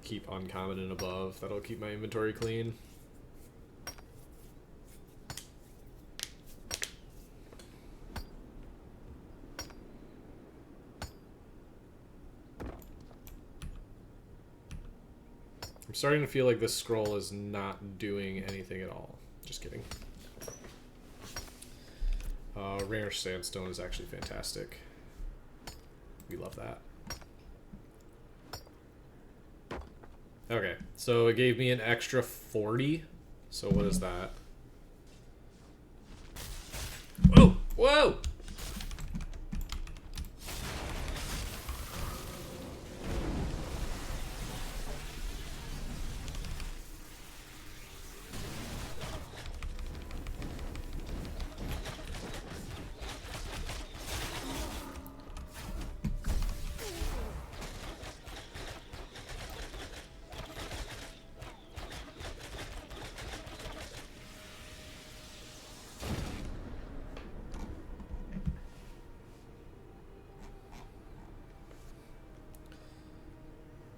Keep uncommon and above. That'll keep my inventory clean. I'm starting to feel like this scroll is not doing anything at all. Just kidding. Rare sandstone is actually fantastic. We love that. Okay, so it gave me an extra 40. So what is that? Whoa! Whoa!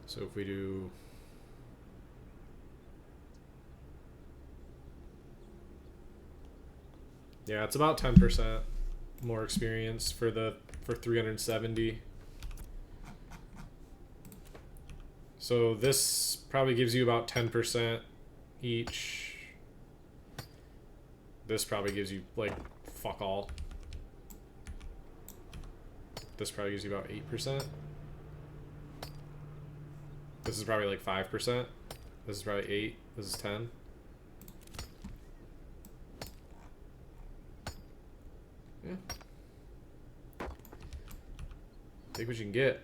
So if we do... Yeah, it's about 10% more experience for 370. So this probably gives you about 10% each. This probably gives you, like, fuck all. This probably gives you about 8%. This is probably like 5%. This is probably 8. This is 10. Yeah. Take what you can get.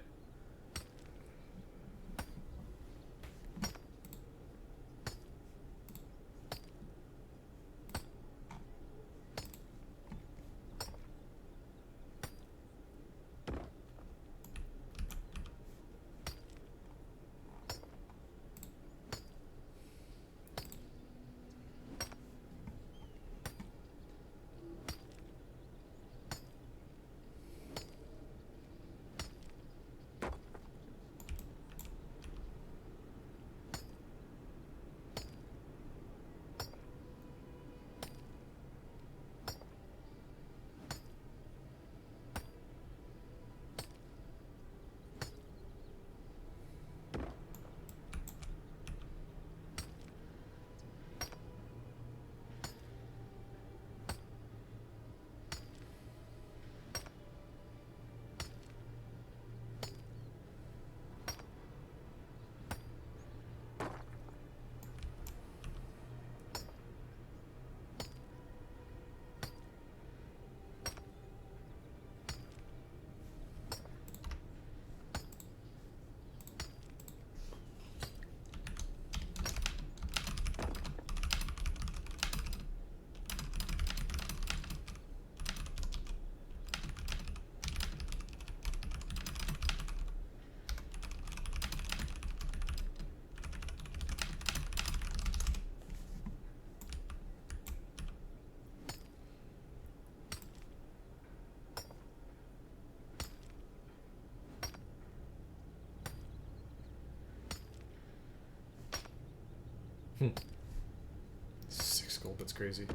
6 gold, that's crazy.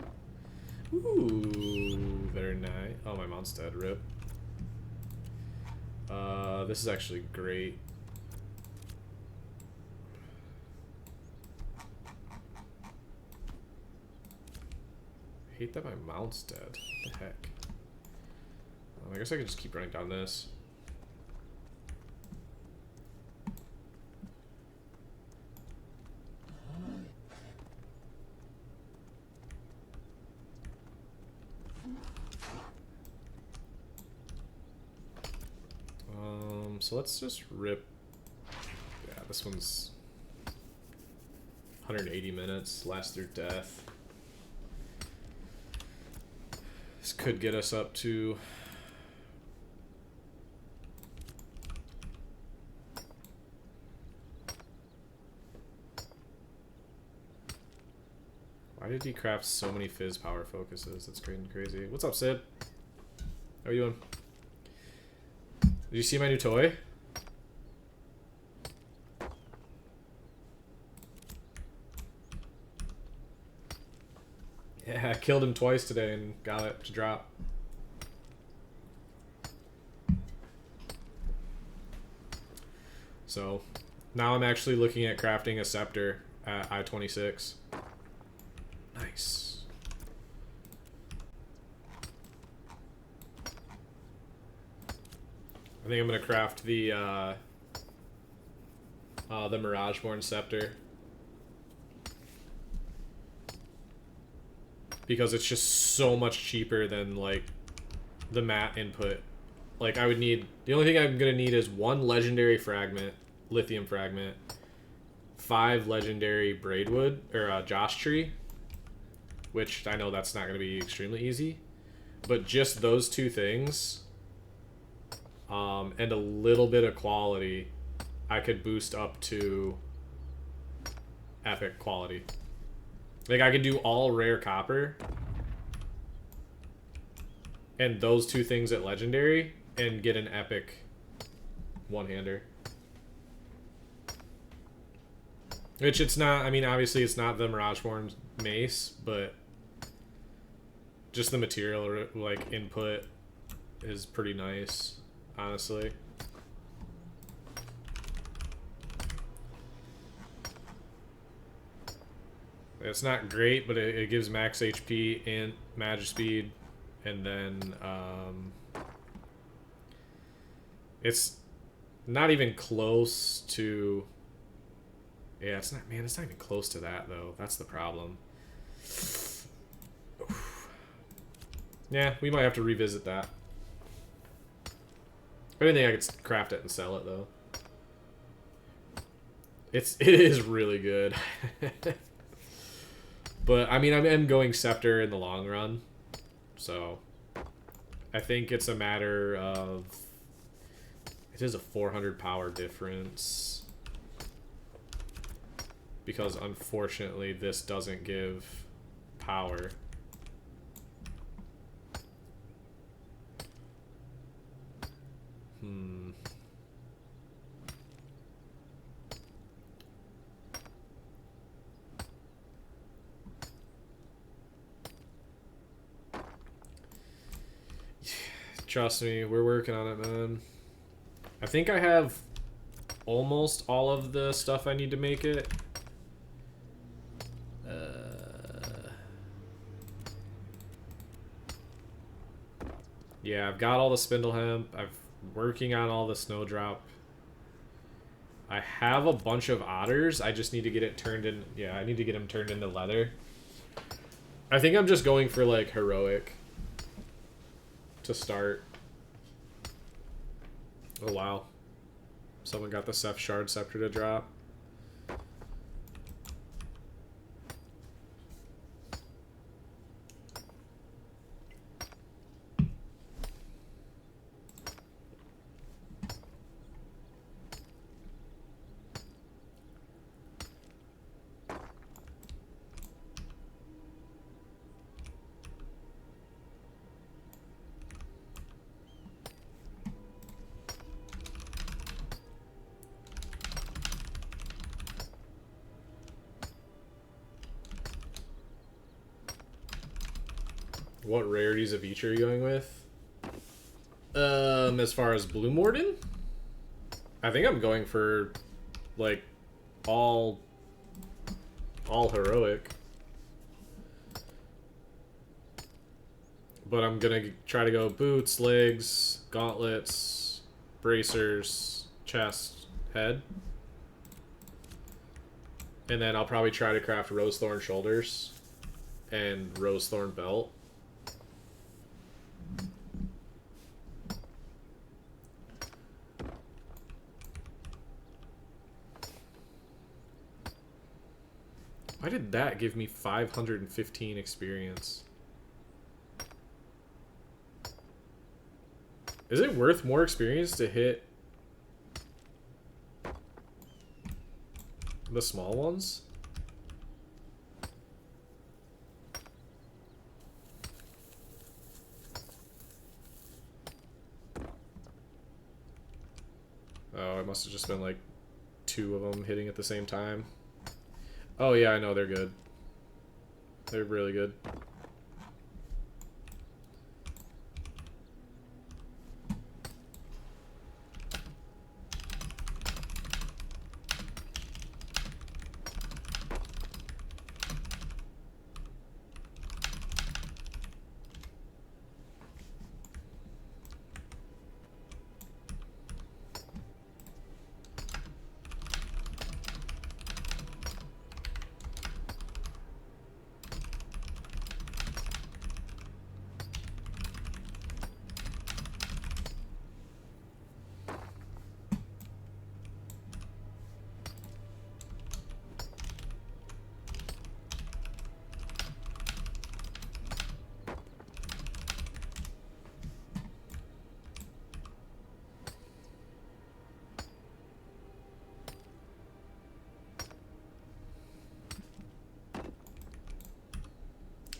Ooh, very nice. Oh, my mount's dead, rip. This is actually great. I hate that my mount's dead. What the heck? I guess I can just keep running down this. So let's just rip. Yeah, this one's 180 minutes, last through death. This could get us up to why did he craft so many fizz power focuses? That's crazy. What's up, Sid? How are you doing? Did you see my new toy? Yeah, I killed him twice today and got it to drop. So now I'm actually looking at crafting a scepter at I-26. Nice. I think I'm gonna craft the Mirageborn Scepter because it's just so much cheaper than like the mat input. Like I would need, the only thing I'm gonna need is 1 legendary fragment, lithium fragment, 5 legendary braidwood or josh tree, which I know that's not gonna be extremely easy, but just those 2 things. And a little bit of quality, I could boost up to epic quality. Like I could do all rare copper and those 2 things at legendary and get an epic one-hander. Which it's not, I mean obviously it's not the Mirageborn mace, but just the material like input is pretty nice. Honestly. It's not great, but it gives max HP and magic speed, and then it's not even close to. Yeah, it's not. Man, it's not even close to that though. That's the problem. Yeah, we might have to revisit that. I didn't think I could craft it and sell it though. It is really good. But I mean I'm going scepter in the long run. So I think it's a matter of, it is a 400 power difference. Because unfortunately this doesn't give power. Trust me, we're working on it, man. I think I have almost all of the stuff I need to make it. Yeah, I've got all the spindle hemp. I'm working on all the snowdrop. I have a bunch of otters. I just need to get it turned in. Yeah, I need to get them turned into leather. I think I'm just going for like heroic to start. Oh wow. Someone got the Seth Shard Scepter to drop. What rarities of each are you going with? As far as Blue Morden, I think I'm going for like all heroic. But I'm gonna try to go boots, legs, gauntlets, bracers, chest, head. And then I'll probably try to craft Rosethorn shoulders and Rosethorn belt. Why did that give me 515 experience? Is it worth more experience to hit the small ones? Oh, it must have just been like 2 of them hitting at the same time. Oh yeah, I know, they're good. They're really good.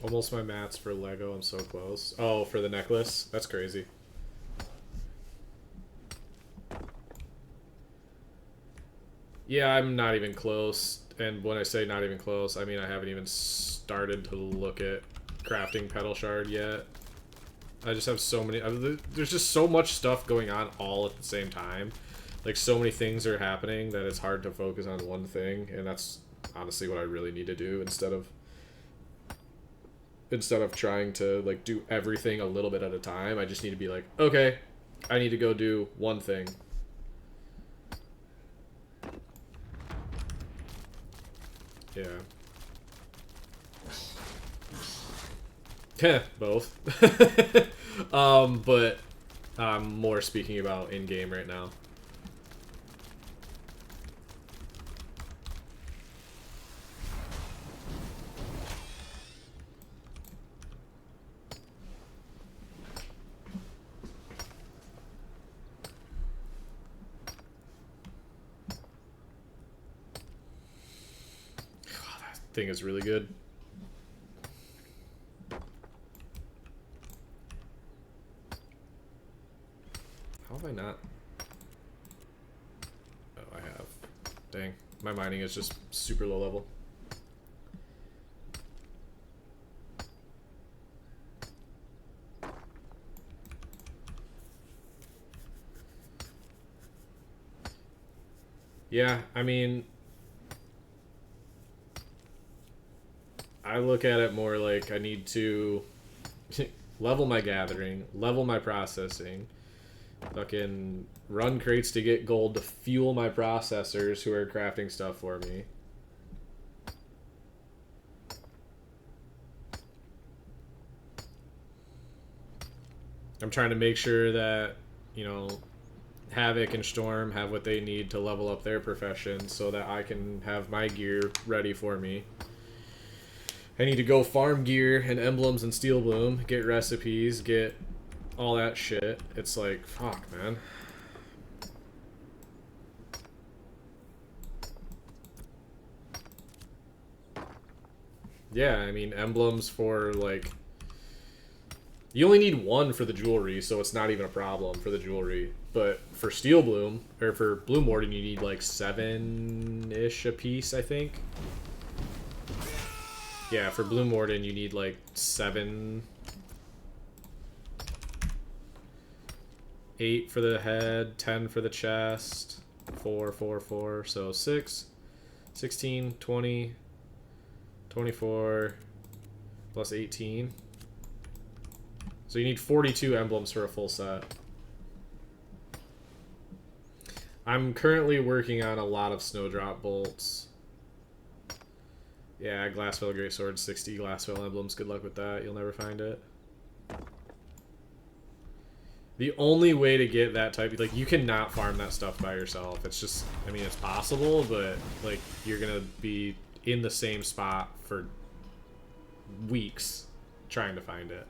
Almost my mats for Lego, I'm so close. Oh, for the necklace? That's crazy. Yeah, I'm not even close. And when I say not even close, I mean I haven't even started to look at crafting Petal Shard yet. I just have so many... There's just so much stuff going on all at the same time. Like, so many things are happening that it's hard to focus on one thing. And that's honestly what I really need to do instead of trying to like do everything a little bit at a time. I just need to be like, okay, I need to go do one thing. Yeah. Both. But I'm more speaking about in-game right now. Thing is really good. How have I not? Oh, I have. Dang. My mining is just super low level. Yeah, I mean... I look at it more like I need to level my gathering, level my processing, fucking run crates to get gold to fuel my processors who are crafting stuff for me. I'm trying to make sure that, you know, Havoc and Storm have what they need to level up their profession so that I can have my gear ready for me. I need to go farm gear and emblems and Steelbloom, get recipes, get all that shit. It's like, fuck, man. Yeah, I mean, emblems for, like... You only need 1 for the jewelry, so it's not even a problem for the jewelry. But for Steelbloom, or for Blue Morden, you need, like, 7-ish a piece, I think. Yeah, for Blue Morden, you need like 7 8 for the head, 10 for the chest, 4, 4, 4. So 6, 16, 20, 24, plus 18. So you need 42 emblems for a full set. I'm currently working on a lot of snowdrop bolts. Yeah, Glassfell Greatsword, 60 Glassfell emblems. Good luck with that. You'll never find it. The only way to get that type, like, you cannot farm that stuff by yourself. It's just, I mean, it's possible, but, like, you're gonna be in the same spot for weeks trying to find it.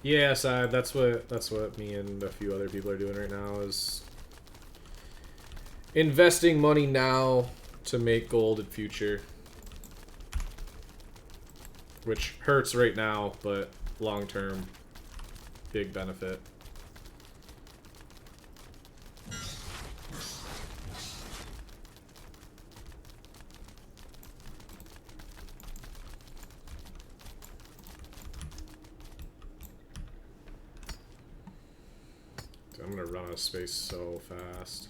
Yeah, side. That's what me and a few other people are doing right now, is investing money now to make gold in future, which hurts right now, but long term, big benefit. I'm gonna run out of space so fast.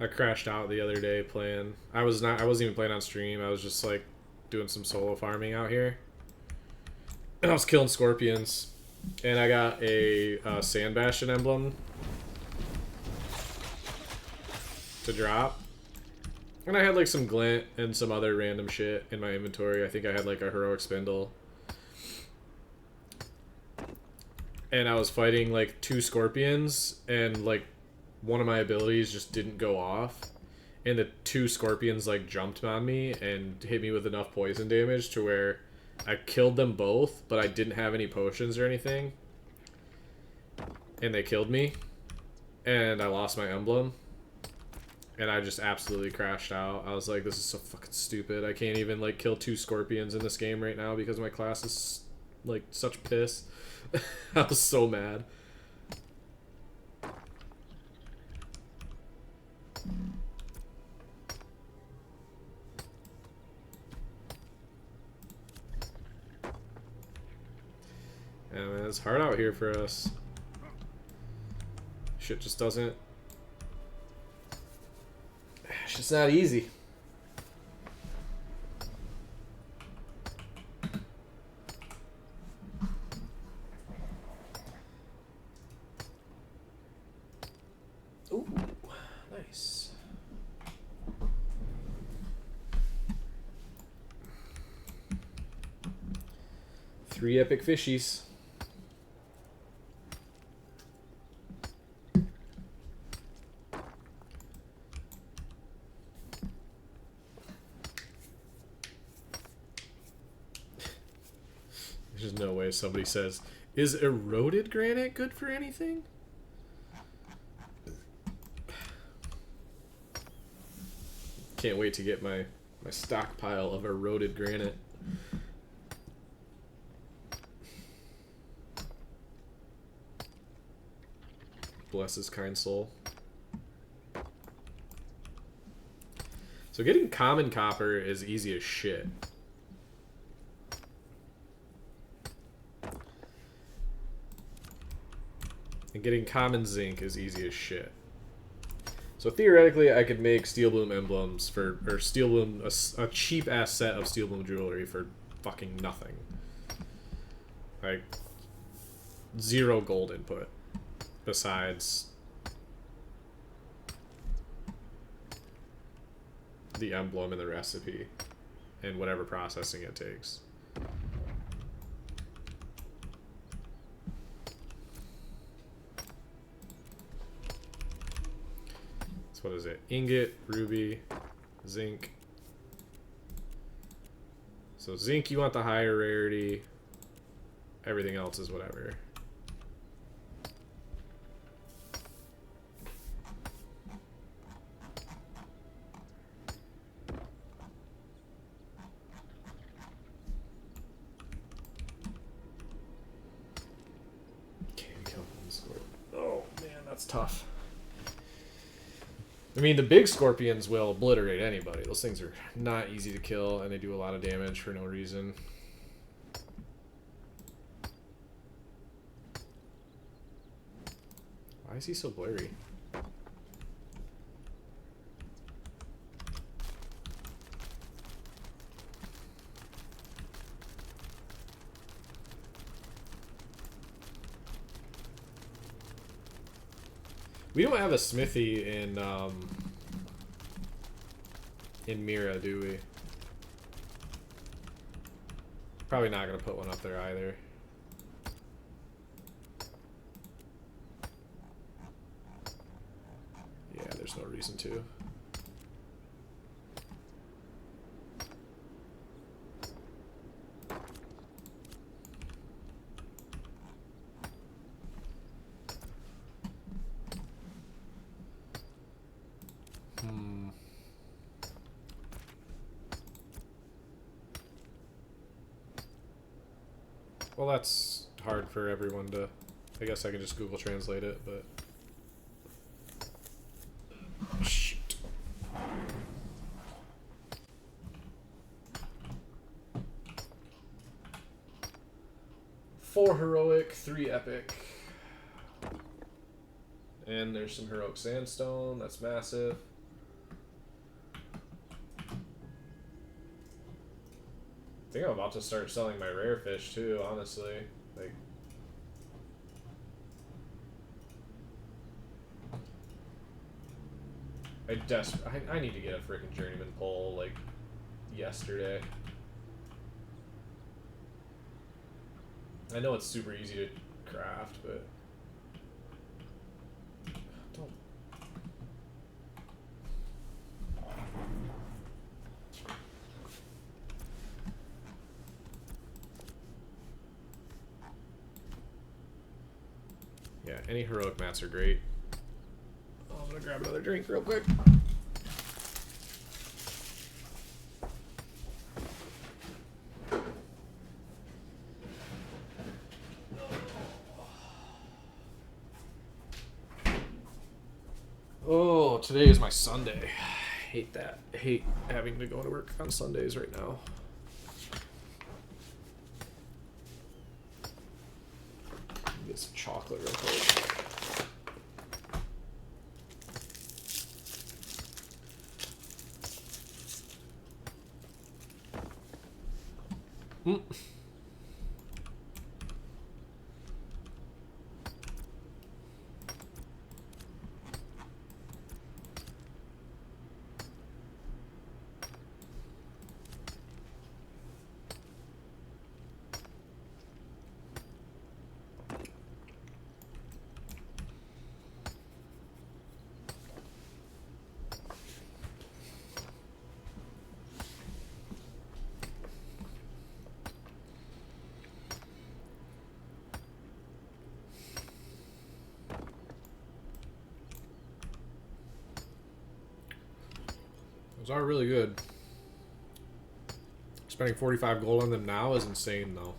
I crashed out the other day playing. I wasn't even playing on stream. I was just like doing some solo farming out here. And I was killing scorpions. And I got a Sand Bastion emblem to drop. And I had like some glint and some other random shit in my inventory. I think I had like a heroic spindle. And I was fighting like 2 scorpions, and like one of my abilities just didn't go off, and the 2 scorpions like jumped on me and hit me with enough poison damage to where I killed them both, but I didn't have any potions or anything, and they killed me, and I lost my emblem, and I just absolutely crashed out. I was like, this is so fucking stupid. I can't even like kill 2 scorpions in this game right now because my class is like such piss. I was so mad. Yeah, man, it's hard out here for us. Shit just doesn't... It's just not easy. Ooh, nice. 3 epic fishies. There's no way somebody says, is eroded granite good for anything? Can't wait to get my stockpile of eroded granite. Bless his kind soul. So getting common copper is easy as shit. And getting common zinc is easy as shit. So theoretically, I could make Steelbloom emblems for, or Steelbloom, a cheap ass set of Steelbloom jewelry for fucking nothing. Like, 0 gold input. Besides the emblem and the recipe and whatever processing it takes. So what is it? Ingot, ruby, zinc. So zinc, you want the higher rarity. Everything else is whatever. Oh man, that's tough. I mean, the big scorpions will obliterate anybody. Those things are not easy to kill, and they do a lot of damage for no reason. Why is he so blurry? We don't have a smithy in Mira, do we? Probably not gonna put one up there either. Yeah, there's no reason to. Well, that's hard for everyone to... I guess I can just Google Translate it, but... Shoot. 4 heroic, 3 epic. And there's some heroic sandstone, that's massive. I think I'm about to start selling my rare fish too, honestly. Like, I need to get a freaking journeyman pole like yesterday. I know it's super easy to craft, but don't. Yeah, any heroic mats are great. Oh, I'm gonna grab another drink real quick. Oh, today is my Sunday. I hate that. I hate having to go to work on Sundays right now. Get some chocolate real quick. Those are really good. Spending 45 gold on them now is insane, though.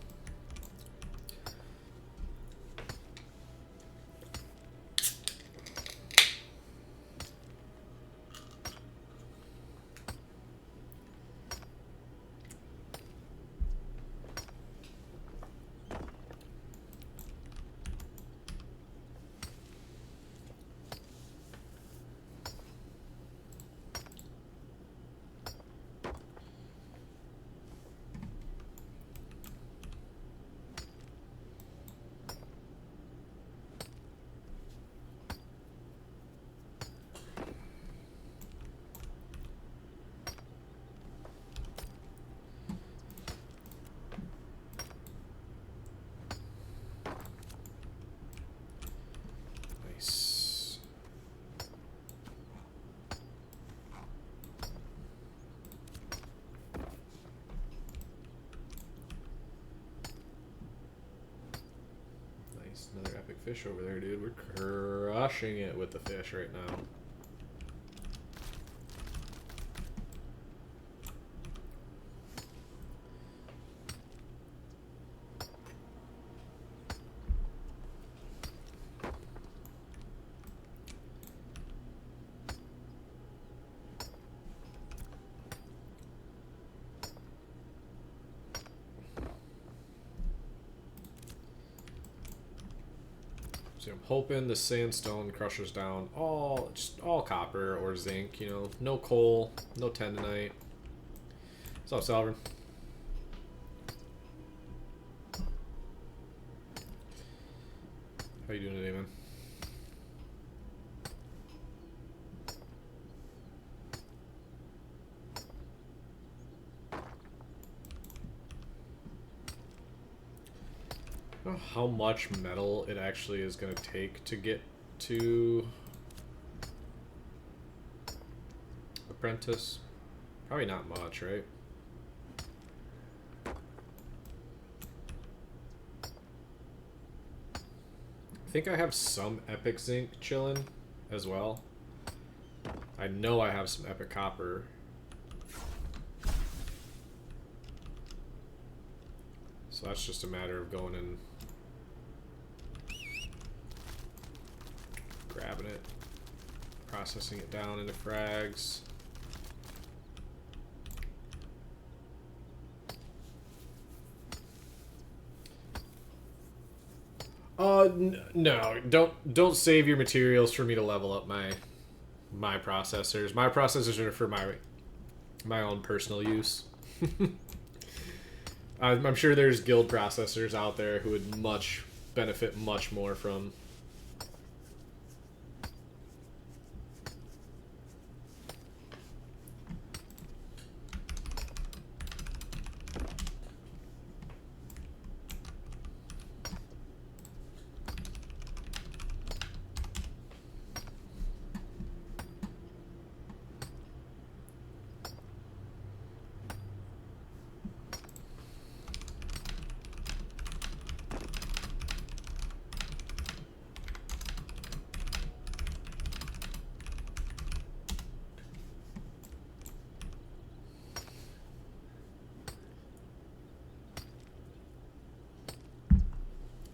Another epic fish over there, dude. We're crushing it with the fish right now. So I'm hoping the sandstone crushers down just all copper or zinc, you know, no coal, no tendonite. What's up, Salvin? How you doing today, man? I don't know how much metal it actually is going to take to get to Apprentice. Probably not much, right? I think I have some epic zinc chilling as well. I know I have some epic copper. So that's just a matter of going and grabbing it, processing it down into frags. No, don't save your materials for me to level up my processors. My processors are for my own personal use. I'm sure there's guild processors out there who would benefit much more from.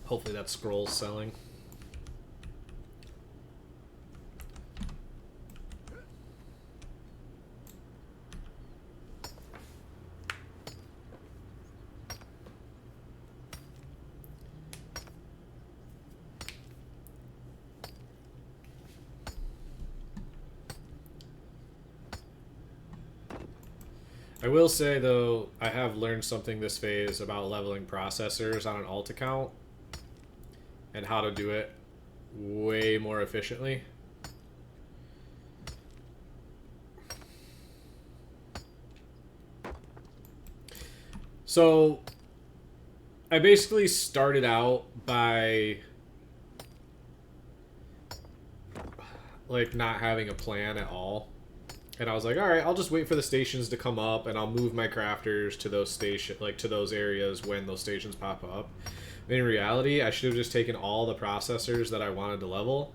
Hopefully that scroll's selling. I will say, though, I have learned something this phase about leveling processors on an alt account and how to do it way more efficiently. So I basically started out by like not having a plan at all. And I was like, all right, I'll just wait for the stations to come up and I'll move my crafters to those to those areas when those stations pop up. In reality, I should have just taken all the processors that I wanted to level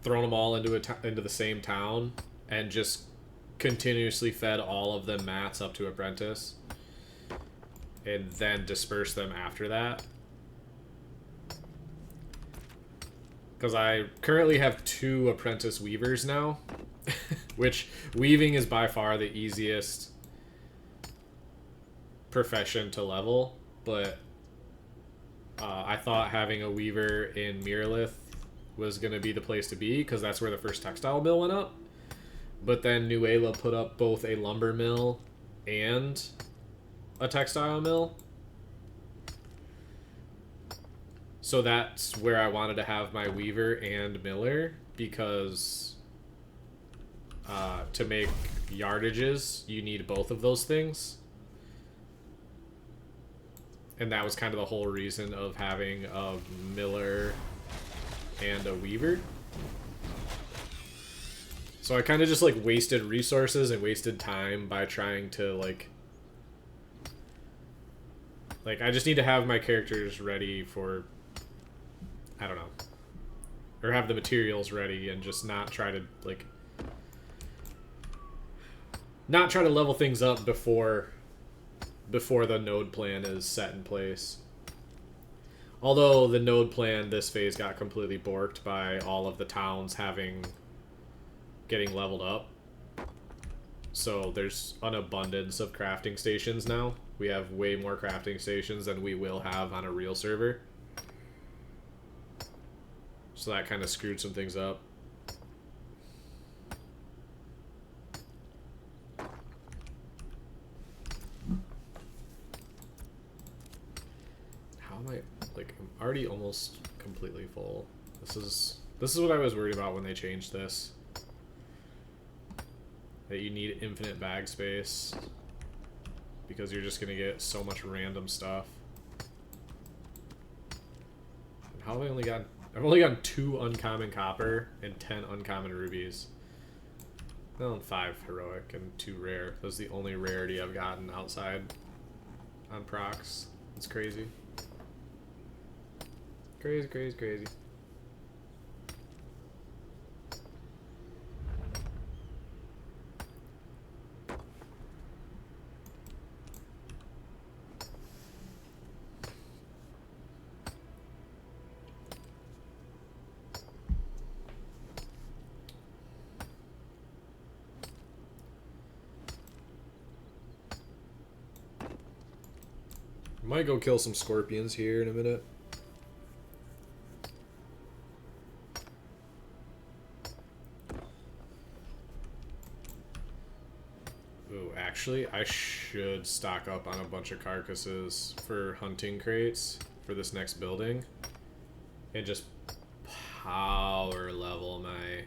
thrown them all into into the same town and just continuously fed all of them mats up to apprentice and then disperse them after that. Because I currently have 2 apprentice weavers now, which weaving is by far the easiest profession to level, but I thought having a weaver in Miralith was going to be the place to be because that's where the first textile mill went up. But then Nuela put up both a lumber mill and a textile mill. So that's where I wanted to have my weaver and miller, because to make yardages, you need both of those things. And that was kind of the whole reason of having a miller and a weaver. So I kind of just like wasted resources and wasted time by trying to like I just need to have my characters ready for, I don't know, or have the materials ready and just not try to like not try to level things up before the node plan is set in place. Although the node plan this phase got completely borked by all of the towns getting leveled up. So there's an abundance of crafting stations now. We have way more crafting stations than we will have on a real server. So that kind of screwed some things up. How am I, like, I'm already almost completely full. This is what I was worried about when they changed this. That you need infinite bag space because you're just gonna get so much random stuff. And how have I only got? I've only gotten 2 uncommon copper and 10 uncommon rubies. Well, and 5 heroic and 2 rare. That's the only rarity I've gotten outside on procs. It's crazy. Crazy, crazy, crazy. Might go kill some scorpions here in a minute. Ooh, actually, I should stock up on a bunch of carcasses for hunting crates for this next building. And just power level my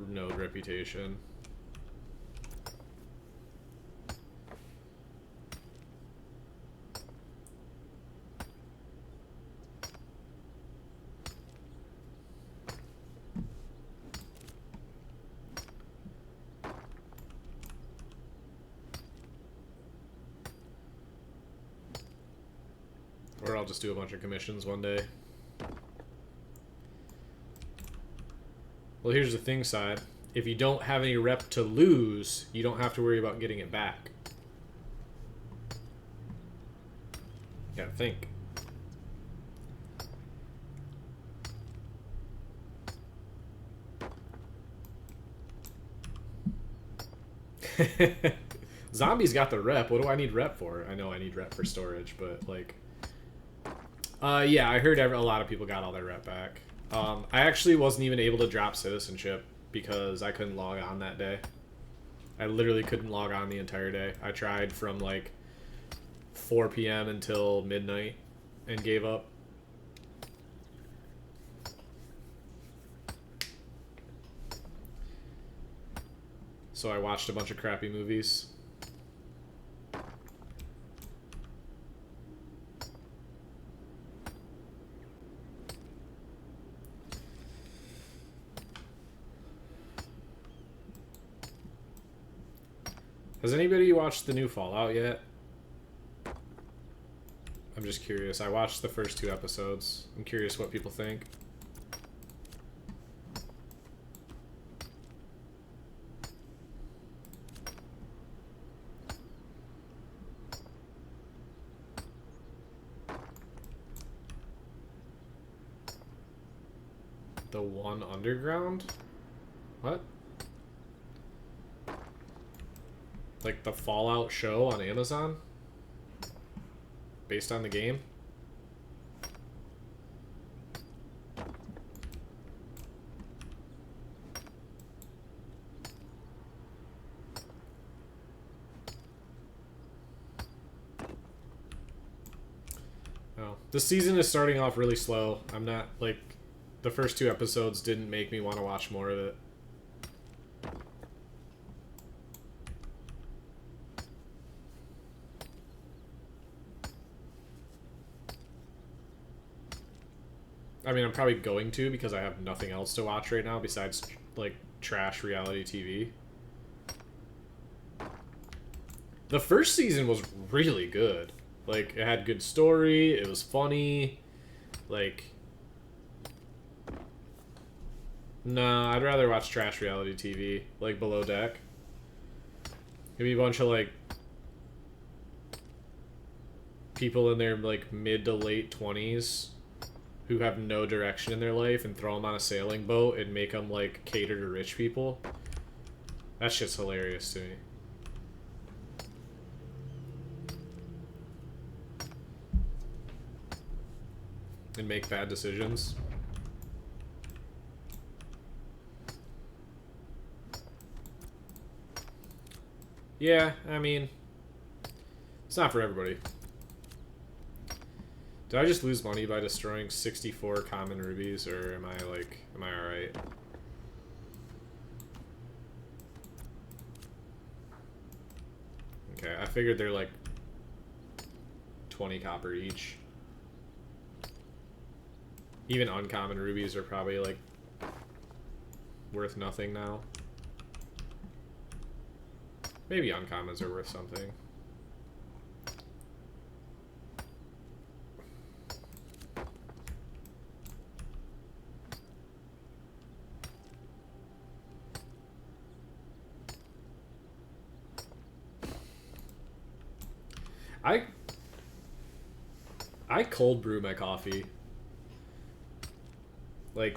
node reputation. Or I'll just do a bunch of commissions one day. Well, here's the thing, side. If you don't have any rep to lose, you don't have to worry about getting it back. Gotta think. Zombies got the rep. What do I need rep for? I know I need rep for storage, but like... yeah, I heard a lot of people got all their rep back. I actually wasn't even able to drop citizenship because I couldn't log on that day. I literally couldn't log on the entire day. I tried from like 4 p.m. until midnight and gave up. So I watched a bunch of crappy movies. Has anybody watched the new Fallout yet? I'm just curious. I watched the first 2 episodes. I'm curious what people think. The one underground? What? Like the Fallout show on Amazon? Based on the game? Oh. This season is starting off really slow. I'm not, like, the first 2 episodes didn't make me want to watch more of it. I mean, I'm probably going to because I have nothing else to watch right now besides, like, trash reality TV. The first season was really good. Like, it had good story, it was funny, like... Nah, I'd rather watch trash reality TV, like Below Deck. Give me a bunch of, like... people in their, like, mid to late 20s who have no direction in their life and throw them on a sailing boat and make them, like, cater to rich people. That shit's hilarious to me. And make bad decisions. Yeah, I mean, it's not for everybody. Did I just lose money by destroying 64 common rubies, or am I alright? Okay, I figured they're like 20 copper each. Even uncommon rubies are probably like worth nothing now. Maybe uncommons are worth something. I cold brew my coffee. Like,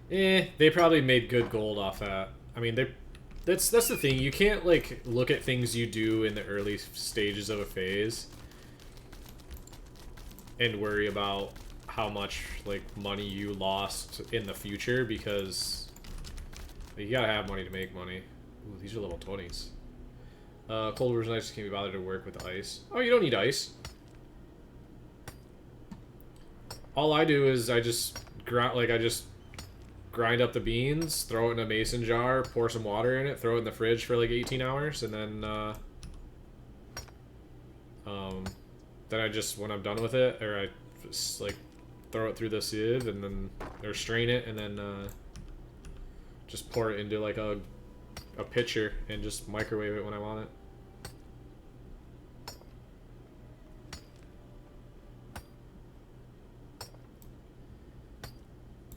they probably made good gold off that. I mean, that's the thing. You can't, like, look at things you do in the early stages of a phase and worry about how much, like, money you lost in the future, because you gotta have money to make money. Ooh, these are level 20s. Cold brews, I just can't be bothered to work with ice. Oh, you don't need ice. All I do is I just grind up the beans, throw it in a mason jar, pour some water in it, throw it in the fridge for like 18 hours, and then I just, when I'm done with it, or I just, like, throw it through the sieve and then, or strain it, and then just pour it into like a pitcher and just microwave it when I want it.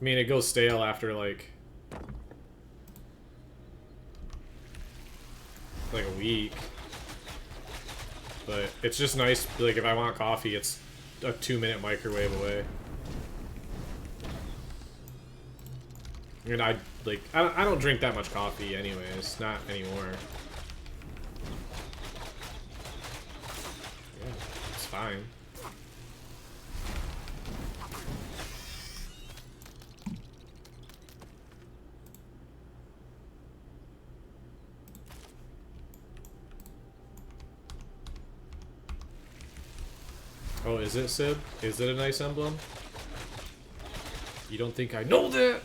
I mean, it goes stale after like a week, but it's just nice. Like, if I want coffee, it's a 2-minute microwave away. And I don't drink that much coffee anyways, not anymore. Yeah, it's fine. Oh, is it, Sib? Is it a nice emblem? You don't think I know that?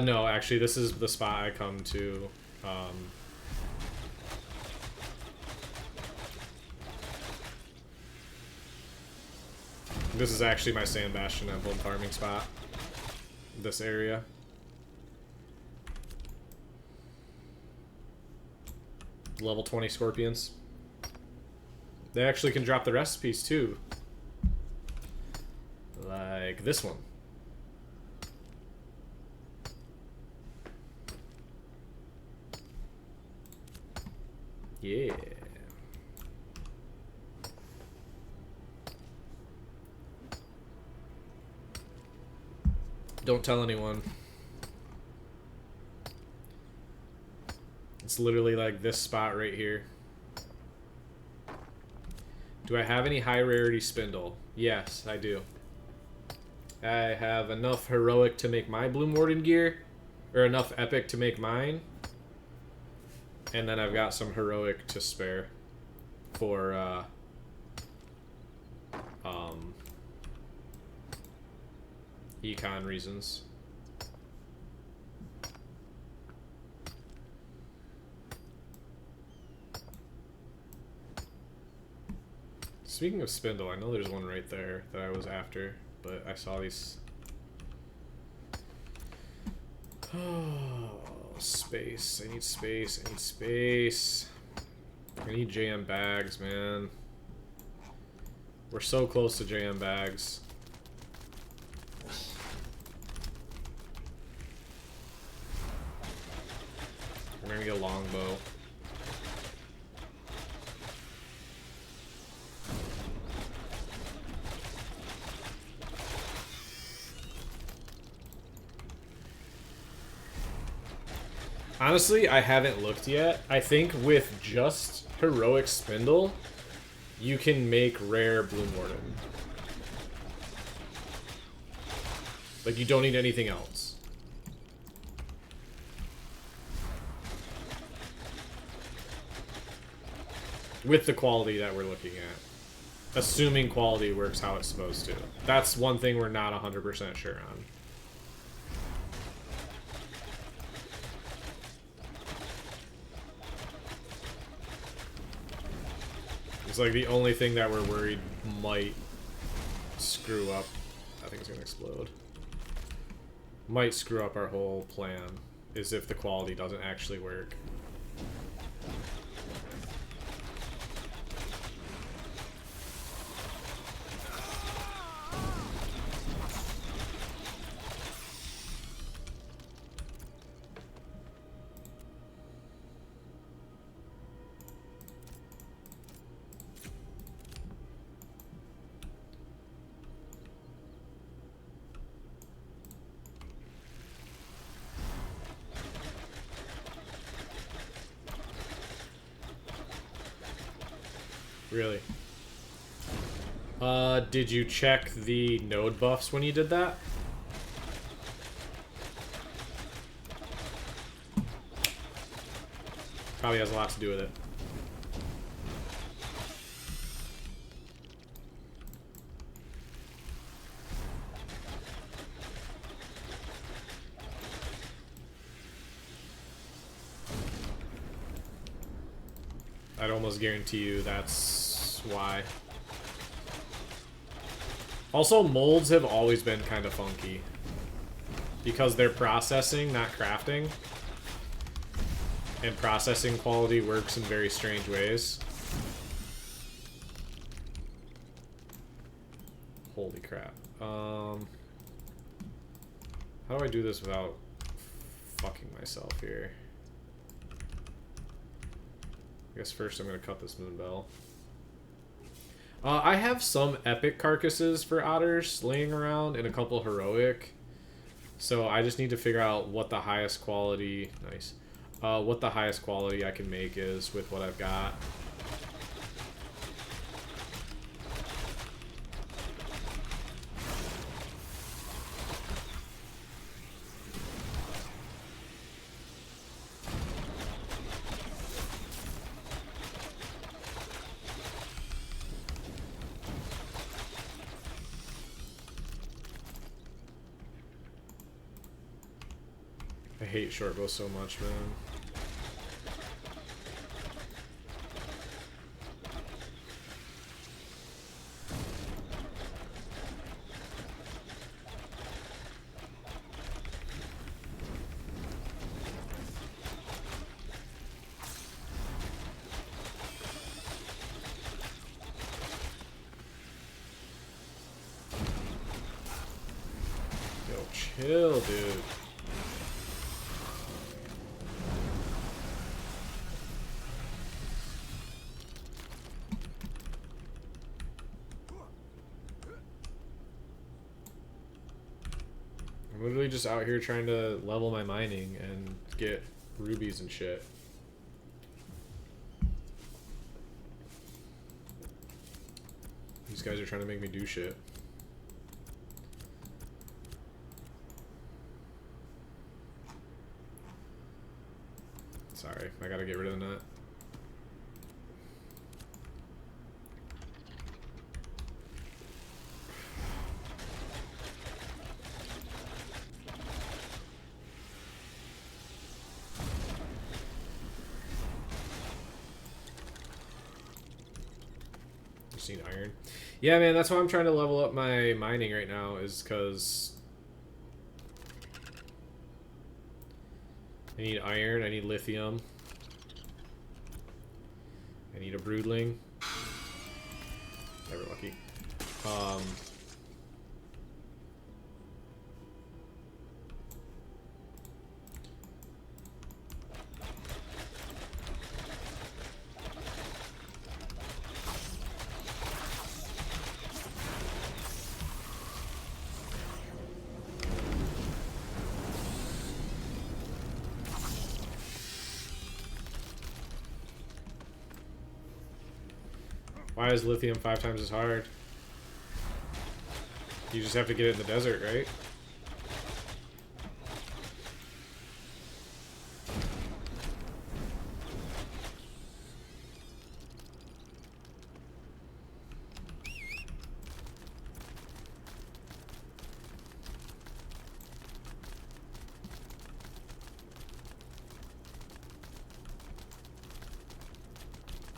No, actually, this is the spot I come to. This is actually my Sand Bastion emblem farming spot. This area. Level 20 scorpions. They actually can drop the recipes too. Like this one. Yeah. Don't tell anyone. It's literally like this spot right here. Do I have any high rarity spindle? Yes, I do. I have enough heroic to make my Bloom Warden gear, or enough epic to make mine. And then I've got some heroic to spare for econ reasons. Speaking of spindle, I know there's one right there that I was after, but I saw these. Oh, space. I need space. I need space. I need JM bags, man. We're so close to JM bags. We're gonna get a longbow. Honestly, I haven't looked yet. I think with just heroic spindle, you can make rare Bloom Warden. Like, you don't need anything else. With the quality that we're looking at. Assuming quality works how it's supposed to. That's one thing we're not 100% sure on. It's like the only thing that we're worried might screw up. I think it's gonna explode. Might screw up our whole plan, is if the quality doesn't actually work. Really? Did you check the node buffs when you did that? Probably has a lot to do with it. I'd almost guarantee you that's why. Also, molds have always been kind of funky. Because they're processing, not crafting. And processing quality works in very strange ways. Holy crap. How do I do this without fucking myself here? I guess first I'm going to cut this moonbell. I have some epic carcasses for otters laying around and a couple heroic. So I just need to figure out what the highest quality... Nice. What the highest quality I can make is with what I've got. I hate short bow so much, man. chill, dude. I'm literally just out here trying to level my mining and get rubies and shit. These guys are trying to make me do shit. Sorry, I gotta get rid of the nut. Just need iron. Yeah, man, that's why I'm trying to level up my mining right now, is because I need iron, I need lithium, I need a broodling. Never lucky. Why is lithium 5 times as hard? You just have to get it in the desert, right?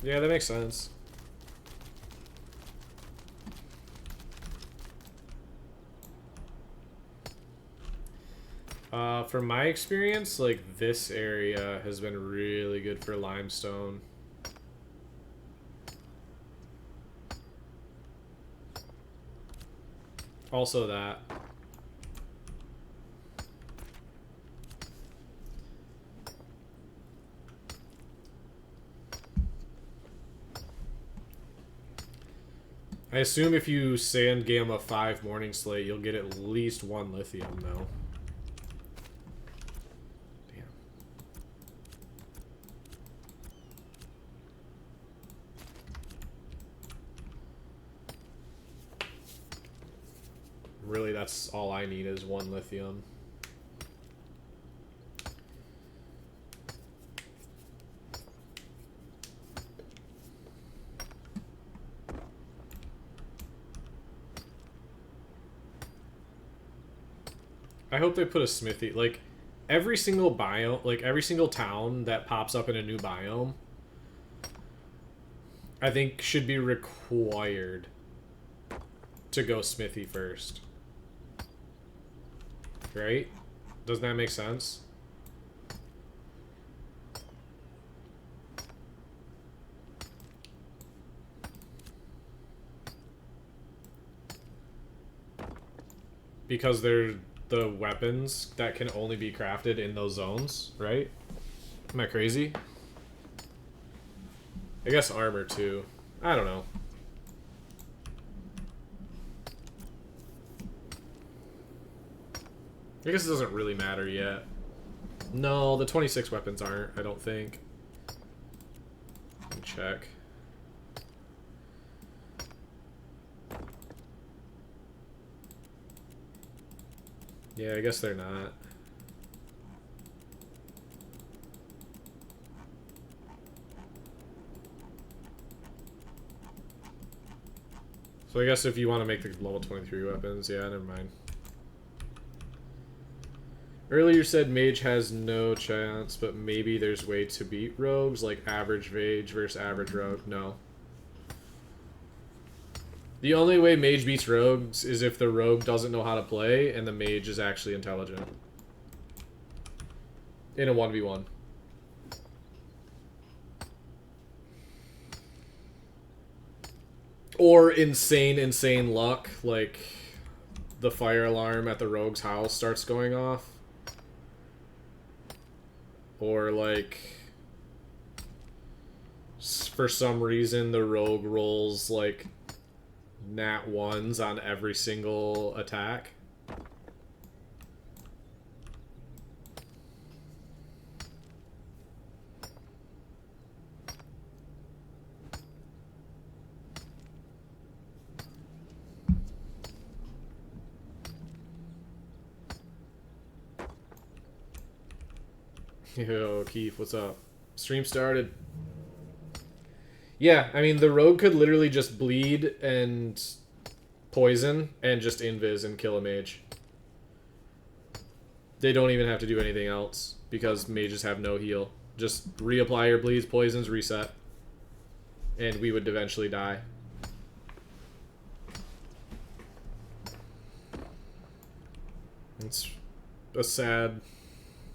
Yeah, that makes sense. From my experience, like, this area has been really good for limestone. Also that. I assume if you sand Gamma 5 Morning Slate, you'll get at least 1 lithium, though. Really, that's all I need is 1 lithium. I hope they put a smithy. Like, every single biome, like, every single town that pops up in a new biome, I think should be required to go smithy first. Right? Doesn't that make sense? Because they're the weapons that can only be crafted in those zones, right? Am I crazy? I guess armor too. I don't know. I guess it doesn't really matter yet. No, the 26 weapons aren't, I don't think. Let me check. Yeah, I guess they're not. So I guess if you want to make the level 23 weapons, yeah, never mind. Earlier you said mage has no chance, but maybe there's way to beat rogues, like average mage versus average rogue. No. The only way mage beats rogues is if the rogue doesn't know how to play and the mage is actually intelligent. In a 1v1. Or insane luck, like the fire alarm at the rogue's house starts going off. Or, like, for some reason the rogue rolls, like, nat 1s on every single attack. Yo, Keith, what's up? Stream started. Yeah, I mean, the rogue could literally just bleed and poison and just invis and kill a mage. They don't even have to do anything else because mages have no heal. Just reapply your bleeds, poisons, reset. And we would eventually die. It's a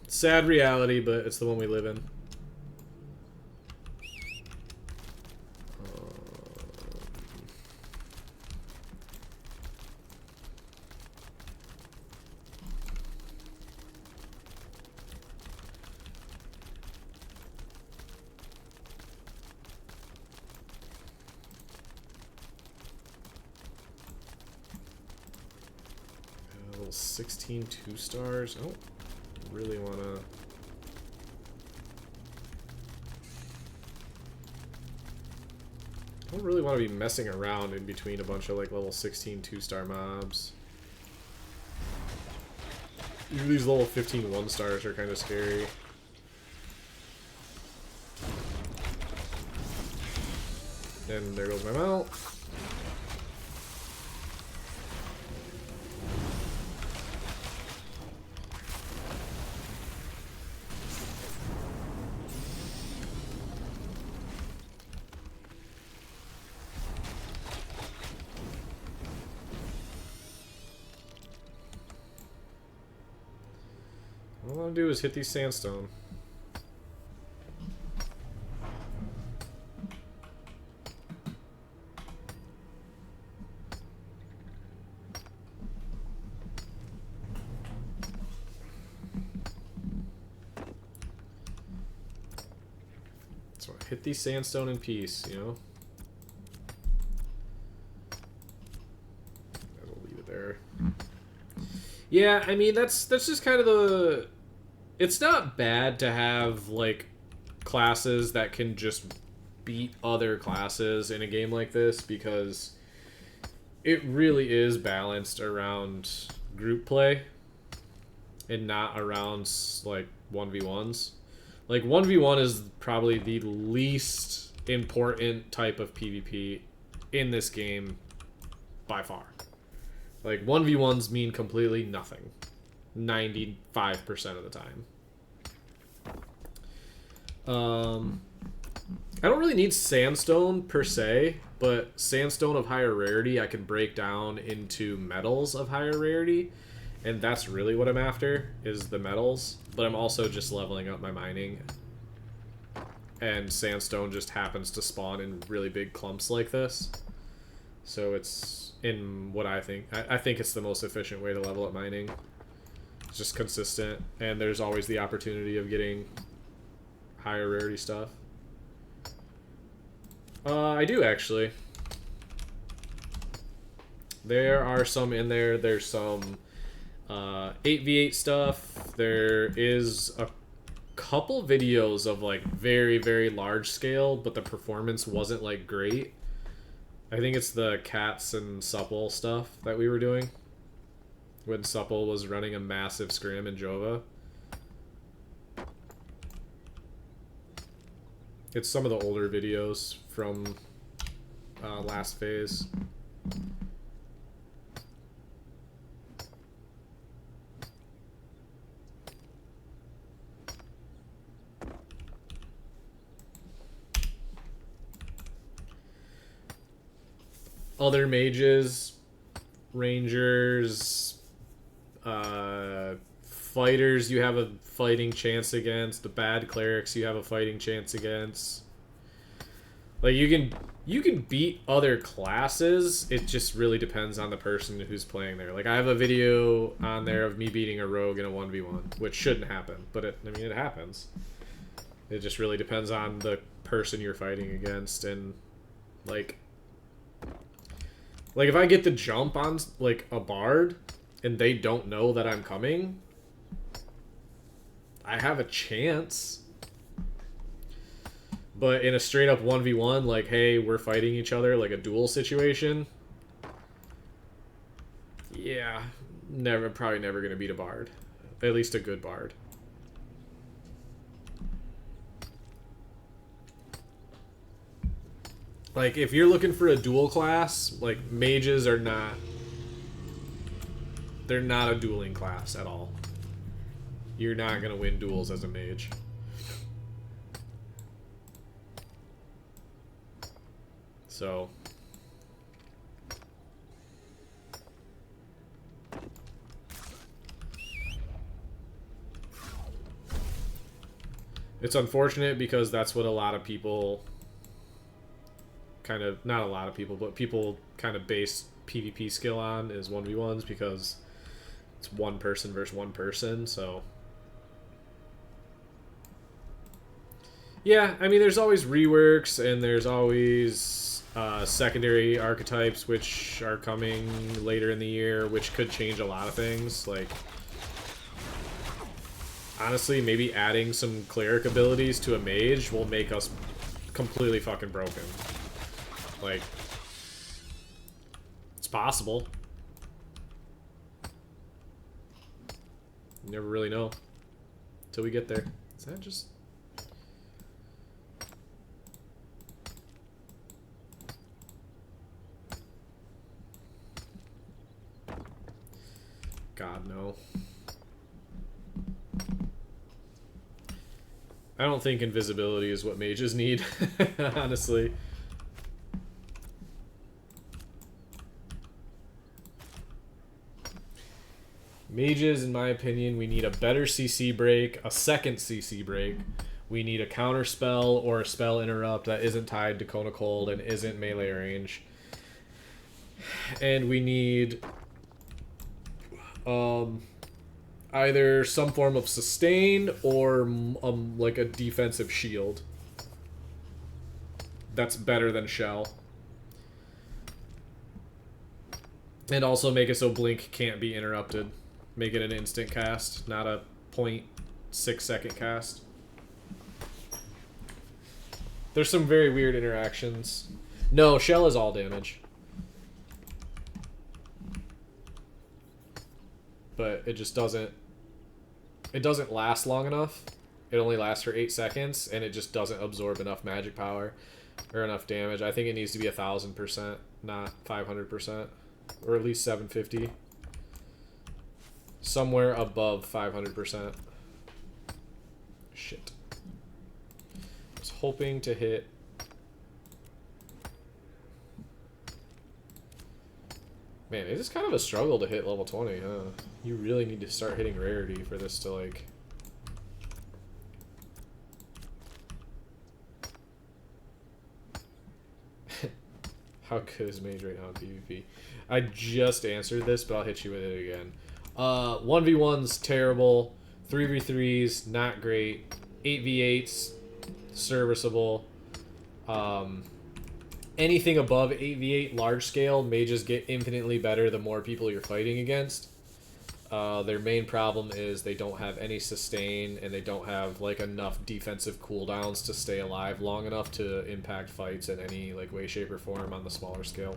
sad reality, but it's the one we live in. Level 16 2-stars. I don't really want to... I don't really want to be messing around in between a bunch of like level 16 2-star mobs. These level 15 1-stars are kind of scary. And there goes my mount. All I want to do is hit these sandstone. So hit these sandstone in peace, you know? I'll leave it there. Yeah, I mean, that's just kind of the... It's not bad to have, like, classes that can just beat other classes in a game like this, because it really is balanced around group play and not around, like, 1v1s. Like, 1v1 is probably the least important type of PvP in this game by far. Like, 1v1s mean completely nothing 95% of the time. I don't really need sandstone per se, but sandstone of higher rarity I can break down into metals of higher rarity, and that's really what I'm after, is the metals. But I'm also just leveling up my mining, and sandstone just happens to spawn in really big clumps like this. So it's in what I think it's the most efficient way to level up mining. It's just consistent, and there's always the opportunity of getting higher rarity stuff. I do actually. There are some in there. There's some 8v8 stuff. There is a couple videos of like very, very large scale, but the performance wasn't like great. I think it's the cats and supple stuff that we were doing when supple was running a massive scrim in Jova. It's some of the older videos from last phase. Other mages, rangers, fighters you have a fighting chance against, the bad clerics you have a fighting chance against. Like you can beat other classes. It just really depends on the person who's playing there. Like I have a video on there of me beating a rogue in a 1v1, which shouldn't happen, but I mean it happens. It just really depends on the person you're fighting against, and like if I get the jump on like a bard and they don't know that I'm coming, I have a chance. But in a straight up 1v1, like, hey, we're fighting each other, like a duel situation, yeah, probably never gonna beat a bard. At least a good bard. Like, if you're looking for a duel class, like, mages are not... They're not a dueling class at all. You're not gonna win duels as a mage. So... It's unfortunate because that's what a lot of people... kind of, not a lot of people, but people kind of base PvP skill on is 1v1s because it's one person versus one person, so... Yeah, I mean, there's always reworks, and there's always secondary archetypes, which are coming later in the year, which could change a lot of things, like... Honestly, maybe adding some cleric abilities to a mage will make us completely fucking broken. Like, it's possible. You never really know until we get there. Is that just... God, no. I don't think invisibility is what mages need, honestly. Mages, in my opinion, we need a better CC break, a second CC break. We need a counter spell or a spell interrupt that isn't tied to Cone of Cold and isn't melee range. And we need either some form of sustain or like a defensive shield that's better than Shell. And also make it so Blink can't be interrupted. Make it an instant cast, not a 0.6 second cast. There's some very weird interactions. No, Shell is all damage. But it just doesn't... It doesn't last long enough. It only lasts for 8 seconds, and it just doesn't absorb enough magic power or enough damage. I think it needs to be 1000%, not 500%. Or at least 750. Somewhere above 500%. Shit. I was hoping to hit... Man, it is kind of a struggle to hit level 20, huh? You really need to start hitting rarity for this to, like... How good is Mage right now in PvP? I just answered this, but I'll hit you with it again. 1v1's terrible. 3v3's not great. 8v8's serviceable. Anything above 8v8 large scale, mages get infinitely better the more people you're fighting against. Their main problem is they don't have any sustain, and they don't have like enough defensive cooldowns to stay alive long enough to impact fights in any like way, shape, or form on the smaller scale.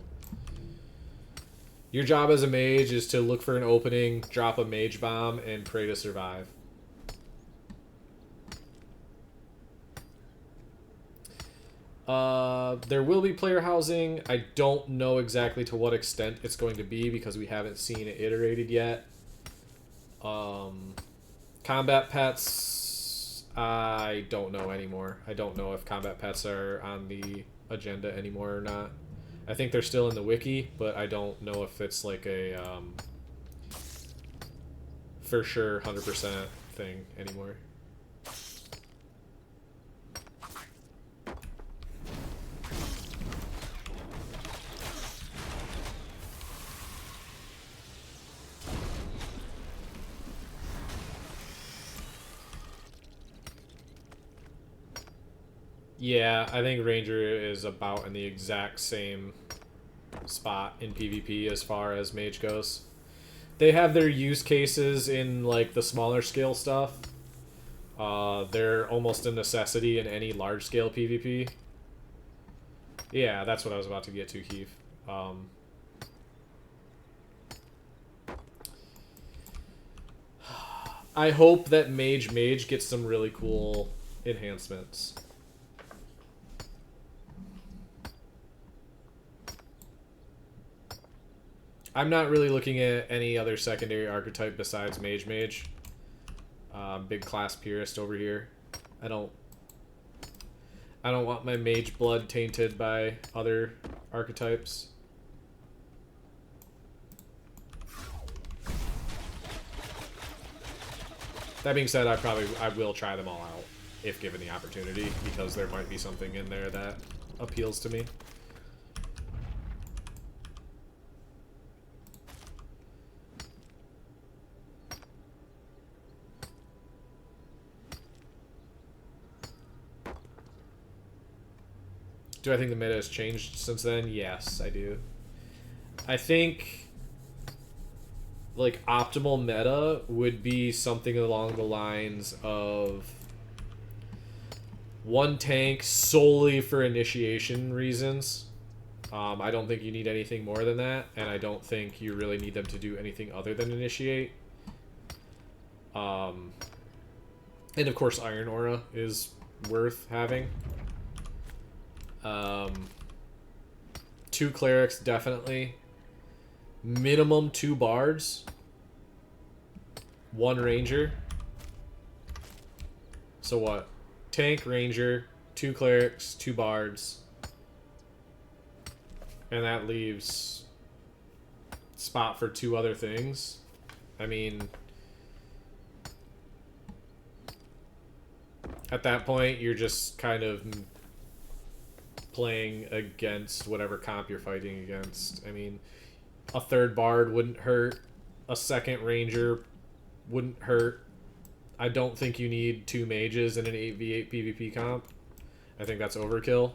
Your job as a mage is to look for an opening, drop a mage bomb, and pray to survive. There will be player housing. I don't know exactly to what extent it's going to be because we haven't seen it iterated yet. Combat pets, I don't know anymore. I don't know if combat pets are on the agenda anymore or not. I think they're still in the wiki, but I don't know if it's like a for sure 100% thing anymore. Yeah, I think Ranger is about in the exact same spot in PvP as far as Mage goes. They have their use cases in like the smaller scale stuff. They're almost a necessity in any large scale PvP. Yeah, that's what I was about to get to, Keith. I hope that Mage gets some really cool enhancements. I'm not really looking at any other secondary archetype besides Mage. Big class purist over here. I don't want my mage blood tainted by other archetypes. That being said, I will try them all out if given the opportunity, because there might be something in there that appeals to me. Do I think the meta has changed since then? Yes, I do. I think like optimal meta would be something along the lines of one tank solely for initiation reasons. I don't think you need anything more than that, and I don't think you really need them to do anything other than initiate. And of course, Iron Aura is worth having. 2 clerics, definitely. Minimum 2 bards. 1 ranger. So what? Tank, ranger, 2 clerics, 2 bards. And that leaves spot for 2 other things. I mean, at that point, you're just kind of playing against whatever comp you're fighting against. I mean, a 3rd bard wouldn't hurt. A 2nd ranger wouldn't hurt. I don't think you need 2 mages in an 8v8 PvP comp. I think that's overkill.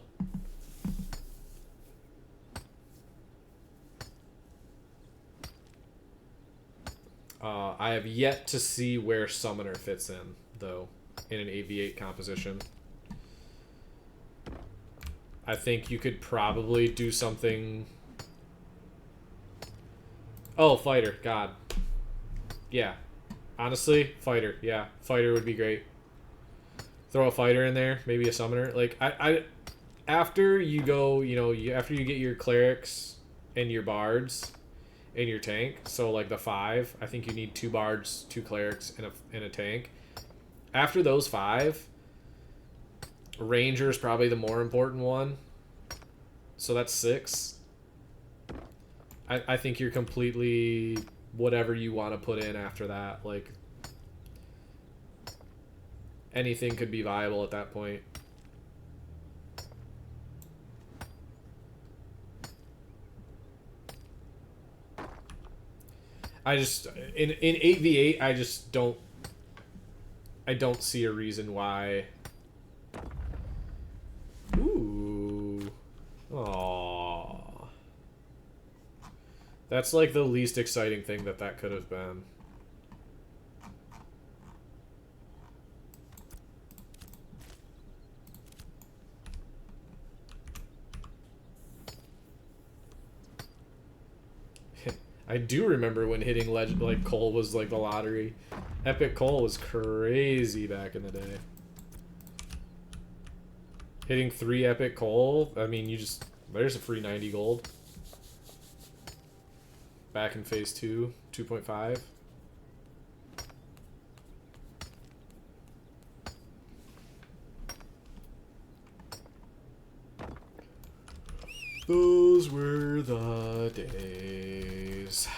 I have yet to see where Summoner fits in, though, in an 8v8 composition. I think you could probably do something... Oh, Fighter. God. Yeah. Honestly, Fighter. Yeah. Fighter would be great. Throw a Fighter in there. Maybe a Summoner. Like, after you go, you know, after you get your Clerics and your Bards and your Tank, so like the 5, I think you need 2 Bards, 2 Clerics, and a Tank. After those 5... Ranger is probably the more important one. So that's 6. I think you're completely whatever you want to put in after that. Like, anything could be viable at that point. I just in 8v8 I don't see a reason why. Ooh. Aww. That's like the least exciting thing that could have been. I do remember when hitting like Cole was like the lottery. Epic Cole was crazy back in the day. Hitting 3 Epic Cole, I mean, there's a free 90 gold. Back in phase 2, 2.5. Those were the days.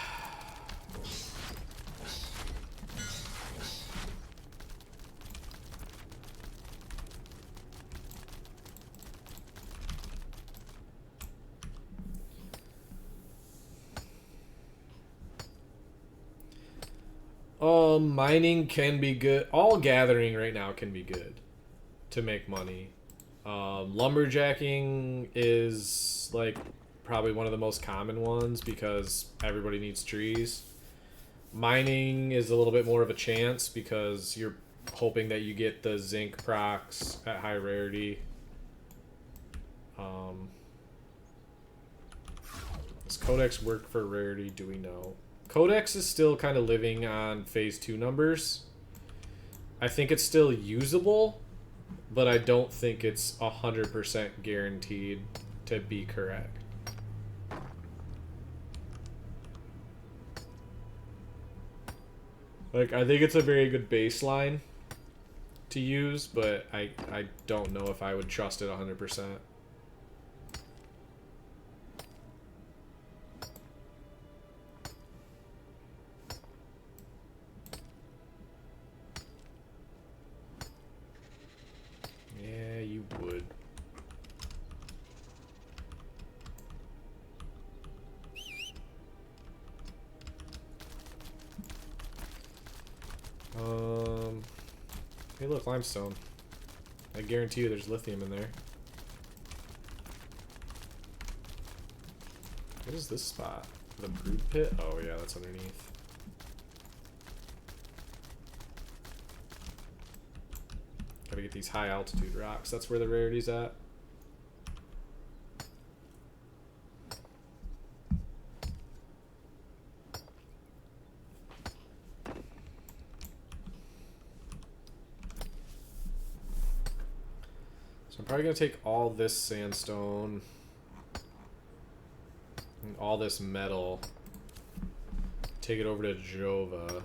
Mining can be good. All gathering right now can be good to make money. Lumberjacking is like probably one of the most common ones because everybody needs trees. Mining is a little bit more of a chance because you're hoping that you get the zinc procs at high rarity. Does Codex work for rarity? Do we know? Codex is still kind of living on phase 2 numbers. I think it's still usable, but I don't think it's 100% guaranteed to be correct. Like, I think it's a very good baseline to use, but I don't know if I would trust it 100%. Yeah, you would. Hey, look, limestone. I guarantee you there's lithium in there. What is this spot? The brood pit? Oh, yeah, that's underneath. Gotta get these high altitude rocks. That's where the rarity's at. So I'm probably gonna take all this sandstone and all this metal, take it over to Jova,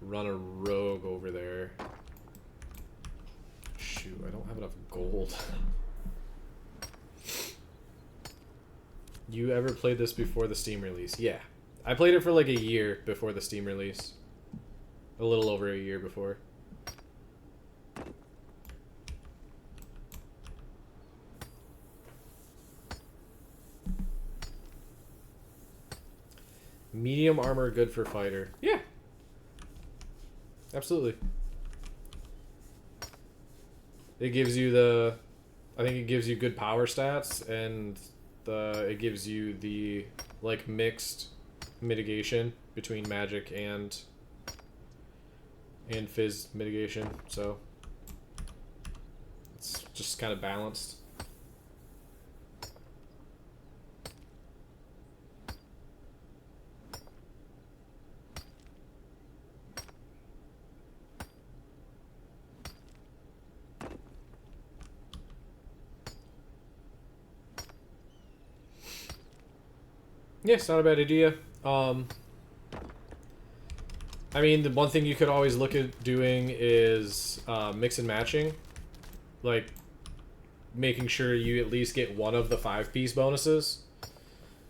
run a rogue over there. Shoot, I don't have enough gold. You ever played this before the Steam release? Yeah. I played it for like a year before the Steam release. A little over a year before. Medium armor good for fighter. Yeah. Absolutely. It gives you the... I think it gives you good power stats, and it gives you the, like, mixed mitigation between magic and fizz mitigation, so it's just kind of balanced. Yeah, it's not a bad idea. I mean, the one thing you could always look at doing is mix and matching. Like, making sure you at least get one of the 5-piece bonuses.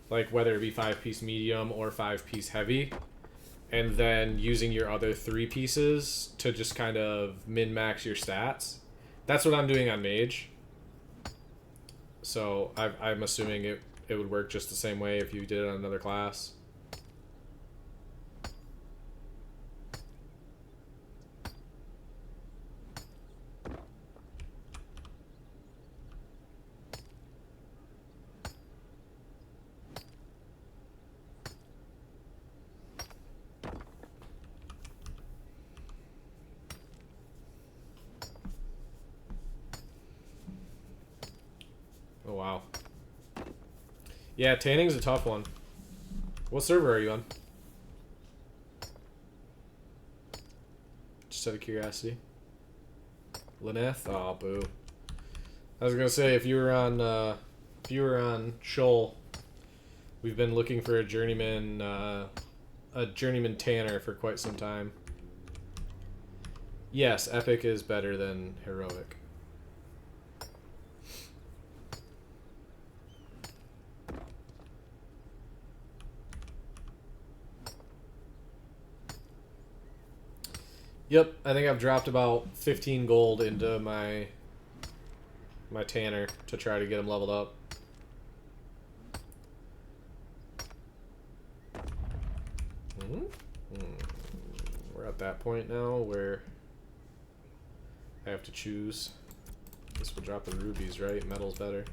Like, whether it be 5-piece medium or 5-piece heavy. And then using your other 3 pieces to just kind of min-max your stats. That's what I'm doing on Mage. So, I'm assuming it would work just the same way if you did it on another class. Oh, wow. Yeah, tanning's a tough one. What server are you on? Just out of curiosity. Lineth? Oh, boo. I was gonna say, if you were on Shoal, we've been looking for a journeyman tanner for quite some time. Yes, epic is better than heroic. Yep, I think I've dropped about 15 gold into my tanner to try to get him leveled up. We're at that point now where I have to choose. Guess we'll drop the rubies, right? Metal's better.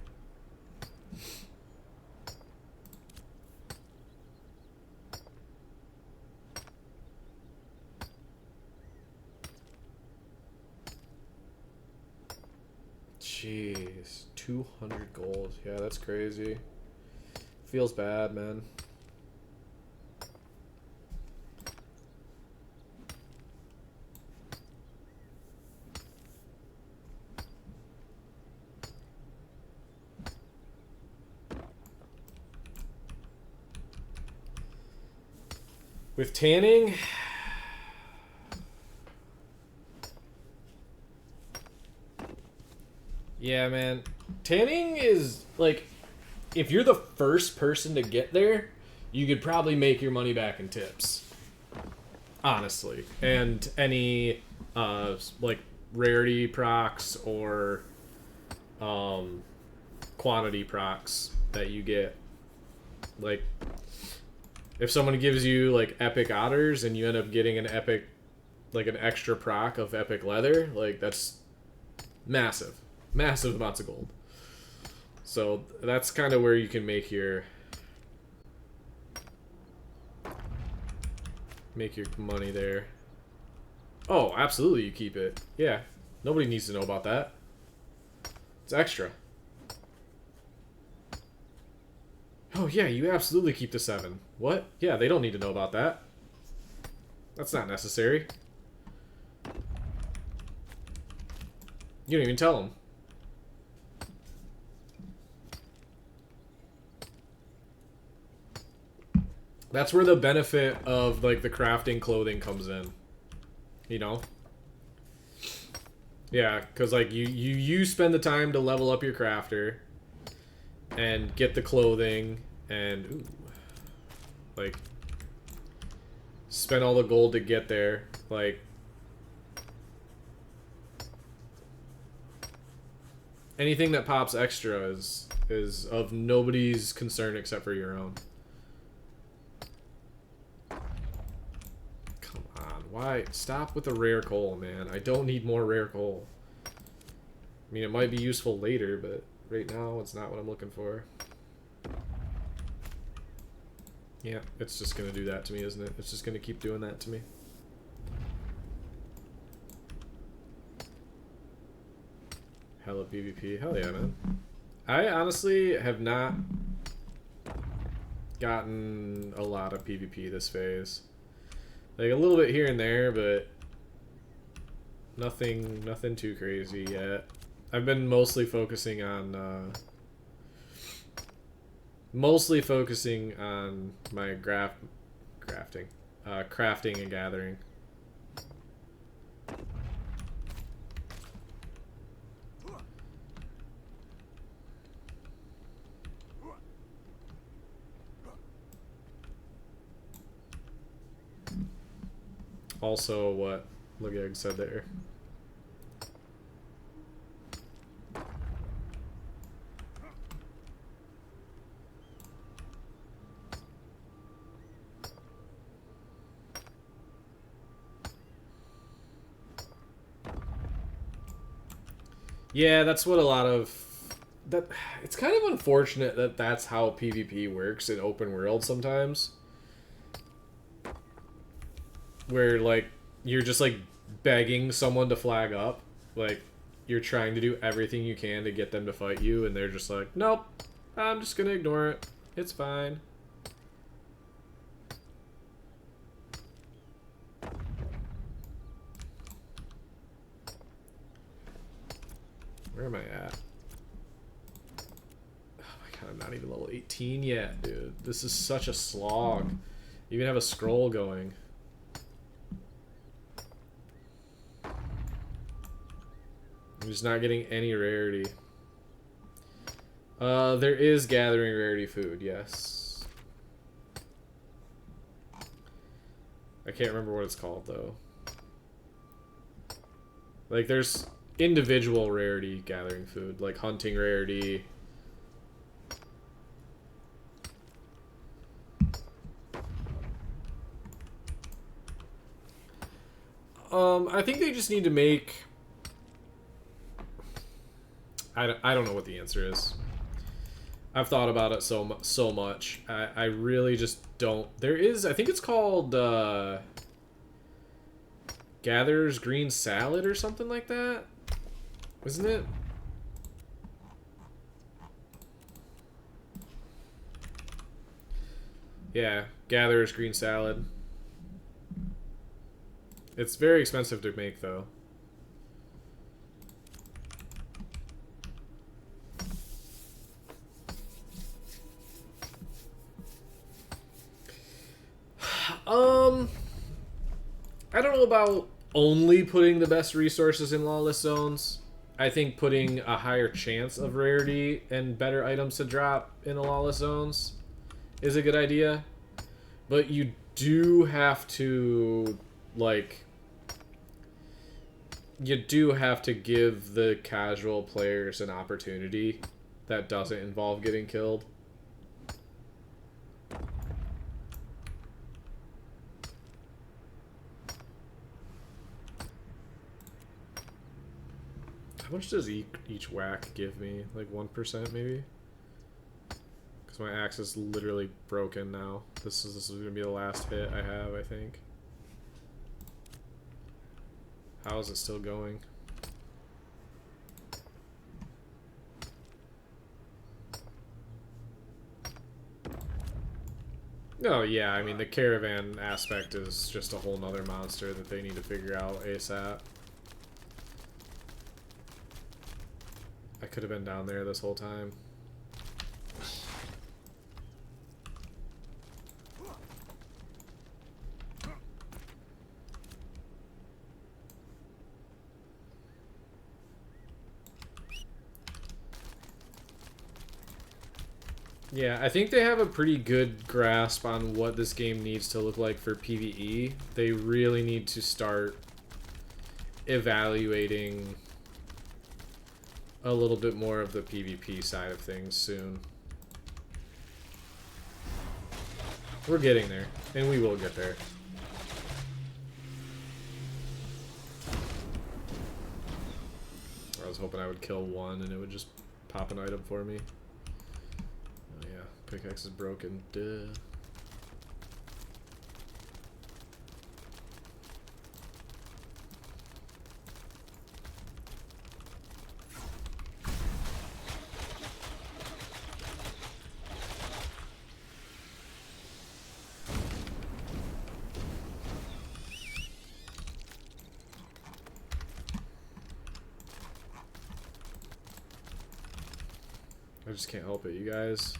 Jeez, 200 gold. Yeah, that's crazy. Feels bad, man. With tanning, yeah, man. Tanning is like, if you're the first person to get there, you could probably make your money back in tips. Honestly. And any like rarity procs or quantity procs that you get. Like, if someone gives you like epic otters and you end up getting an epic, like an extra proc of epic leather, like that's massive amounts of gold. So that's kind of where you can make your money there. Oh, absolutely, you keep it. Yeah, nobody needs to know about that. It's extra. Oh yeah, you absolutely keep the 7. What? Yeah, they don't need to know about that. That's not necessary. You don't even tell them. That's where the benefit of like the crafting clothing comes in. You know? Yeah, because like you spend the time to level up your crafter and get the clothing and ooh, like spend all the gold to get there. Like anything that pops extra is of nobody's concern except for your own. Come on, why? Stop with the rare coal, man. I don't need more rare coal. I mean, it might be useful later, but right now it's not what I'm looking for. Yeah, it's just gonna do that to me, isn't it? It's just gonna keep doing that to me. Hella PvP. Hell yeah, man. I honestly have not gotten a lot of PvP this phase. Like a little bit here and there, but nothing too crazy yet. I've been mostly focusing on my crafting and gathering. Also, what Legeg said there. Yeah, that's what a lot of that. It's kind of unfortunate that that's how PvP works in open world sometimes, where like you're just like begging someone to flag up, like you're trying to do everything you can to get them to fight you, and they're just like, nope, I'm just gonna ignore it. It's fine. Where am I at? Oh my god, I'm not even level 18 yet, dude. This is such a slog. You even have a scroll going. I'm just not getting any rarity. There is gathering rarity food, yes. I can't remember what it's called, though. Like, there's individual rarity gathering food, like hunting rarity. I think they just need to make I don't know what the answer is. I've thought about it so much. I really just don't. There is, I think it's called Gatherer's Green Salad or something like that, isn't it? Yeah, Gatherer's Green Salad. It's very expensive to make though. I don't know about only putting the best resources in Lawless Zones. I think putting a higher chance of rarity and better items to drop in the Lawless Zones is a good idea. But you do have to, like... You do have to give the casual players an opportunity that doesn't involve getting killed. How much does each whack give me? Like 1% maybe? Because my axe is literally broken now. This is going to be the last hit I have, I think. How is it still going? Oh yeah, I mean the caravan aspect is just a whole nother monster that they need to figure out ASAP. I could have been down there this whole time. Yeah, I think they have a pretty good grasp on what this game needs to look like for PvE. They really need to start evaluating a little bit more of the PvP side of things soon. We're getting there, and we will get there. I was hoping I would kill one and it would just pop an item for me. Oh yeah, pickaxe is broken. Duh. I just can't help it, you guys.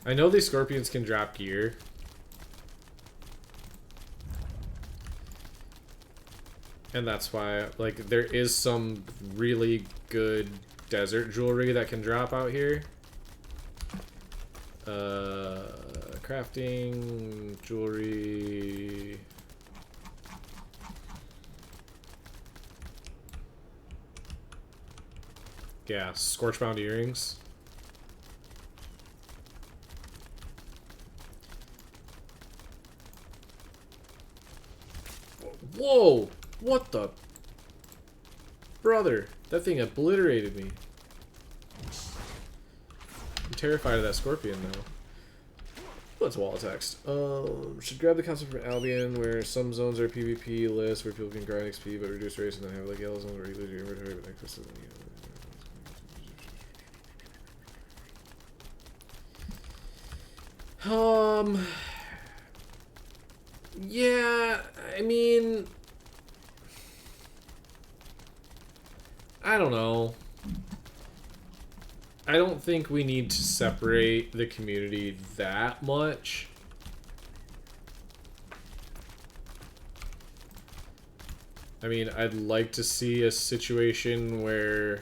I know these scorpions can drop gear. And that's why, like, there is some really good desert jewelry that can drop out here. Crafting, jewelry. Yeah, Scorchbound earrings. Whoa! What the? Brother, that thing obliterated me. I'm terrified of that scorpion now. Let's wall text. Should grab the concept from Albion, where some zones are PvP lists where people can grind XP but reduce race, and then have like yellow zones where you lose your inventory but access to them. Yeah, I mean, I don't know. I don't think we need to separate the community that much. I mean, I'd like to see a situation where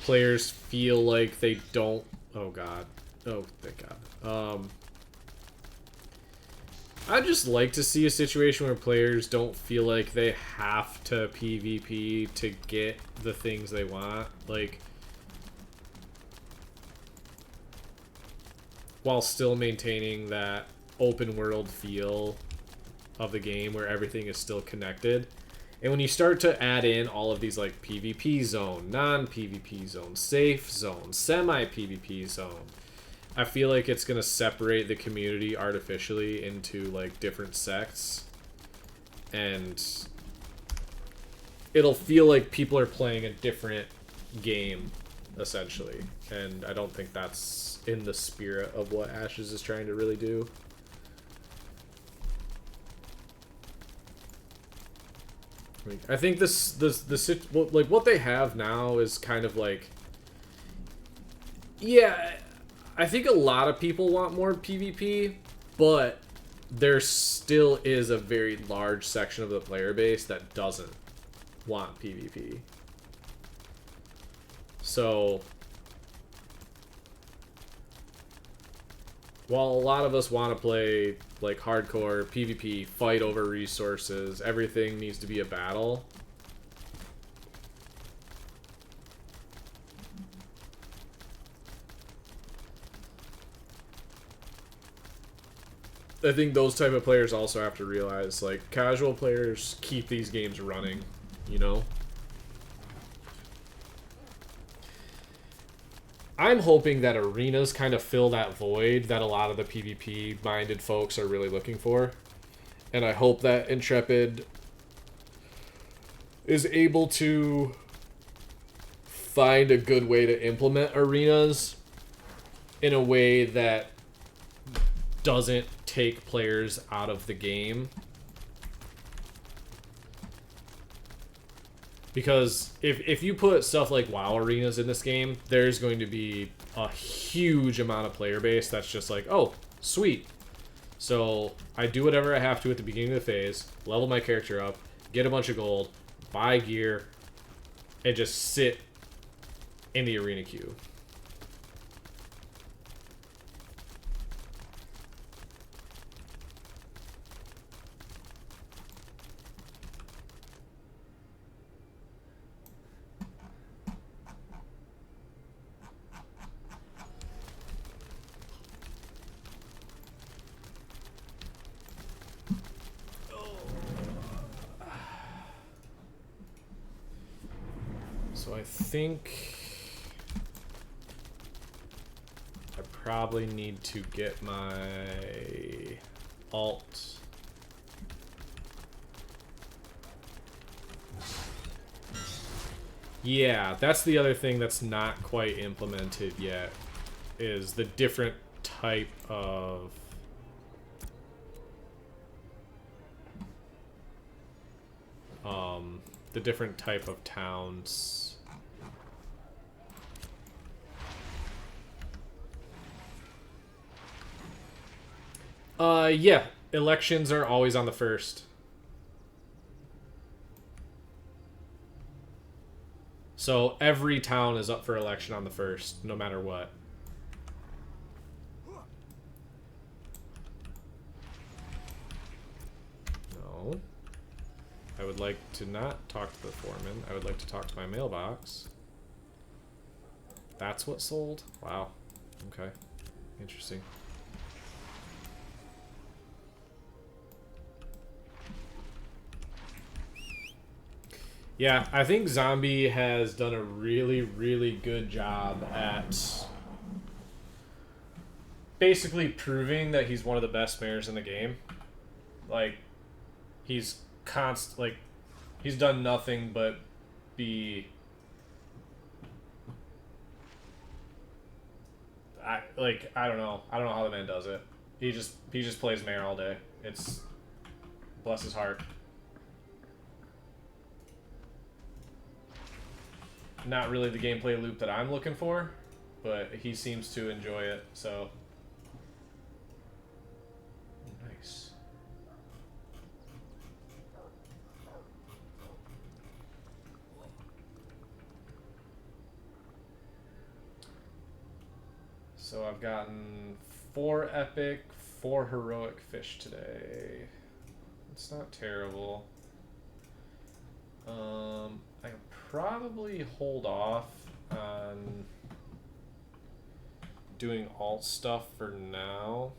players feel like they don't... Oh, God. Oh, thank God. I just like to see a situation where players don't feel like they have to PvP to get the things they want. Like, while still maintaining that open world feel of the game where everything is still connected. And when you start to add in all of these like PvP zone, non-PvP zone, safe zone, semi-PvP zone, I feel like it's going to separate the community artificially into like different sects. And it'll feel like people are playing a different game, essentially. And I don't think that's in the spirit of what Ashes is trying to really do. I think this like what they have now is kind of like, yeah, I think a lot of people want more PvP, but there still is a very large section of the player base that doesn't want PvP. So while a lot of us want to play like hardcore PvP, fight over resources, everything needs to be a battle. I think those type of players also have to realize, like, casual players keep these games running, you know? I'm hoping that arenas kind of fill that void that a lot of the PvP-minded folks are really looking for. And I hope that Intrepid is able to find a good way to implement arenas in a way that doesn't take players out of the game. Because if you put stuff like WoW arenas in this game, there's going to be a huge amount of player base that's just like, oh, sweet. So I do whatever I have to at the beginning of the phase, level my character up, get a bunch of gold, buy gear, and just sit in the arena queue. So I think I probably need to get my alt. Yeah, that's the other thing that's not quite implemented yet, is the different type of towns. Yeah, elections are always on the first. So every town is up for election on the first, no matter what. No. I would like to not talk to the foreman. I would like to talk to my mailbox. That's what sold? Wow. Okay. Interesting. Yeah, I think Zombie has done a really, really good job at basically proving that he's one of the best mayors in the game. Like, he's he's done nothing but be... I don't know. I don't know how the man does it. He just plays mayor all day. It's... bless his heart. Not really the gameplay loop that I'm looking for, but he seems to enjoy it, so... Nice. So I've gotten 4 epic, 4 heroic fish today. It's not terrible. I can probably hold off on doing alt stuff for now.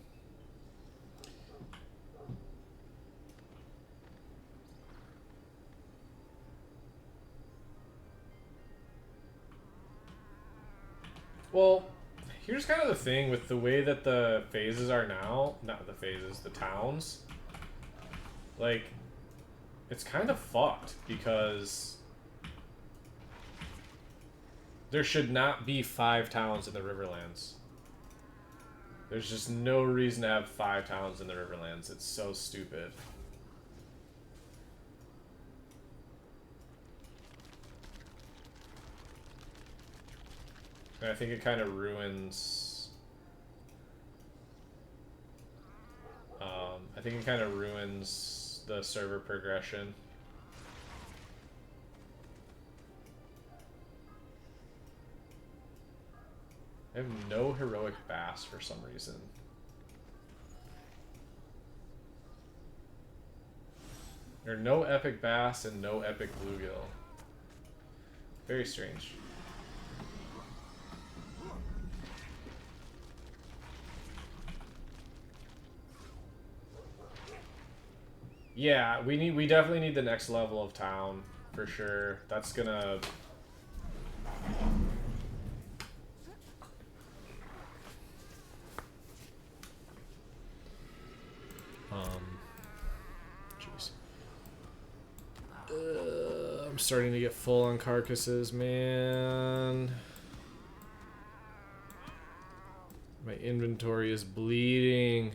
Well, here's kind of the thing with the way that the phases are now. Not the phases, the towns. Like, it's kind of fucked because there should not be 5 towns in the Riverlands. There's just no reason to have 5 towns in the Riverlands. It's so stupid. And I think it kind of ruins... I think it kind of ruins the server progression. I have no heroic bass for some reason. There are no epic bass and no epic bluegill. Very strange. Yeah, we definitely need the next level of town for sure. That's gonna jeez. I'm starting to get full on carcasses, man. My inventory is bleeding.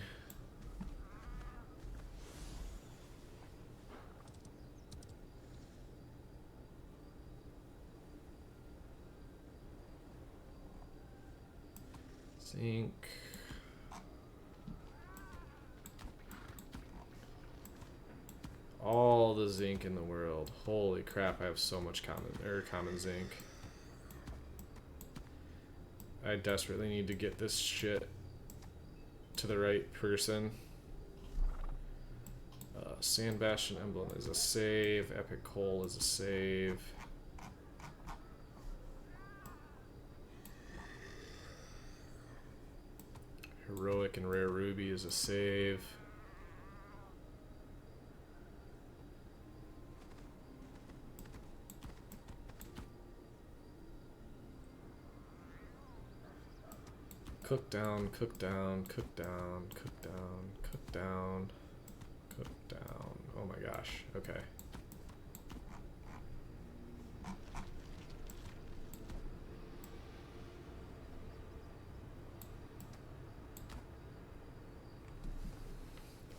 Zinc. All the zinc in the world. Holy crap, I have so much common zinc. I desperately need to get this shit to the right person. Sand Bastion Emblem is a save. Epic Coal is a save. Heroic and Rare Ruby is a save. Cook down, cook down, cook down, cook down, cook down, cook down. Oh my gosh, okay.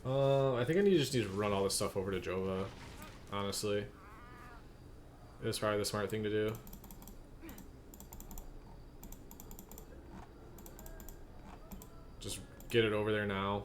I think I just need to run all this stuff over to Jova, honestly. It's probably the smart thing to do. Just get it over there now.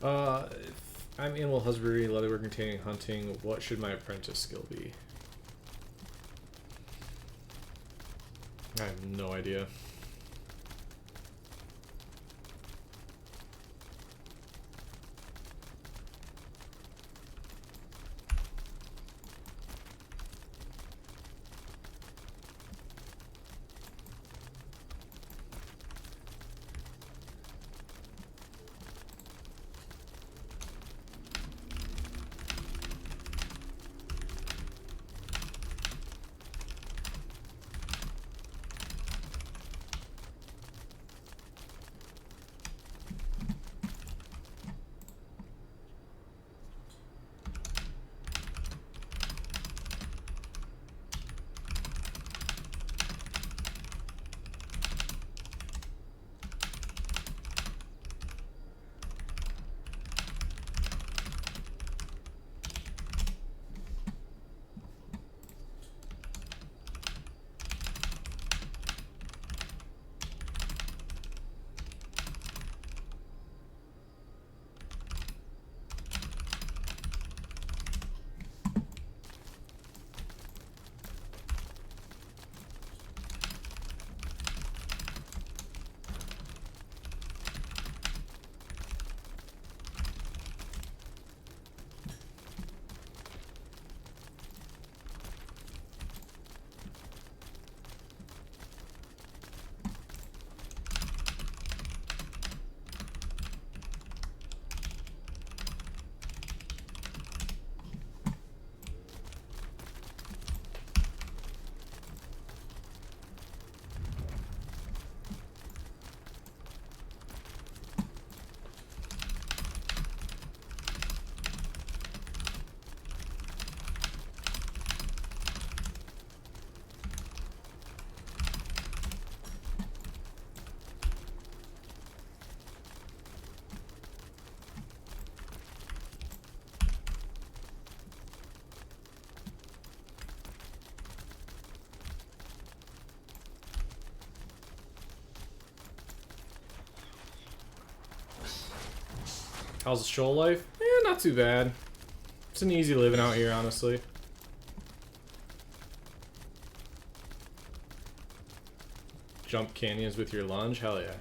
If I'm animal husbandry, leatherworking, tanning, hunting, what should my apprentice skill be? I have no idea. How's the shoal life? Not too bad. It's an easy living out here, honestly. Jump canyons with your lunge? Hell yeah.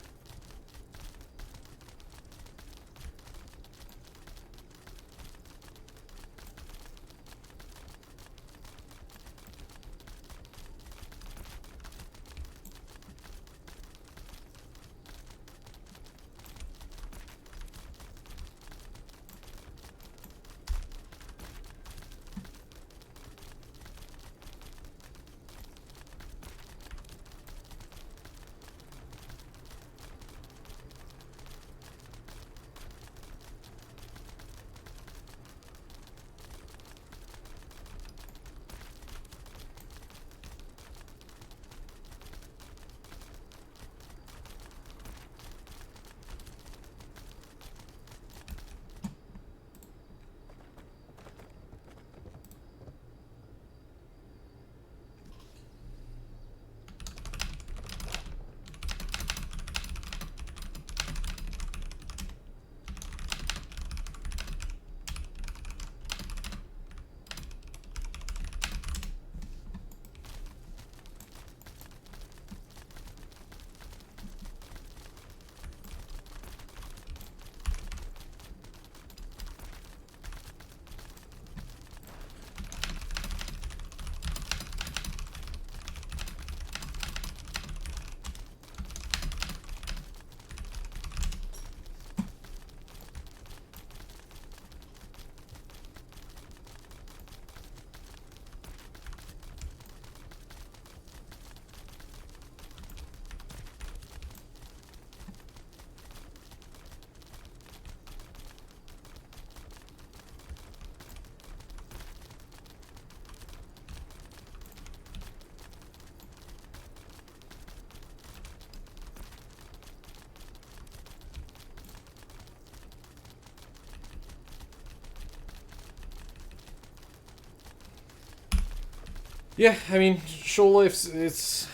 Yeah, I mean, shoal life's it's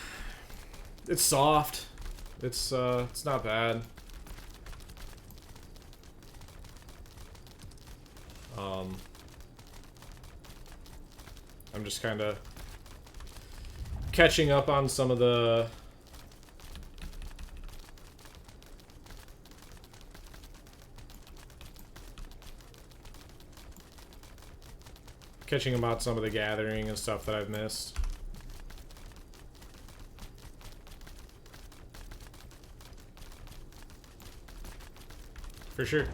soft. It's not bad. I'm just kind of catching up on some of the gathering and stuff that I've missed. For sure.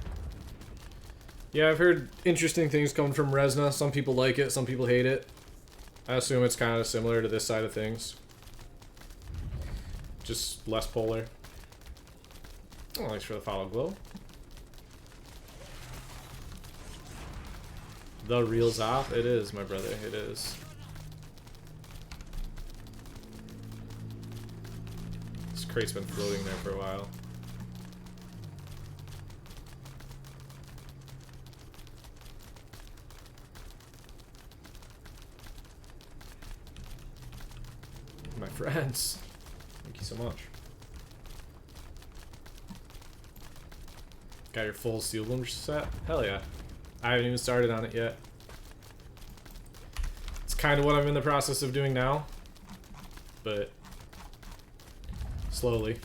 Yeah, I've heard interesting things coming from Resna. Some people like it, some people hate it. I assume it's kind of similar to this side of things. Just less polar. Oh, thanks for the follow, Glow. The real Zop? It is, my brother. It is. This crate's been floating there for a while. My friends. Thank you so much. Got your full Steelbloomage set? Hell yeah. I haven't even started on it yet. It's kind of what I'm in the process of doing now, but slowly.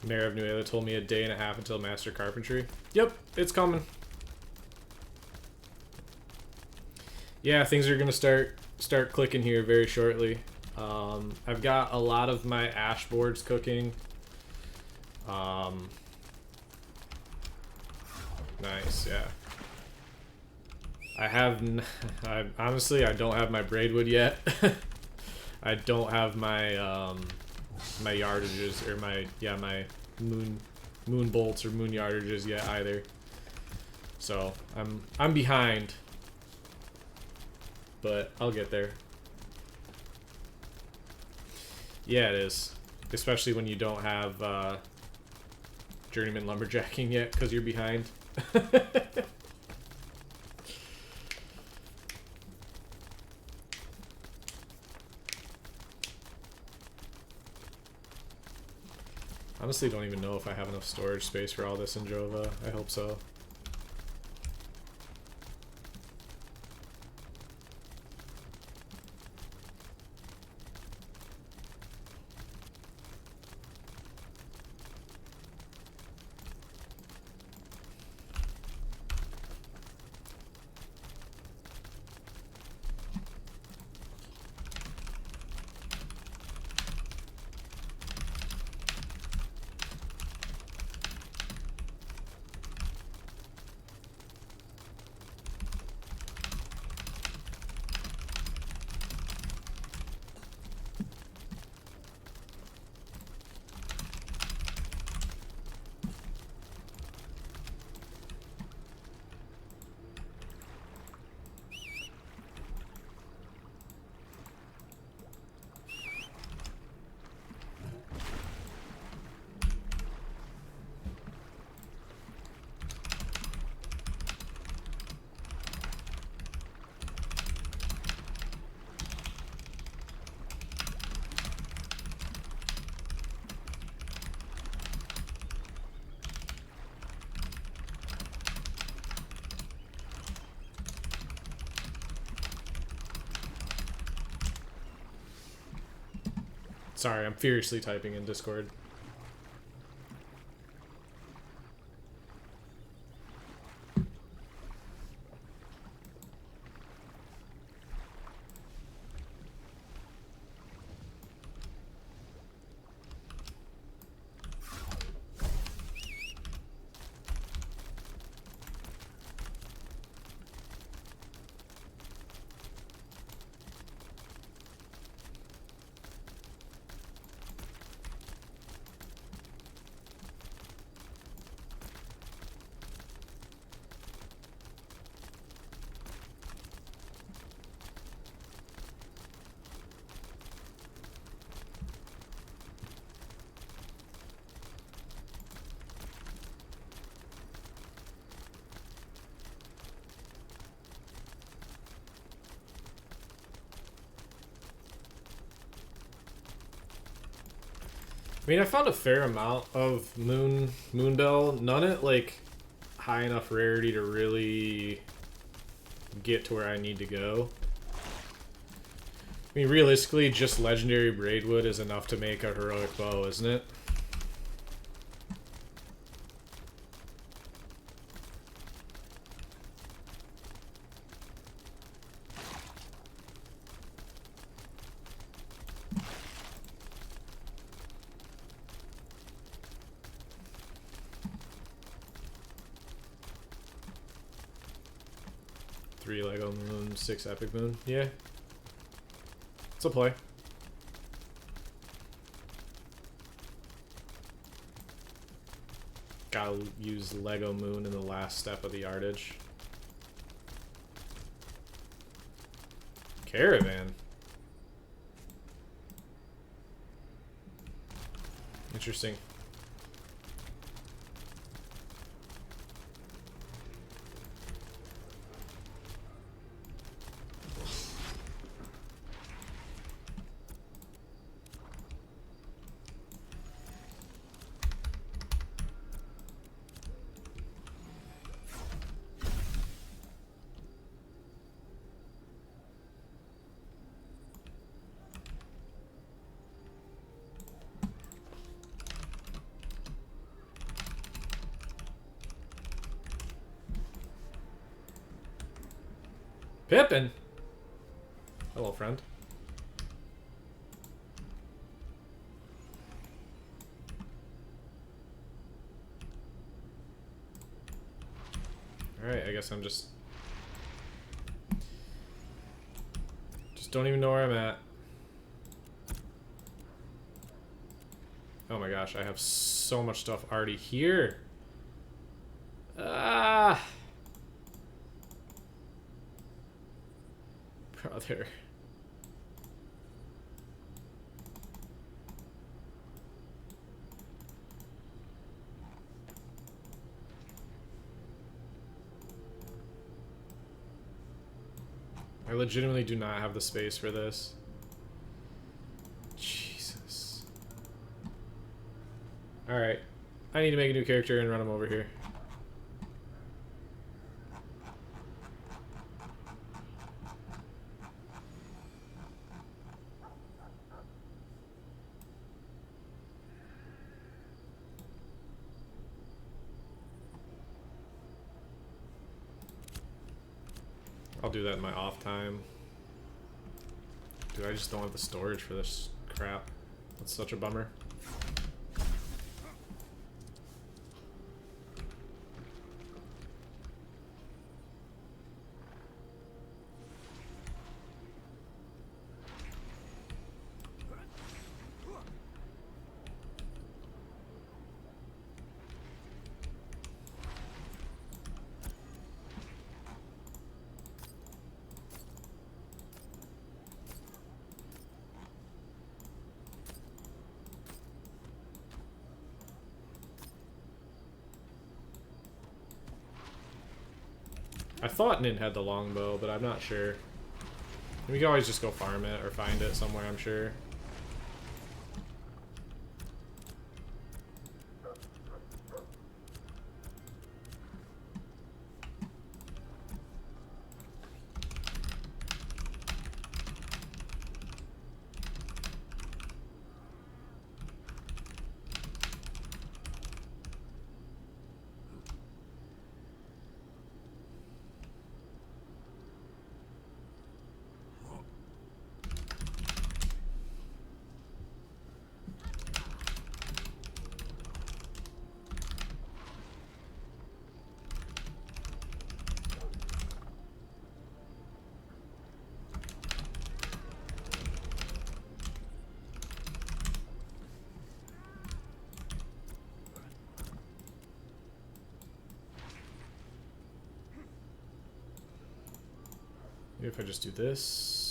Mayor of Nuela told me a day and a half until Master Carpentry. Yep, it's coming. Yeah, things are gonna start clicking here very shortly. I've got a lot of my ash boards cooking. Nice, yeah. I honestly, I don't have my braidwood yet. I don't have my my yardages or my moon bolts or moon yardages yet either. So I'm behind, but I'll get there. Yeah, it is, especially when you don't have journeyman lumberjacking yet because you're behind. Honestly, don't even know if I have enough storage space for all this in Jova. I hope so. Sorry, I'm furiously typing in Discord. I mean, I found a fair amount of Moonbell. None at, like, high enough rarity to really get to where I need to go. I mean, realistically, just Legendary Braidwood is enough to make a heroic bow, isn't it? Three Lego Moon, 6 Epic Moon. Yeah. It's a play. Gotta use Lego Moon in the last step of the yardage. Caravan. Interesting. Pippin? Hello, friend. Alright, I guess I'm just don't even know where I'm at. Oh my gosh, I have so much stuff already here. Ah! Brother. I legitimately do not have the space for this. Jesus. Alright. I need to make a new character and run him over here. I'll do that in my off time. Dude, I just don't have the storage for this crap. That's such a bummer. I thought Nin had the longbow, but I'm not sure. We can always just go farm it or find it somewhere, I'm sure. Maybe if I just do this.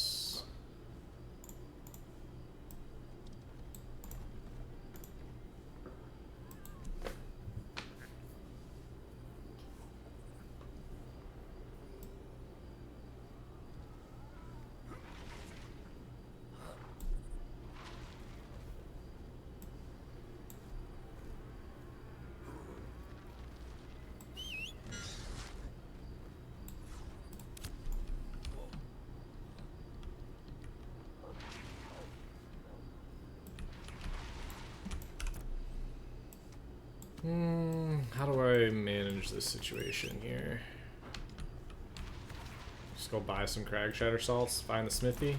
How do I manage this situation here? Just go buy some crag shatter salts, find the smithy.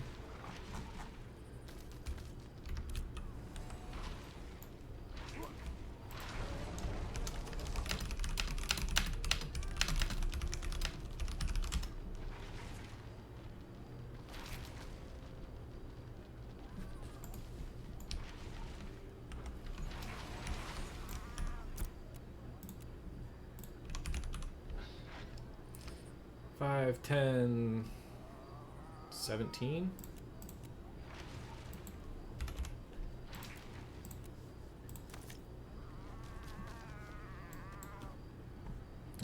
Five, 10, 17.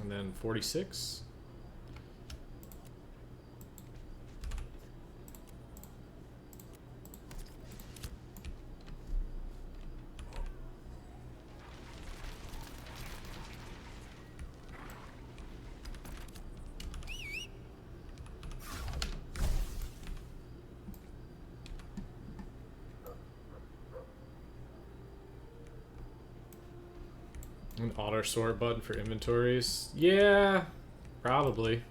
And then 46. An auto sort button for inventories. Yeah, probably.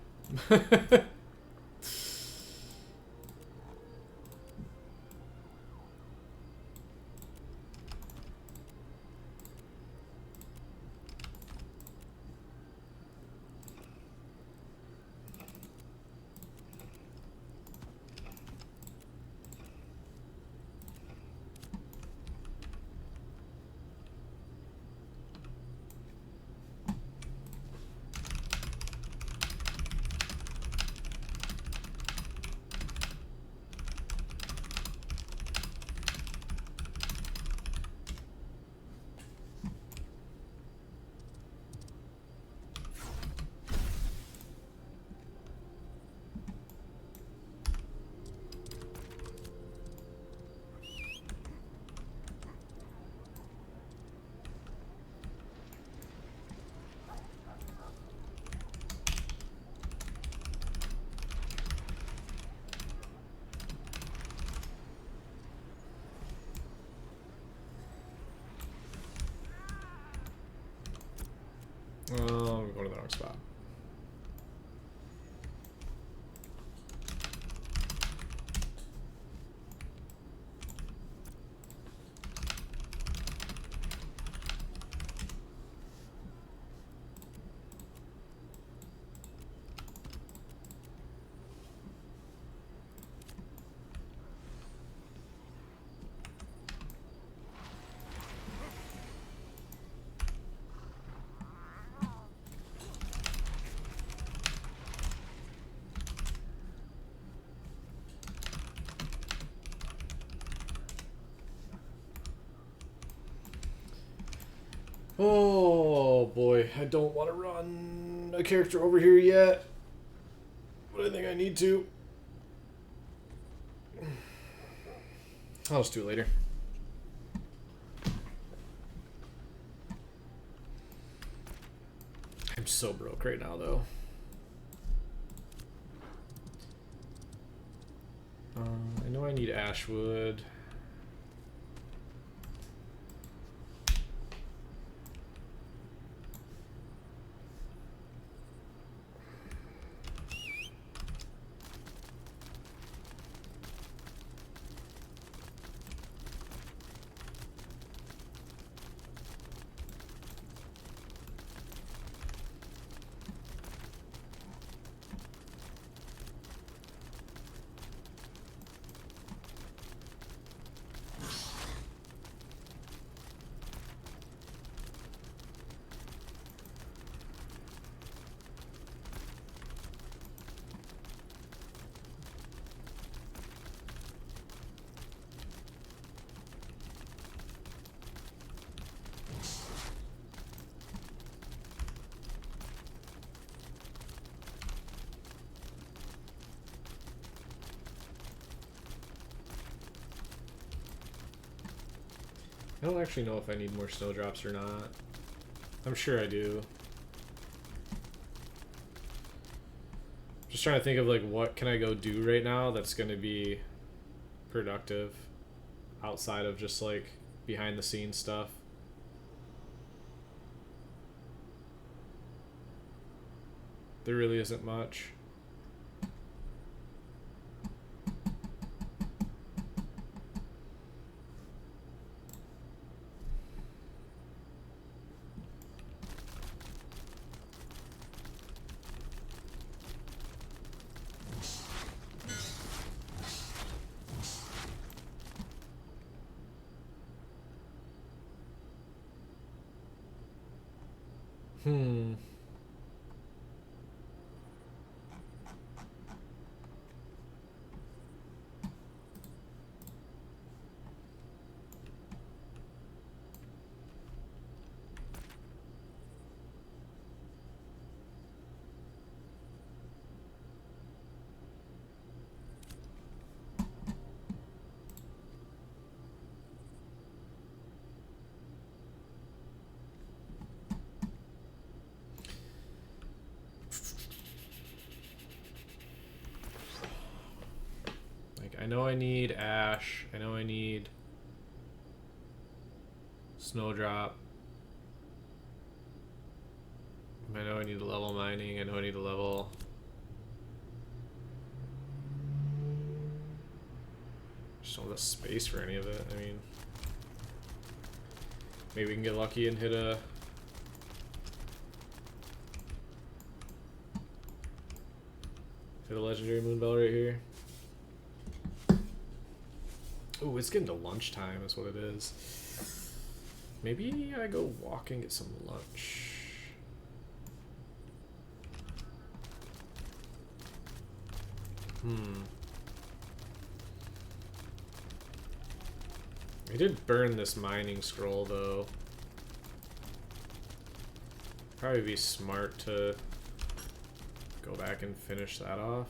Oh, I'm going to the wrong spot. Oh boy, I don't want to run a character over here yet, but I think I need to. I'll just do it later. I'm so broke right now, though. I know I need Ashwood. I don't actually know if I need more snowdrops or not. I'm sure I do. Just trying to think of like what can I go do right now that's going to be productive outside of just like behind the scenes stuff. There really isn't much. Hmm. I know I need ash. I know I need snowdrop. I know I need a level mining. I know I need a level. Just don't have the space for any of it. I mean, maybe we can get lucky and hit a legendary moonbell right here. Ooh, it's getting to lunchtime is what it is. Maybe I go walk and get some lunch. I did burn this mining scroll though. Probably be smart to go back and finish that off.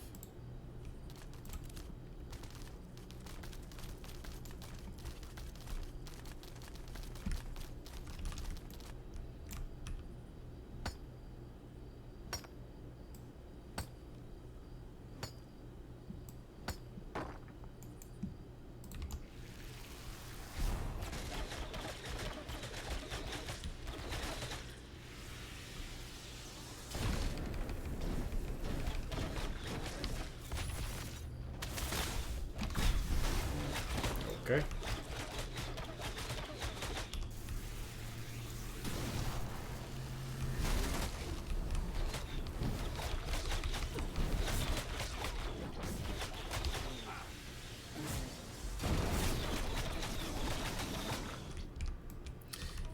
Okay.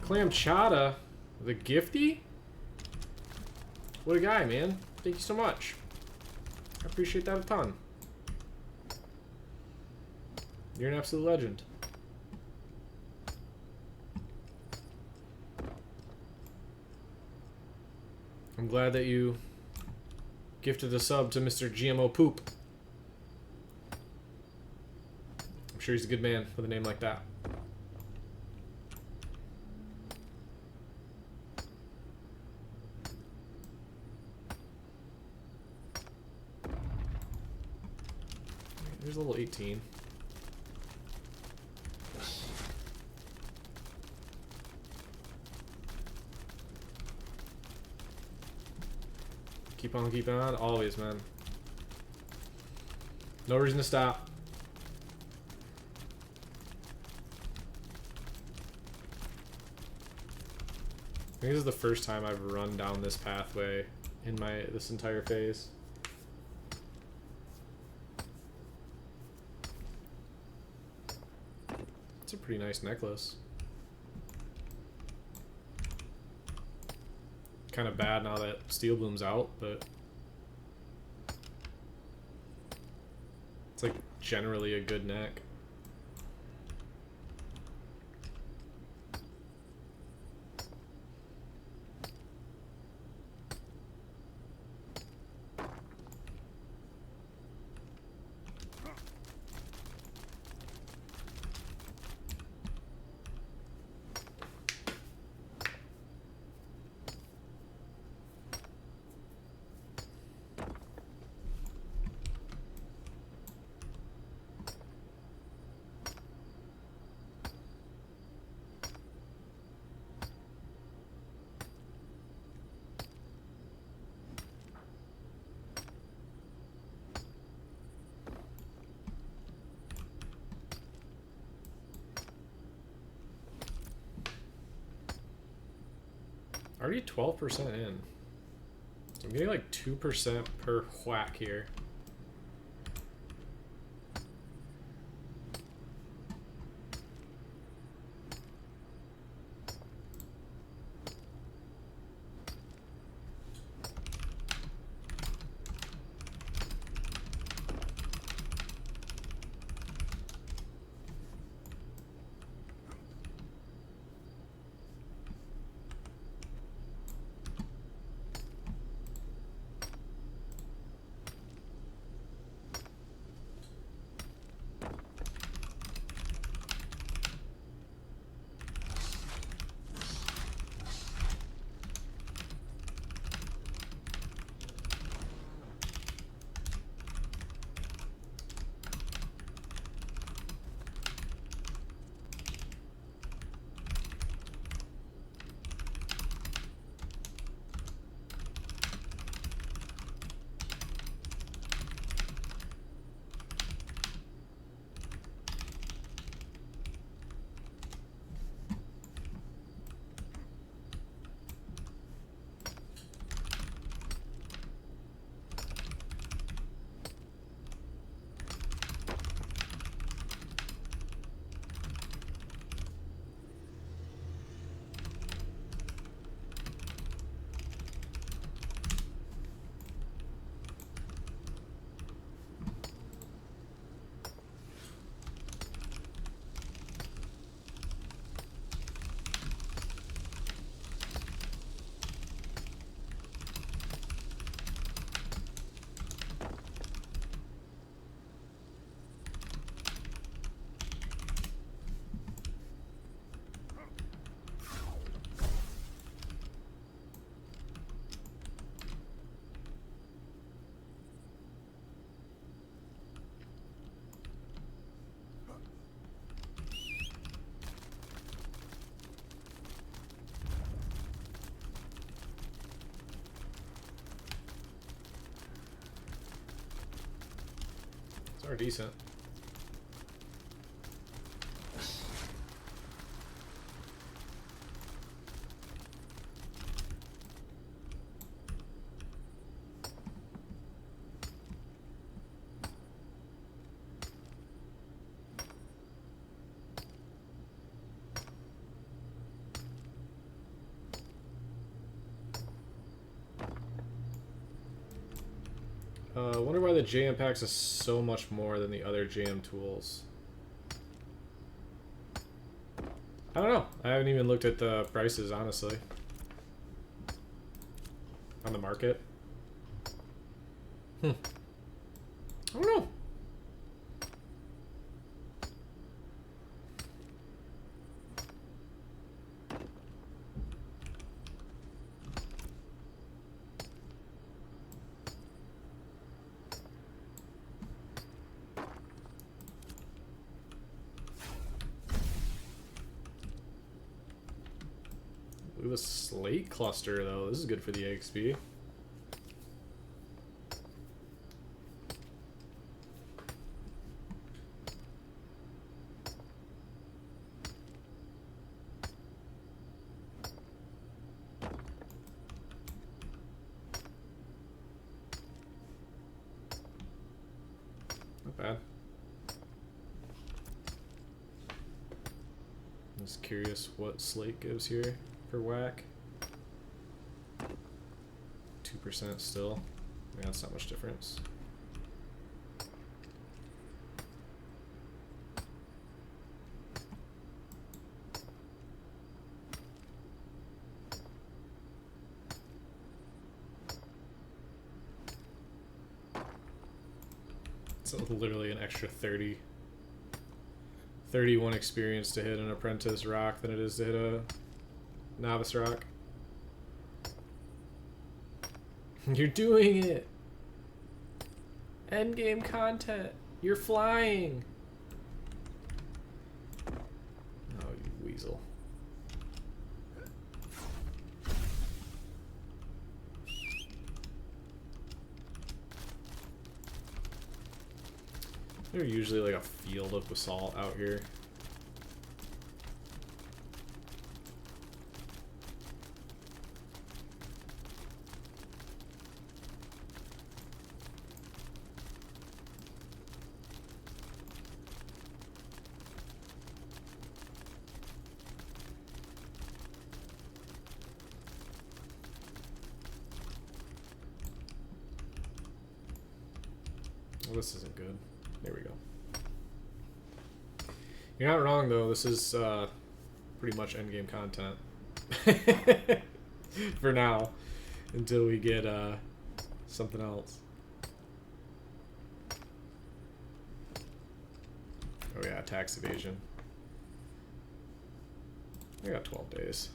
Clam Chata, the gifty? What a guy, man. Thank you so much. I appreciate that a ton. You're an absolute legend. I'm glad that you gifted a sub to Mr. GMO Poop. I'm sure he's a good man with a name like that. Here's level 18. Keep on, always, man. No reason to stop. I think this is the first time I've run down this pathway in this entire phase. It's a pretty nice necklace. Kind of bad now that Steelbloom's out, but it's like generally a good neck. already 12% in. So I'm getting like 2% per whack here. Are decent. I wonder why the JM packs is so much more than the other JM tools. I don't know. I haven't even looked at the prices, honestly. On the market. I don't know. Ooh, a slate cluster, though. This is good for the XP. Not bad. I'm just curious what slate gives here per whack. 2% still. Yeah, that's not much difference. So literally an extra 31 experience to hit an apprentice rock than it is to hit a novice rock. You're doing it! Endgame content! You're flying! Oh, you weasel. There's usually like a field of basalt out here. this isn't good. There we go. You're not wrong, though. This is pretty much endgame content. For now. Until we get something else. Oh yeah, tax evasion. I got 12 days.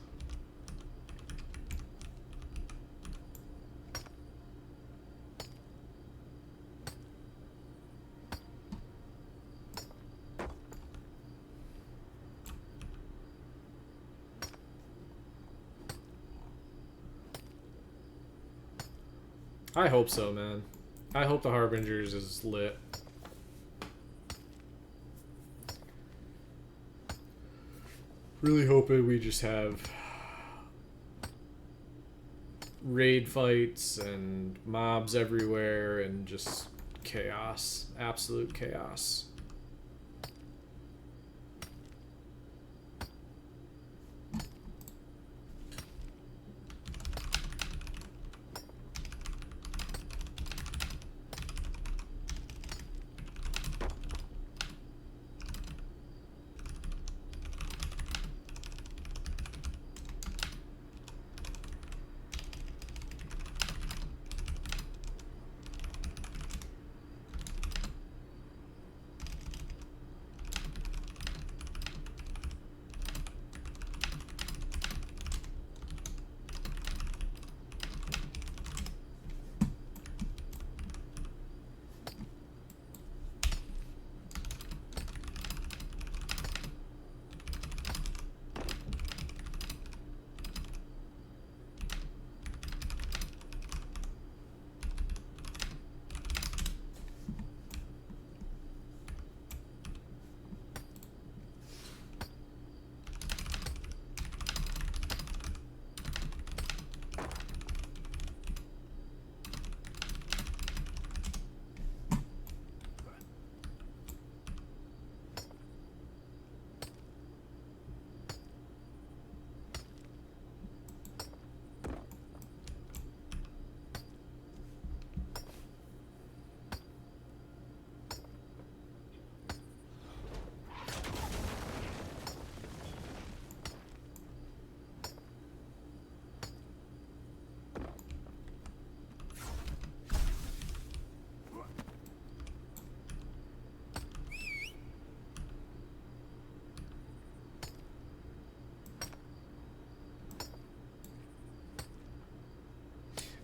I hope so, man. I hope the Harbingers is lit. Really hoping we just have raid fights and mobs everywhere and just chaos. Absolute chaos.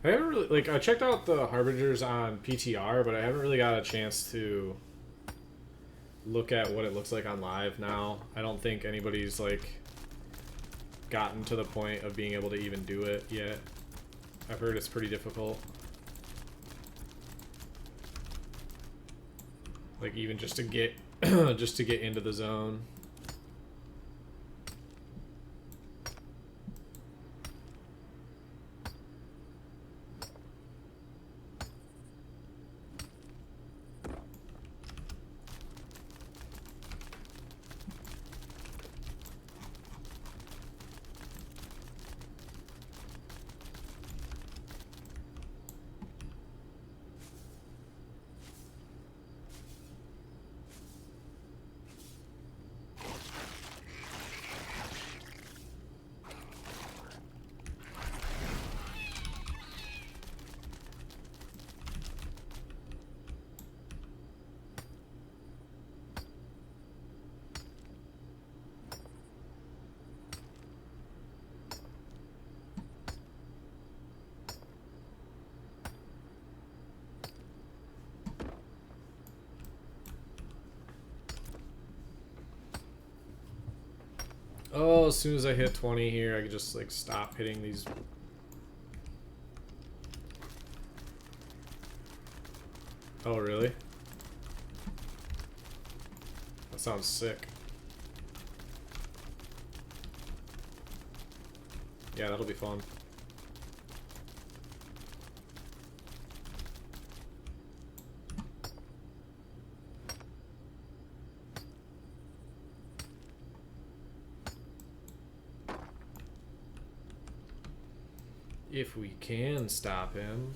I haven't really, like, I checked out the Harbingers on PTR, but I haven't really got a chance to look at what it looks like on live now. I don't think anybody's, like, gotten to the point of being able to even do it yet. I've heard it's pretty difficult. Like, even just to get, just to get into the zone. Oh, as soon as I hit 20 here, I can just, like, stop hitting these. Oh, really? That sounds sick. Yeah, that'll be fun. If we can stop him.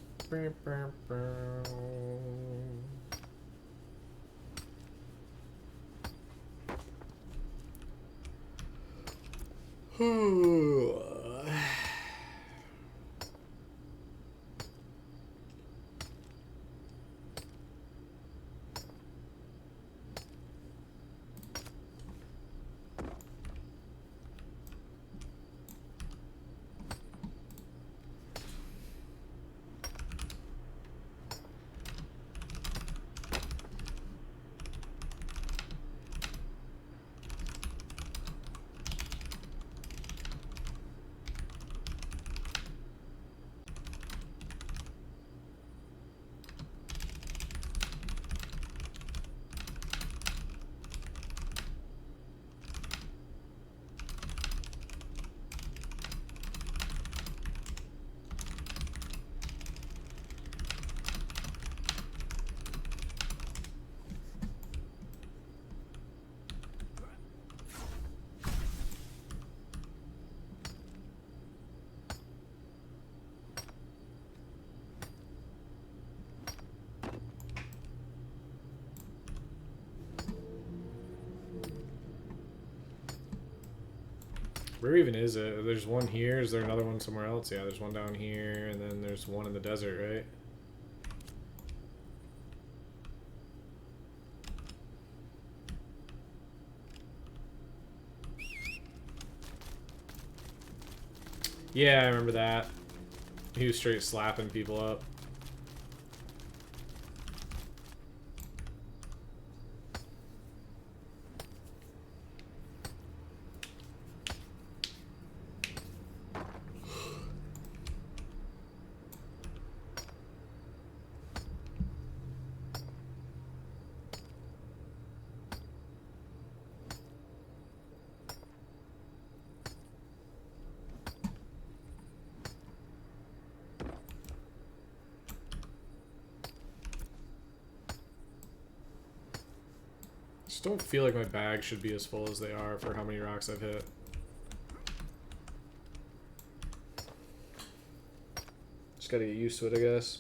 Where even is it? There's one here. Is there another one somewhere else? Yeah, there's one down here, and then there's one in the desert, right? Yeah, I remember that. He was straight slapping people up. Just don't feel like my bag should be as full as they are for how many rocks I've hit. Just gotta get used to it, I guess.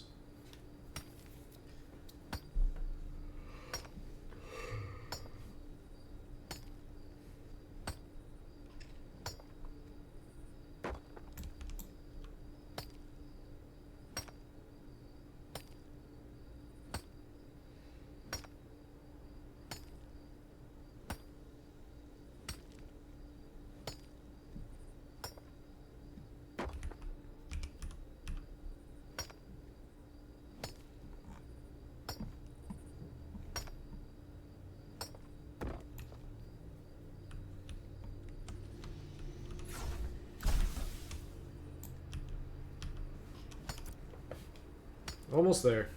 Almost there.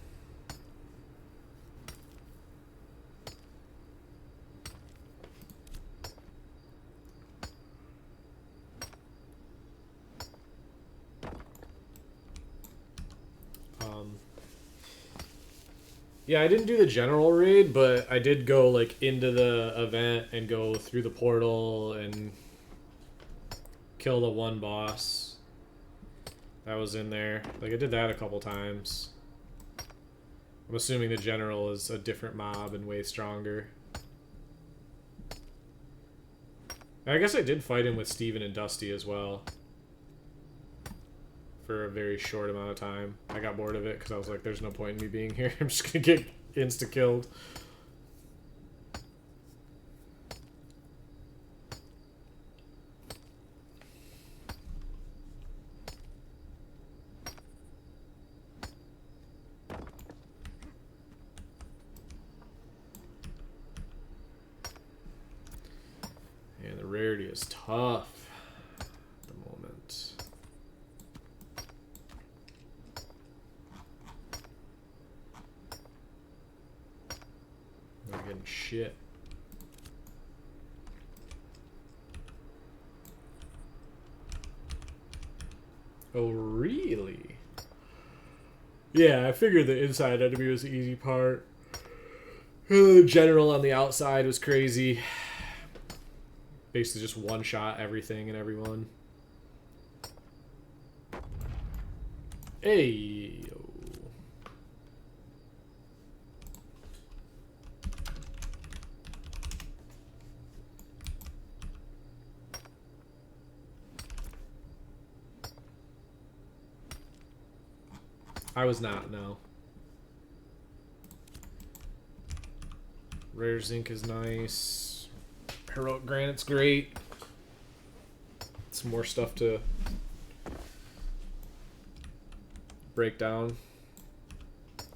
Yeah, I didn't do the general raid, but I did go like into the event and go through the portal and kill the one boss that was in there. Like I did that a couple times. I'm assuming the general is a different mob and way stronger. I guess I did fight him with Steven and Dusty as well. For a very short amount of time. I got bored of it because I was like, there's no point in me being here. I'm just going to get insta-killed. And the rarity is tough at the moment. Not getting shit. Oh, really? Yeah, I figured the inside enemy was the easy part. The general on the outside was crazy. Basically just one-shot everything and everyone. Hey. I was not, no. Rare zinc is nice. Heroic granite's great. Some more stuff to break down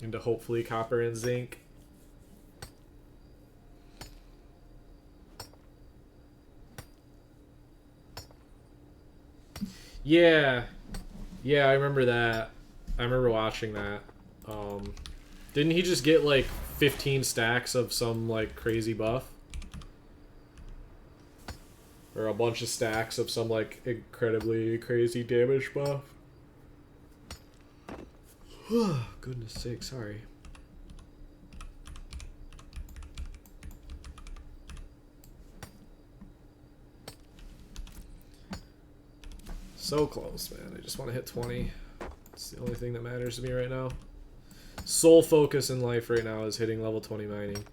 into hopefully copper and zinc. Yeah. Yeah, I remember that. I remember watching that. Didn't he just get like 15 stacks of some like crazy buff? Or a bunch of stacks of some like incredibly crazy damage buff? Goodness sake, sorry. So close, man. I just want to hit 20. It's the only thing that matters to me right now. Sole focus in life right now is hitting level 20 mining.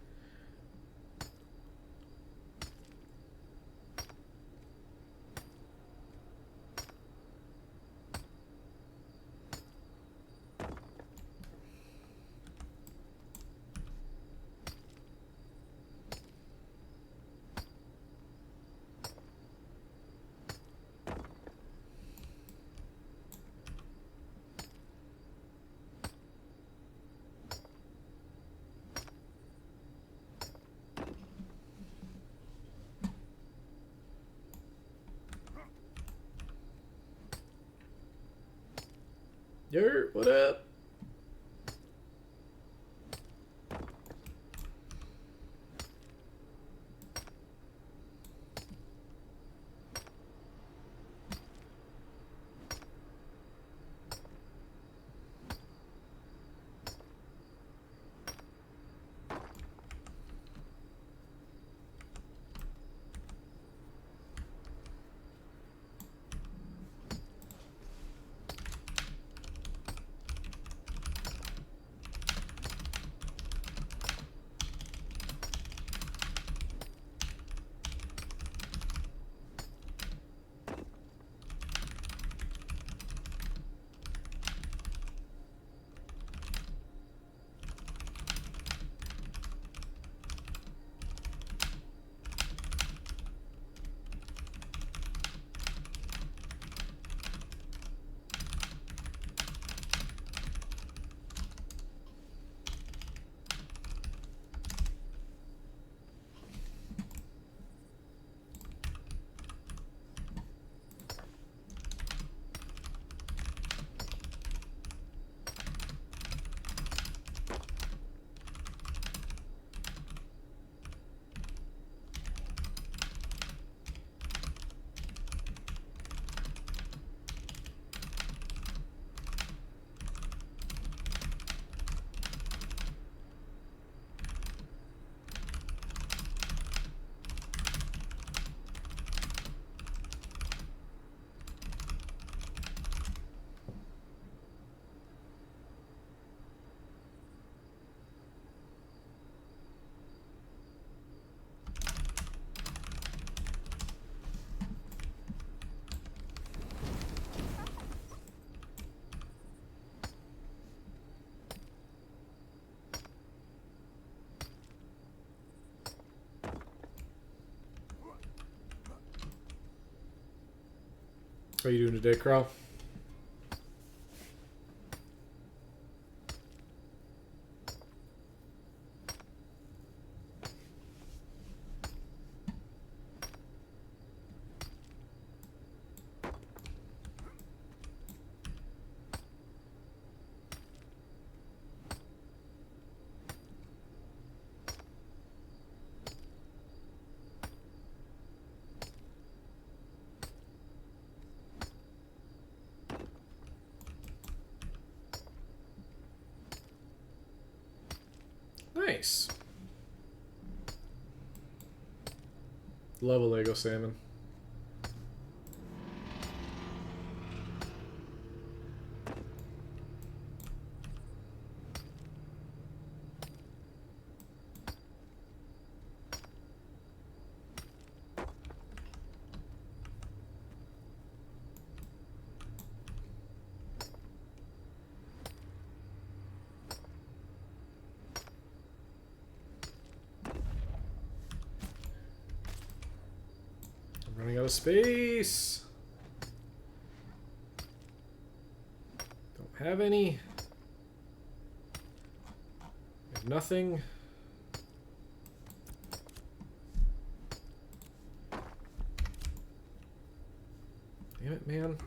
Yo, what up? How you doing today, Crow? Nice. Love a Lego salmon. I'm running out of space. Don't have any. I have nothing. Damn it, man.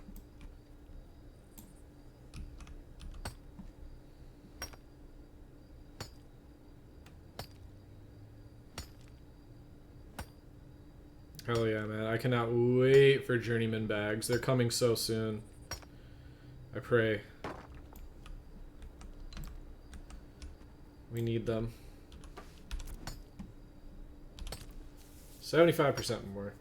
Hell yeah, man. I cannot wait for journeyman bags. They're coming so soon. I pray. We need them. 75% more.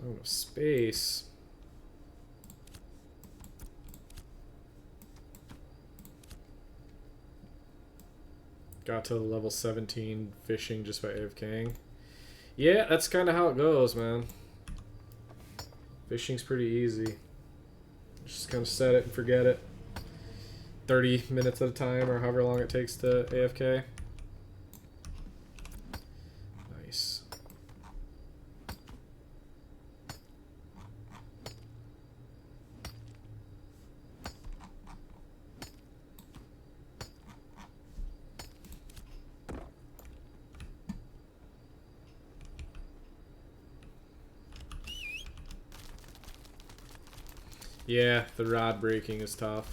Don't have space. Got to level 17 fishing just by AFKing. Yeah, that's kind of how it goes, man. Fishing's pretty easy. Just kind of set it and forget it. 30 minutes at a time or however long it takes to AFK. Nice. Yeah, the rod breaking is tough.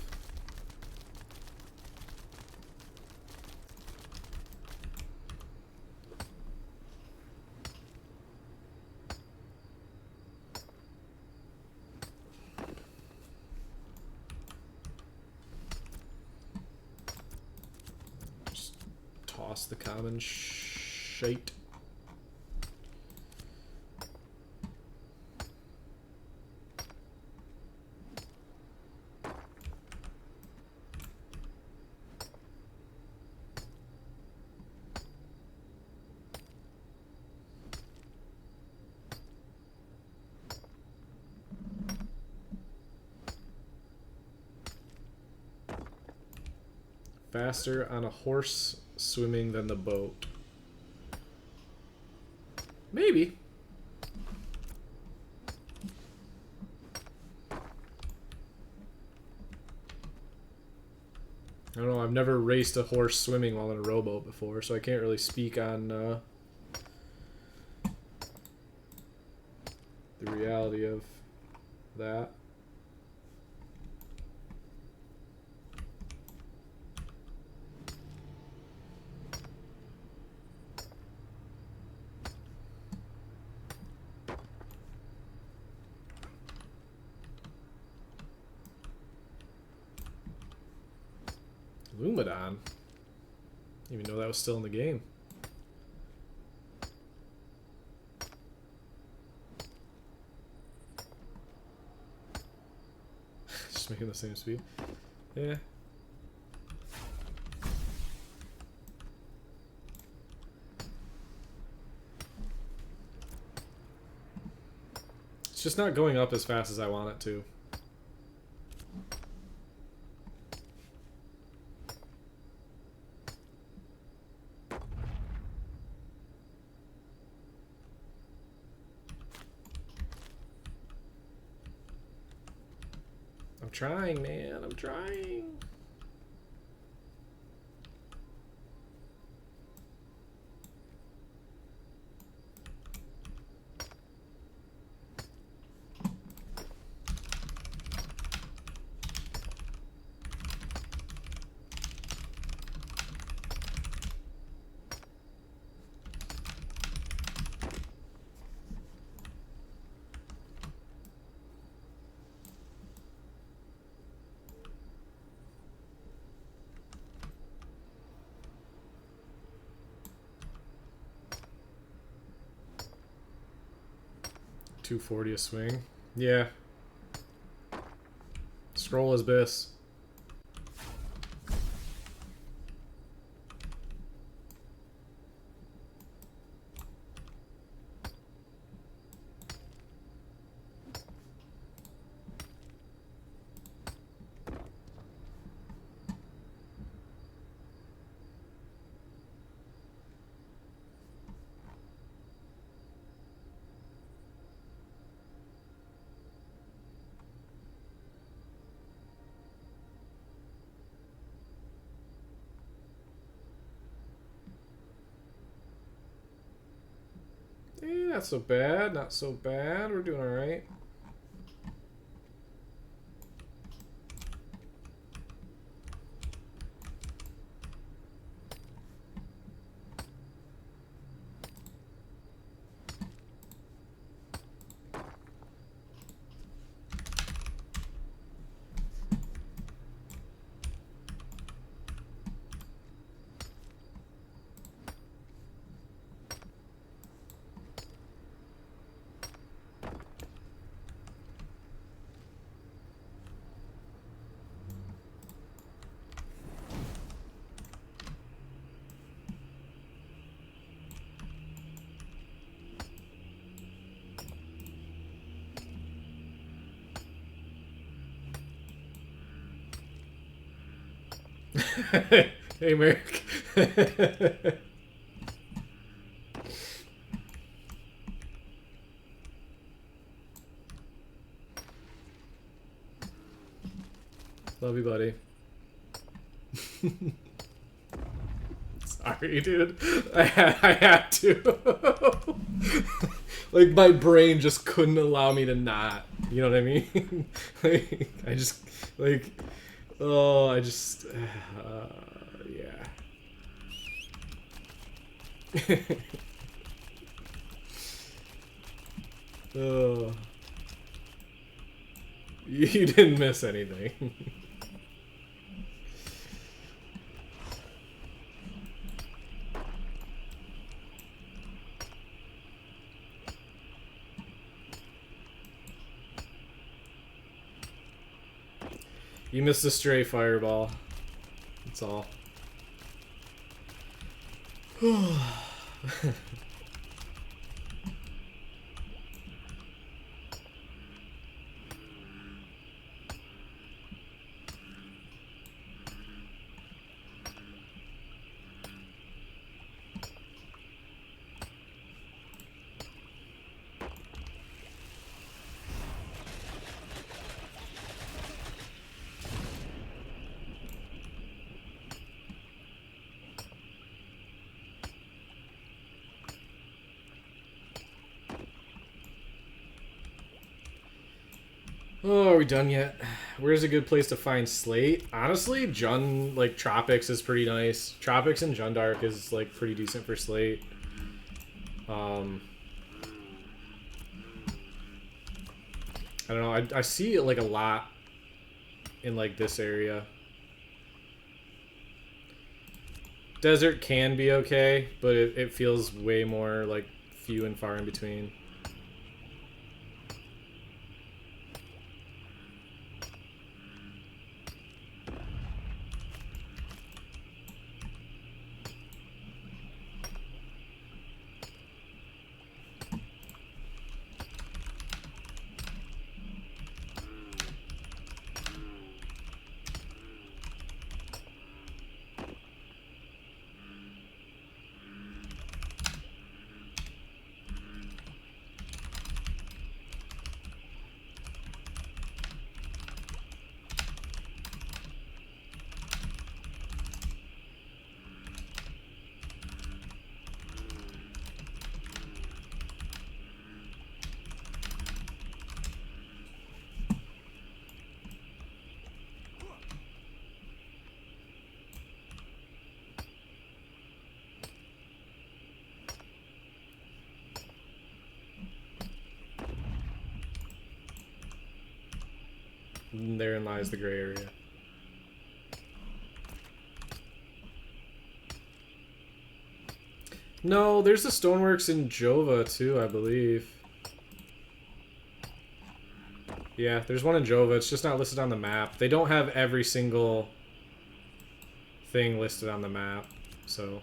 Just toss the common shite. Faster on a horse swimming than the boat. Maybe. I don't know, I've never raced a horse swimming while in a rowboat before, so I can't really speak on the reality of that. Lumadon. Didn't even know that was still in the game. Just making the same speed. Yeah. It's just not going up as fast as I want it to. I'm trying, man. I'm trying. 240 a swing. Yeah. Scroll is Biss. Not so bad, not so bad. We're doing alright. Hey, Merrick. Love you, buddy. Sorry, dude. I had to. Like, my brain just couldn't allow me to not. You know what I mean? Like, I just, like, oh, I just, yeah. Oh. You didn't miss anything. You missed a stray fireball. That's all. Oh, are we done yet? Where's a good place to find slate? Honestly, Jun, like, Tropics is pretty nice. Tropics and Jundark is, like, pretty decent for slate. I don't know, I see it, like, a lot in, like, this area. Desert can be okay, but it feels way more, like, few and far in between. And therein lies the gray area. No, there's the Stoneworks in Jova too, I believe. Yeah, there's one in Jova. It's just not listed on the map. They don't have every single thing listed on the map, so...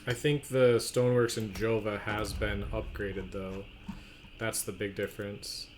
I think the stoneworks in Jova has been upgraded, though. That's the big difference.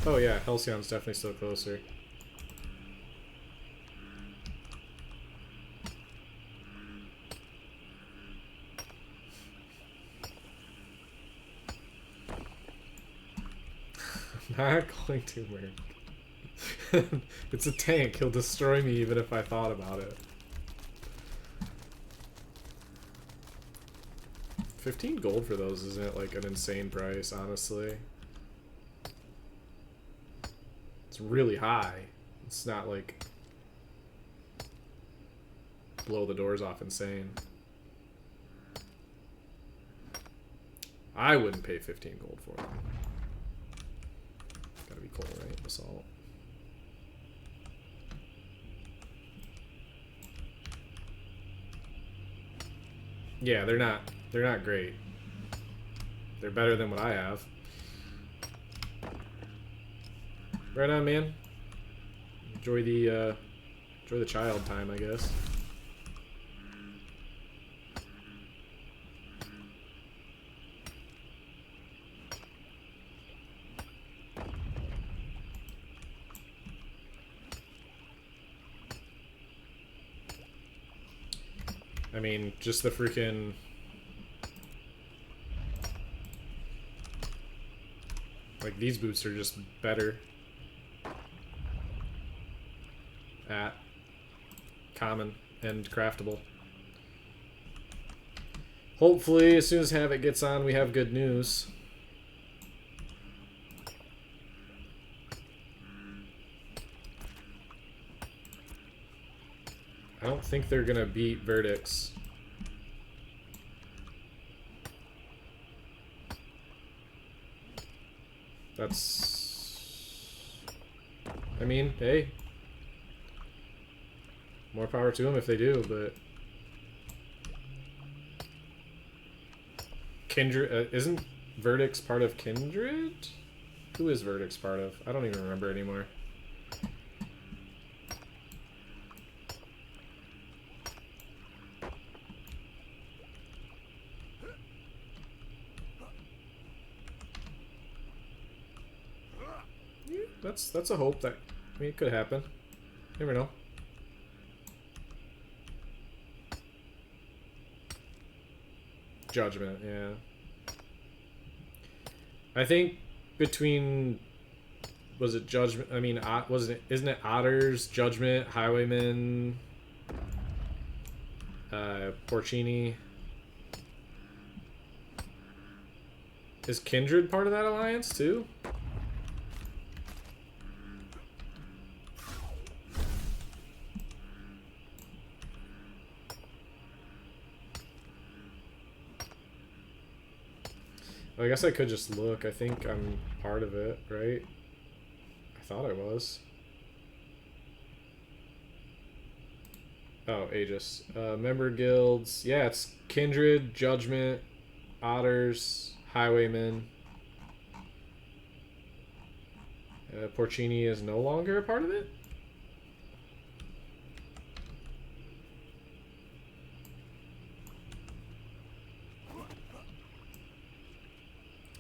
Oh yeah, Halcyon's definitely still closer. Not going to work. It's a tank. He'll destroy me even if I thought about it. 15 gold for those isn't like an insane price, honestly. It's really high. It's not like blow the doors off insane. I wouldn't pay 15 gold for them. Gotta be coal, right? Assault. Yeah, they're not great. They're better than what I have. Right on, man. Enjoy the child time, I guess. I mean, just the freaking... Like, these boots are just better at common and craftable. Hopefully, as soon as Havoc gets on, we have good news. I don't think they're gonna beat Verdicts. That's... I mean, hey. More power to them if they do, but... Kindred... isn't Verdicts part of Kindred? Who is Verdicts part of? I don't even remember anymore. that's a hope that, I mean, it could happen. Never know. Judgment, yeah. I think between, was it Judgment? I mean, wasn't it? Isn't it Otters, Judgment, Highwayman, Porcini? Is Kindred part of that alliance too? I guess I could just look. I think I'm part of it, right? I thought I was. Oh, Aegis. Member guilds. Yeah, it's Kindred, Judgment, Otters, Highwaymen. Porcini is no longer a part of it?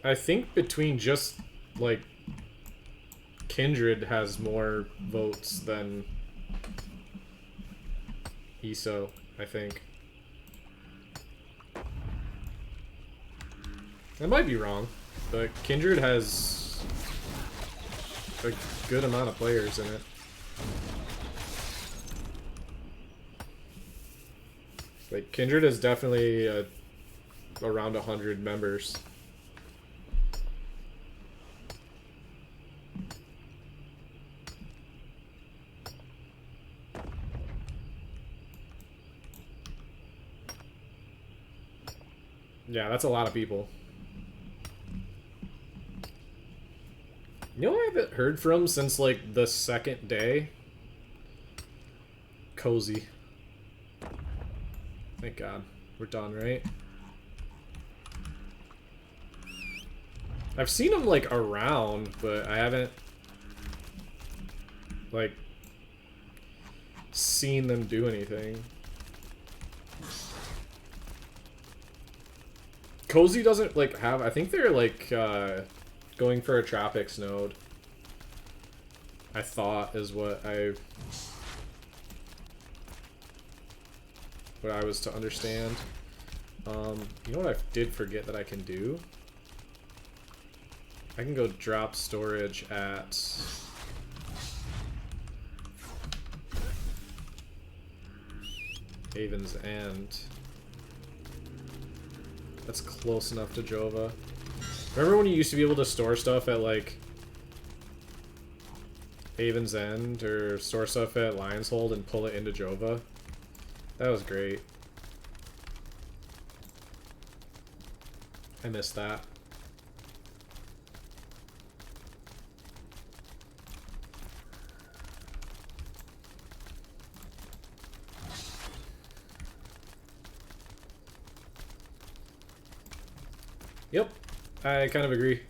I think between just, like, Kindred has more votes than ESO, I think. I might be wrong, but Kindred has a good amount of players in it. Like, Kindred is definitely around 100 members. Yeah, that's a lot of people. You know, I haven't heard from since like the second day. Cozy. Thank God. We're done, right? I've seen them like around, but I haven't like seen them do anything. Cozy doesn't like have, I think they're like going for a tropics node. I thought is what I was to understand. You know what I did forget that I can do? I can go drop storage at Haven's End. That's close enough to Jova. Remember when you used to be able to store stuff at, like, Haven's End, or store stuff at Lion's Hold and pull it into Jova? That was great. I missed that. Yep, I kind of agree.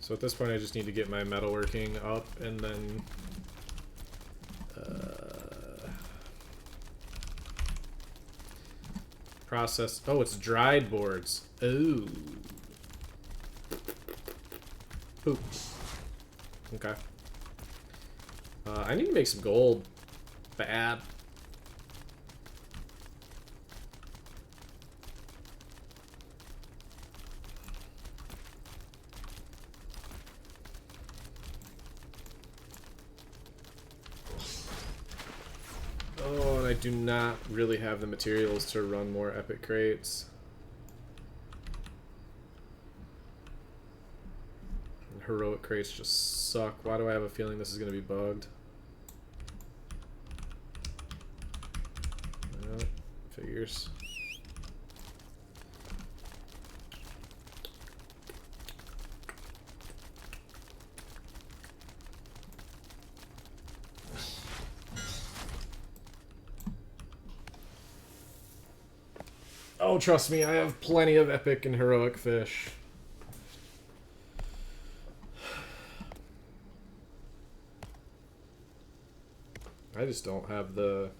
So at this point I just need to get my metalworking up and then process. Oh, it's dried boards. Ooh. Poop. Okay. I need to make some gold. Bad. Oh, and I do not really have the materials to run more epic crates. And heroic crates just suck. Why do I have a feeling this is going to be bugged? Figures. Oh, trust me, I have plenty of epic and heroic fish. I just don't have the...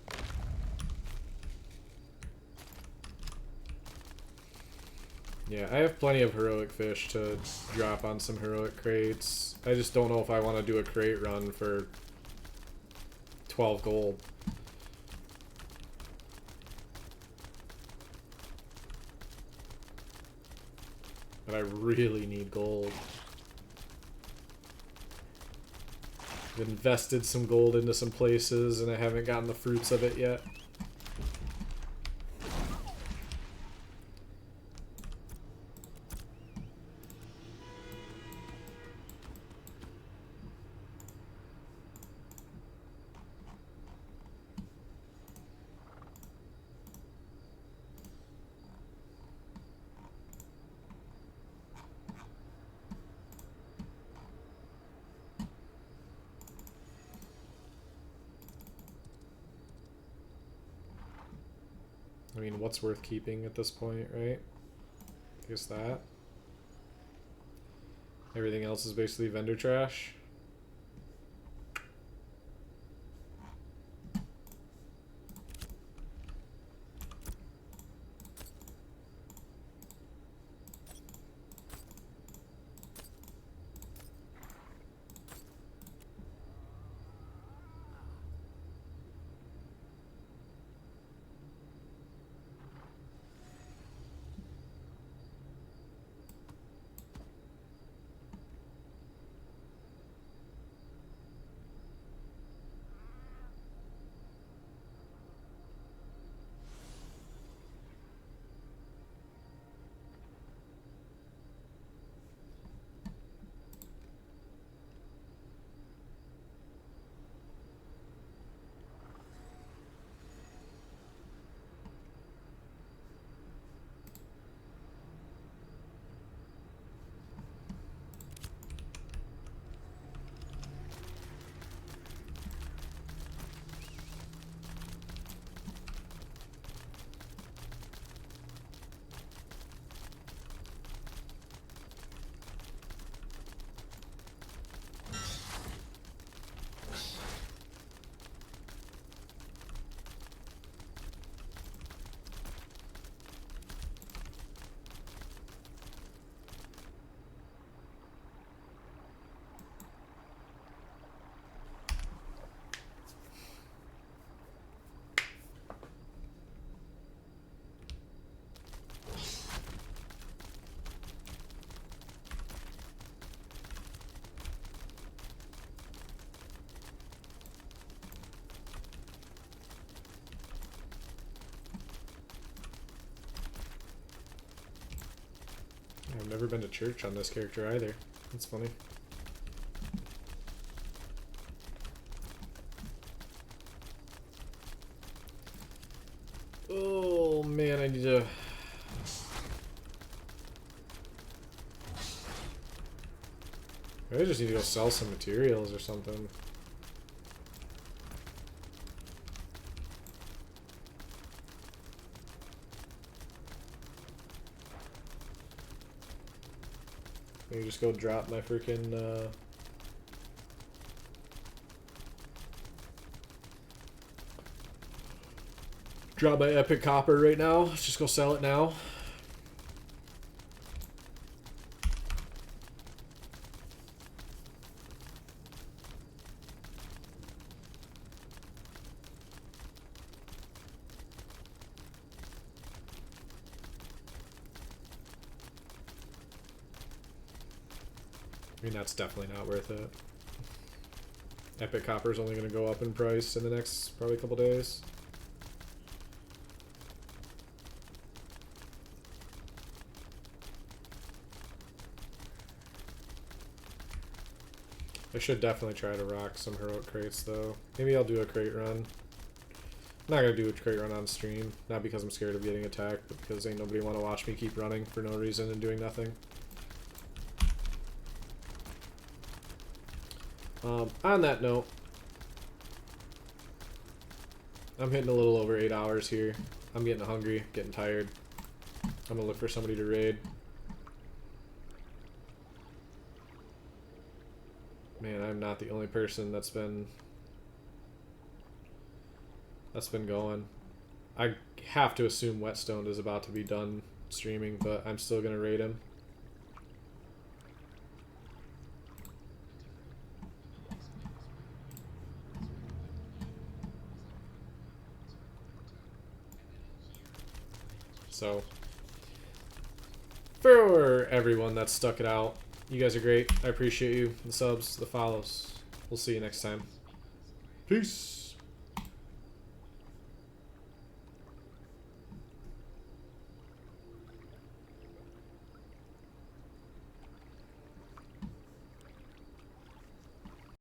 Yeah, I have plenty of heroic fish to drop on some heroic crates. I just don't know if I want to do a crate run for 12 gold. But I really need gold. I've invested some gold into some places and I haven't gotten the fruits of it yet. I mean, what's worth keeping at this point, right? I guess that. Everything else is basically vendor trash. I've never been to church on this character either. That's funny. Oh man, I need to... I just need to go sell some materials or something. Maybe just go drop my freaking drop my epic copper right now. Let's just go sell it now. I mean, that's definitely not worth it. Epic copper is only going to go up in price in the next probably couple days. I should definitely try to rock some heroic crates though. Maybe I'll do a crate run. I'm not going to do a crate run on stream. Not because I'm scared of getting attacked, but because ain't nobody want to watch me keep running for no reason and doing nothing. On that note, I'm hitting a little over 8 hours here. I'm getting hungry, getting tired. I'm gonna look for somebody to raid. Man, I'm not the only person that's been going. I have to assume Whetstone is about to be done streaming, but I'm still gonna raid him. So, for everyone that stuck it out, you guys are great. I appreciate you. The subs, the follows. We'll see you next time. Peace.